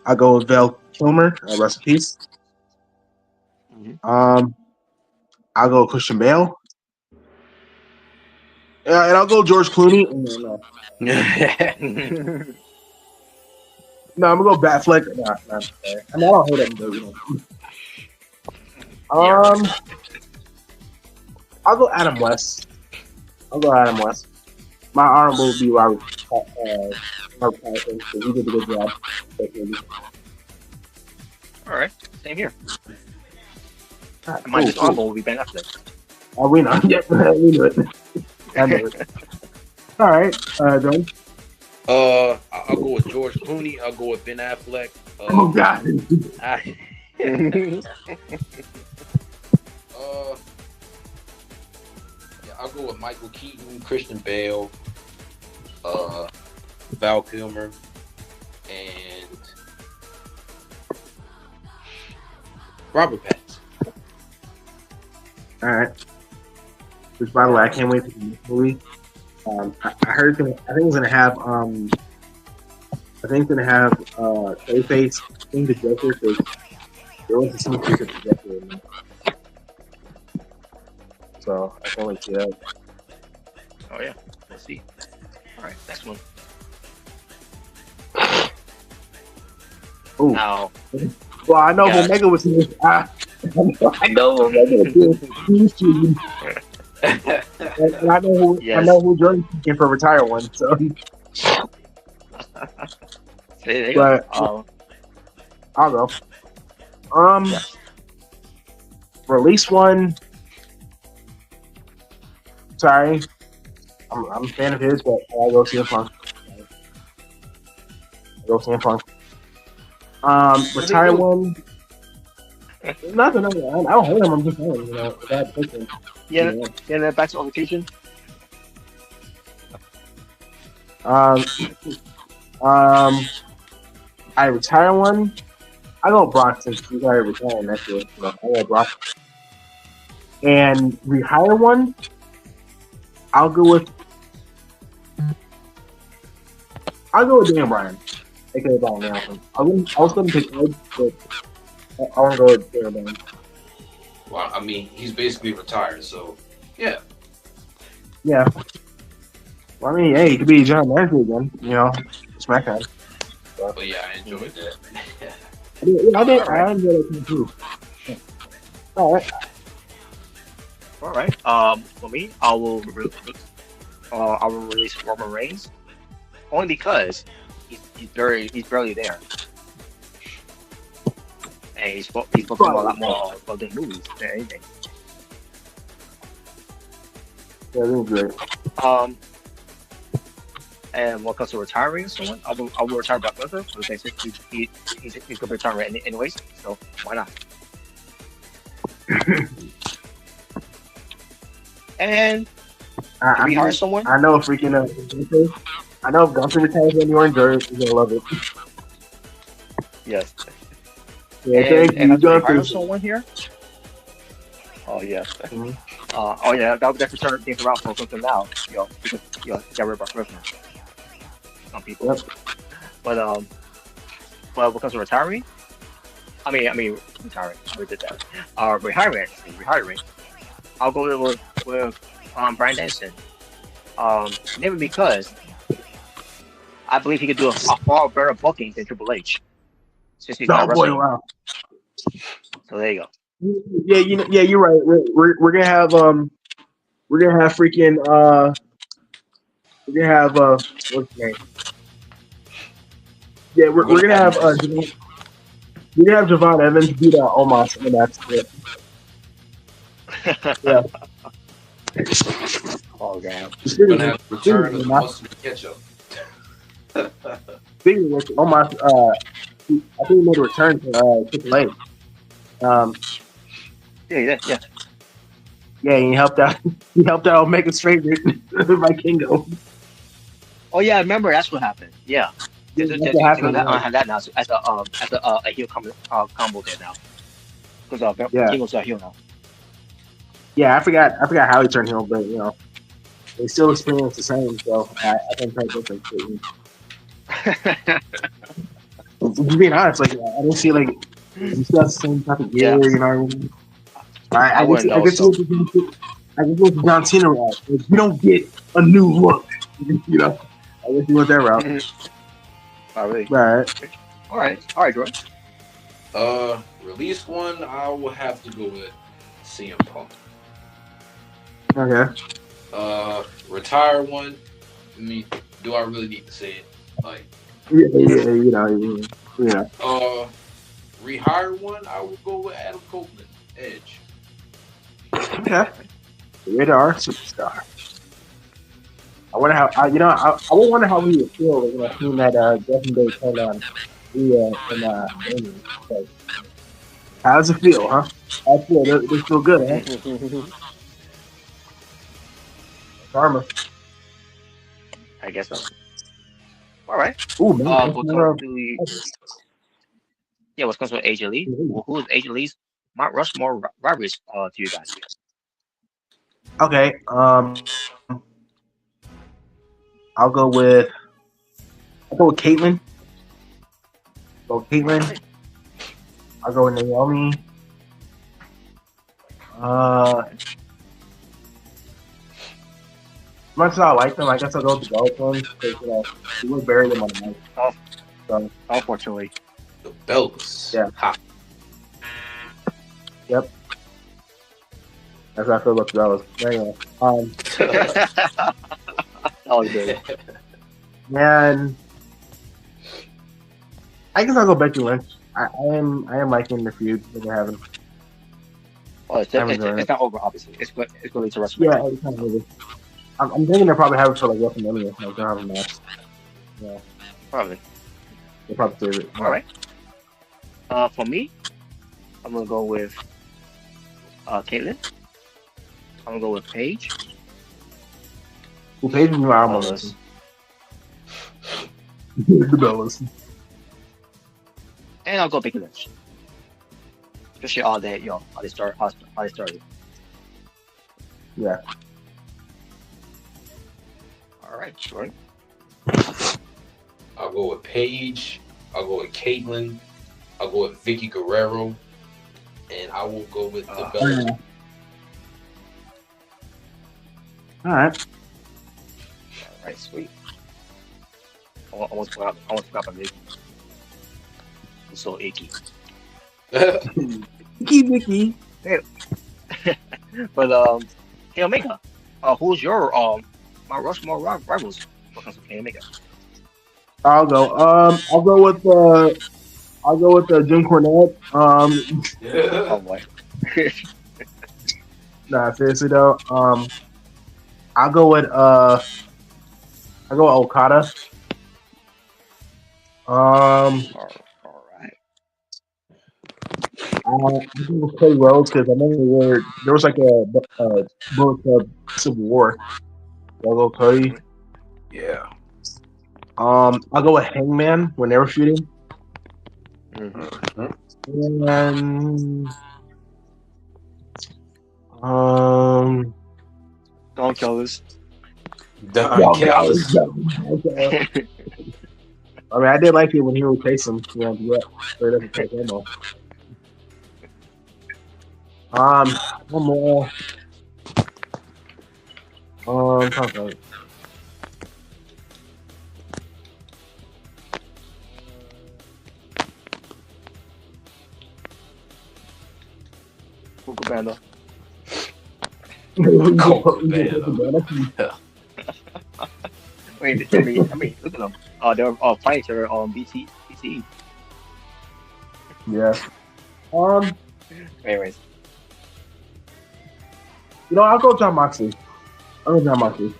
C: I'll go with Val Kilmer. Rest in peace. I'll go with Christian Bale. Yeah, and I'll go George Clooney. No, I'm gonna go Batfleck. Nah, I don't hate him. I'll go Adam West. My arm will be Robert Pattinson because he did a good job.
A: All right, same here. And my honorable will be Ben Affleck.
C: Oh, we know. Yep, we knew it. I knew it. All right, John.
D: I'll go with George Clooney. I'll go with Ben Affleck.
C: Oh God.
D: I'll go with Michael Keaton, Christian Bale, Val Kilmer, and Robert Pattinson.
C: All right. Which, by the way, I can't wait for the movie. I heard. I think it's gonna have. Clayface in the Joker because there was a scene of the Joker in there. So I can't wait to see that.
A: Oh yeah, let's see. All right, next one.
C: Ooh.
A: Now,
C: well, I know Omega was here. I know Omega was here. And I know who. Yes. I know who Jordan came for retire one. So. But I'll go. Release one. Sorry, I'm a fan of his, but I'll go CM Punk. Retire one. Nothing. I don't hate him. I'm just saying, bad picking.
A: Yeah. Back to location.
C: I retire one. I go Brock since he's already retiring next year. I go Brock. And rehire one. I'll go with Daniel Bryan. AKA Brian Nelson. I was going to pick Edge, but I want to go with Daniel Bryan.
D: Well, I mean, he's basically retired, so yeah.
C: Yeah. Well, I mean, hey, he could be John Manager again, SmackDown.
D: But yeah, I enjoyed that.
C: I enjoyed it too. All
A: right. For me, I will release Roman Reigns only because he's barely there, and he's focusing a lot more on the movies than anything.
C: Yeah, that was great.
A: And when it comes to retiring someone, I will retire Brock Lesnar because he's going to retire anyways. So why not? And
C: I,
A: do
C: I
A: we hire
C: mean,
A: someone?
C: I know if freaking I know if Gunther retires Randy Orton, you're gonna love it.
A: Yes.
C: Yeah,
A: And
C: thank
A: if I
C: you,
A: have to
C: Gunther.
A: rehire someone here, oh yes.
C: Mhm.
A: Oh yeah, that would definitely turn things around for Clemson now. Because get rid of Brock Lesnar, some people.
C: Yep.
A: But well, when it comes to retiring, I mean retiring. I already did that. Rehiring actually, rehiring. I'll go with Brian Dennison. Mainly because I believe he could do a far better booking than Triple H since he's not
C: Oh boy,
A: wrestling.
C: wow.
A: So there you go.
C: Yeah, yeah, you're right. We're gonna have freaking we're gonna have what's his name? Yeah,
D: We're
C: we're
D: gonna
C: gonna
D: have
C: have
D: Miz.
C: we're gonna have Javon Evans beat Omos, and that's it. Yeah,
A: Oh god.
D: We're gonna have the
C: Speaking
D: return of
C: of
D: the
C: Omos,
D: mustard ketchup.
C: speaking of which, Omos, I think he made a return to Triple H.
A: Yeah.
C: Yeah, he helped out. He helped out Omega Straight by Kingo.
A: Oh yeah, I remember that's what happened. Yeah.
C: Yeah,
A: They
C: that's what happened.
A: have that now as a heel combo there now because
C: Yeah,
A: Kingo's a heel now.
C: yeah. I forgot how he turned heel, but they still experience the same. So I think that's different. To be honest, like I don't see like he still has the same type of gear.
A: Yeah,
C: You know what I mean?
A: I wouldn't
C: I
A: know.
C: guess
A: So
C: I guess what John Cena route. Like, you don't get a new look. You know, I guess you went that route.
A: not really.
C: Right.
A: All right, Jordan.
D: Release one, I will have to go with CM Punk.
C: Okay.
D: Retire one. I mean, do I really need to say it? Like,
C: Yeah, you know, yeah.
D: rehire one, I will go with Adam Copeland, Edge.
C: Okay. Radar superstar. I wonder how. I would wonder how we would feel seeing that Justin Day turned on Amy. So, how does it feel, huh? I feel they feel good, huh? Karma.
A: I guess so. All right.
C: Ooh, man.
A: What comes to what comes to AJ Lee? Well, who is AJ Lee's Mount Rushmore rivalries to you guys?
C: Okay. I'll go with Caitlyn. Go Caitlyn. I'll go with Naomi. Much as I like them, I guess I'll go with the Ghost one because we would bury them on the mic.
A: Oh,
C: So
A: unfortunately.
D: The belts.
C: Yeah.
D: Ha.
C: yep, that's how I feel about the Bellas. Anyway,
A: That was good.
C: and I guess I'll go Becky Lynch. I am liking the feud that they're having.
A: Oh, it's not over, obviously. It's going to lead to WrestleMania.
C: Yeah, it's kind of really. I'm thinking they'll probably have it for like WrestleMania. Like they'll have a match. Yeah,
A: Probably.
C: they'll probably save it.
A: All right. For me, I'm gonna go with Caitlyn. I'm gonna go with Paige.
C: Well, Paige and New Album.
A: Bellas.
C: The Bellas.
A: And I'll go Becky Lynch. Especially all that, how they started.
C: Yeah.
A: All right, sure.
D: I'll go with Paige. I'll go with Caitlyn. I'll go with Vicky Guerrero. And I will go with the Bellas.
C: All right.
A: All right, sweet. I almost forgot my name. I'm so achy.
C: Vicky.
A: But Kenny Omega. Who's your Mount Rushmore rivals? What comes with Kenny Omega?
C: I'll go. I'll go with Jim Cornette.
A: Oh boy.
C: Nah, seriously though. I'll go with Okada.
A: All right.
C: I think it was Cody Rhodes because I remember there was like a Bullet Club Civil War. I'll go Cody.
D: Yeah.
C: I'll go with Hangman when they were shooting.
A: Mm-hmm.
C: And um,
A: Don't kill us.
D: Don Callis.
C: okay. I mean, I did like it when he would chase him. You know, yeah, straight up and take him off. One more. I'm trying to think.
A: Google Banda.
D: Coco Band.
A: Wait, I mean, look at them. They're fighting each other on BT.
C: Yeah.
A: Anyways,
C: I'll go John Moxley. I'll go John Moxley.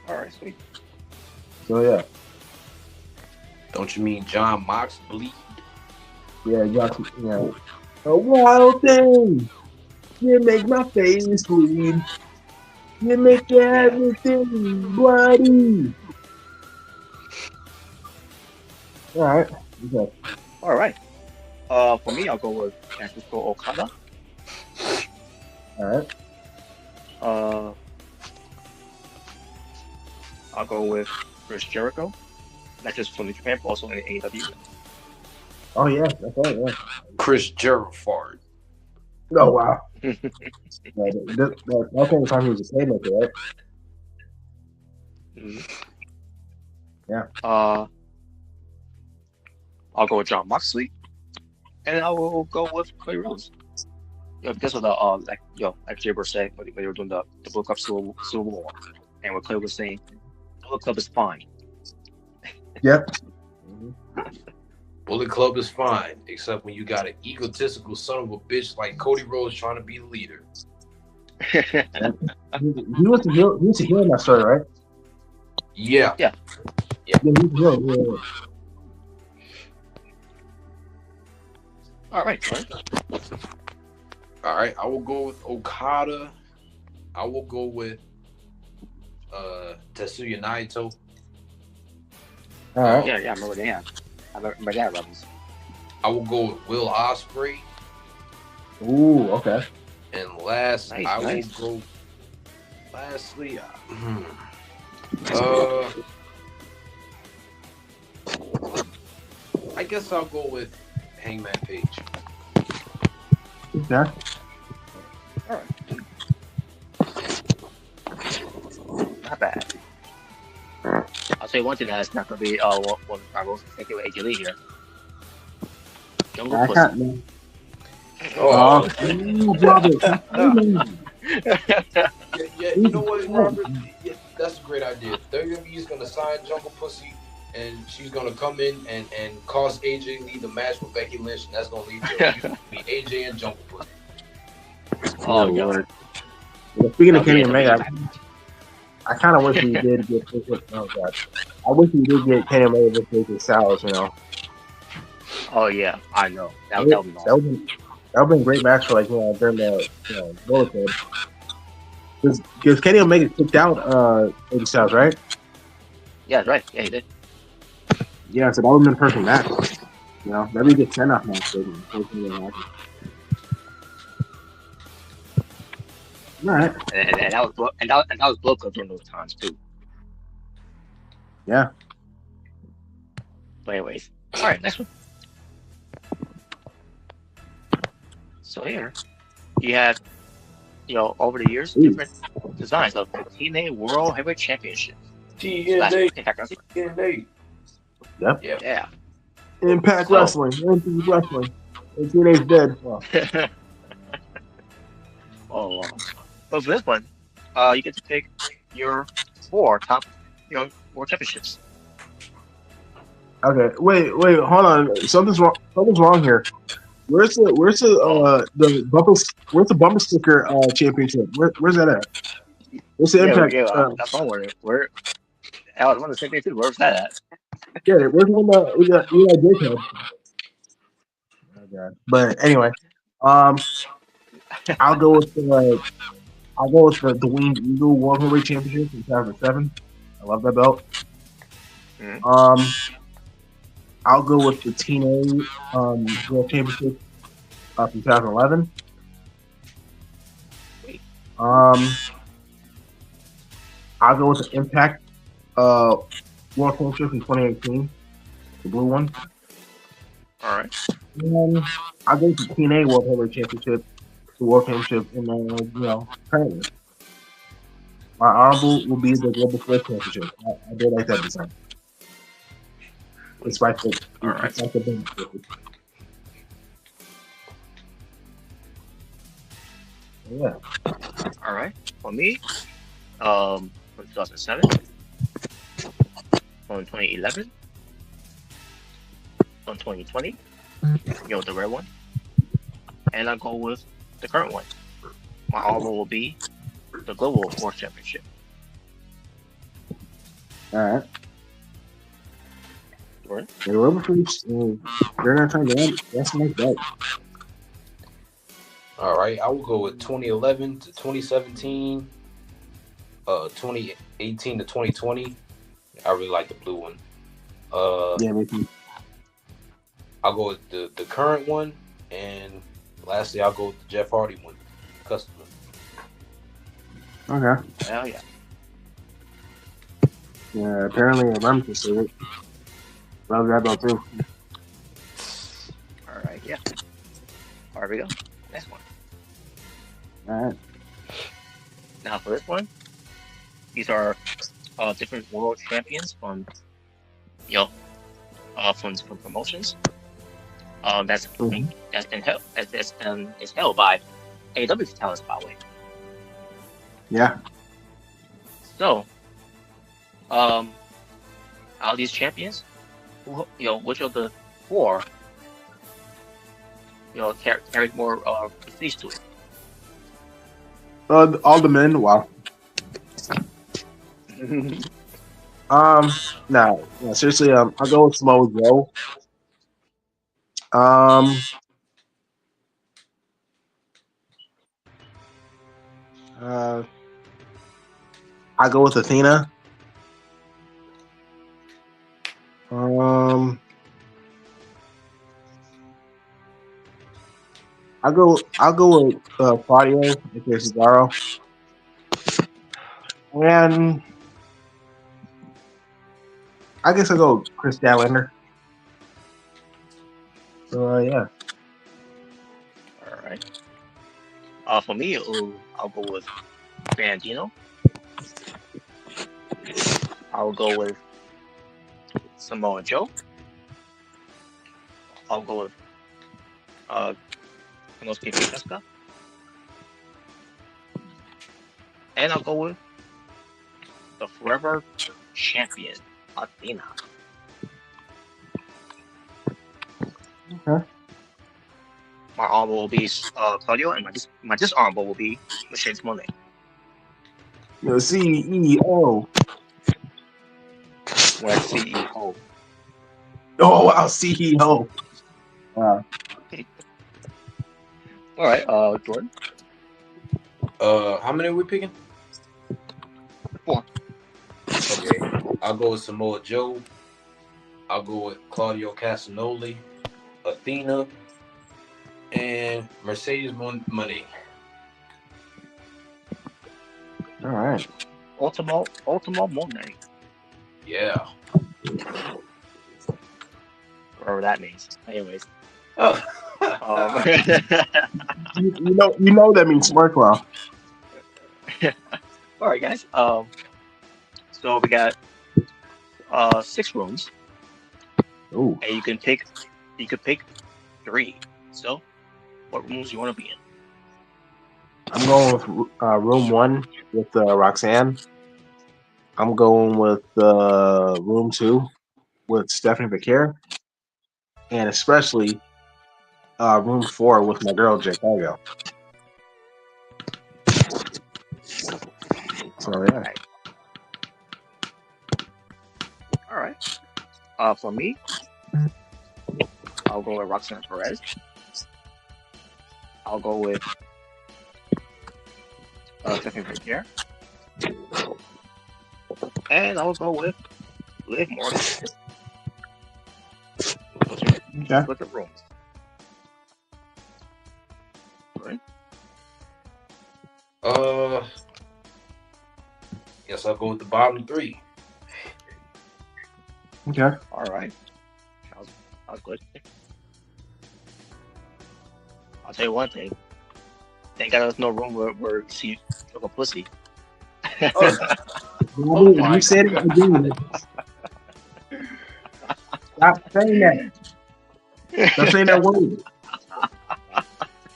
A: all right, sweet.
C: So yeah.
D: Don't you mean John Mox bleed?
C: Yeah, Johnson. Yeah. A wild thing. You make my face bleed. You make everything bloody. All right. Okay.
A: All right. For me, I'll go with Kazuchika Okada.
C: All right.
A: I'll go with Chris Jericho. Not just from the Japan, but also in AEW.
C: Oh yeah, that's right. Yeah.
D: Chris Gerard.
C: Oh wow. That kind of time he was a playmaker, right?
A: Mhm.
C: Yeah.
A: I'll go with John Moxley, and I will go with Cody Rhodes. Because of the like Jabber said when they were doing the Bullet Club Civil War, and what Clay was saying, Bullet Club is fine.
C: Yep.
D: Bullet Club is fine, except when you got an egotistical son of a bitch like Cody Rhodes trying to be the leader.
C: He was the heel. He was the heel in that story, right?
D: Yeah.
C: Yeah, he was the heel. Yeah.
A: All right.
D: All right. I will go with Okada. I will go with Tetsuya Naito.
C: All right.
A: Yeah, I remember that. I remember that, Rebels.
D: I will go with Will Ospreay.
C: Ooh, okay.
D: And last,
A: Nice,
D: I
A: nice.
D: will go. Lastly, I guess I'll go with Hangman Page.
C: Okay.
A: All right. Not bad. I'll say one thing that's not going to be one I was thinking with AJ Lee here. Jungle
C: I
A: Pussy.
C: can't, man.
D: Oh,
C: brother.
D: yeah, you know what, Robert? Yeah, that's a great idea. WWE is going to sign Jungle Pussy, and she's going to come in and cause AJ Lee the match with Becky Lynch, and that's going to lead to AJ and Jungle Pussy.
A: Oh, yeah.
C: Lord. Well, speaking of Kenny
A: That'll be
C: Omega, I kind of wish we did get. Oh gosh, I wish we did get Kenny Omega versus AJ Styles.
A: Oh, yeah. I know. That would be
C: That
A: awesome.
C: would have been a great match for during the Bullet Club. Because Kenny Omega kicked out AJ Styles, right?
A: Yeah, right. Yeah, he did.
C: Yeah, so that would have been a perfect match. That'd be a good send off match. All right.
A: And that was Blow Club during those times too.
C: Yeah.
A: But anyways, all right, next one. So here you have, over the years, different designs of the TNA World Heavyweight Championship.
D: TNA.
C: Yep.
A: Yeah.
C: Impact Wrestling. Impact Wrestling. And TNA's dead.
A: Oh. But for this one, you get to pick your four top, world championships.
C: Okay. Wait. Hold on. Something's wrong here. Where's the bumper sticker championship? Where's that at? Where's the Impact?
A: That's one where. I was wondering the same thing too. Where's that at?
C: Yeah. Where's the one that we got Jacob? God. But anyway, um, I'll go with the Winged Eagle World Heavyweight Championship in 2007. I love that belt.
A: Mhm.
C: I'll go with the TNA World Championship from 2011.
A: Wait.
C: Um, I'll go with the Impact World Championship in 2018, the blue one.
A: All right.
C: And I'll go with the TNA World Heavyweight Championship, the World Championship in currently. My honorable will be the Global Force Championship. I do like that design.
A: Wait.
C: Despite the
A: All right.
C: despite the benefit. Yeah.
A: All right. For me, from 2007, from 2011, from 2020, the red one, and I'll go with the current one. My honorable will be the Global Force Championship.
C: All right.
A: Jordan?
C: The Global Force, they're not trying to get that's like that.
D: All right, I will go with 2011 to 2017, 2018 to 2020. I really like the blue one.
C: Yeah, me too.
D: I'll go with the current one, and lastly, I'll go with the Jeff Hardy one, custom.
C: Okay.
A: Hell yeah.
C: Yeah, apparently I'm considered. Love that belt too.
A: All right. Yeah. Here we go. Next one.
C: All right.
A: Now for this one, these are different world champions from from different promotions.
C: Mhm.
A: That's been held is held by AEW talents, by the way.
C: Yeah.
A: So out of these champions, which of the four carried more prestige to it?
C: All the men. Wow. No, seriously. I'll go with Samoa Joe. Um. Uh. I go with Athena. Um. I'll go with Claudio if there's Cesaro. And I guess I'll go with Chris Statlander. So yeah.
A: All right. For me, I'll go with Bandino. I'll go with Samoa Joe. I'll go with uh Konosuke Takeshita, and I'll go with the forever champion Athena.
C: Okay.
A: My honorable will be Claudio, and my dishonorable will be Mercedes Monet.
C: CEO.
A: Well, CEO.
C: Oh wow, CEO. Wow.
A: All right, Jordan.
D: How many are we picking?
A: 4.
D: Okay, I'll go with Samoa Joe. I'll go with Claudio Castagnoli, Athena, and Mercedes Money.
C: All right.
A: Ultimo Monet.
D: Yeah.
A: Whatever that means. Anyways.
D: Oh.
C: You know that means Smirklaw.
A: All right, guys. So we got 6 rooms,
C: Ooh.
A: and you could pick 3. So, what rooms you want to be in?
C: I'm going with room 1 with Roxanne. I'm going with room 2 with Stephanie Becker, and especially room 4 with my girl Chicago. So yeah.
A: Right. All right. For me, I'll go with Roxanne Perez. I'll go with Stephanie Frontier, and I'll go with Liv Morgan.
C: Okay.
A: Split the rooms. Right?
D: Guess I'll go with the bottom three.
C: Okay.
A: All right. That was good. I'll tell you one thing. Thank God there's no room where she took a pussy.
D: Oh,
C: Bobby,
D: my
C: you said it
D: God.
C: again. Stop saying that. Stop saying that word.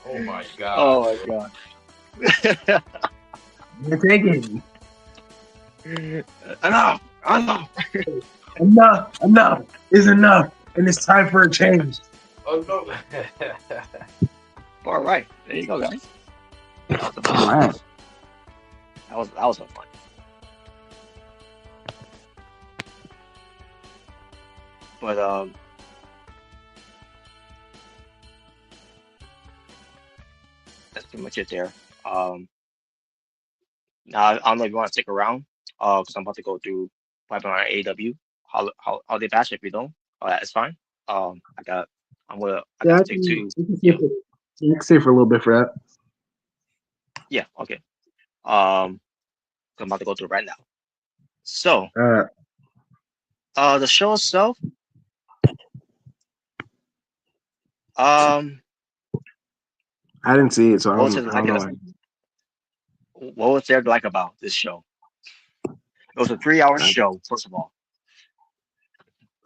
D: Oh my God.
A: Oh my God.
C: You're taking
A: Enough! Enough!
C: enough is enough, and it's time for a change.
D: Oh no.
A: All right, there you go, guys. That was a fun
C: All right.
A: quiz. That was so fun. But that's pretty much it there. Now I don't know if you want to stick around, because I'm about to go through probably on AEW Holiday Bash. If you don't, that's fine. I got I
C: Yeah,
A: got
C: I
A: stick
C: can,
A: to
C: I can stay for a little bit for that.
A: yeah, okay. I'm about to go through it right now. So, the show itself, um,
C: I didn't see it, so I
A: what was
C: don't,
A: it
C: I
A: like?
C: don't know.
A: What was there like about this show? It was a 3 hour show. First of all,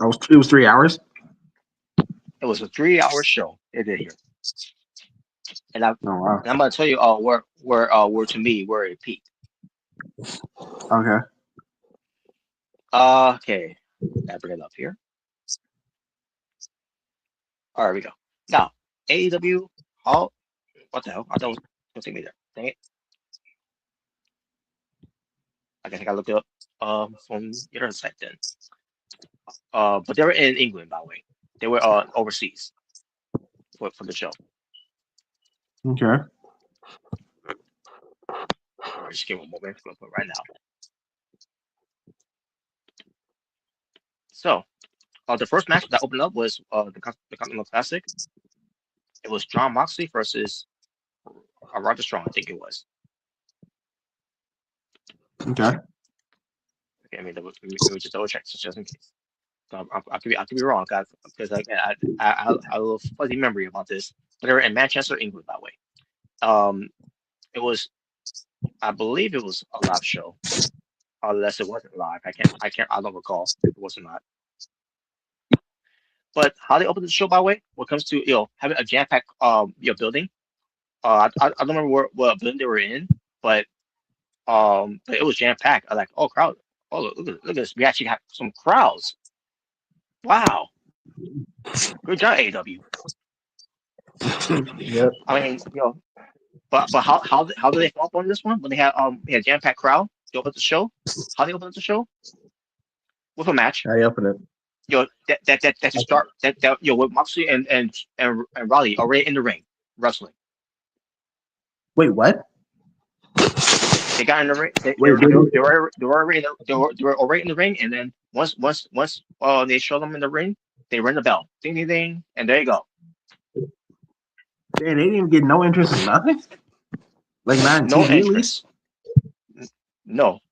C: It was 3 hours.
A: it was a 3 hour show. They did here, and
C: Oh wow.
A: I'm gonna tell you, where to me where it peaked.
C: Okay.
A: Okay, gotta bring it up here. All right, we go. Now, AEW, Hall. What the hell? I thought it was gonna take me there. Dang it! I guess I gotta look it up from the other side then. But they were in England, by the way. They were overseas for the show.
C: Okay.
A: All right, just give me one moment. I'm gonna put it right now. So, the first match that opened up was the Continental Classic. It was John Moxley versus Roger Strong, I think it was.
C: Okay.
A: Okay, let me just double check just in case. I could be wrong, guys, because I have a little fuzzy memory about this. But they were in Manchester, England, by the way. It was, I believe it was a live show, unless it wasn't live. I don't recall if it was or not. But how they opened the show, by the way, when it comes to having a jam packed building. I don't remember what building they were in, but it was jam packed. I was like, oh, crowd. Oh, look at this. We actually have some crowds. Wow. Good job, AEW.
C: Yep.
A: I mean, but how did they fall up on this one when they had jam packed crowd to open the show? How they open up the show with a match?
C: I open it.
A: That to start that with Moxley and Raleigh already in the ring wrestling.
C: Wait, what?
A: They got in the ring. They were already in the ring, and then once they show them in the ring, they ring the bell, ding ding ding, and there you go.
C: Man, they didn't even get no interest in nothing. Like not in
A: No
C: TV at least.
A: interest.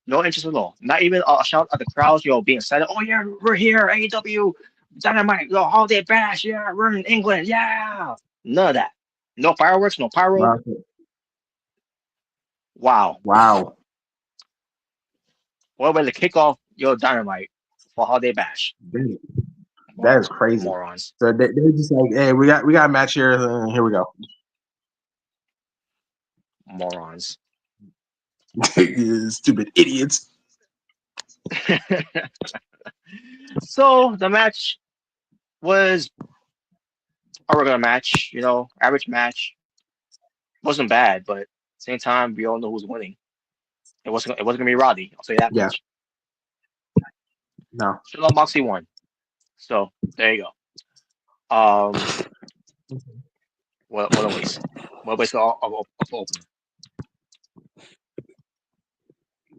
A: No interest at all. Not even a shout at the crowds, being excited. Oh yeah, we're here, AEW, Dynamite, Holiday Bash. Yeah, we're in England. Yeah, none of that. No fireworks, no pyro. Wow.
C: Wow.
A: What way to kick off your Dynamite for Holiday Bash?
C: That is crazy.
A: Morons.
C: So they're just like, hey, we got a match here. Here we go.
A: Morons.
C: Stupid idiots.
A: So the match was a regular match, average match. Wasn't bad, but same time we all know who's winning. It wasn't gonna be Roddy. I'll say that
C: Yeah.
A: much.
C: No.
A: Still Moxley won. So there you go. What a waste. Well, basically, of opener.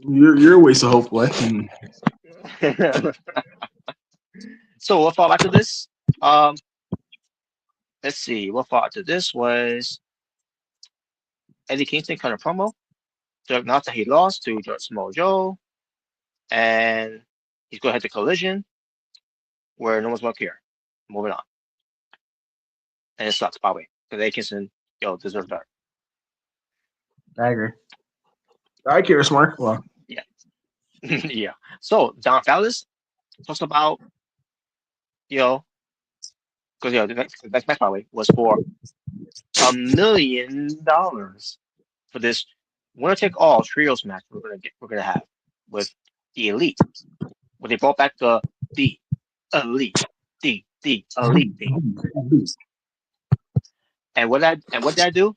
C: You're a waste of hope, boy.
A: So what fought after this? Um, let's see. What fought after this was Eddie Kingston kind of promo. So not that he lost to George Small Joe, and he's going to head to Collision, where no one's going to care. Moving on, and it sucks, by the way, because Eddie Kingston, deserves better.
C: I agree. I care, smart. Well,
A: Yeah, yeah. So Don Callis talks about because the next match, by the way, was for $1 million for this winner take all trios match we're gonna have with the Elite, when they brought back the Elite, the Elite thing. And what did I do?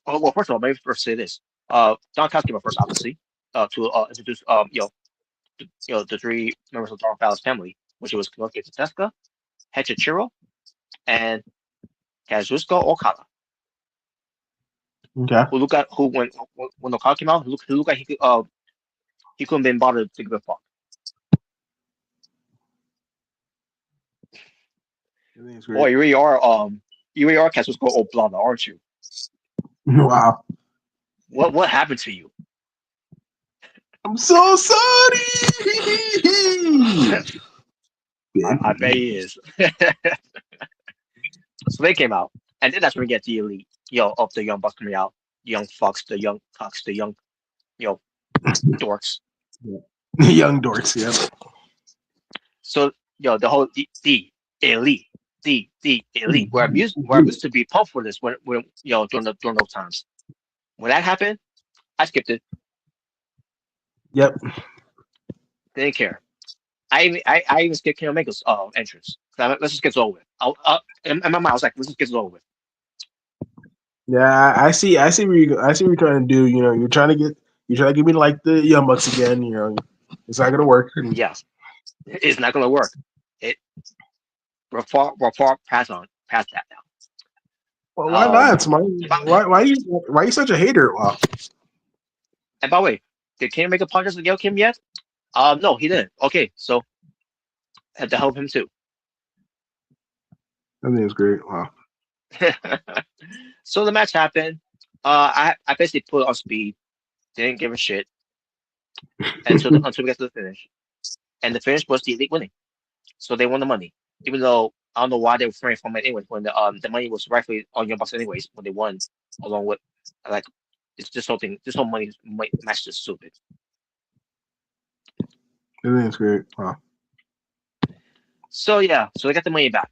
A: Oh well, first of all, maybe first say this. Don Callis came up first, obviously, to introduce the three members of Don Callis family, which was Konosuke Tetsuka, Hechichiro, and Kazuchika Okada.
C: okay.
A: Who when Okada came out, who looked like he couldn't been bothered to give a fuck.
C: I think it's
A: Boy,
C: great.
A: you really are Kazuchika Okada, aren't you?
C: Wow.
A: What happened to you?
C: I'm so sorry.
A: I bet he is. So they came out, and then that's when we get the Elite, of the young bucks coming out, young fucks, the young cucks, the young, dorks.
C: Young dorks, yeah.
A: So the whole the Elite, the Elite, where I used to be pumped for this when during those times. When that happened, I skipped it.
C: Yep.
A: Didn't care. I even skipped Kenny Omega's entrance. Let's just get it over with. In my mind, I was like, let's just get it over with.
C: Yeah, I see. I see where you. I see what you're trying to do. You're trying to get me to like the Young Bucks again. It's not gonna work.
A: Yeah, it's not gonna work. We're far past that now.
C: Well, why not, Smart?
A: About,
C: Why you such a hater? Wow.
A: and by the way, did Kenny Omega apologize to Gail Kim yet? No, he didn't. Okay, so had to help him too.
C: I think it's great. Wow.
A: So the match happened. I basically put it on speed. Didn't give a shit until we got to the finish, and the finish was the Elite winning. So they won the money, even though I don't know why they were refraining from it anyways. When the money was rightfully on Young Bucks anyways, when they won, along with like this whole thing, this whole money match is stupid.
C: I think it's great. Wow.
A: So yeah, so they got the money back.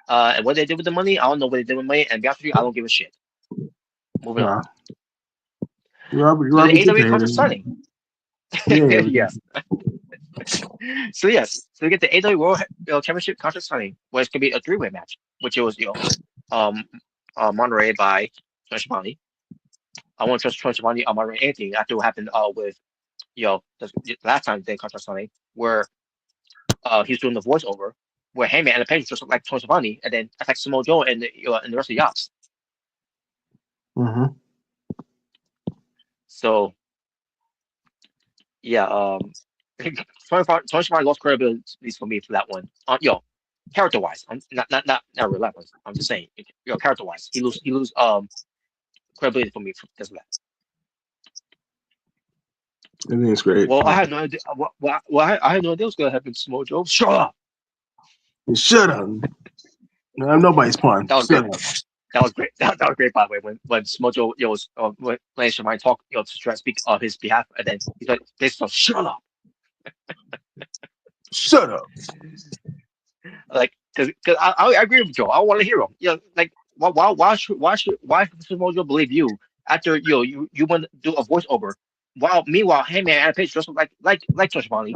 A: And what they did with the money, I don't know what they did with money. And to be honest with you, I don't give a shit. Moving on.
C: You're
A: So the
C: Robert
A: AEW contract signing.
C: Yeah.
A: Yes. So yes, so we get the AEW World Championship contract signing, where it's gonna be a three-way match, which it was Monterey by Tony Schiavone. I want to trust Tony Schiavone on Monterey anything after what happened with the last time they contract signing, where he was doing the voiceover, where Heyman and the Page just looked like Tony Schiavone, and then attacked Samoa Joe and the rest of the Yachts.
C: Mm-hmm.
A: So yeah, Tony Schiavone lost credibility at least for me for that one. Character wise, I'm not real life. I'm just saying, character wise, he lose credibility for me because of that.
C: I think it's great.
A: Well, I had no idea. I had no idea what's gonna happen to Samoa Joe. Shut up.
C: Shut up. I'm nobody's pawn.
A: That was great. That was great. That was great, by the way. When Samoa Joe was when Schiavone talk to try to speak on his behalf, and then he's like, basically, shut up.
C: Shut up.
A: Like, because I agree with Joe. I want to hear him. Like why should Samoa Joe believe you after you want to do a voiceover, while meanwhile Heyman and Page just like Tony Schiavone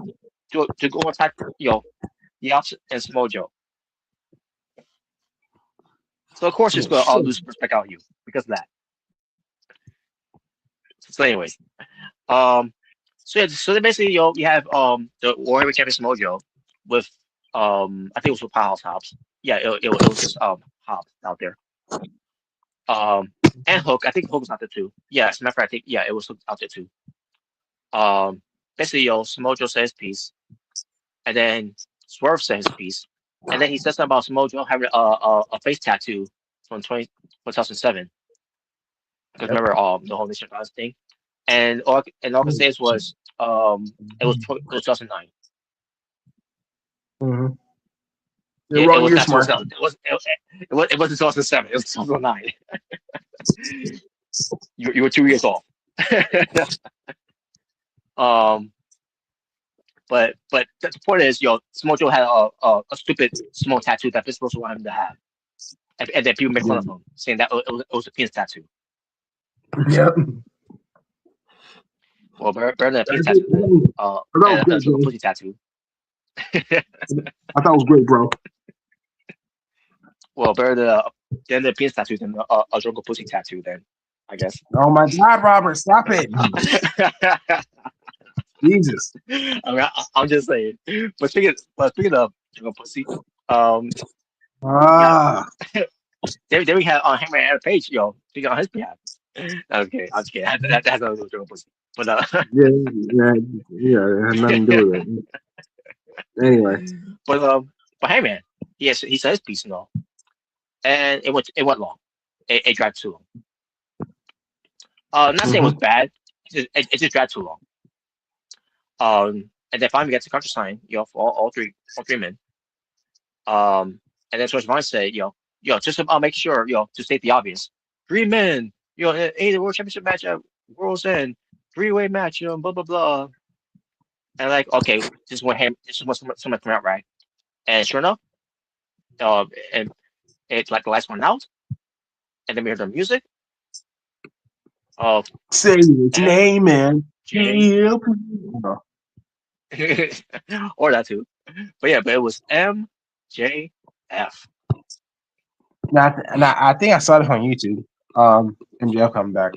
A: to go attack Yachts and Samoa Joe. So of course he's gonna lose respect out of you because of that. So anyways, so then basically you have the Warrior Champion Samoa Joe with I think it was with Powerhouse Hobbs. Yeah, it was just Hobbs out there. and Hook. I think Hook was out there too. Yeah, as a matter of fact, I think it was Hook out there too. Basically, Samoa Joe said his piece, and then Swerve said his piece, and then he said something about Samoa Joe having a face tattoo from 2007. Because
C: Yep.
A: remember, the whole Nation Gods thing, and all I can say was it was 2009.
C: Mm-hmm. You're
A: It
C: wrong.
A: was
C: You're
A: not
C: smart.
A: 2000. It wasn't 2007. It was 2009. You were 2 years off. um, but the point is, Samoa Joe had a stupid small tattoo that Vince Russell wanted him to have, and then people make fun of him, saying that it was a penis tattoo.
C: Yep.
A: Well, better than a penis tattoo than
C: I thought it was
A: a
C: great,
A: pussy tattoo.
C: bro. I thought it was great, bro.
A: Well, better than the penis tattoo than a drunken pussy tattoo. Then, I guess.
C: Oh my God, Robert, stop it! Jesus.
A: I mean, I'm just saying. But speaking of drunken pussy, um, yeah,
C: Ah,
A: then we had on Hammer and Page, speaking on his behalf. Okay, I'm just kidding. That has nothing to do with drunken pussy. But
C: yeah, it had nothing to do with it. Anyway,
A: but hey, man, he said his piece and all, and it went long. It dragged too long. Not saying it was bad. It just dragged too long. And then finally we get to countersign, for all three men. And then George Vine said, just make sure, to state the obvious, 3 men, in a world championship match at World's End, 3-way match, blah blah blah. And like, okay, this is when someone come out, right? And sure enough, and it's like the last one out, and then we heard the music of
C: say its name, man.
A: MJ,
C: Help.
A: or that too. But it was MJF.
C: Now, I think I saw this on YouTube. MJF coming back.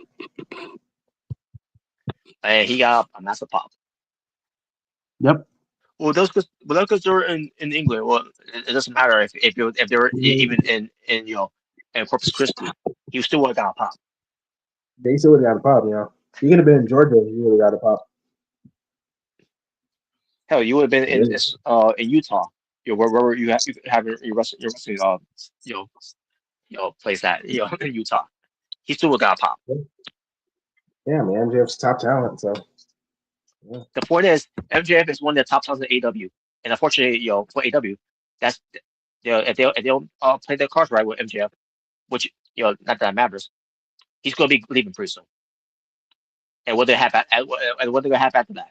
A: And he got a massive pop.
C: Yep.
A: Well, because they're in England. Well, it doesn't matter if they were even in Corpus Christi, he still would have got a pop.
C: They still would have got a pop, You could have been in Georgia, you would have got a pop.
A: Hell, you would have been in Utah, wherever you have your wrestling place that in Utah, he still would have got a pop.
C: Yeah, man, MJF's top talent. So yeah.
A: The point is, MJF is one of the top talents in AEW, and unfortunately, for AEW, that's if they don't play their cards right with MJF, which not that matters, he's going to be leaving pretty soon. And what they have and what they're gonna have after that.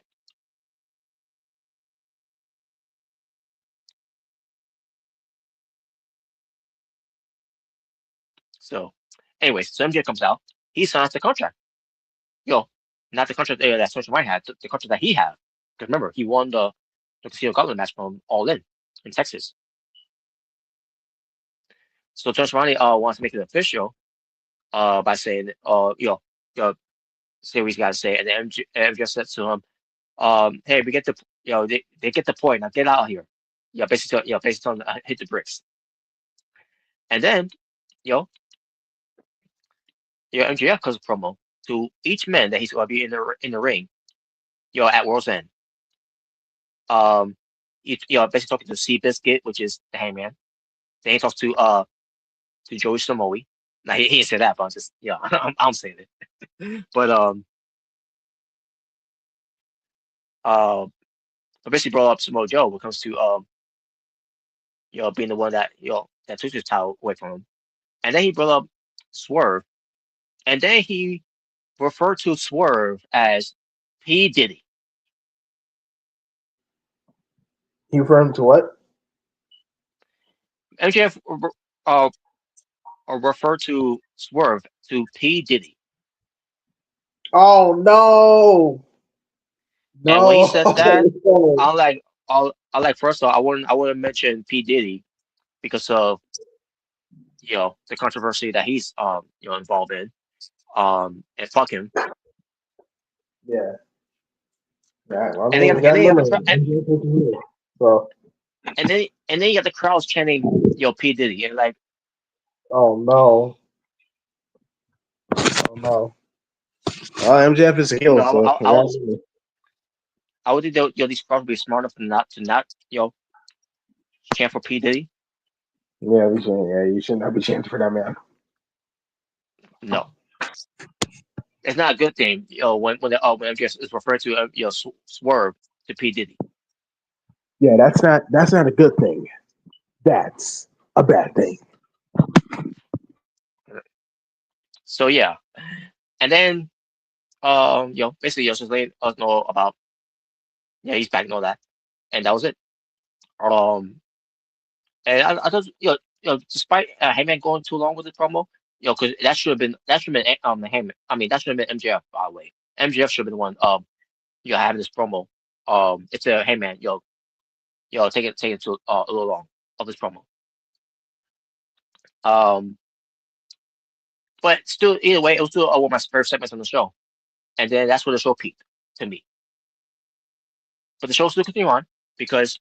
A: So, anyways, so MJ comes out. He signs the contract. Not the contract that Social White had, the contract that he had. Because remember, he won the Casino Gauntlet match from All In Texas. So Josh Ronnie wants to make it official by saying, say what he's got to say. And then MJ said to him, hey, we get the, they get the point. Now get out of here. Basically telling him to hit the bricks. And then, MJF comes a promo to each man that he's going to be in the ring, at World's End. Basically talking to Seabiscuit, which is the Hangman. Then he talks to Joey Samoa. Now he didn't say that, but I'm just I'm saying it. But basically brought up Samoa Joe when it comes to being the one that that took his title away from him. And then he brought up Swerve, and then he referred to Swerve as P Diddy.
C: He referred to what?
A: MJF referred to Swerve to P Diddy.
C: Oh no! No.
A: And when he said that, I like first of all, I wouldn't mention P Diddy because of the controversy that he's involved in, and fuck him.
C: Yeah. Yeah. Well,
A: And then you got the crowds chanting P Diddy, and like,
C: oh no. no. MJF is a heel,
A: No,
C: so
A: I would think these probably be smart enough to not chant for P Diddy.
C: yeah, we should. Yeah, you should not be chanting for that man.
A: No, it's not a good thing. When MJF is referred to swerve to P Diddy.
C: Yeah, that's not a good thing. That's a bad thing.
A: So yeah, and then basically just letting us know about he's back and all that, and that was it. Um, and I thought despite Heyman going too long with the promo, because that should have been Heyman. I mean that should have been MJF, by the way. MJF should have been the one having this promo. It's a Heyman take it to a little long of this promo. Um, but still either way, it was still one of my first segments on the show, and then that's where the show peaked to me. But the show still continue on because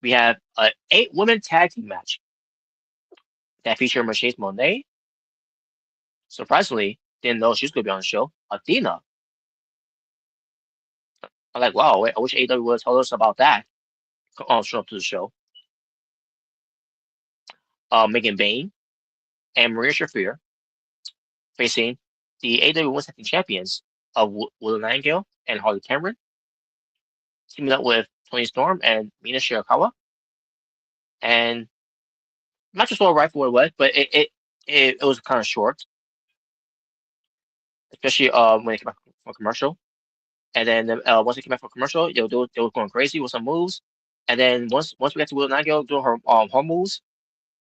A: we have an 8-woman tag team match that featured Mercedes Monet. Surprisingly, didn't know she was going to be on the show. Athena. I'm like, wow, I wish AEW would have told us about that. Show up to the show. Megan Bain and Maria Shafir facing the AEW Women's Tag Team Champions of Willow Nightingale and Harley Cameron, teaming up with Tony Storm and Mina Shirakawa. And not just all right for what it was, but it was kind of short, especially when it came back from commercial. And then once it came back from commercial, they were going crazy with some moves. And then once we got to Willow Nightingale doing her moves,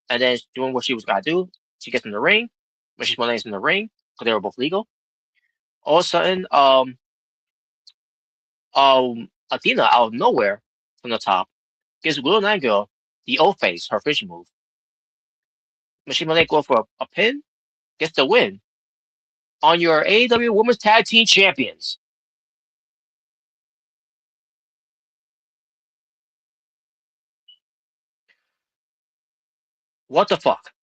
A: and then doing what she was gonna do, she gets in the ring. When she's Monet's in the ring, because they were both legal. All of a sudden, Athena out of nowhere from the top gives Willow Nightingale the O face, her finishing move. Machine Monet goes for a pin, gets the win on your AEW Women's Tag Team Champions. What the fuck?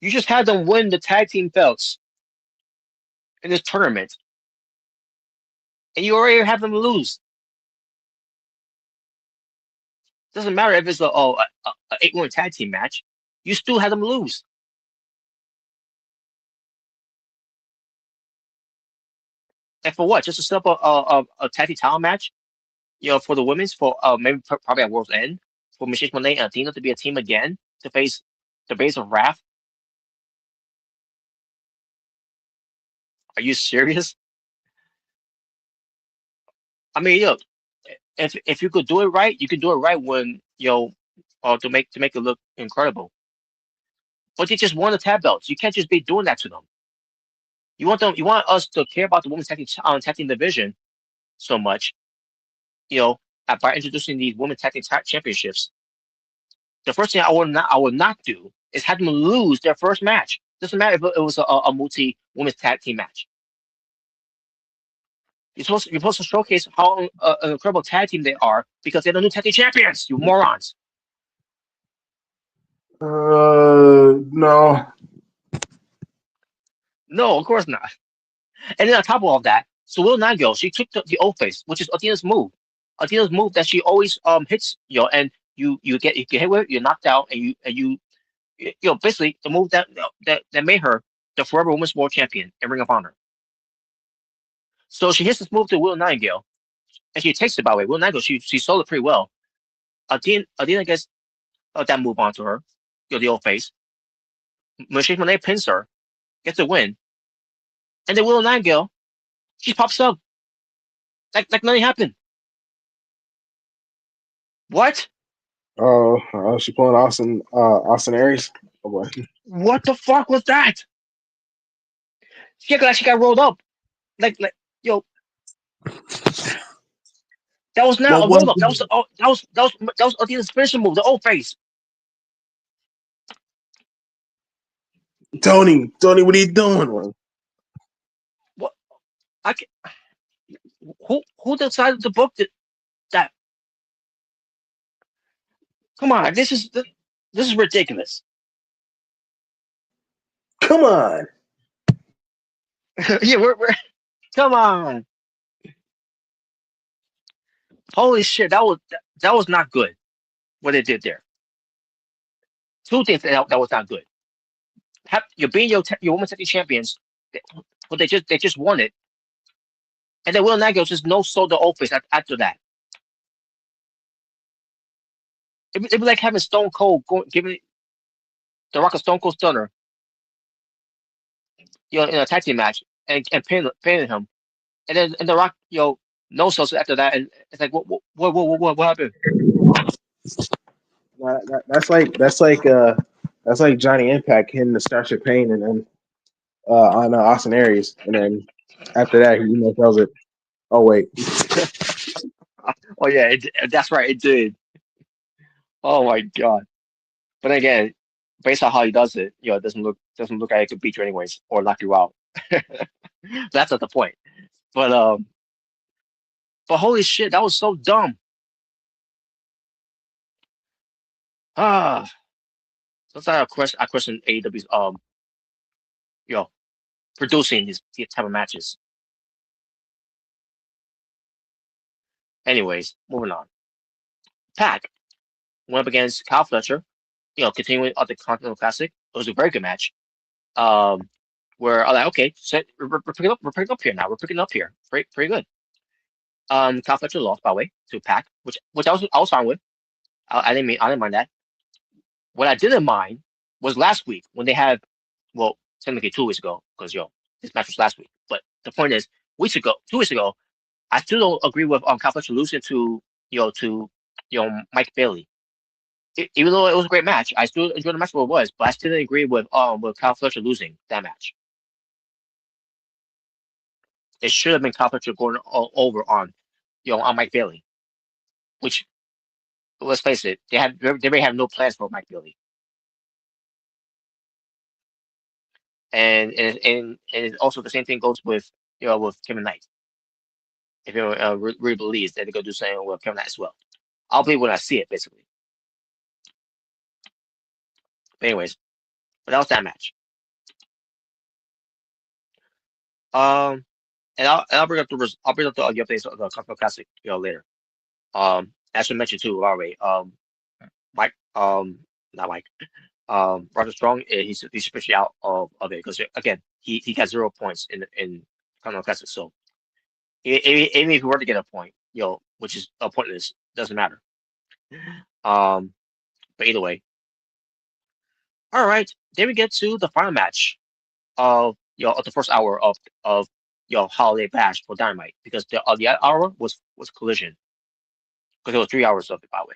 A: You just had them win the tag team belts in this tournament, and you already have them lose. Doesn't matter if it's a 8-woman tag team match. You still have them lose. And for what? Just to set up a tag team title match? For the women's, for maybe probably at World's End, for Michelle Monet and Athena to be a team again to face the base of Wrath. Are you serious? I mean, if you could do it right, you could do it right when to make it look incredible. But they just won the tag belts. You can't just be doing that to them. You want them. You want us to care about the women's tag team division so much, by introducing these women's tag team championships. The first thing I would not do is have them lose their first match. Doesn't matter if it was a multi women's tag team match. You're supposed to showcase how an incredible tag team they are because they're the new tag team champions. You morons.
C: No.
A: No, of course not. And then on top of all that, so Will Nightingale, she took the O face, which is Athena's move. Athena's move that she always hits, and you get hit with it, you're knocked out, and you basically the move that made her the forever women's world champion in Ring of Honor. So she hits this move to Will Nightingale, and she takes it, by the way. Will Nightingale, she sold it pretty well. Athena gets that move onto her, the old face. Michelle Monet pins her, gets a win, and then Will Nightingale, she pops up like nothing happened. What?
C: Oh, she pulling Austin Aries. Oh boy.
A: What the fuck was that? She acted like she got rolled up. Like yo, that was not
C: What
A: a
C: was
A: roll up. That was Athena's finishing move, the old face.
C: Tony, what are you doing, man?
A: What? I can, who decided to book that? Come on, this is ridiculous.
C: Come on.
A: Yeah, we're come on. Holy shit, that was not good. What they did there. Two things that was not good. You're being your women's tag team champions, but they just won it, and then Will Nagel just no sold the office after that. It'd be like having Stone Cold giving the Rock a Stone Cold Stunner, in a tag team match and pinning him, and the Rock no sells after that, and it's like what happened?
C: That's like Johnny Impact hitting the Starship Pain and then on Austin Aries, and then after that he tells it. Oh wait,
A: Oh yeah, that's right, it did. Oh my god! But again, based on how he does it, it doesn't look like it could beat you anyways or knock you out. That's not the point. But holy shit, that was so dumb. Ah, sometimes I question AEW's you know producing these type of matches. Anyways, moving on. Pac went up against Kyle Fletcher. Continuing on the Continental Classic. It was a very good match. Um, where I'm like, okay, so we're picking up here now. We're picking up here. Pretty good. Kyle Fletcher lost by the way to Pac, which I was fine with. I didn't mind that. What I didn't mind was last week when they had, well, technically 2 weeks ago, because this match was last week. But the point is, 2 weeks ago, I still don't agree with Kyle Fletcher losing to Mike Bailey. Even though it was a great match, I still enjoyed the match for what it was, but I still didn't agree with Kyle Fletcher losing that match. It should have been Kyle Fletcher going over on Mike Bailey, which let's face it, they may have no plans for Mike Bailey. And also the same thing goes with Kevin Knight. If you really believes that they're gonna do something with Kevin Knight as well, I'll believe when I see it, basically. But anyways, but that was that match. Um, and I'll bring up the updates of the Continental Classic later. As we mentioned too already. Mike not Mike. Roger Strong, he's officially out of it because again he got 0 points in Continental Classic. So even if he were to get a point, which is pointless, doesn't matter. Um, but either way, all right. Then we get to the final match of the first hour of Holiday Bash for Dynamite because the hour was Collision because it was 3 hours of it by the way.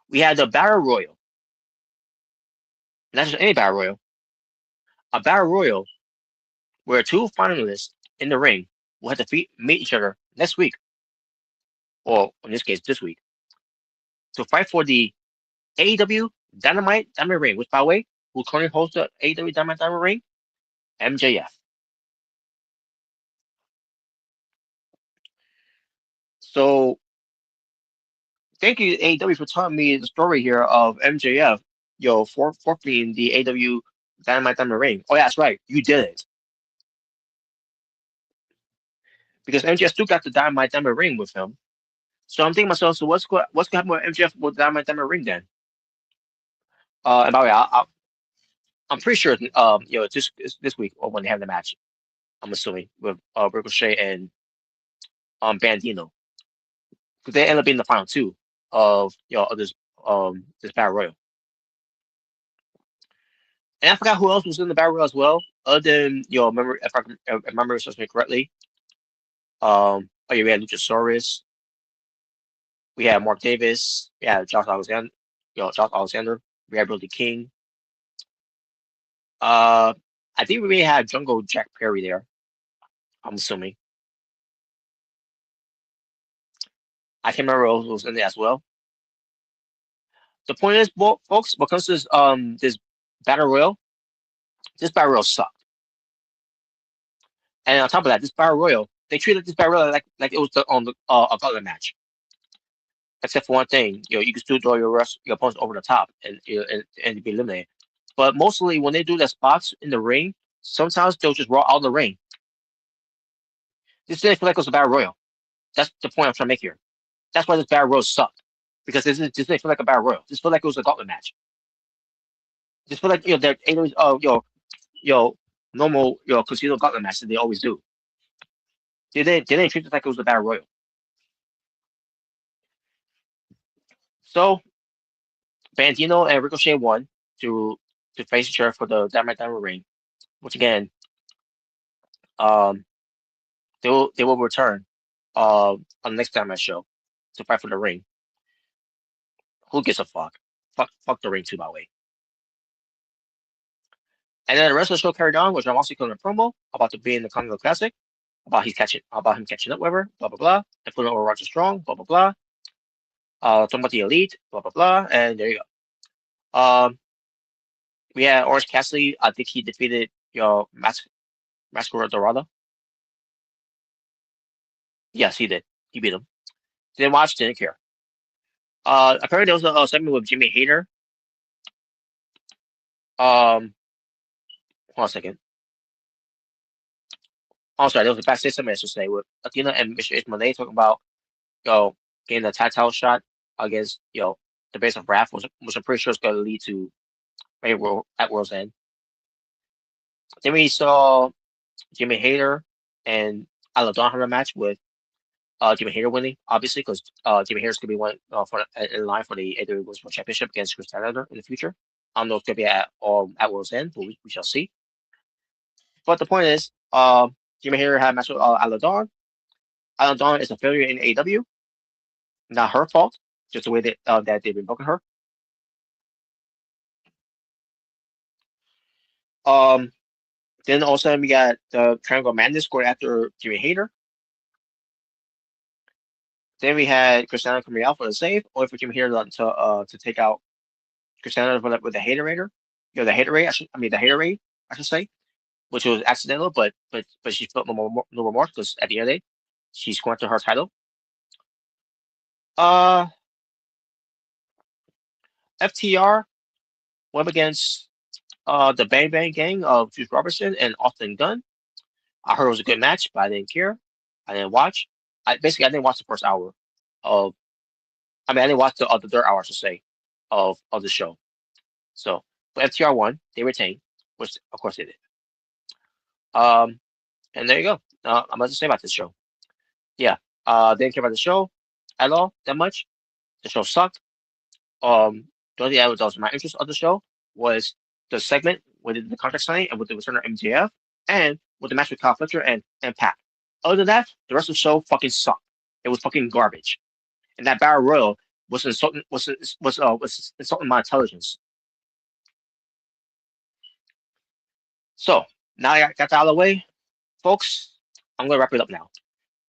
A: We had the Battle Royal, not just any Battle Royal, a Battle Royal where two finalists in the ring will have to meet each other next week, or in this case this week, to fight for the AEW Dynamite Diamond Ring, which by the way, who currently holds the AEW Dynamite Diamond Ring, MJF. So thank you AEW for telling me the story here of MJF, forfeiting the AEW Dynamite Diamond Ring. Oh yeah, that's right, you did it because MJF still got the Dynamite Diamond Ring with him. So I'm thinking to myself, so what's gonna happen with MJF with the Dynamite Diamond Ring then? And by the way, I'm pretty sure this week or when they have the match. I'm assuming with Ricochet and Bandino because they end up being the final two of of this battle royal. And I forgot who else was in the battle royal as well, other than remember if I remember something correctly. Oh yeah, we had Luchasaurus, we had Mark Davis, we had Josh Alexander, we had Brody King. I think we may have Jungle Jack Perry there. I'm assuming. I can't remember who was in there as well. The point is, well, folks, because this battle royal, this battle royal sucked. And on top of that, this battle royal, they treated this battle royal like it was on the a gauntlet match. except for one thing. You can still throw your opponents over the top and be eliminated. But mostly when they do their spots in the ring, sometimes they'll just roll out of the ring. This didn't feel like it was a battle royal. That's the point I'm trying to make here. That's why this battle royal sucked because this didn't feel like a battle royal. This felt like it was a gauntlet match. This felt like that normal casino gauntlet match that they always do. They didn't treat it like it was a battle royal. So Bandino and Ricochet won to face each other for the Diamond ring, which again, um, they will return on the next Dynamite show to fight for the ring. Who gives a fuck? Fuck the ring too, by the way. And then the rest of the show carried on, which I'm also doing a promo about the being the Continental Classic, about him catching up with her, blah blah blah, and putting over Roger Strong, blah blah blah. Talking about the Elite, blah blah blah, and there you go. We had Orange Cassidy. I think he defeated Mascara Dorada. Yes, he did. He beat him. Didn't watch, didn't care. Apparently there was a segment with Jimmy Hayter. Hold on a second. Oh, sorry, there was a backstage segment, I should say, with Athena and Mr. Ismail talking about, getting the title shot against, the base of Wrath, which I'm pretty sure is going to lead to at World's End. Then we saw Jimmy Hayter and Aladon have a match with Jimmy Hayter winning, obviously, because Jimmy Hayter's going to be one in line for the AEW Women's World Championship against Chris Stanley in the future. I don't know if it's going to be at World's End, but we shall see. But the point is, Jimmy Hayter had a match with Aladon. Aladon is a failure in AEW. Not her fault, just the way that they've been booking her. Um, then all of a sudden we got the Triangle Madness scored after Jimmy Hayter. Then we had Christiana coming out for the save, only for Jimmy Hayter to take out Christiana with the Haterade. The Haterade, I should say, which was accidental, but she felt no remorse because at the end of the day, she's going to her title. FTR went against the Bang Bang Gang of Juice Robertson and Austin Gunn. I heard it was a good match, but I didn't care. I didn't watch. I didn't watch the first hour of. I didn't watch the third hour, I should say, of the show. So, but FTR won. They retained, which of course they did. And there you go. I'm about to say about this show. Yeah. Didn't care about the show at all that much. The show sucked. The only thing that was my interest of the show was the segment with the contract signing and with the return of MJF and with the match with Kyle Fletcher and Pac. Other than that, the rest of the show fucking sucked. It was fucking garbage. And that Battle Royal was insulting my intelligence. So now I got that out of the way, folks. I'm gonna wrap it up now.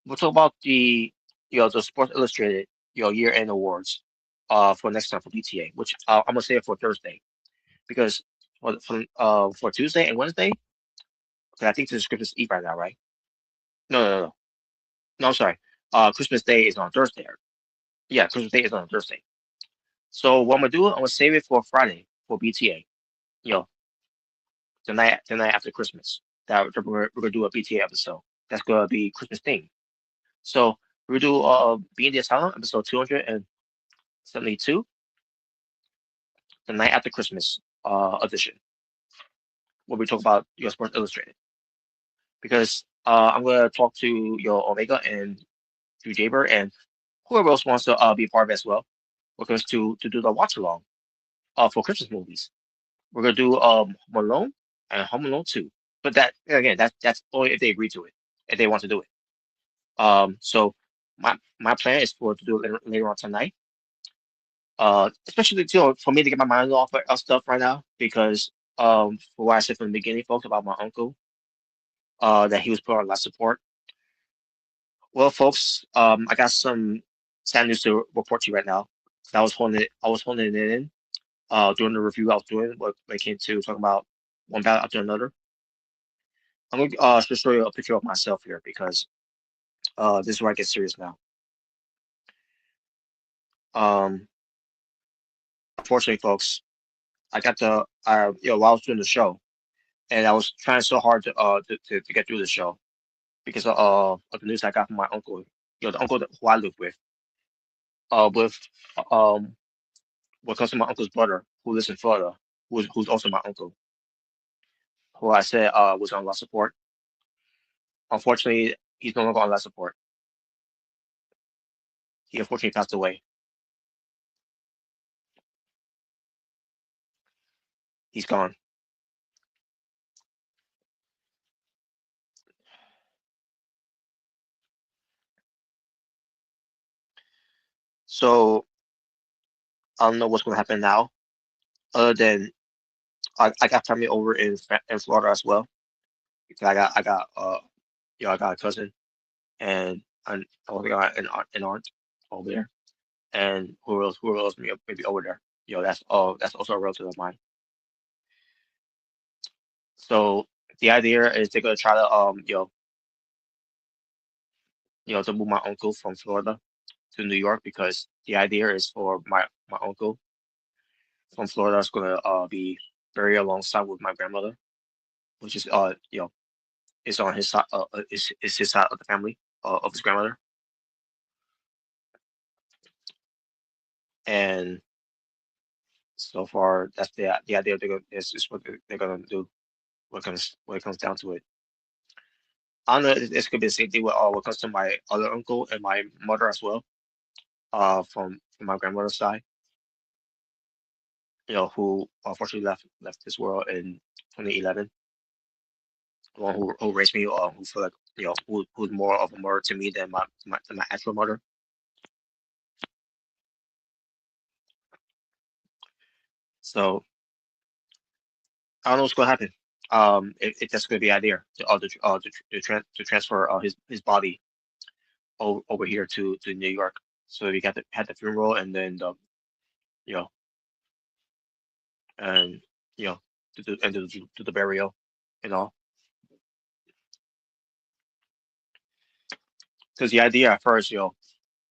A: We'll talk about the Sports Illustrated year end awards for next time for BTA, which I'm gonna say it for Thursday because for Tuesday and Wednesday, because I think the script is Eve right now, right? No. I'm sorry. Christmas Day is on Thursday. Yeah, Christmas Day is on Thursday. So what I'm gonna do, I'm gonna save it for Friday for BTA. The night after Christmas. That we're gonna do a BTA episode. That's gonna be Christmas theme. So we're gonna do Being the Asylum episode 272, the night after Christmas edition, where we talk about Sports Illustrated. Because I'm gonna talk to Omega and Drew Jaber and whoever else wants to be part of it as well. We're going to do the watch along for Christmas movies. We're gonna do Malone and Home Alone 2. But that again, that's only if they agree to it, if they want to do it. So my plan is to do it later on tonight. Especially for me to get my mind off of stuff right now because for what I said from the beginning, folks, about my uncle, that he was put on life support. Well, folks, I got some sad news to report to you right now. I was holding it in during the review I was doing when it came to talking about one battle after another. I'm gonna just show you a picture of myself here because this is where I get serious now. Um, unfortunately, folks, I got while I was doing the show, and I was trying so hard to get through the show because of the news I got from my uncle, the uncle who I live with um, what comes to my uncle's brother who lives in Florida, who's also my uncle, who I said was on life support. Unfortunately, he's no longer on life support. He unfortunately passed away. He's gone. So I don't know what's going to happen now, other than I got family over in Florida as well. Because I got a cousin and I also got an aunt over there, and who else maybe over there. That's also a relative of mine. So the idea is they're gonna try to to move my uncle from Florida to New York because the idea is for my uncle from Florida is gonna be buried alongside with my grandmother, which is is on his side is his side of the family of his grandmother, and so far that's the idea is what they're gonna do when it comes down to it. I don't know. This could be the same thing with what comes to my other uncle and my mother as well. From my grandmother's side, who unfortunately left this world in 2011. The one who raised me, who feel like who's more of a mother to me than my actual mother. So I don't know what's gonna happen. If that's gonna be idea to transfer his body over here to New York. So we got had the funeral and then you know and do the burial and all. Because the idea at first,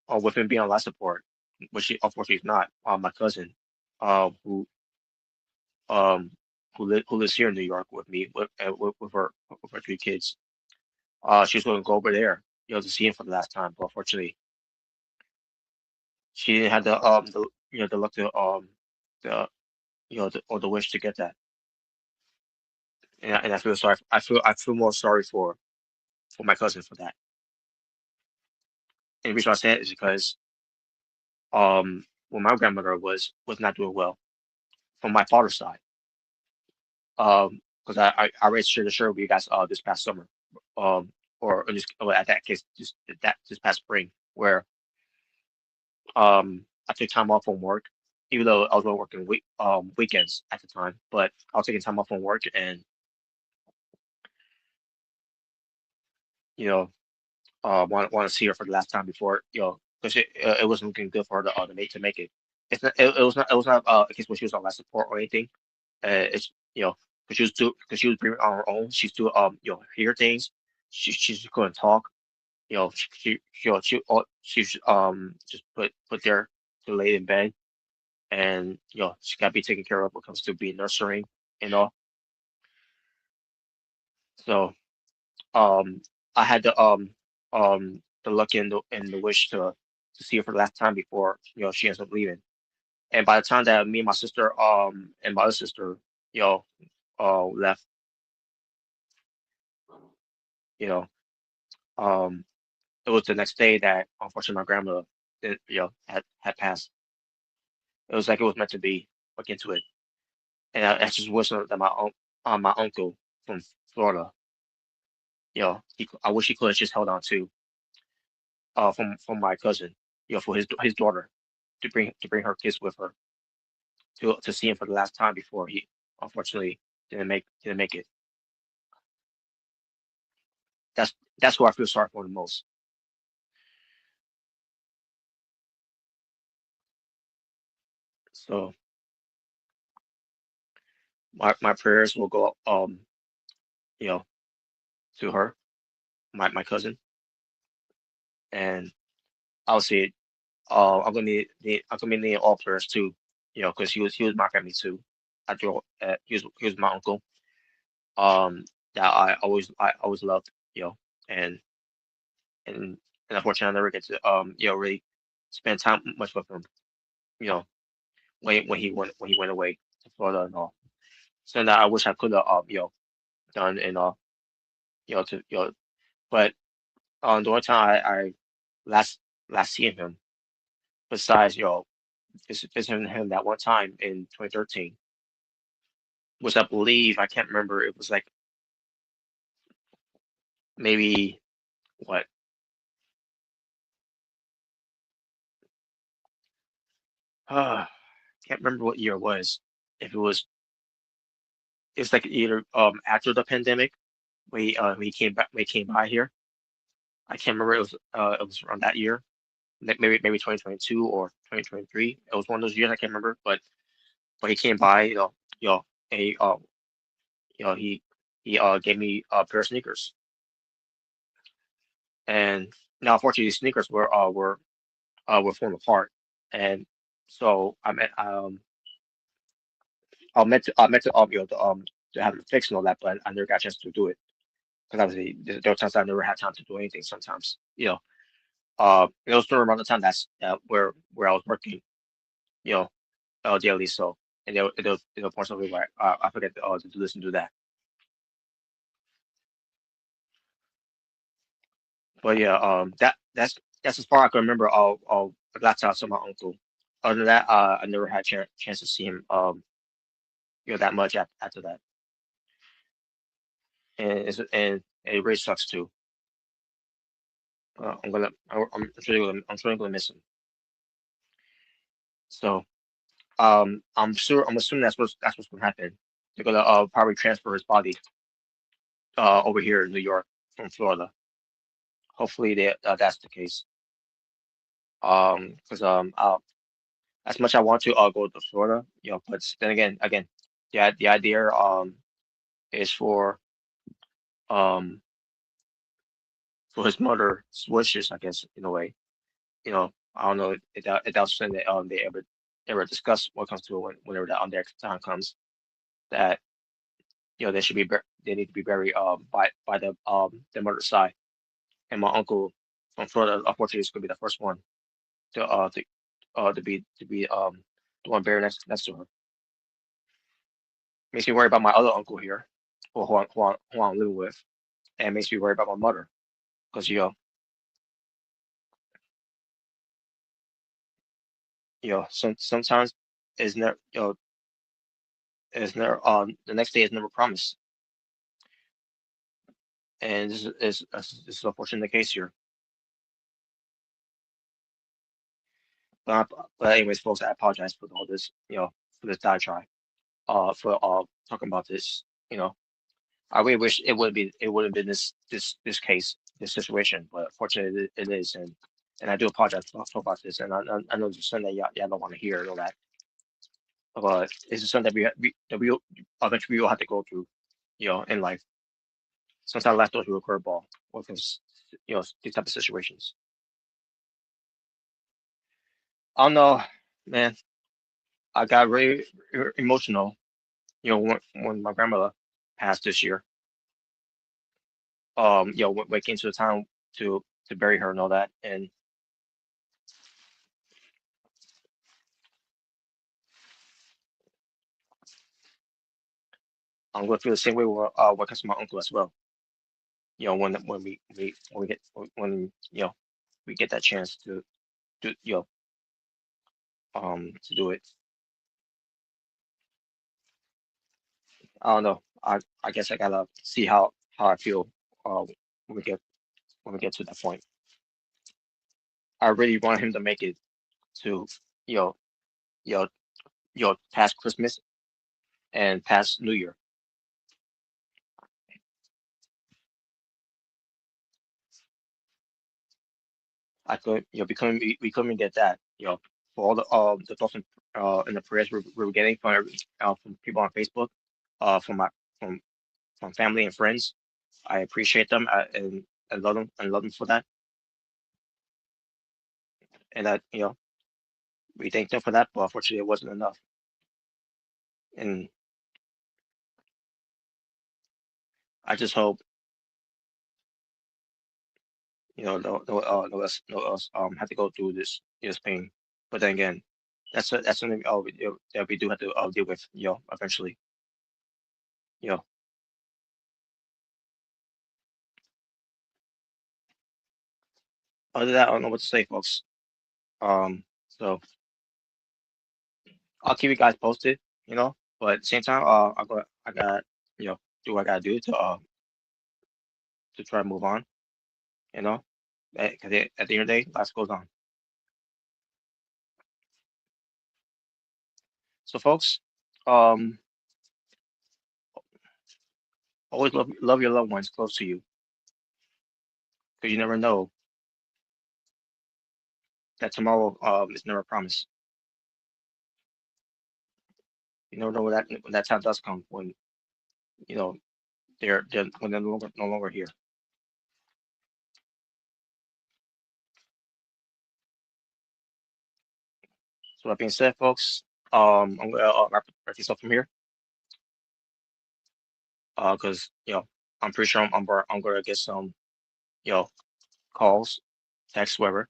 A: with him being on life support, which he unfortunately is not, my cousin, who um who lives here in New York with me with her three kids. She was going to go over there, to see him for the last time, but unfortunately, she didn't have the luck to the or the wish to get that. And I feel sorry. I feel more sorry for my cousin for that. And the reason I say it is because when my grandmother was not doing well from my father's side, because I already shared the show with you guys this past summer, um, or just at that case this past spring, where I took time off from work, even though I was only working weekends at the time, but I was taking time off from work and you know want to see her for the last time before because it wasn't looking good for her to make it. It was not a case where she was on life support or anything. It's because she was breathing on her own. She's still hear things. She's couldn't talk. She's just put there to lay in bed, and she got to be taken care of when it comes to being nurturing and all. So um I had the luck and the wish to see her for the last time before she ends up leaving. And by the time that me and my sister and my other sister you know left, you know um it was the next day that unfortunately my grandmother had passed. It was like it was meant to be. Look into it, and I just wish that my uncle from Florida, I wish he could have just held on to from my cousin, for his daughter to bring her kids with her to see him for the last time before he unfortunately didn't make it. That's who I feel sorry for the most. So my prayers will go you know to her, my cousin, and I'll say it. I'm gonna need all players too, because he was my family too. He was my uncle. That I always loved, and and and unfortunately I never get to really spend time much with him, you know, when he went away to Florida and all. So that I wish I could have done and to but the only time I last last seen him besides visiting him that one time in 2013 was I believe I can't remember, it was like maybe what uh can't remember what year it was, if it's like either after the pandemic when he came by here. I can't remember, it was around that year, maybe 2022 or 2023. It was one of those years I can't remember, but he came by, and he gave me a pair of sneakers. And now unfortunately these sneakers were falling apart. And so I meant to to have them fixed and all that, but I never got a chance to do it because obviously there were times I never had time to do anything sometimes. It was during around the time where I was working, you know, daily. So and there were points of it where I forget to do this and do that. But yeah, that's as far I can remember of last time I saw my uncle. Other than that, I never had chance to see him that much after that, and it really sucks too. I'm really gonna miss him. So I'm assuming that's what's gonna happen. They're gonna probably transfer his body over here in New York from Florida. Hopefully that's the case. Because as much I want to go to Florida, but then again, the idea is um for his mother's wishes, I guess, in a way. I don't know if that's something that they ever discuss what comes to it whenever that on their time comes, that they should they need to be buried by the mother's side. And my uncle from Florida, unfortunately, is going to be the first one to be the one buried next to her. Makes me worry about my other uncle here, who I'm living with, and makes me worry about my mother because sometimes is never is never the next day is never promised, and this is unfortunately the case here. But anyways, folks, I apologize for all this, for this diatribe, for talking about this. I really wish it would have been this case, this situation, but fortunately it is, and I do apologize for about this, and I know it's something that y'all don't want to hear and all that, but it's just something that we eventually we all have to go through, in life. Sometimes life throws you a curveball with this, these type of situations. I don't know, man. I got really emotional, when my grandmother passed this year. When it came to the time to bury her and all that, and I'm going to feel the same way when it comes to my uncle as well. When we get that chance to do it. I don't know. I guess I gotta see how I feel when we get when we get to that point. I really want him to make it to you know you know past Christmas and past New Year. I could we couldn't get that, for all the thoughts and the prayers we were getting from people on Facebook, from from from family and friends. I appreciate them, and I love them for that. and that we thanked them for that, but unfortunately it wasn't enough. And I just hope no else have to go through this pain. But then again, that's something that we do have to deal with eventually. You know, other than that, I don't know what to say, folks. So I'll keep you guys posted. But at the same time, I got do what I gotta do to try to move on. You know, because at the end of the day, life goes on. So, folks, um, always love your loved ones close to you, because you never know that tomorrow is never promised. You never know when that time does come when you know they're when they're no longer here. So that being said, folks, I'm gonna wrap this up from here. Because I'm pretty sure I'm gonna get some you know calls, text, whatever,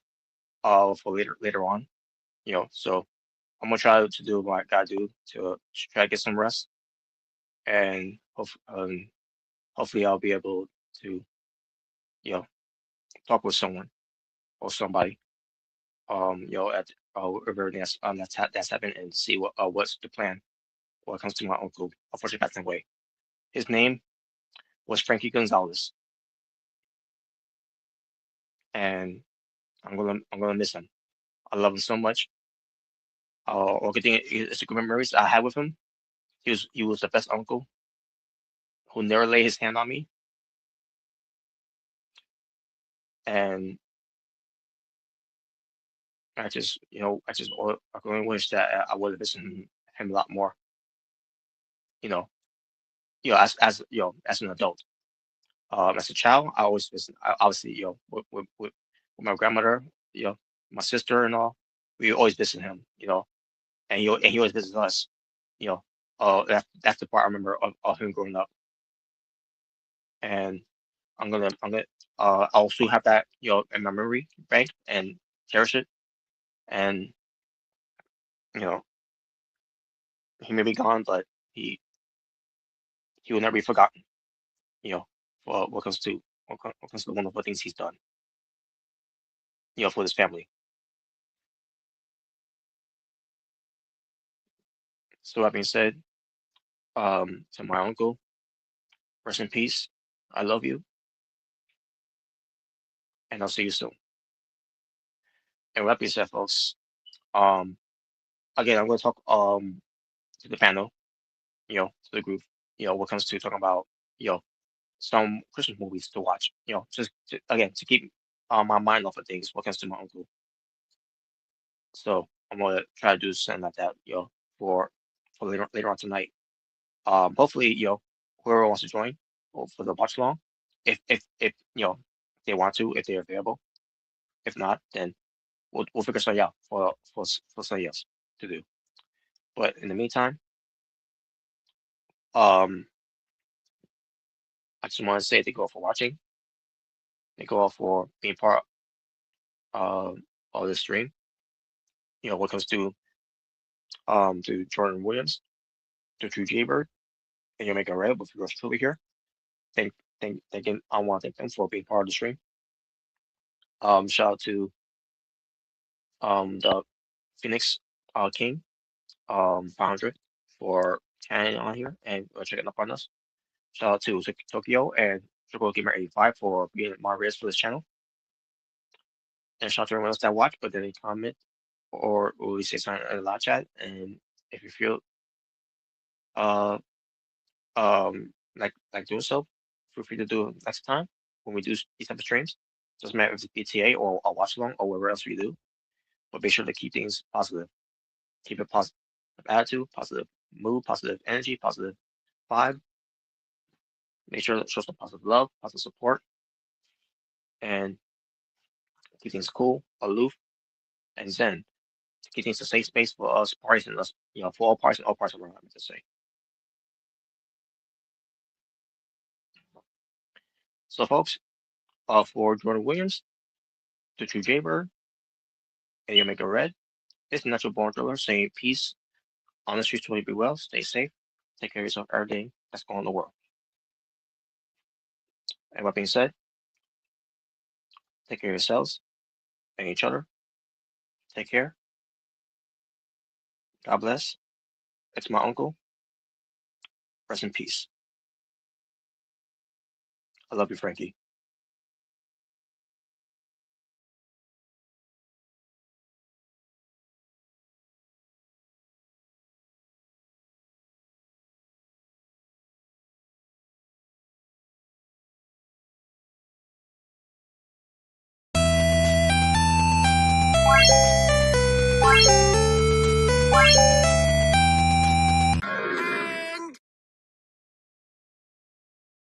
A: for later on. So I'm gonna try to do what I gotta do to try to get some rest, and hopefully I'll be able to you know talk with someone or somebody at everything that's happened, and see what's the plan when it comes to my uncle unfortunately passing away. His name was Frankie Gonzalez, and I'm gonna miss him. I love him so much. Or good thing is the good memories I had with him. He was the best uncle who never laid his hand on me, and I can only wish that I would have listened to him a lot more. You know, as an adult. As a child, I always listen. Obviously, with my grandmother, you know, my sister and all, we always visit him. And he always visits us. You know, that's the part I remember of him growing up, and I'm gonna also have that in my memory bank and cherish it. And you know, he may be gone, but he he will never be forgotten. You know, for what comes to the wonderful things he's done. For his family. So that being said, to my uncle, rest in peace. I love you, and I'll see you soon. And with that being said, folks, um, again, I'm going to talk to the panel, to the group, what comes to talking about, you know, some Christmas movies to watch, just again to keep my mind off of things. What comes to my uncle, so I'm gonna try to do something like that, for later on tonight. Hopefully, whoever wants to join for the watch along, if they want to, if they're available. If not, then we'll figure something out for somebody else to do. But in the meantime, um, I just want to say thank you all for watching. Thank you all for being part of the stream. What comes to Jordan Williams, to Drew Jaybird, and you'll make a red with yours truly here. Thank again. I want to thank them for being part of the stream. Shout out to the Phoenix King 500 for chatting on here and checking up on us. Shout out to Tokyo and Triple Gamer 85 for being moderators for this channel. And shout out to everyone else that watched, but didn't comment or we say something in the live chat. And if you feel like doing so, feel free to do it next time when we do these type of streams. Doesn't matter if it's PTA or a watch along or whatever else we do, but be sure to keep things positive. Keep it positive attitude, positive mood, positive energy, positive vibe. Make sure to show some positive love, positive support, and keep things cool, aloof, and Zen. He needs a safe space for us parties and us, for all parties and all parts of our life, to say. So, folks, for Jordan Williams, the True Jaybird, and your Maker Red, it's Natural Born Thriller saying peace on the streets, will be well, stay safe, take care of yourself every day that's going on in the world. And with that being said, take care of yourselves and each other. Take care. God bless. It's my uncle. Rest in peace. I love you, Frankie.